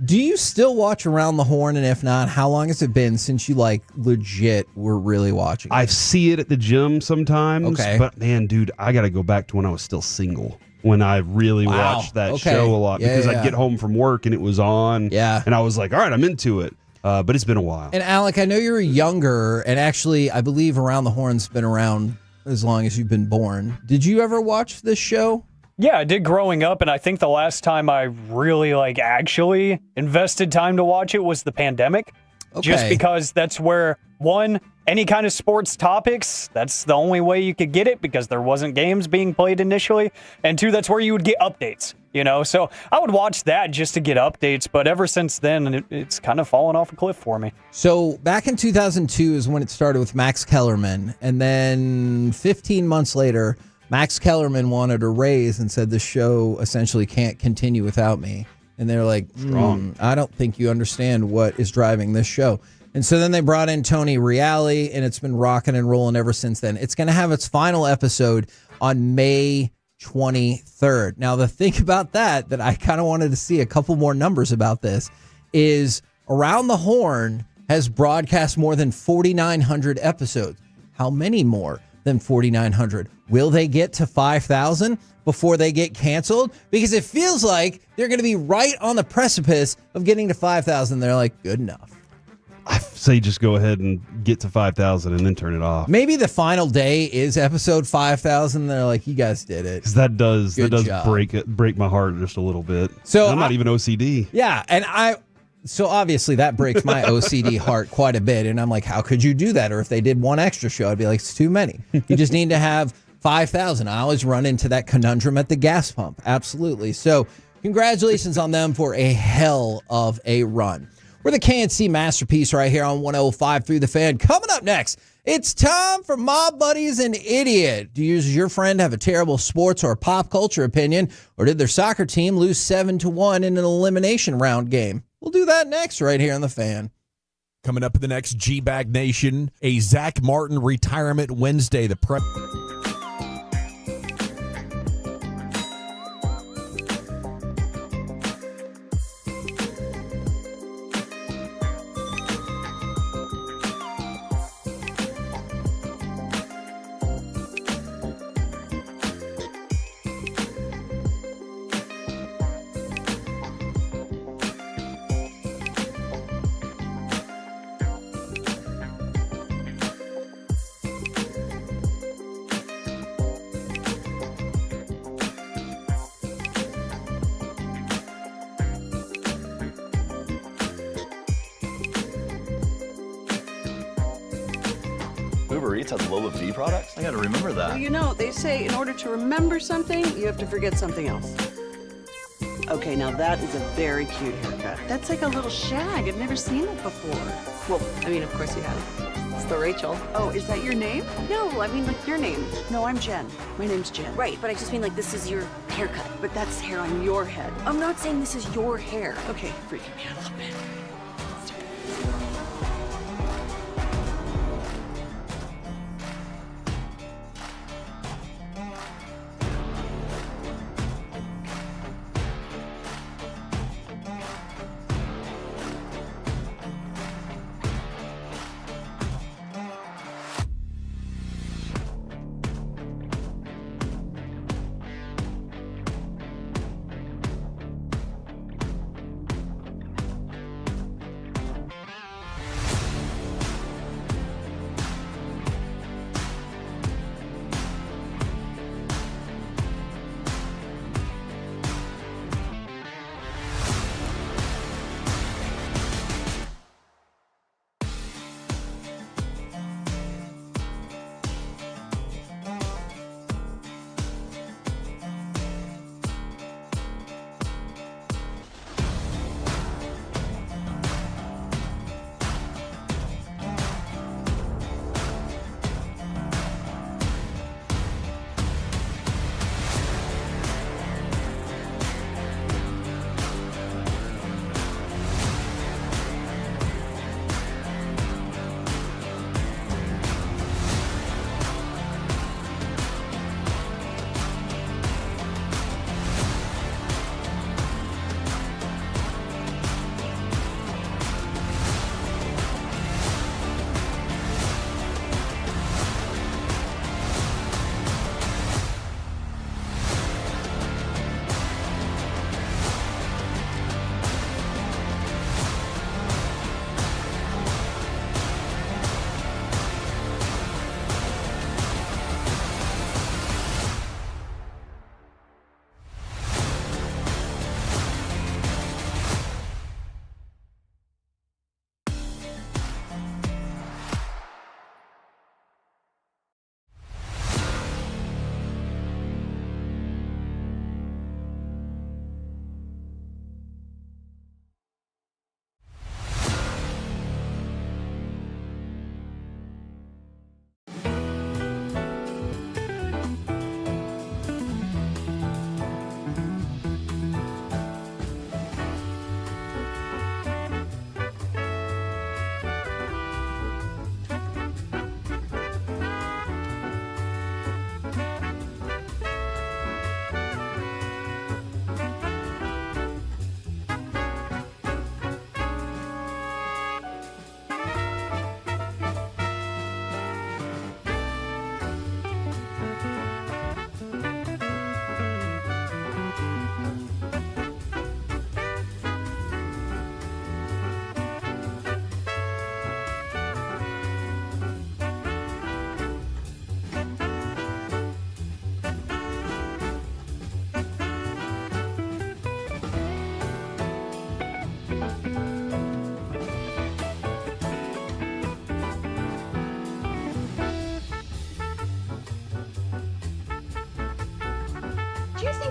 Do you still watch Around the Horn? And if not, how long has it been since you legit were really watching? I see it at the gym sometimes. Okay. But man, dude, I got to go back to when I was still single, when I really watched that show a lot, because I'd get home from work and it was on. Yeah. And I was like, all right, I'm into it. But it's been a while. And Alec, I know you're younger, and actually, I believe Around the Horn's been around as long as you've been born. Did you ever watch this show? Yeah, I did growing up, and I think the last time I really actually invested time to watch it was the pandemic. Okay. Just because that's where, one, any kind of sports topics, that's the only way you could get it because there wasn't games being played initially. And two, that's where you would get updates, So I would watch that just to get updates, but ever since then, it's kind of fallen off a cliff for me. So back in 2002 is when it started with Max Kellerman, and then 15 months later, Max Kellerman wanted a raise and said the show essentially can't continue without me. And they're like, I don't think you understand what is driving this show. And so then they brought in Tony Reale, and it's been rocking and rolling ever since then. It's going to have its final episode on May 23rd. Now, the thing about that I kind of wanted to see a couple more numbers about this is Around the Horn has broadcast more than 4,900 episodes. How many more than 4,900? Will they get to 5,000 before they get canceled? Because it feels like they're going to be right on the precipice of getting to 5,000. They're like, good enough. I say just go ahead and get to 5,000 and then turn it off. Maybe the final day is episode 5,000. They're like, you guys did it. Because that does job. break my heart just a little bit. So I'm not even OCD. Yeah, and so obviously that breaks my OCD heart quite a bit. And I'm like, how could you do that? Or if they did one extra show, I'd be like, it's too many. You just need to have 5,000. I always run into that conundrum at the gas pump. Absolutely. So congratulations on them for a hell of a run. We're the KNC Masterpiece right here on 105.3 The Fan. Coming up next, it's time for My Buddy's an Idiot. Do your friend have a terrible sports or pop culture opinion? Or did their soccer team lose 7-1 in an elimination round game? We'll do that next right here on The Fan. Coming up in the next G-Bag Nation, a Zack Martin retirement Wednesday. The prep. Uber Eats has low fee products? I gotta remember that. Well, you know, they say in order to remember something, you have to forget something else. Okay, now that is a very cute haircut. That's like a little shag. I've never seen it before. Well, I mean, of course you have. It's the Rachel. Oh, is that your name? No, I mean, like, your name. No, I'm Jen. My name's Jen. Right, but I just mean, like, this is your haircut. But that's hair on your head. I'm not saying this is your hair. Okay, freaking me out a little bit.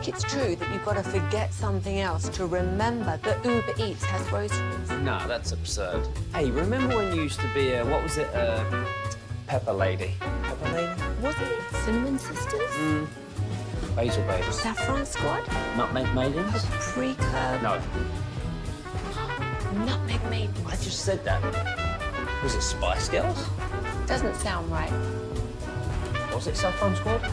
think it's true that you've got to forget something else to remember that Uber Eats has groceries? No, that's absurd. Hey, remember when you used to be a, what was it, Pepper Lady? Pepper Lady? Was it Cinnamon Sisters? Basil Babies. Saffron Squad? Nutmeg Maidens? Paprika? No. Nutmeg Maidens? I just said that. Was it Spice Girls? Doesn't sound right. Was it Saffron Squad?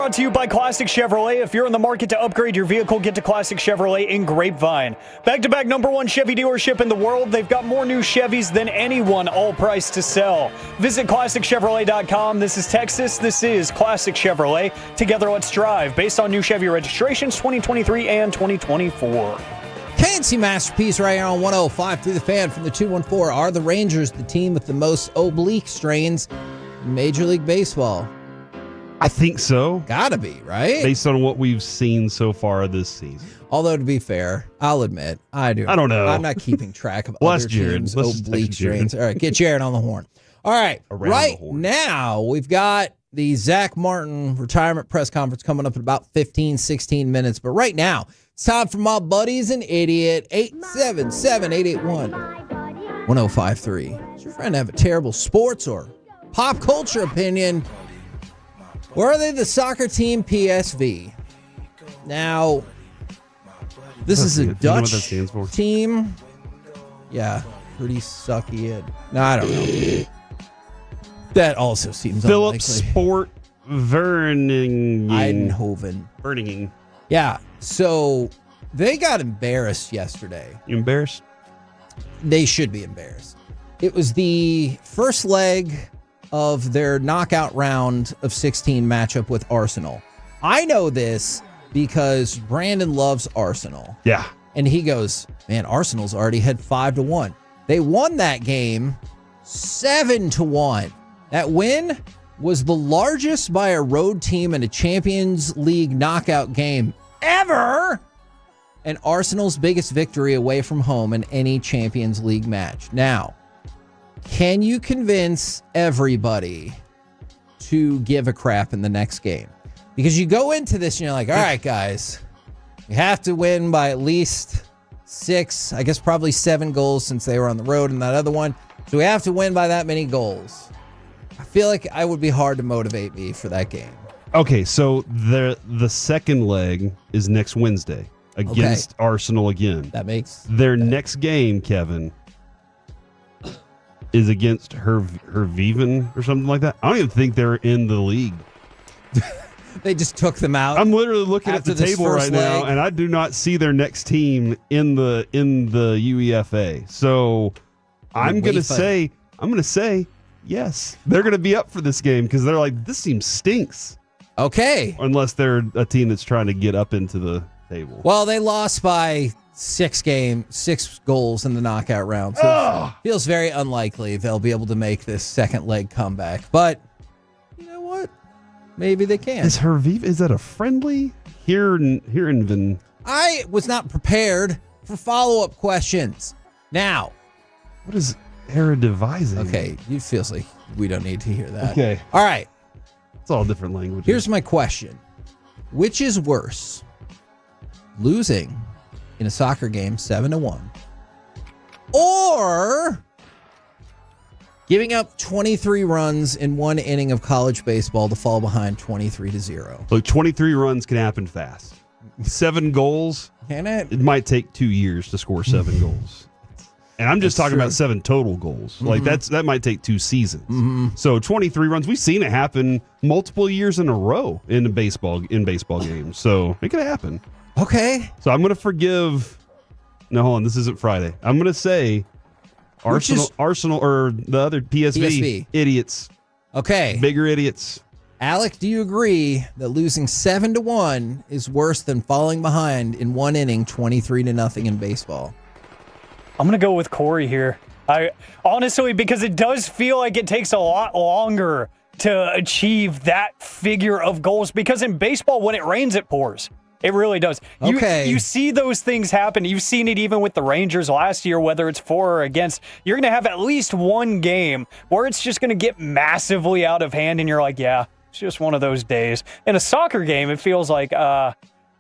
Brought to you by Classic Chevrolet. If you're in the market to upgrade your vehicle, get to Classic Chevrolet in Grapevine. Back-to-back #1 Chevy dealership in the world. They've got more new Chevys than anyone, all priced to sell. Visit ClassicChevrolet.com. This is Texas. This is Classic Chevrolet. Together, let's drive. Based on new Chevy registrations 2023 and 2024. KNC Masterpiece right here on 105 through the fan from the 214. Are the Rangers the team with the most oblique strains in Major League Baseball? I think so. Gotta be, right? Based on what we've seen so far this season. Although, to be fair, I'll admit, I don't know. I'm not keeping track of other teams' oblique strains. All right, get Jared on the horn. All right, right now, we've got the Zack Martin retirement press conference coming up in about 15, 16 minutes. But right now, it's time for my buddies an idiot. 877-881-1053. Does your friend have a terrible sports or pop culture opinion? Or are they the soccer team PSV? Now, this is a Dutch team. Yeah, pretty sucky. No, I don't know. That also seems Philip unlikely. Sport Verningen. Eindhoven. Yeah, so they got embarrassed yesterday. You embarrassed? They should be embarrassed. It was the first leg of their knockout round of 16 matchup with Arsenal. I know this because Brandon loves Arsenal. Yeah. And he goes, man, Arsenal's already had 5-1. They won that game 7-1. That win was the largest by a road team in a Champions League knockout game ever, and Arsenal's biggest victory away from home in any Champions League match. Now, can you convince everybody to give a crap in the next game? Because you go into this and you're like, all right, guys, we have to win by at least 6, I guess probably 7 goals since they were on the road in that other one. So we have to win by that many goals. I feel like I would be hard to motivate me for that game. Okay, so the second leg is next Wednesday against Arsenal again. That makes their next game, Kevin, is against Herviven or something like that. I don't even think they're in the league. They just took them out. I'm literally looking at the table right now, and I do not see their next team in the UEFA. So I'm gonna say yes, they're gonna be up for this game because they're like, this team stinks. Okay, unless they're a team that's trying to get up into the table. Well, they lost by 6 goals in the knockout round. So it feels very unlikely they'll be able to make this second leg comeback. But you know what? Maybe they can. Is that a friendly? Here in I was not prepared for follow-up questions. Now, what is Eredivisie? Okay, it feels like we don't need to hear that. Okay. All right. It's all different languages. Here's my question. Which is worse? Losing in a soccer game 7-1 or giving up 23 runs in one inning of college baseball to fall behind 23-0? Look, 23 runs can happen fast. 7 goals. Can it? It might take 2 years to score 7 goals. And I'm just talking about 7 total goals. Like that might take 2 seasons. So 23 runs. We've seen it happen multiple years in a row in baseball games. So it could happen. Okay. So I'm going to forgive. No, hold on. This isn't Friday. I'm going to say Arsenal or the other PSV. Idiots. Okay. Bigger idiots. Alec, do you agree that losing 7-1 is worse than falling behind in one inning 23-0 in baseball? I'm going to go with Corey here. I honestly, because it does feel like it takes a lot longer to achieve that figure of goals, because in baseball, when it rains, it pours. It really does. You see those things happen. You've seen it even with the Rangers last year, whether it's for or against. You're going to have at least one game where it's just going to get massively out of hand, and you're like, yeah, it's just one of those days. In a soccer game, it feels like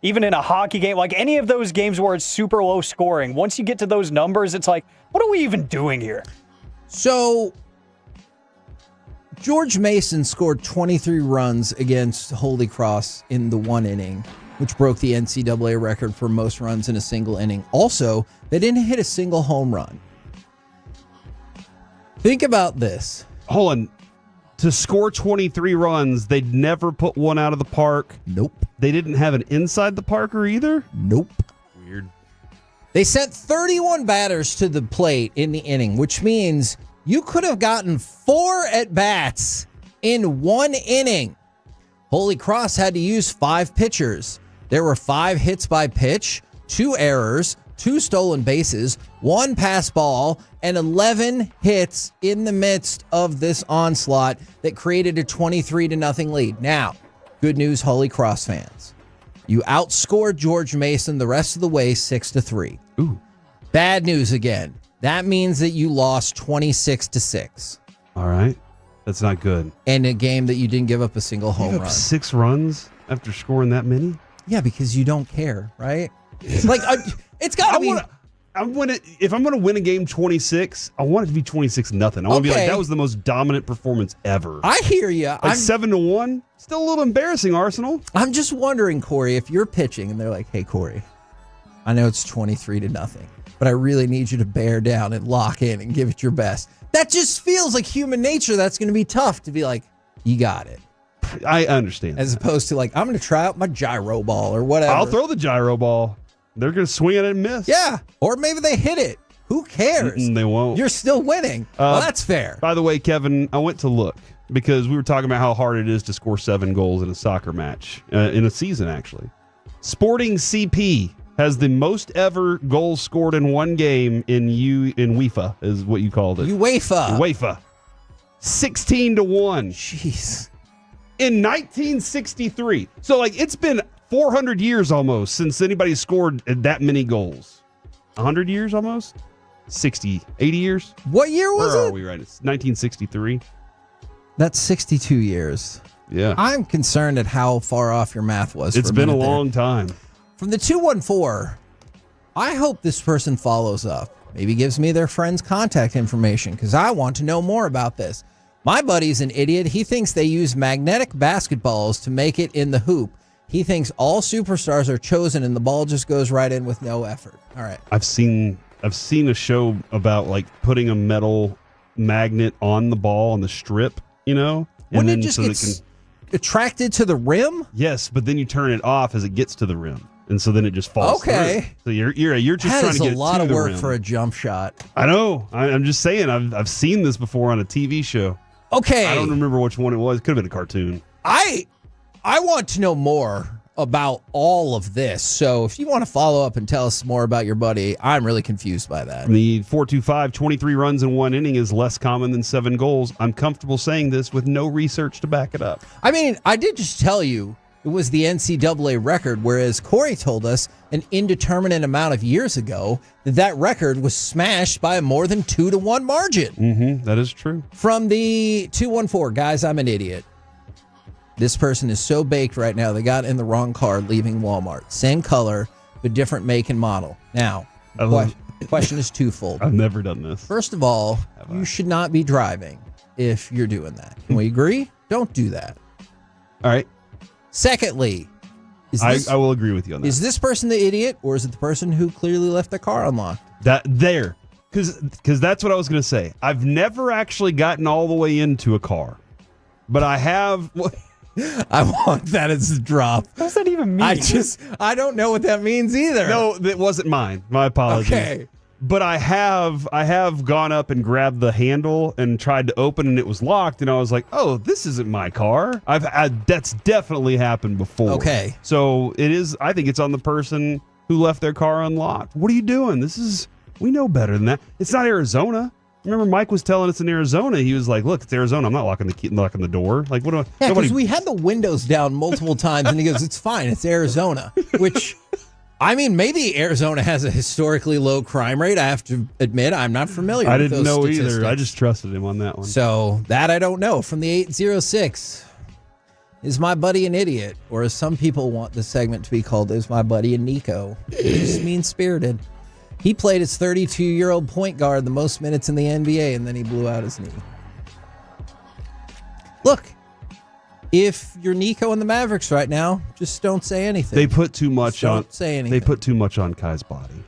even in a hockey game, like any of those games where it's super low scoring, once you get to those numbers, it's like, what are we even doing here? So George Mason scored 23 runs against Holy Cross in the one inning, which broke the NCAA record for most runs in a single inning. Also, they didn't hit a single home run. Think about this. Hold on. To score 23 runs, they'd never put one out of the park. Nope. They didn't have an inside the parker either? Nope. Weird. They sent 31 batters to the plate in the inning, which means you could have gotten 4 at-bats in one inning. Holy Cross had to use 5 pitchers. There were 5 hits by pitch, 2 errors, 2 stolen bases, 1 pass ball, and 11 hits in the midst of this onslaught that created a 23-0 lead. Now, good news, Holy Cross fans. You outscored George Mason the rest of the way 6-3. Ooh. Bad news again. That means that you lost 26-6. All right. That's not good. In a game that you didn't give up a single home run. 6 runs after scoring that many? Yeah, because you don't care, right? Like, it's got to be... If I'm going to win a game 26, I want it to be 26-0. I want to be like, that was the most dominant performance ever. I hear you. Like 7-1, still a little embarrassing, Arsenal. I'm just wondering, Corey, if you're pitching and they're like, hey, Corey, I know it's 23-0, but I really need you to bear down and lock in and give it your best. That just feels like human nature. That's going to be tough to be like, you got it. I understand. As opposed to like, I'm going to try out my gyro ball or whatever. I'll throw the gyro ball. They're going to swing it and miss. Yeah. Or maybe they hit it. Who cares? They won't. You're still winning. Well, that's fair. By the way, Kevin, I went to look because we were talking about how hard it is to score 7 goals in a soccer match, in a season, actually. Sporting CP has the most ever goals scored in one game in UEFA, is what you called it. UEFA. 16-1. Jeez. In 1963. So, like, it's been 400 years almost since anybody scored that many goals. 100 years almost? 60, 80 years? What year was it? Where are we right? It's 1963. That's 62 years. Yeah. I'm concerned at how far off your math was. It's been a long time. From the 214, I hope this person follows up. Maybe gives me their friend's contact information because I want to know more about this. My buddy's an idiot. He thinks they use magnetic basketballs to make it in the hoop. He thinks all superstars are chosen and the ball just goes right in with no effort. All right. I've seen a show about like putting a metal magnet on the ball on the strip, you know? Wouldn't it just get attracted to the rim? Yes, but then you turn it off as it gets to the rim. And so then it just falls through. So you're just that trying to get a lot to of the work rim. for a jump shot. I know. I'm just saying. I've seen this before on a TV show. Okay. I don't remember which one it was. It could have been a cartoon. I want to know more about all of this. So if you want to follow up and tell us more about your buddy, I'm really confused by that. The 425, 23 runs in one inning is less common than 7 goals. I'm comfortable saying this with no research to back it up. I mean, I did just tell you it was the NCAA record, whereas Corey told us an indeterminate amount of years ago that record was smashed by a more than 2-1 margin. Mm-hmm, that is true. From the 214, guys, I'm an idiot. This person is so baked right now, they got in the wrong card leaving Walmart. Same color, but different make and model. Now, the question is twofold. I've never done this. First of all, you should not be driving if you're doing that. Can we agree? Don't do that. All right. Secondly, I will agree with you on that. Is this person the idiot, or is it the person who clearly left their car unlocked? Because that's what I was going to say. I've never actually gotten all the way into a car, but I have... I want that as a drop. What does that even mean? I don't know what that means either. No, that wasn't mine. My apologies. Okay. But I have gone up and grabbed the handle and tried to open and it was locked and I was like, oh, this isn't my car. That's definitely happened before. Okay. So I think it's on the person who left their car unlocked. What are you doing? We know better than that. It's not Arizona. Remember, Mike was telling us in Arizona, he was like, look, it's Arizona. I'm not locking the door. Like, what do I... Yeah, because we had the windows down multiple times, and he goes, it's fine, it's Arizona. Which, I mean, maybe Arizona has a historically low crime rate. I have to admit, I'm not familiar with those statistics. I didn't know either. I just trusted him on that one. So, that I don't know. From the 806, is my buddy an idiot? Or as some people want this segment to be called, is my buddy a Nico? Just mean-spirited. He played his 32-year-old point guard the most minutes in the NBA, and then he blew out his knee. Look, if you're Nico and the Mavericks right now, just don't say anything. They put too much don't say anything. They put too much on Kai's body.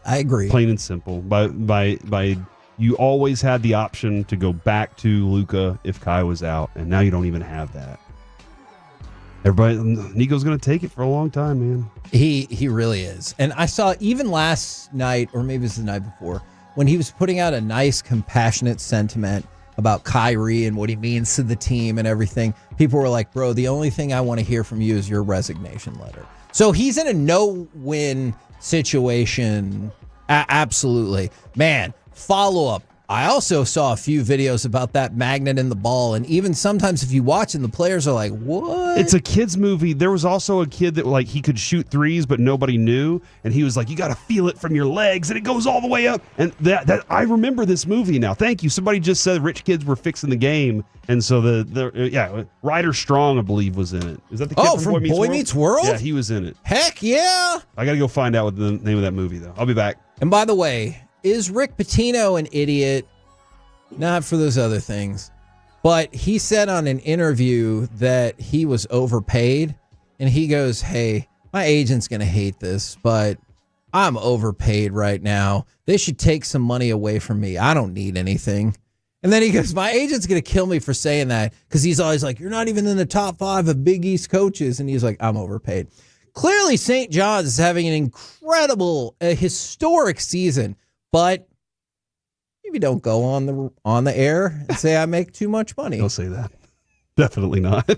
I agree. Plain and simple. By You always had the option to go back to Luka if Kai was out, and now you don't even have that. Nico's going to take it for a long time, man. He really is. And I saw even last night, or maybe it was the night before, when he was putting out a nice, compassionate sentiment about Kyrie and what he means to the team and everything, people were like, bro, the only thing I want to hear from you is your resignation letter. So he's in a no-win situation. Absolutely. Man, follow-up. I also saw a few videos about that magnet in the ball, and even sometimes if you watch it, the players are like, what? It's a kid's movie. There was also a kid that like he could shoot threes, but nobody knew, and he was like, you got to feel it from your legs, and it goes all the way up. And that I remember this movie now. Thank you. Somebody just said rich kids were fixing the game, and so Ryder Strong, I believe, was in it. Is that the kid from Boy Meets World? Yeah, he was in it. Heck yeah! I got to go find out what the name of that movie though. I'll be back. And by the way, is Rick Pitino an idiot? Not for those other things. But he said on an interview that he was overpaid. And he goes, hey, my agent's going to hate this, but I'm overpaid right now. They should take some money away from me. I don't need anything. And then he goes, my agent's going to kill me for saying that, because he's always like, you're not even in the top 5 of Big East coaches. And he's like, I'm overpaid. Clearly, St. John's is having an incredible, historic season. But maybe don't go on the air and say I make too much money. Don't say that. Definitely not.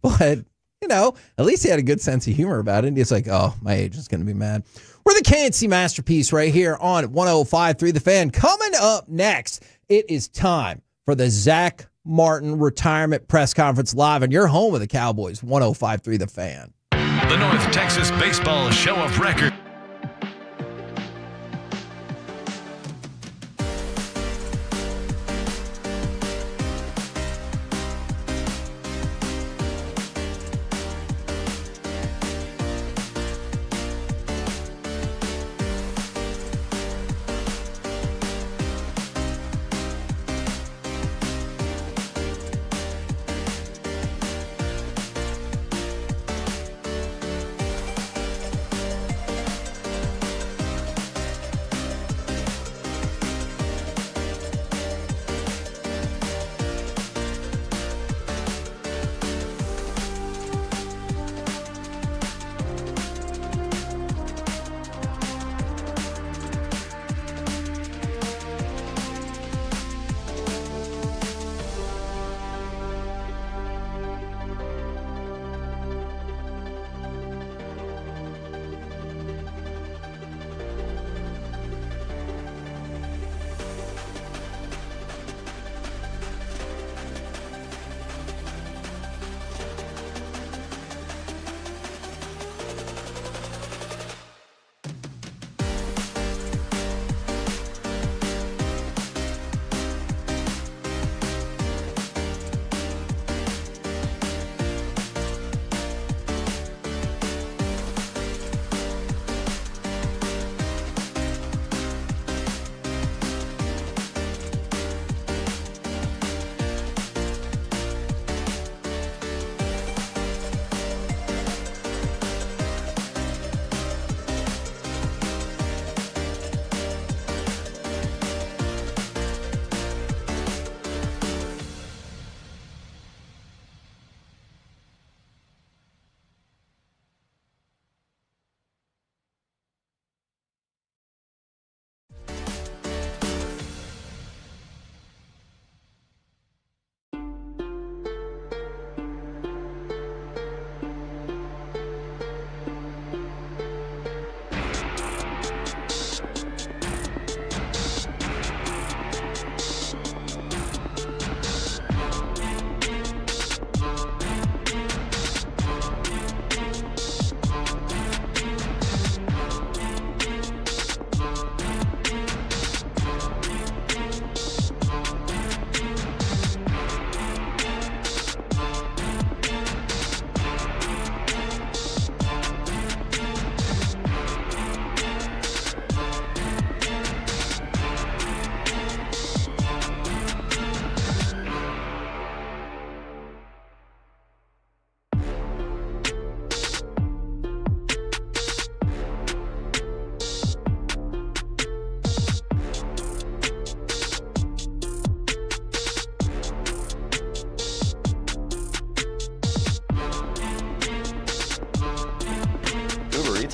But, at least he had a good sense of humor about it. He's like, oh, my agent's going to be mad. We're the KNC Masterpiece right here on 105.3 The Fan. Coming up next, it is time for the Zack Martin retirement press conference live on your home of the Cowboys, 105.3 The Fan. The North Texas Baseball Show of Record.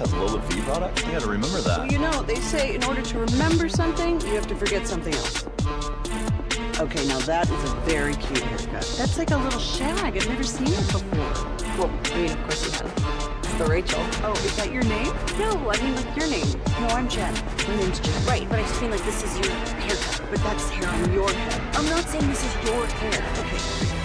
Eats has low fee products? I gotta remember that. Well, you know, they say in order to remember something, you have to forget something else. Okay, now that is a very cute haircut. That's like a little shag. I've never seen it before. Well, I mean, of course you have. It's the Rachel. Oh, is that your name? No, I mean, like your name. No, I'm Jen. My name's Jen. Right, but I just mean like this is your haircut. But that's hair on your head. I'm not saying this is your hair. Okay.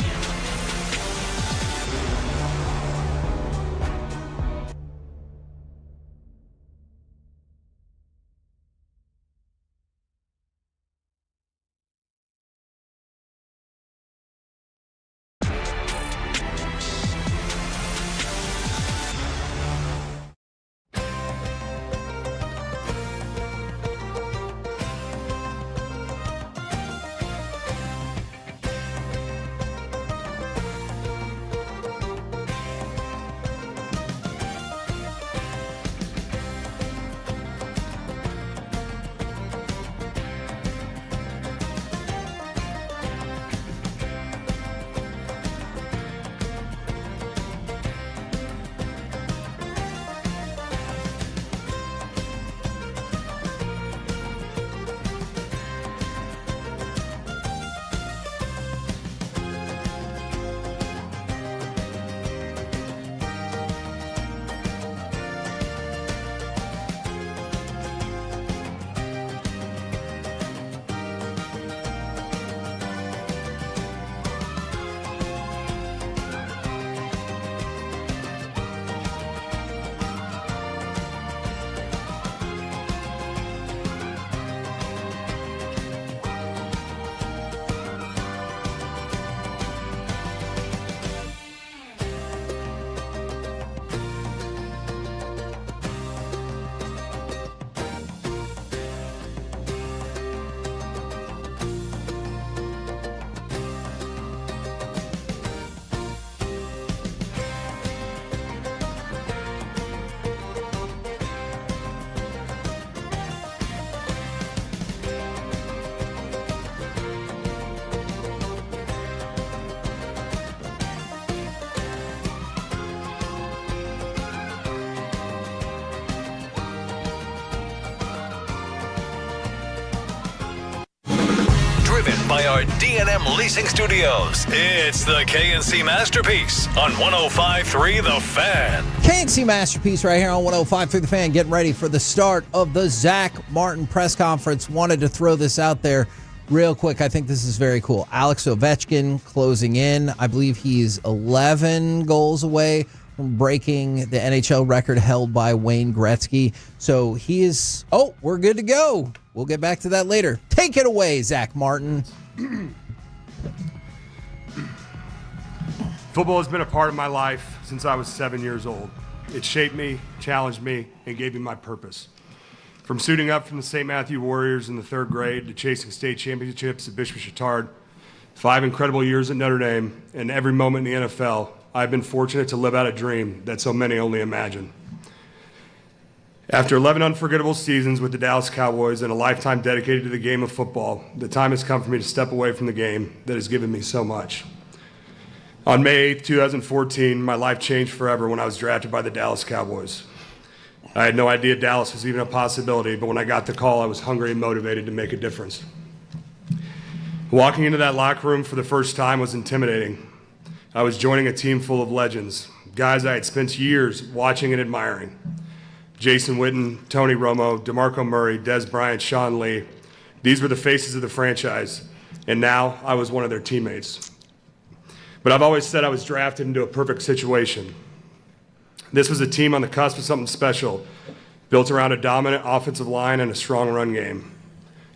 Driven by our D&M Leasing Studios, it's the KNC Masterpiece on 105.3 The Fan. KNC Masterpiece right here on 105.3 The Fan. Getting ready for the start of the Zack Martin press conference. Wanted to throw this out there real quick. I think this is very cool. Alex Ovechkin closing in. I believe he's 11 goals away from breaking the NHL record held by Wayne Gretzky. So he is, we're good to go. We'll get back to that later. Take it away, Zack Martin. Football has been a part of my life since I was 7 years old. It shaped me, challenged me, and gave me my purpose. From suiting up from the St. Matthew Warriors in the third grade to chasing state championships at Bishop Chatard, 5 incredible years at Notre Dame, and every moment in the NFL, I've been fortunate to live out a dream that so many only imagine. After 11 unforgettable seasons with the Dallas Cowboys and a lifetime dedicated to the game of football, the time has come for me to step away from the game that has given me so much. On May 8th, 2014, my life changed forever when I was drafted by the Dallas Cowboys. I had no idea Dallas was even a possibility, but when I got the call, I was hungry and motivated to make a difference. Walking into that locker room for the first time was intimidating. I was joining a team full of legends, guys I had spent years watching and admiring. Jason Witten, Tony Romo, DeMarco Murray, Des Bryant, Sean Lee. These were the faces of the franchise, and now I was one of their teammates. But I've always said I was drafted into a perfect situation. This was a team on the cusp of something special, built around a dominant offensive line and a strong run game.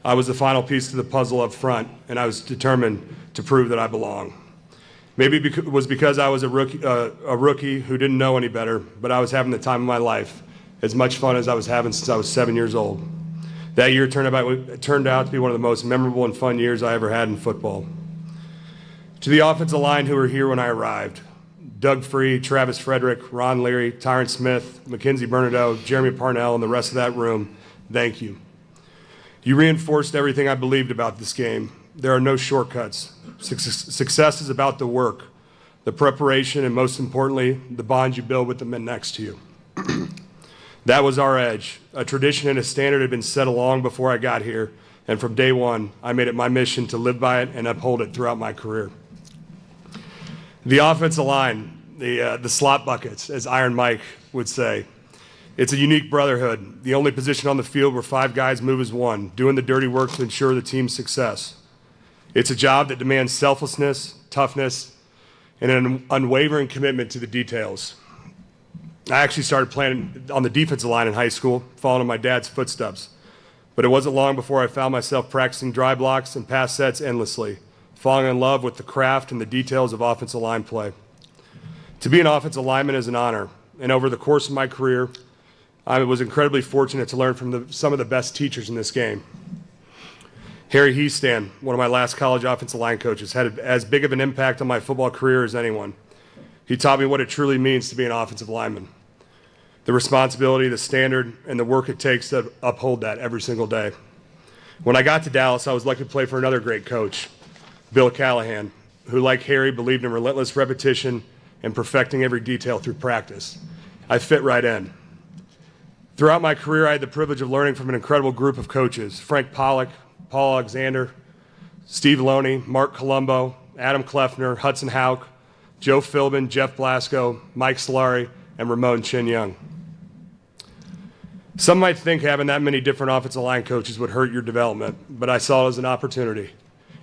I was the final piece to the puzzle up front, and I was determined to prove that I belong. Maybe it was because I was a rookie who didn't know any better, but I was having the time of my life, as much fun as I was having since I was 7 years old. That year turned out to be one of the most memorable and fun years I ever had in football. To the offensive line who were here when I arrived, Doug Free, Travis Frederick, Ron Leary, Tyron Smith, Mackenzie Bernardo, Jeremy Parnell, and the rest of that room, thank you. You reinforced everything I believed about this game. There are no shortcuts. Success is about the work, the preparation, and most importantly, the bond you build with the men next to you. That was our edge. A tradition and a standard had been set long before I got here, and from day one, I made it my mission to live by it and uphold it throughout my career. The offensive line, the slot buckets, as Iron Mike would say. It's a unique brotherhood, the only position on the field where 5 guys move as one, doing the dirty work to ensure the team's success. It's a job that demands selflessness, toughness, and an unwavering commitment to the details. I actually started playing on the defensive line in high school, following in my dad's footsteps. But it wasn't long before I found myself practicing dry blocks and pass sets endlessly, falling in love with the craft and the details of offensive line play. To be an offensive lineman is an honor, and over the course of my career, I was incredibly fortunate to learn from some of the best teachers in this game. Harry Heastan, one of my last college offensive line coaches, had as big of an impact on my football career as anyone. He taught me what it truly means to be an offensive lineman. The responsibility, the standard, and the work it takes to uphold that every single day. When I got to Dallas, I was lucky to play for another great coach, Bill Callahan, who, like Harry, believed in relentless repetition and perfecting every detail through practice. I fit right in. Throughout my career, I had the privilege of learning from an incredible group of coaches: Frank Pollock, Paul Alexander, Steve Loney, Mark Colombo, Adam Kleffner, Hudson Houck, Joe Philbin, Jeff Blasco, Mike Solari, and Ramon Chin Young. Some might think having that many different offensive line coaches would hurt your development, but I saw it as an opportunity.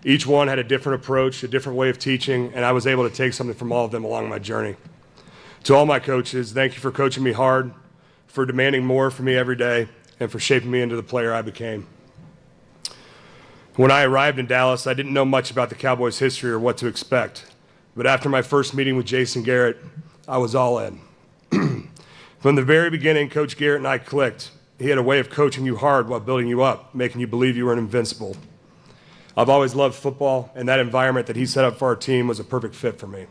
Each one had a different approach, a different way of teaching, and I was able to take something from all of them along my journey. To all my coaches, thank you for coaching me hard, for demanding more from me every day, and for shaping me into the player I became. When I arrived in Dallas, I didn't know much about the Cowboys' history or what to expect, but after my first meeting with Jason Garrett, I was all in. From the very beginning, Coach Garrett and I clicked. He had a way of coaching you hard while building you up, making you believe you were invincible. I've always loved football, and that environment that he set up for our team was a perfect fit for me.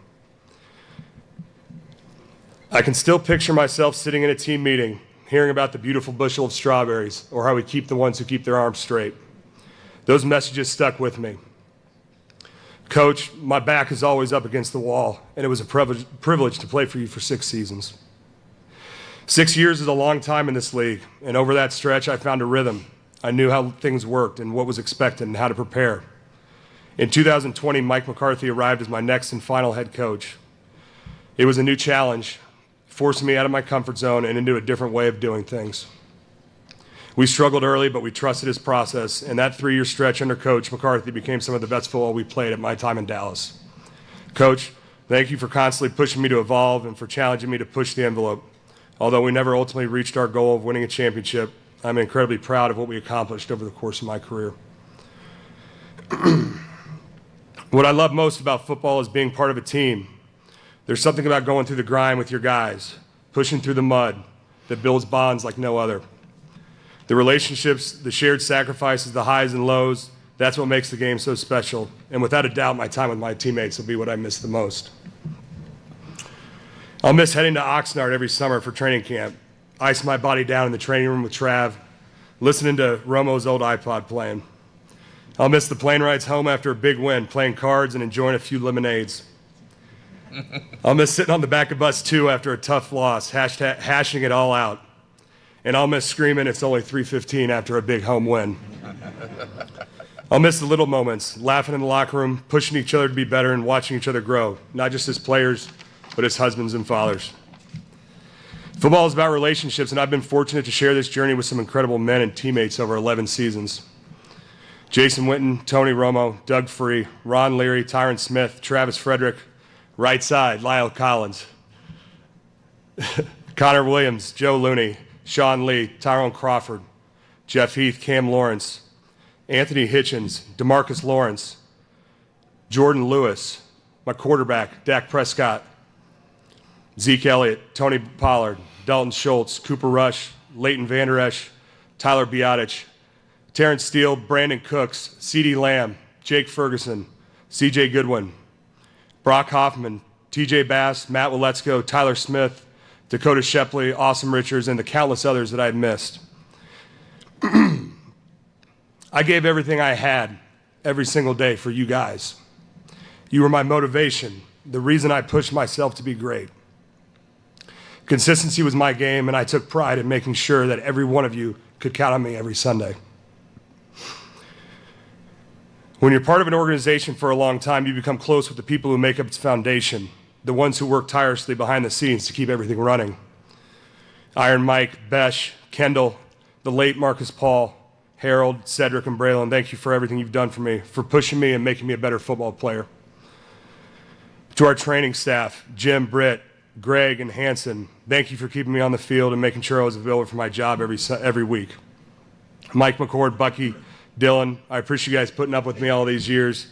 I can still picture myself sitting in a team meeting, hearing about the beautiful bushel of strawberries, or how we keep the ones who keep their arms straight. Those messages stuck with me. Coach, my back is always up against the wall, and it was a privilege to play for you for 6 seasons. 6 years is a long time in this league, and over that stretch, I found a rhythm. I knew how things worked and what was expected and how to prepare. In 2020, Mike McCarthy arrived as my next and final head coach. It was a new challenge, forcing me out of my comfort zone and into a different way of doing things. We struggled early, but we trusted his process, and that 3-year stretch under Coach McCarthy became some of the best football we played at my time in Dallas. Coach, thank you for constantly pushing me to evolve and for challenging me to push the envelope. Although we never ultimately reached our goal of winning a championship, I'm incredibly proud of what we accomplished over the course of my career. What I love most about football is being part of a team. There's something about going through the grind with your guys, pushing through the mud, that builds bonds like no other. The relationships, the shared sacrifices, the highs and lows, that's what makes the game so special. And without a doubt, my time with my teammates will be what I miss the most. I'll miss heading to Oxnard every summer for training camp, icing my body down in the training room with Trav, listening to Romo's old iPod playing. I'll miss the plane rides home after a big win, playing cards and enjoying a few lemonades. I'll miss sitting on the back of bus 2 after a tough loss, hashing it all out. And I'll miss screaming it's only 3:15 after a big home win. I'll miss the little moments, laughing in the locker room, pushing each other to be better and watching each other grow, not just as players, but as husbands and fathers. Football is about relationships, and I've been fortunate to share this journey with some incredible men and teammates over 11 seasons. Jason Witten, Tony Romo, Doug Free, Ron Leary, Tyron Smith, Travis Frederick, right side, Lyle Collins, Connor Williams, Joe Looney, Sean Lee, Tyrone Crawford, Jeff Heath, Cam Lawrence, Anthony Hitchens, DeMarcus Lawrence, Jordan Lewis, my quarterback, Dak Prescott, Zeke Elliott, Tony Pollard, Dalton Schultz, Cooper Rush, Leighton Vander Esch, Tyler Biadasz, Terrence Steele, Brandon Cooks, CD Lamb, Jake Ferguson, CJ Goodwin, Brock Hoffman, TJ Bass, Matt Waletzko, Tyler Smith, Dakota Shepley, Awesome Richards, and the countless others that I'd missed. I gave everything I had every single day for you guys. You were my motivation, the reason I pushed myself to be great. Consistency was my game, and I took pride in making sure that every one of you could count on me every Sunday. When you're part of an organization for a long time, you become close with the people who make up its foundation, the ones who work tirelessly behind the scenes to keep everything running. Iron Mike, Besh, Kendall, the late Marcus Paul, Harold, Cedric, and Braylon, thank you for everything you've done for me, for pushing me and making me a better football player. To our training staff, Jim, Britt, Greg, and Hanson, thank you for keeping me on the field and making sure I was available for my job every week. Mike McCord, Bucky, Dylan, I appreciate you guys putting up with me all these years.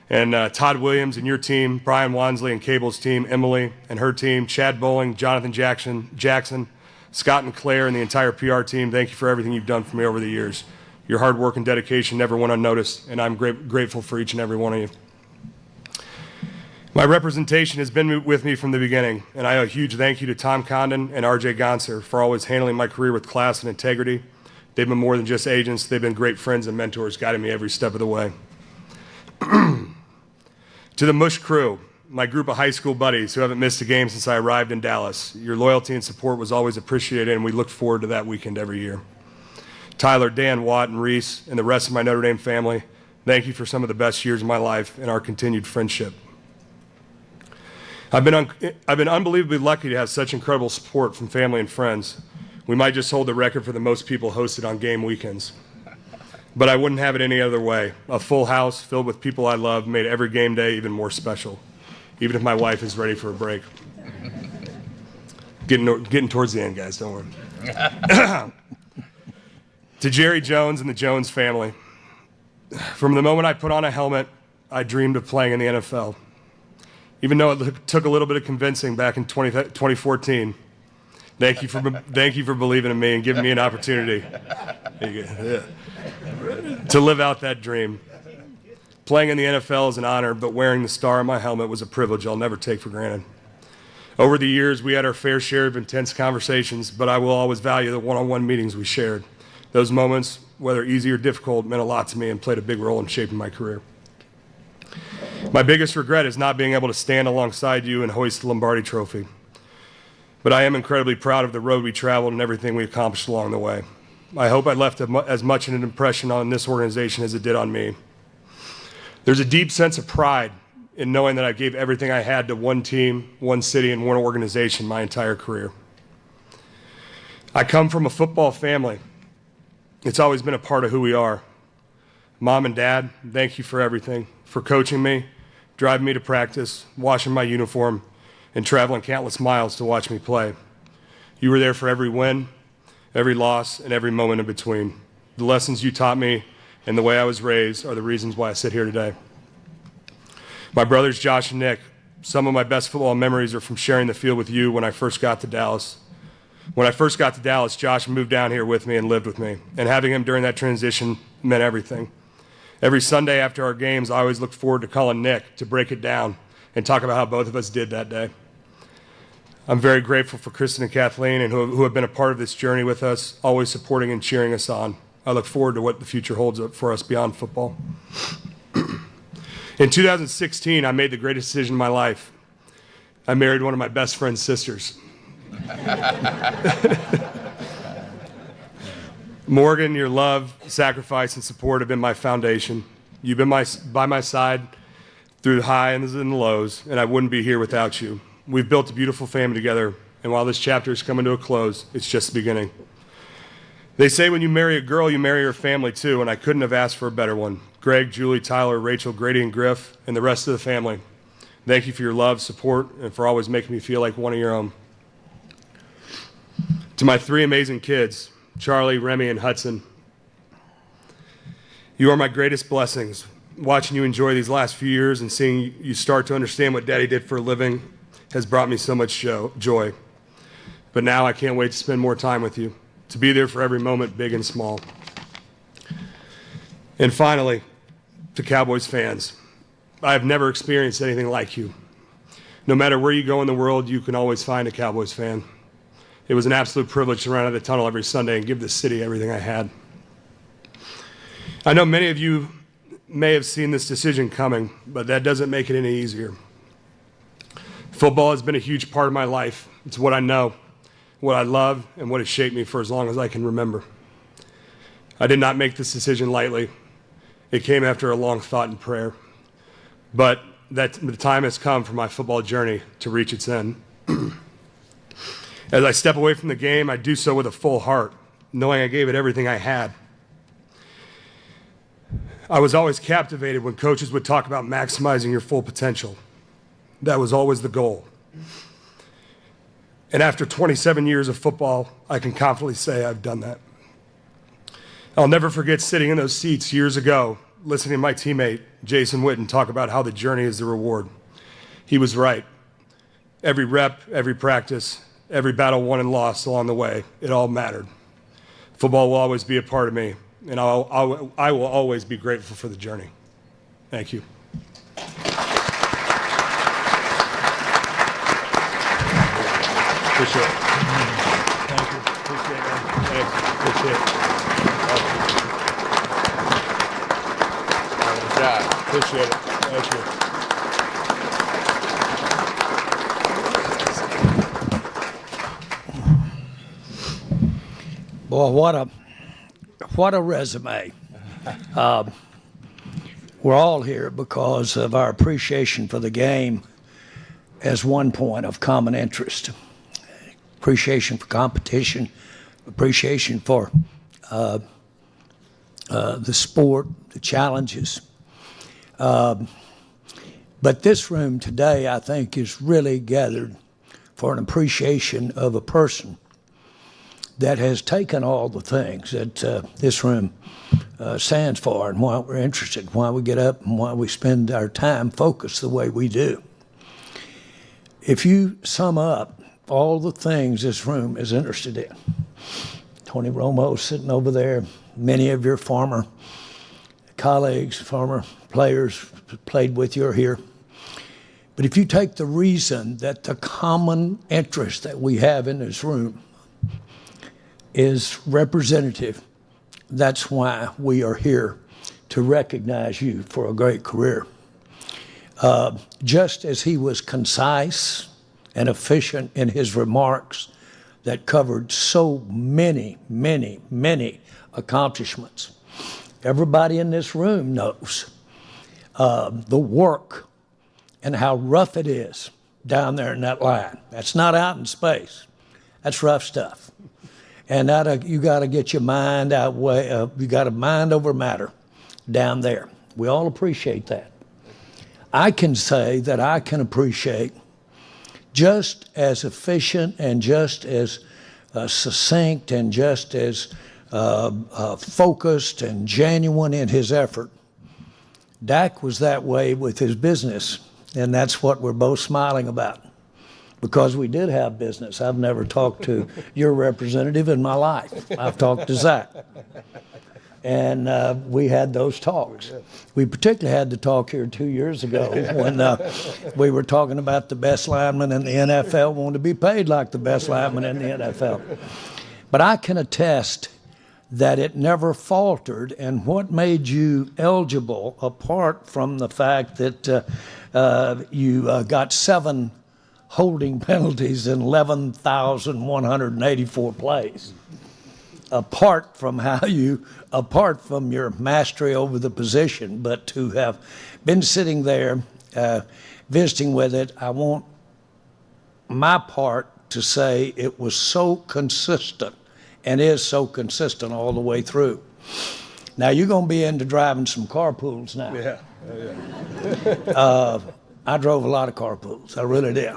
And Todd Williams and your team, Brian Wansley and Cable's team, Emily and her team, Chad Bowling, Jonathan Jackson, Scott and Claire, and the entire PR team, thank you for everything you've done for me over the years. Your hard work and dedication never went unnoticed, and I'm grateful for each and every one of you. My representation has been with me from the beginning, and I owe a huge thank you to Tom Condon and RJ Gonser for always handling my career with class and integrity. They've been more than just agents. They've been great friends and mentors, guiding me every step of the way. To the Mush crew, my group of high school buddies who haven't missed a game since I arrived in Dallas, your loyalty and support was always appreciated, and we look forward to that weekend every year. Tyler, Dan, Watt, and Reese, and the rest of my Notre Dame family, thank you for some of the best years of my life and our continued friendship. I've been unbelievably lucky to have such incredible support from family and friends. We might just hold the record for the most people hosted on game weekends. But I wouldn't have it any other way. A full house filled with people I love made every game day even more special, even if my wife is ready for a break. Getting towards the end, guys, don't worry. To Jerry Jones and the Jones family, from the moment I put on a helmet, I dreamed of playing in the NFL. Even though it took a little bit of convincing back in 2014, thank you for believing in me and giving me an opportunity to live out that dream. Playing in the NFL is an honor, but wearing the star on my helmet was a privilege I'll never take for granted. Over the years, we had our fair share of intense conversations, but I will always value the one-on-one meetings we shared. Those moments, whether easy or difficult, meant a lot to me and played a big role in shaping my career. My biggest regret is not being able to stand alongside you and hoist the Lombardi Trophy. But I am incredibly proud of the road we traveled and everything we accomplished along the way. I hope I left as much an impression on this organization as it did on me. There's a deep sense of pride in knowing that I gave everything I had to one team, one city, and one organization my entire career. I come from a football family. It's always been a part of who we are. Mom and Dad, thank you for everything, for coaching me, driving me to practice, washing my uniform, and traveling countless miles to watch me play. You were there for every win, every loss, and every moment in between. The lessons you taught me and the way I was raised are the reasons why I sit here today. My brothers Josh and Nick, some of my best football memories are from sharing the field with you when I first got to Dallas. When I first got to Dallas, Josh moved down here with me and lived with me, and having him during that transition meant everything. Every Sunday after our games, I always looked forward to calling Nick to break it down and talk about how both of us did that day. I'm very grateful for Kristen and Kathleen and who have been a part of this journey with us, always supporting and cheering us on. I look forward to what the future holds for us beyond football. In 2016, I made the greatest decision of my life. I married one of my best friend's sisters. Morgan, your love, sacrifice, and support have been my foundation. You've been by my side through the highs and the lows, and I wouldn't be here without you. We've built a beautiful family together, and while this chapter is coming to a close, it's just the beginning. They say when you marry a girl, you marry her family too, and I couldn't have asked for a better one. Greg, Julie, Tyler, Rachel, Grady, and Griff, and the rest of the family, thank you for your love, support, and for always making me feel like one of your own. To my three amazing kids, Charlie, Remy, and Hudson, you are my greatest blessings. Watching you enjoy these last few years and seeing you start to understand what Daddy did for a living has brought me so much joy. But now I can't wait to spend more time with you, to be there for every moment, big and small. And finally, to Cowboys fans, I have never experienced anything like you. No matter where you go in the world, you can always find a Cowboys fan. It was an absolute privilege to run out of the tunnel every Sunday and give this city everything I had. I know many of you may have seen this decision coming, but that doesn't make it any easier. Football has been a huge part of my life. It's what I know. what I love, and what has shaped me for as long as I can remember. I did not make this decision lightly. It came after a long thought and prayer. But that the time has come for my football journey to reach its end. As I step away from the game, I do so with a full heart, knowing I gave it everything I had. I was always captivated when coaches would talk about maximizing your full potential. That was always the goal. And after 27 years of football, I can confidently say I've done that. I'll never forget sitting in those seats years ago, listening to my teammate, Jason Witten, talk about how the journey is the reward. He was right. Every rep, every practice, every battle won and lost along the way, it all mattered. Football will always be a part of me, and I will always be grateful for the journey. Thank you. Appreciate it. Thank you. Appreciate it. Thanks. Appreciate it. Appreciate it. Thank you. Boy, what a resume. We're all here because of our appreciation for the game as one point of common interest. Appreciation for competition, appreciation for the sport, the challenges. But this room today, I think, is really gathered for an appreciation of a person that has taken all the things that this room stands for and why we're interested, why we get up and why we spend our time focused the way we do. If you sum up all the things this room is interested in, Tony Romo sitting over there, many of your former colleagues, former players played with you are here. But if you take the reason that the common interest that we have in this room is representative, that's why we are here to recognize you for a great career. Just as he was concise and efficient in his remarks that covered so many, many, many accomplishments, everybody in this room knows the work and how rough it is down there in that line. That's not out in space. That's rough stuff. And that you got to get your mind out way. You got to mind over matter down there. We all appreciate that. I can say that I can appreciate just as efficient and just as succinct and just as focused and genuine in his effort. Dak was that way with his business, and that's what we're both smiling about. Because we did have business. I've never talked to your representative in my life. I've talked to Zack. And we had those talks. We particularly had the talk here 2 years ago when we were talking about the best lineman in the NFL wanted to be paid like the best lineman in the NFL. But I can attest that it never faltered. And what made you eligible, apart from the fact that you got 7 holding penalties in 11,184 plays. Apart from your mastery over the position, but to have been sitting there visiting with it, I want my part to say it was so consistent and is so consistent all the way through. Now you're going to be into driving some carpools now. Yeah. I drove a lot of carpools. I really did.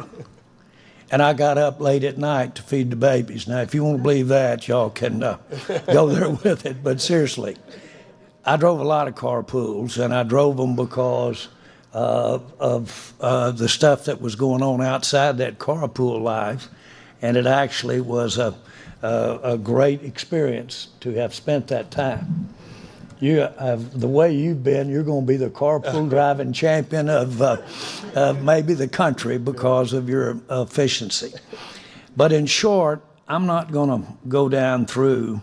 And I got up late at night to feed the babies. Now, if you want to believe that, y'all can go there with it. But seriously, I drove a lot of carpools, and I drove them because of the stuff that was going on outside that carpool life. And it actually was a great experience to have spent that time. The way you've been, you're going to be the carpool driving champion of maybe the country because of your efficiency. But in short, I'm not going to go down through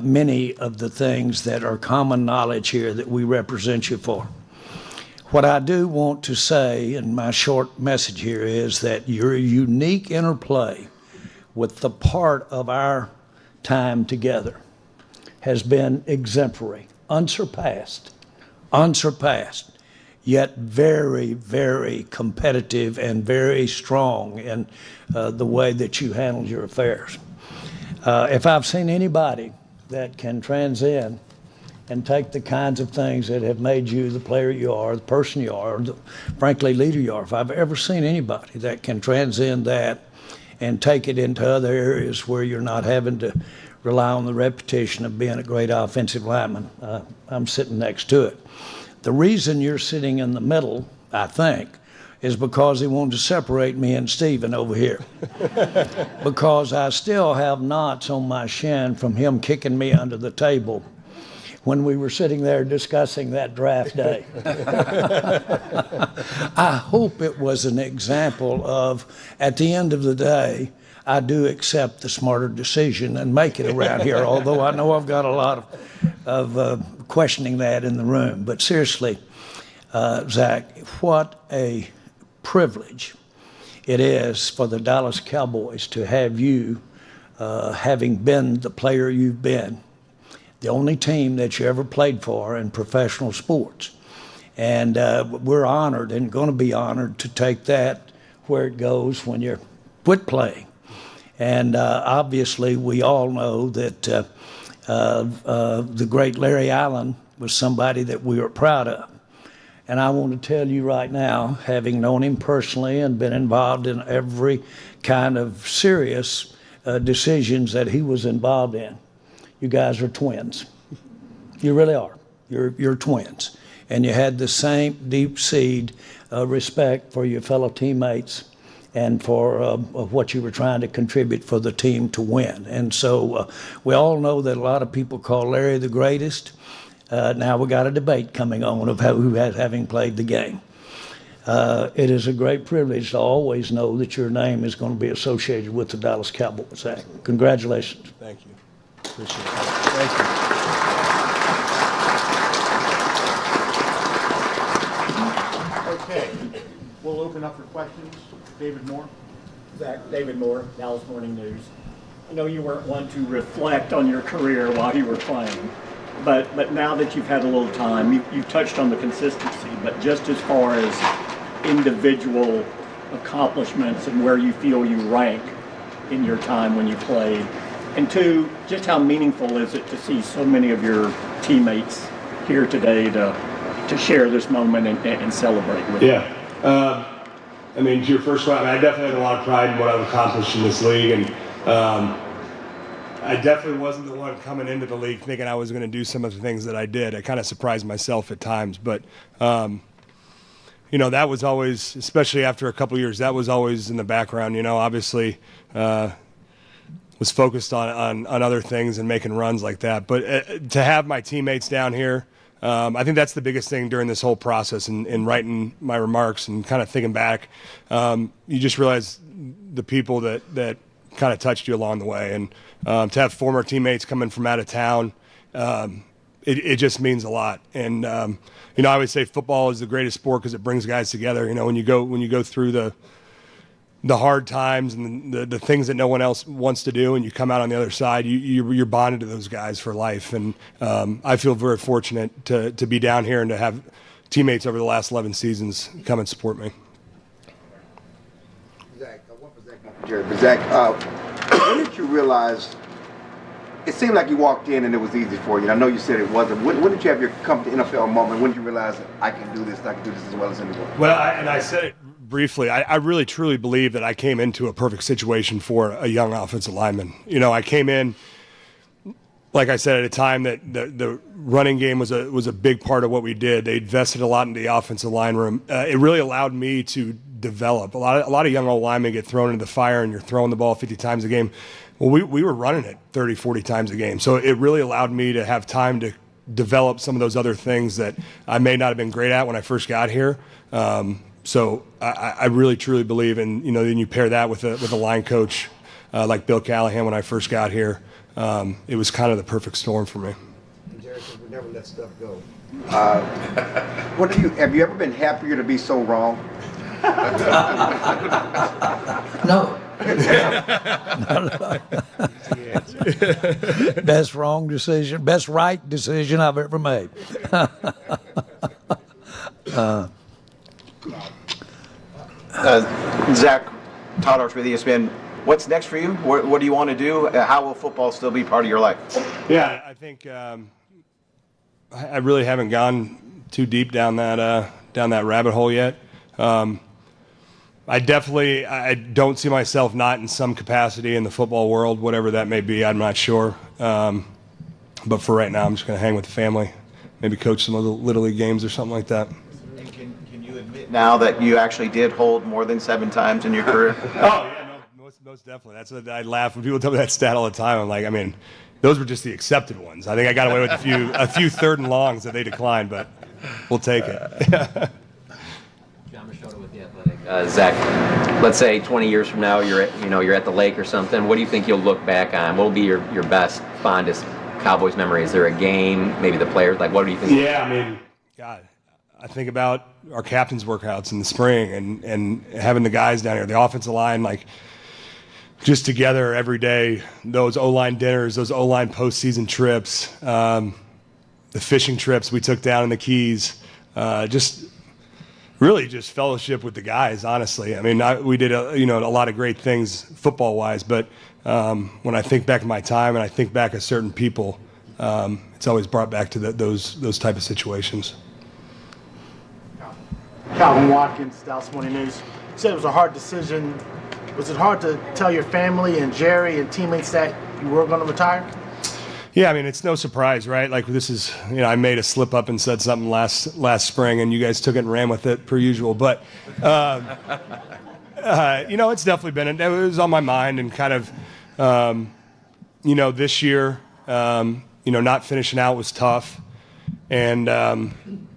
many of the things that are common knowledge here that we represent you for. What I do want to say in my short message here is that your unique interplay with the part of our time together has been exemplary, unsurpassed, yet very, very competitive and very strong in the way that you handle your affairs. If I've seen anybody that can transcend and take the kinds of things that have made you the player you are, the person you are, the, frankly, leader you are, if I've ever seen anybody that can transcend that and take it into other areas where you're not having to rely on the repetition of being a great offensive lineman, I'm sitting next to it. The reason you're sitting in the middle, I think, is because he wanted to separate me and Steven over here. Because I still have knots on my shin from him kicking me under the table when we were sitting there discussing that draft day. I hope it was an example of, at the end of the day, I do accept the smarter decision and make it around here, although I know I've got a lot of questioning that in the room. But seriously, Zach, what a privilege it is for the Dallas Cowboys to have you, having been the player you've been, the only team that you ever played for in professional sports. And we're honored and going to be honored to take that where it goes when you quit playing. And obviously, we all know that the great Larry Allen was somebody that we were proud of. And I want to tell you right now, having known him personally and been involved in every kind of serious decisions that he was involved in, you guys are twins. You really are. You're twins. And you had the same deep-seated respect for your fellow teammates and for what you were trying to contribute for the team to win. And so we all know that a lot of people call Larry the greatest. Now we got a debate coming on of who has having played the game. It is a great privilege to always know that your name is going to be associated with the Dallas Cowboys. Zach, congratulations. Thank you. Appreciate it. Thank you. Okay, we'll open up for questions. David Moore. Zach, David Moore, Dallas Morning News. I know you weren't one to reflect on your career while you were playing, but now that you've had a little time, you touched on the consistency, but just as far as individual accomplishments and where you feel you rank in your time when you played, and two, just how meaningful is it to see so many of your teammates here today to share this moment and celebrate with you? I mean, to your first question, I definitely had a lot of pride in what I've accomplished in this league, and I definitely wasn't the one coming into the league thinking I was going to do some of the things that I did. I kind of surprised myself at times, but you know, that was always, especially after a couple of years, that was always in the background. You know, obviously was focused on other things and making runs like that. But to have my teammates down here, I think that's the biggest thing during this whole process and writing my remarks and kind of thinking back. You just realize the people that kind of touched you along the way. And to have former teammates coming from out of town, it just means a lot. And, you know, I would say football is the greatest sport because it brings guys together. You know, when you go through the hard times and the things that no one else wants to do, and you come out on the other side, you're bonded to those guys for life. And I feel very fortunate to be down here and to have teammates over the last 11 seasons come and support me. Zach, one for Zach, not for Jerry. But Zach, when did you realize? It seemed like you walked in and it was easy for you. And I know you said it wasn't. When did you have your come to NFL moment? When did you realize I can do this? I can do this as well as anyone? Well, I said it briefly. I really truly believe that I came into a perfect situation for a young offensive lineman. You know, I came in, like I said, at a time that the running game was a big part of what we did. They invested a lot in the offensive line room. It really allowed me to develop. A lot of young old linemen get thrown into the fire, and you're throwing the ball 50 times a game. Well, we were running it 30, 40 times a game. So it really allowed me to have time to develop some of those other things that I may not have been great at when I first got here. So I really, truly believe in, you know, then you pair that with a line coach like Bill Callahan when I first got here. It was kind of the perfect storm for me. Jerry says we never let stuff go. Have you ever been happier to be so wrong? No. Best wrong decision, best right decision I've ever made. Zach, Todd Arch with ESPN. What's next for you? What do you want to do? How will football still be part of your life? Yeah, I think I really haven't gone too deep down that rabbit hole yet. I don't see myself not in some capacity in the football world, whatever that may be. I'm not sure. But for right now, I'm just going to hang with the family, maybe coach some of the Little League games or something like that. And can you admit now that you actually did hold more than 7 times in your career? Oh, yeah, no, most definitely. That's what I laugh when people tell me that stat all the time. I'm like, I mean, those were just the accepted ones. I think I got away with a few third and longs that they declined, but we'll take it. Zach, let's say 20 years from now you're at the lake or something. What do you think you'll look back on? What will be your best, fondest Cowboys memory? Is there a game, maybe the players? Like, what do you think? Yeah, I mean, God, I think about our captain's workouts in the spring and having the guys down here, the offensive line, like just together every day. Those O-line dinners, those O-line postseason trips, the fishing trips we took down in the Keys, just fellowship with the guys, honestly. I mean, we did a lot of great things football-wise, but when I think back to my time and I think back of certain people, it's always brought back to those type of situations. Calvin Watkins, Dallas Morning News. You said it was a hard decision. Was it hard to tell your family and Jerry and teammates that you were going to retire? Yeah, I mean, it's no surprise, right? Like, this is, I made a slip up and said something last spring, and you guys took it and ran with it per usual. But, it's definitely been, it was on my mind, and kind of, this year, not finishing out was tough. And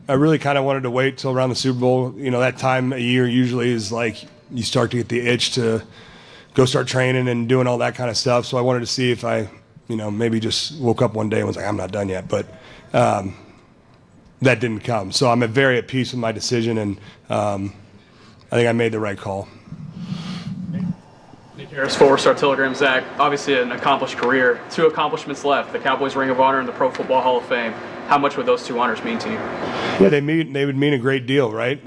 I really kind of wanted to wait till around the Super Bowl. That time of year usually is like you start to get the itch to go start training and doing all that kind of stuff. So I wanted to see if I maybe just woke up one day and was like, I'm not done yet. But that didn't come. So I'm very at peace with my decision, and I think I made the right call. Nick Harris, 4-Star Telegram. Zach, obviously an accomplished career. 2 accomplishments left, the Cowboys Ring of Honor and the Pro Football Hall of Fame. How much would those 2 honors mean to you? Yeah, they would mean a great deal, right?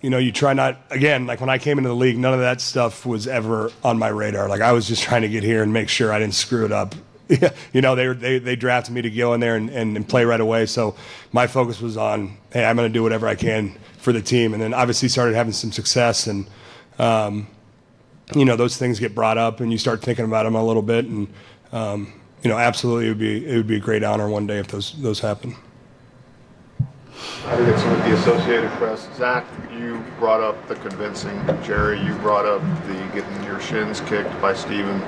You try not, again, like when I came into the league, none of that stuff was ever on my radar. Like, I was just trying to get here and make sure I didn't screw it up. They drafted me to go in there and play right away. So my focus was on, hey, I'm going to do whatever I can for the team. And then obviously started having some success, and those things get brought up and you start thinking about them a little bit. And absolutely it would be a great honor one day if those happen. I think it's with the Associated Press. Zach, you brought up the convincing. Jerry, you brought up the getting your shins kicked by Steven.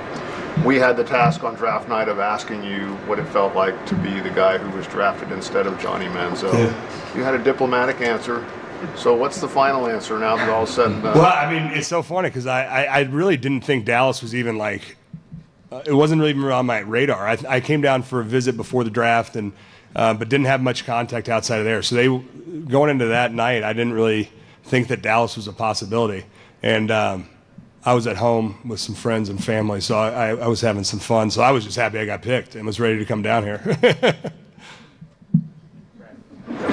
We had the task on draft night of asking you what it felt like to be the guy who was drafted instead of Johnny Manziel. Yeah. You had a diplomatic answer. So what's the final answer now that all said and done? Well, I mean, it's so funny because I really didn't think Dallas was even like, it wasn't really even on my radar. I came down for a visit before the draft, and but didn't have much contact outside of there. So going into that night, I didn't really think that Dallas was a possibility. And I was at home with some friends and family, so I was having some fun. So I was just happy I got picked and was ready to come down here.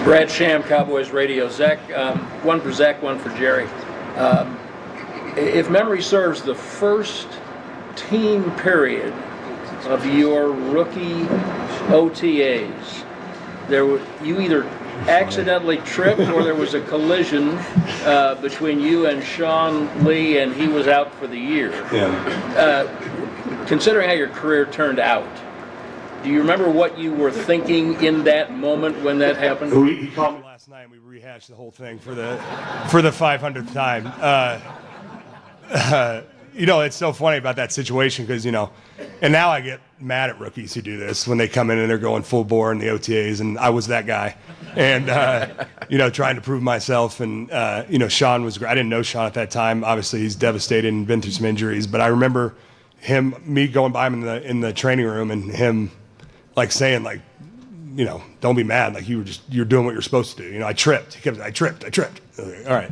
Brad Sham, Cowboys Radio. Zach, one for Zach, one for Jerry. If memory serves, the first team period of your rookie OTAs, you either accidentally tripped or there was a collision between you and Sean Lee, and he was out for the year. Yeah. Considering how your career turned out, do you remember what you were thinking in that moment when that happened? He called me last night and we rehashed the whole thing for the 500th time. It's so funny about that situation because, and now I get mad at rookies who do this when they come in and they're going full bore in the OTAs, and I was that guy. And, trying to prove myself. And, Sean was great. I didn't know Sean at that time. Obviously, he's devastated and been through some injuries. But I remember me going by him in the training room and him, like, saying, like, don't be mad. Like, you're doing what you're supposed to do. I tripped. He kept saying, I tripped. All right.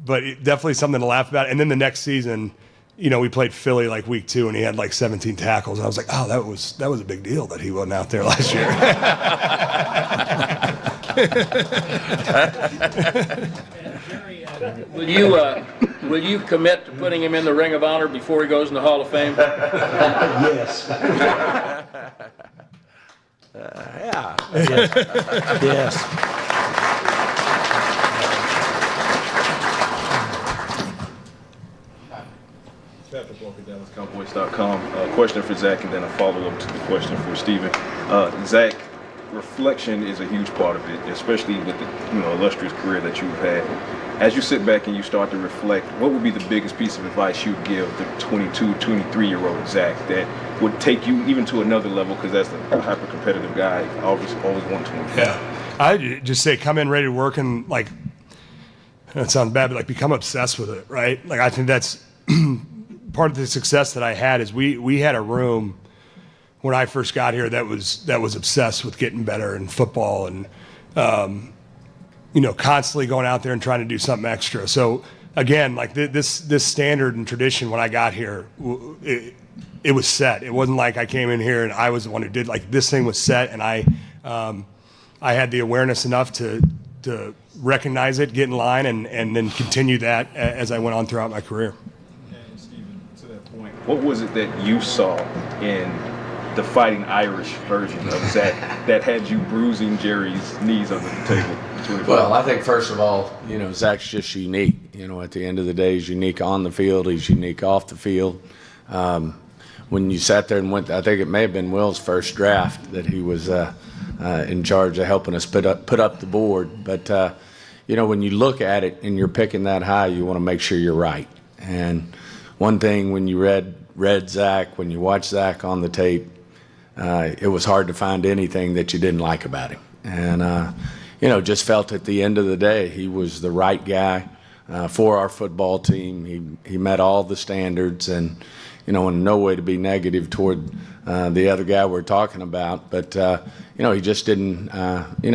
definitely something to laugh about. And then the next season, we played Philly like week 2, and he had like 17 tackles. And I was like, oh, that was a big deal that he wasn't out there last year. Will you commit to putting him in the Ring of Honor before he goes in the Hall of Fame? Yes. Yeah. Yes. Patrick Walker, DallasCowboys.com. Question for Zach, and then a follow-up to the question for Steven. Zach, reflection is a huge part of it, especially with the illustrious career that you've had. As you sit back and you start to reflect, what would be the biggest piece of advice you'd give the 22, 23-year-old Zach that would take you even to another level, because that's a hyper-competitive guy, always want to win? Yeah. I'd just say come in ready to work, and like, that sounds bad, but like become obsessed with it, right? Like, I think that's part of the success that I had is we had a room when I first got here that was obsessed with getting better in football, and constantly going out there and trying to do something extra. So again, like this standard and tradition when I got here, it was set. It wasn't like I came in here and I was the one who did. Like, this thing was set, and I had the awareness enough to recognize it, get in line, and then continue that as I went on throughout my career. And Steven, to that point, what was it that you saw in the Fighting Irish version of Zach that had you bruising Jerry's knees under the table? Well, I think first of all, Zach's just unique. At the end of the day, he's unique on the field. He's unique off the field. When you sat there and went, I think it may have been Will's first draft that he was in charge of helping us put up the board. But when you look at it and you're picking that high, you want to make sure you're right. And one thing, when you read Zach, when you watch Zach on the tape, it was hard to find anything that you didn't like about him. And just felt at the end of the day he was the right guy for our football team. He met all the standards, and in no way to be negative toward the other guy we're talking about, but he just didn't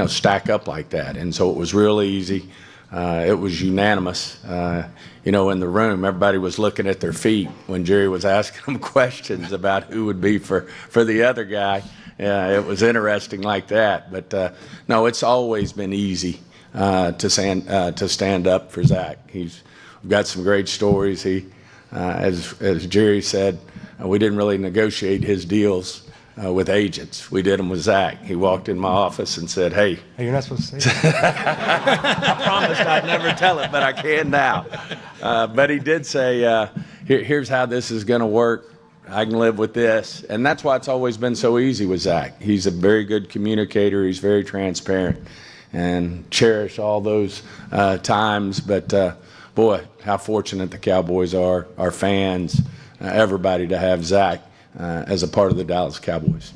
stack up like that. And so it was real easy. It was unanimous. In the room, everybody was looking at their feet when Jerry was asking them questions about who would be for the other guy. It was interesting like that. But no, it's always been easy to stand up for Zach. We've got some great stories. As Jerry said, we didn't really negotiate his deals with agents. We did them with Zach. He walked in my office and said, hey, you're not supposed to say that. I promised I'd never tell it, but I can now. But he did say, here's how this is going to work. I can live with this. And that's why it's always been so easy with Zach. He's a very good communicator. He's very transparent, and cherish all those times. But boy, how fortunate the Cowboys are, our fans, everybody, to have Zach as a part of the Dallas Cowboys.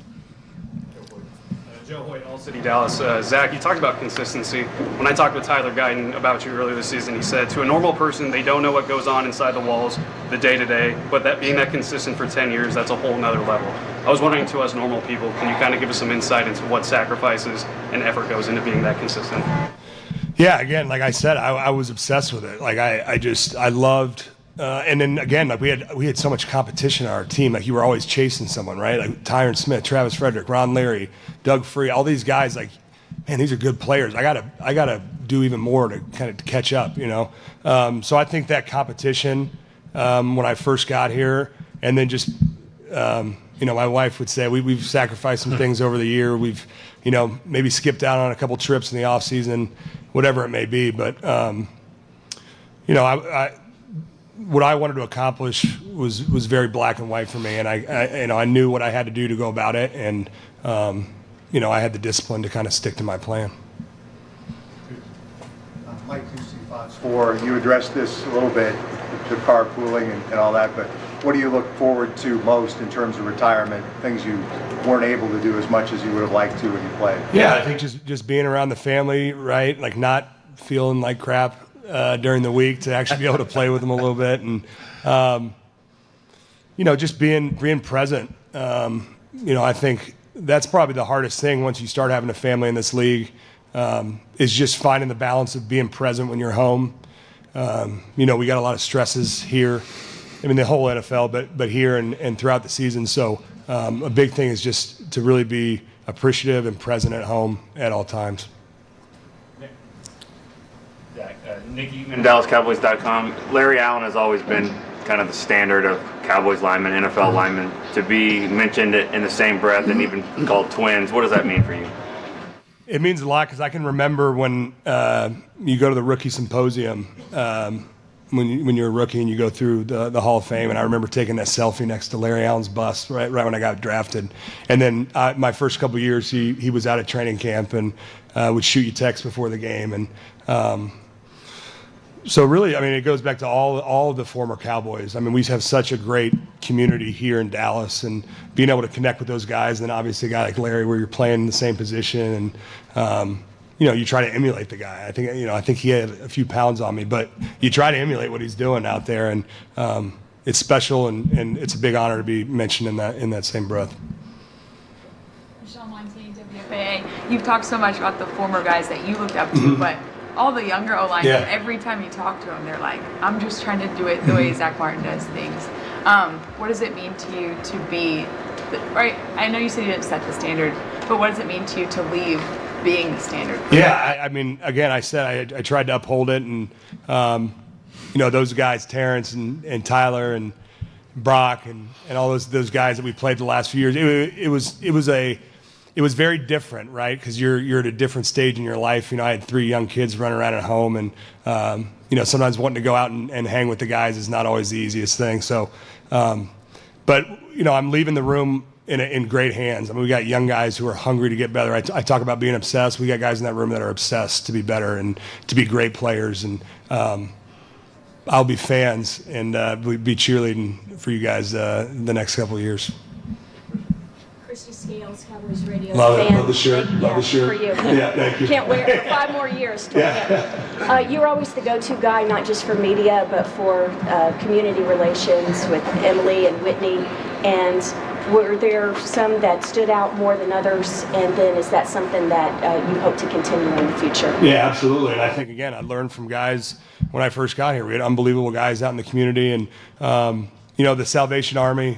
Joe Hoyt, All City Dallas. Zach, you talked about consistency. When I talked with Tyler Guyton about you earlier this season, he said to a normal person, they don't know what goes on inside the walls, the day-to-day, but that being that consistent for 10 years, that's a whole nother level. I was wondering, to us normal people, can you kind of give us some insight into what sacrifices and effort goes into being that consistent? Yeah, again, like I said, I was obsessed with it. Like I loved. And then again, like we had so much competition on our team. Like, you were always chasing someone, right? Like Tyron Smith, Travis Frederick, Ron Leary, Doug Free, all these guys. Like, man, these are good players. I gotta do even more to kind of catch up, So I think that competition when I first got here, and then just my wife would say we've sacrificed some things over the year. We've maybe skipped out on a couple trips in the off season, whatever it may be. But what I wanted to accomplish was very black and white for me, and I knew what I had to do to go about it, and I had the discipline to kind of stick to my plan. Mike 2C54, you addressed this a little bit, the carpooling and all that, but what do you look forward to most in terms of retirement, things you weren't able to do as much as you would have liked to when you played? Yeah, I think just being around the family, right? Like, not feeling like crap during the week, to actually be able to play with them a little bit, and just being present. I think that's probably the hardest thing once you start having a family in this league, is just finding the balance of being present when you're home, We got a lot of stresses here. I mean, the whole NFL, but here and throughout the season. So a big thing is just to really be appreciative and present at home at all times. Nick Eatman, DallasCowboys.com. Larry Allen has always been kind of the standard of Cowboys linemen, NFL linemen. To be mentioned in the same breath and even called twins, what does that mean for you? It means a lot because I can remember when you go to the rookie symposium when you're a rookie and you go through the Hall of Fame, and I remember taking that selfie next to Larry Allen's bust right when I got drafted. And then my first couple of years, he was out at training camp and would shoot you texts before the game. And so really, I mean, it goes back to all of the former Cowboys. I mean, we have such a great community here in Dallas, and being able to connect with those guys, and then obviously a guy like Larry where you're playing in the same position, and you try to emulate the guy. I think he had a few pounds on me, but you try to emulate what he's doing out there, and it's special, and it's a big honor to be mentioned in that same breath. Michelle Montaigne, WFAA. You've talked so much about the former guys that you looked up to, but all the younger O-linemen, every time you talk to them, they're like, I'm just trying to do it the way Zack Martin does things. What does it mean to you to be, right? I know you said you didn't set the standard, but what does it mean to you to leave being the standard? Yeah, I mean, again, I said I tried to uphold it, and those guys, Terrence and Tyler and Brock and all those guys that we played the last few years, it was very different, right? Because you're at a different stage in your life. I had 3 young kids running around at home, and sometimes wanting to go out and hang with the guys is not always the easiest thing. So, but I'm leaving the room in great hands. I mean, we got young guys who are hungry to get better. I talk about being obsessed. We got guys in that room that are obsessed to be better and to be great players. And I'll be fans and be cheerleading for you guys the next couple of years. Christy Scales, Cowboys Radio. Love it. fan. Love the shirt. Love the shirt. For you. Yeah, thank you. Can't wait for 5 more years to wear it. You were always the go-to guy, not just for media, but for community relations with Emily and Whitney. And were there some that stood out more than others? And then is that something that you hope to continue in the future? Yeah, absolutely. And I think, again, I learned from guys when I first got here. We had unbelievable guys out in the community, and the Salvation Army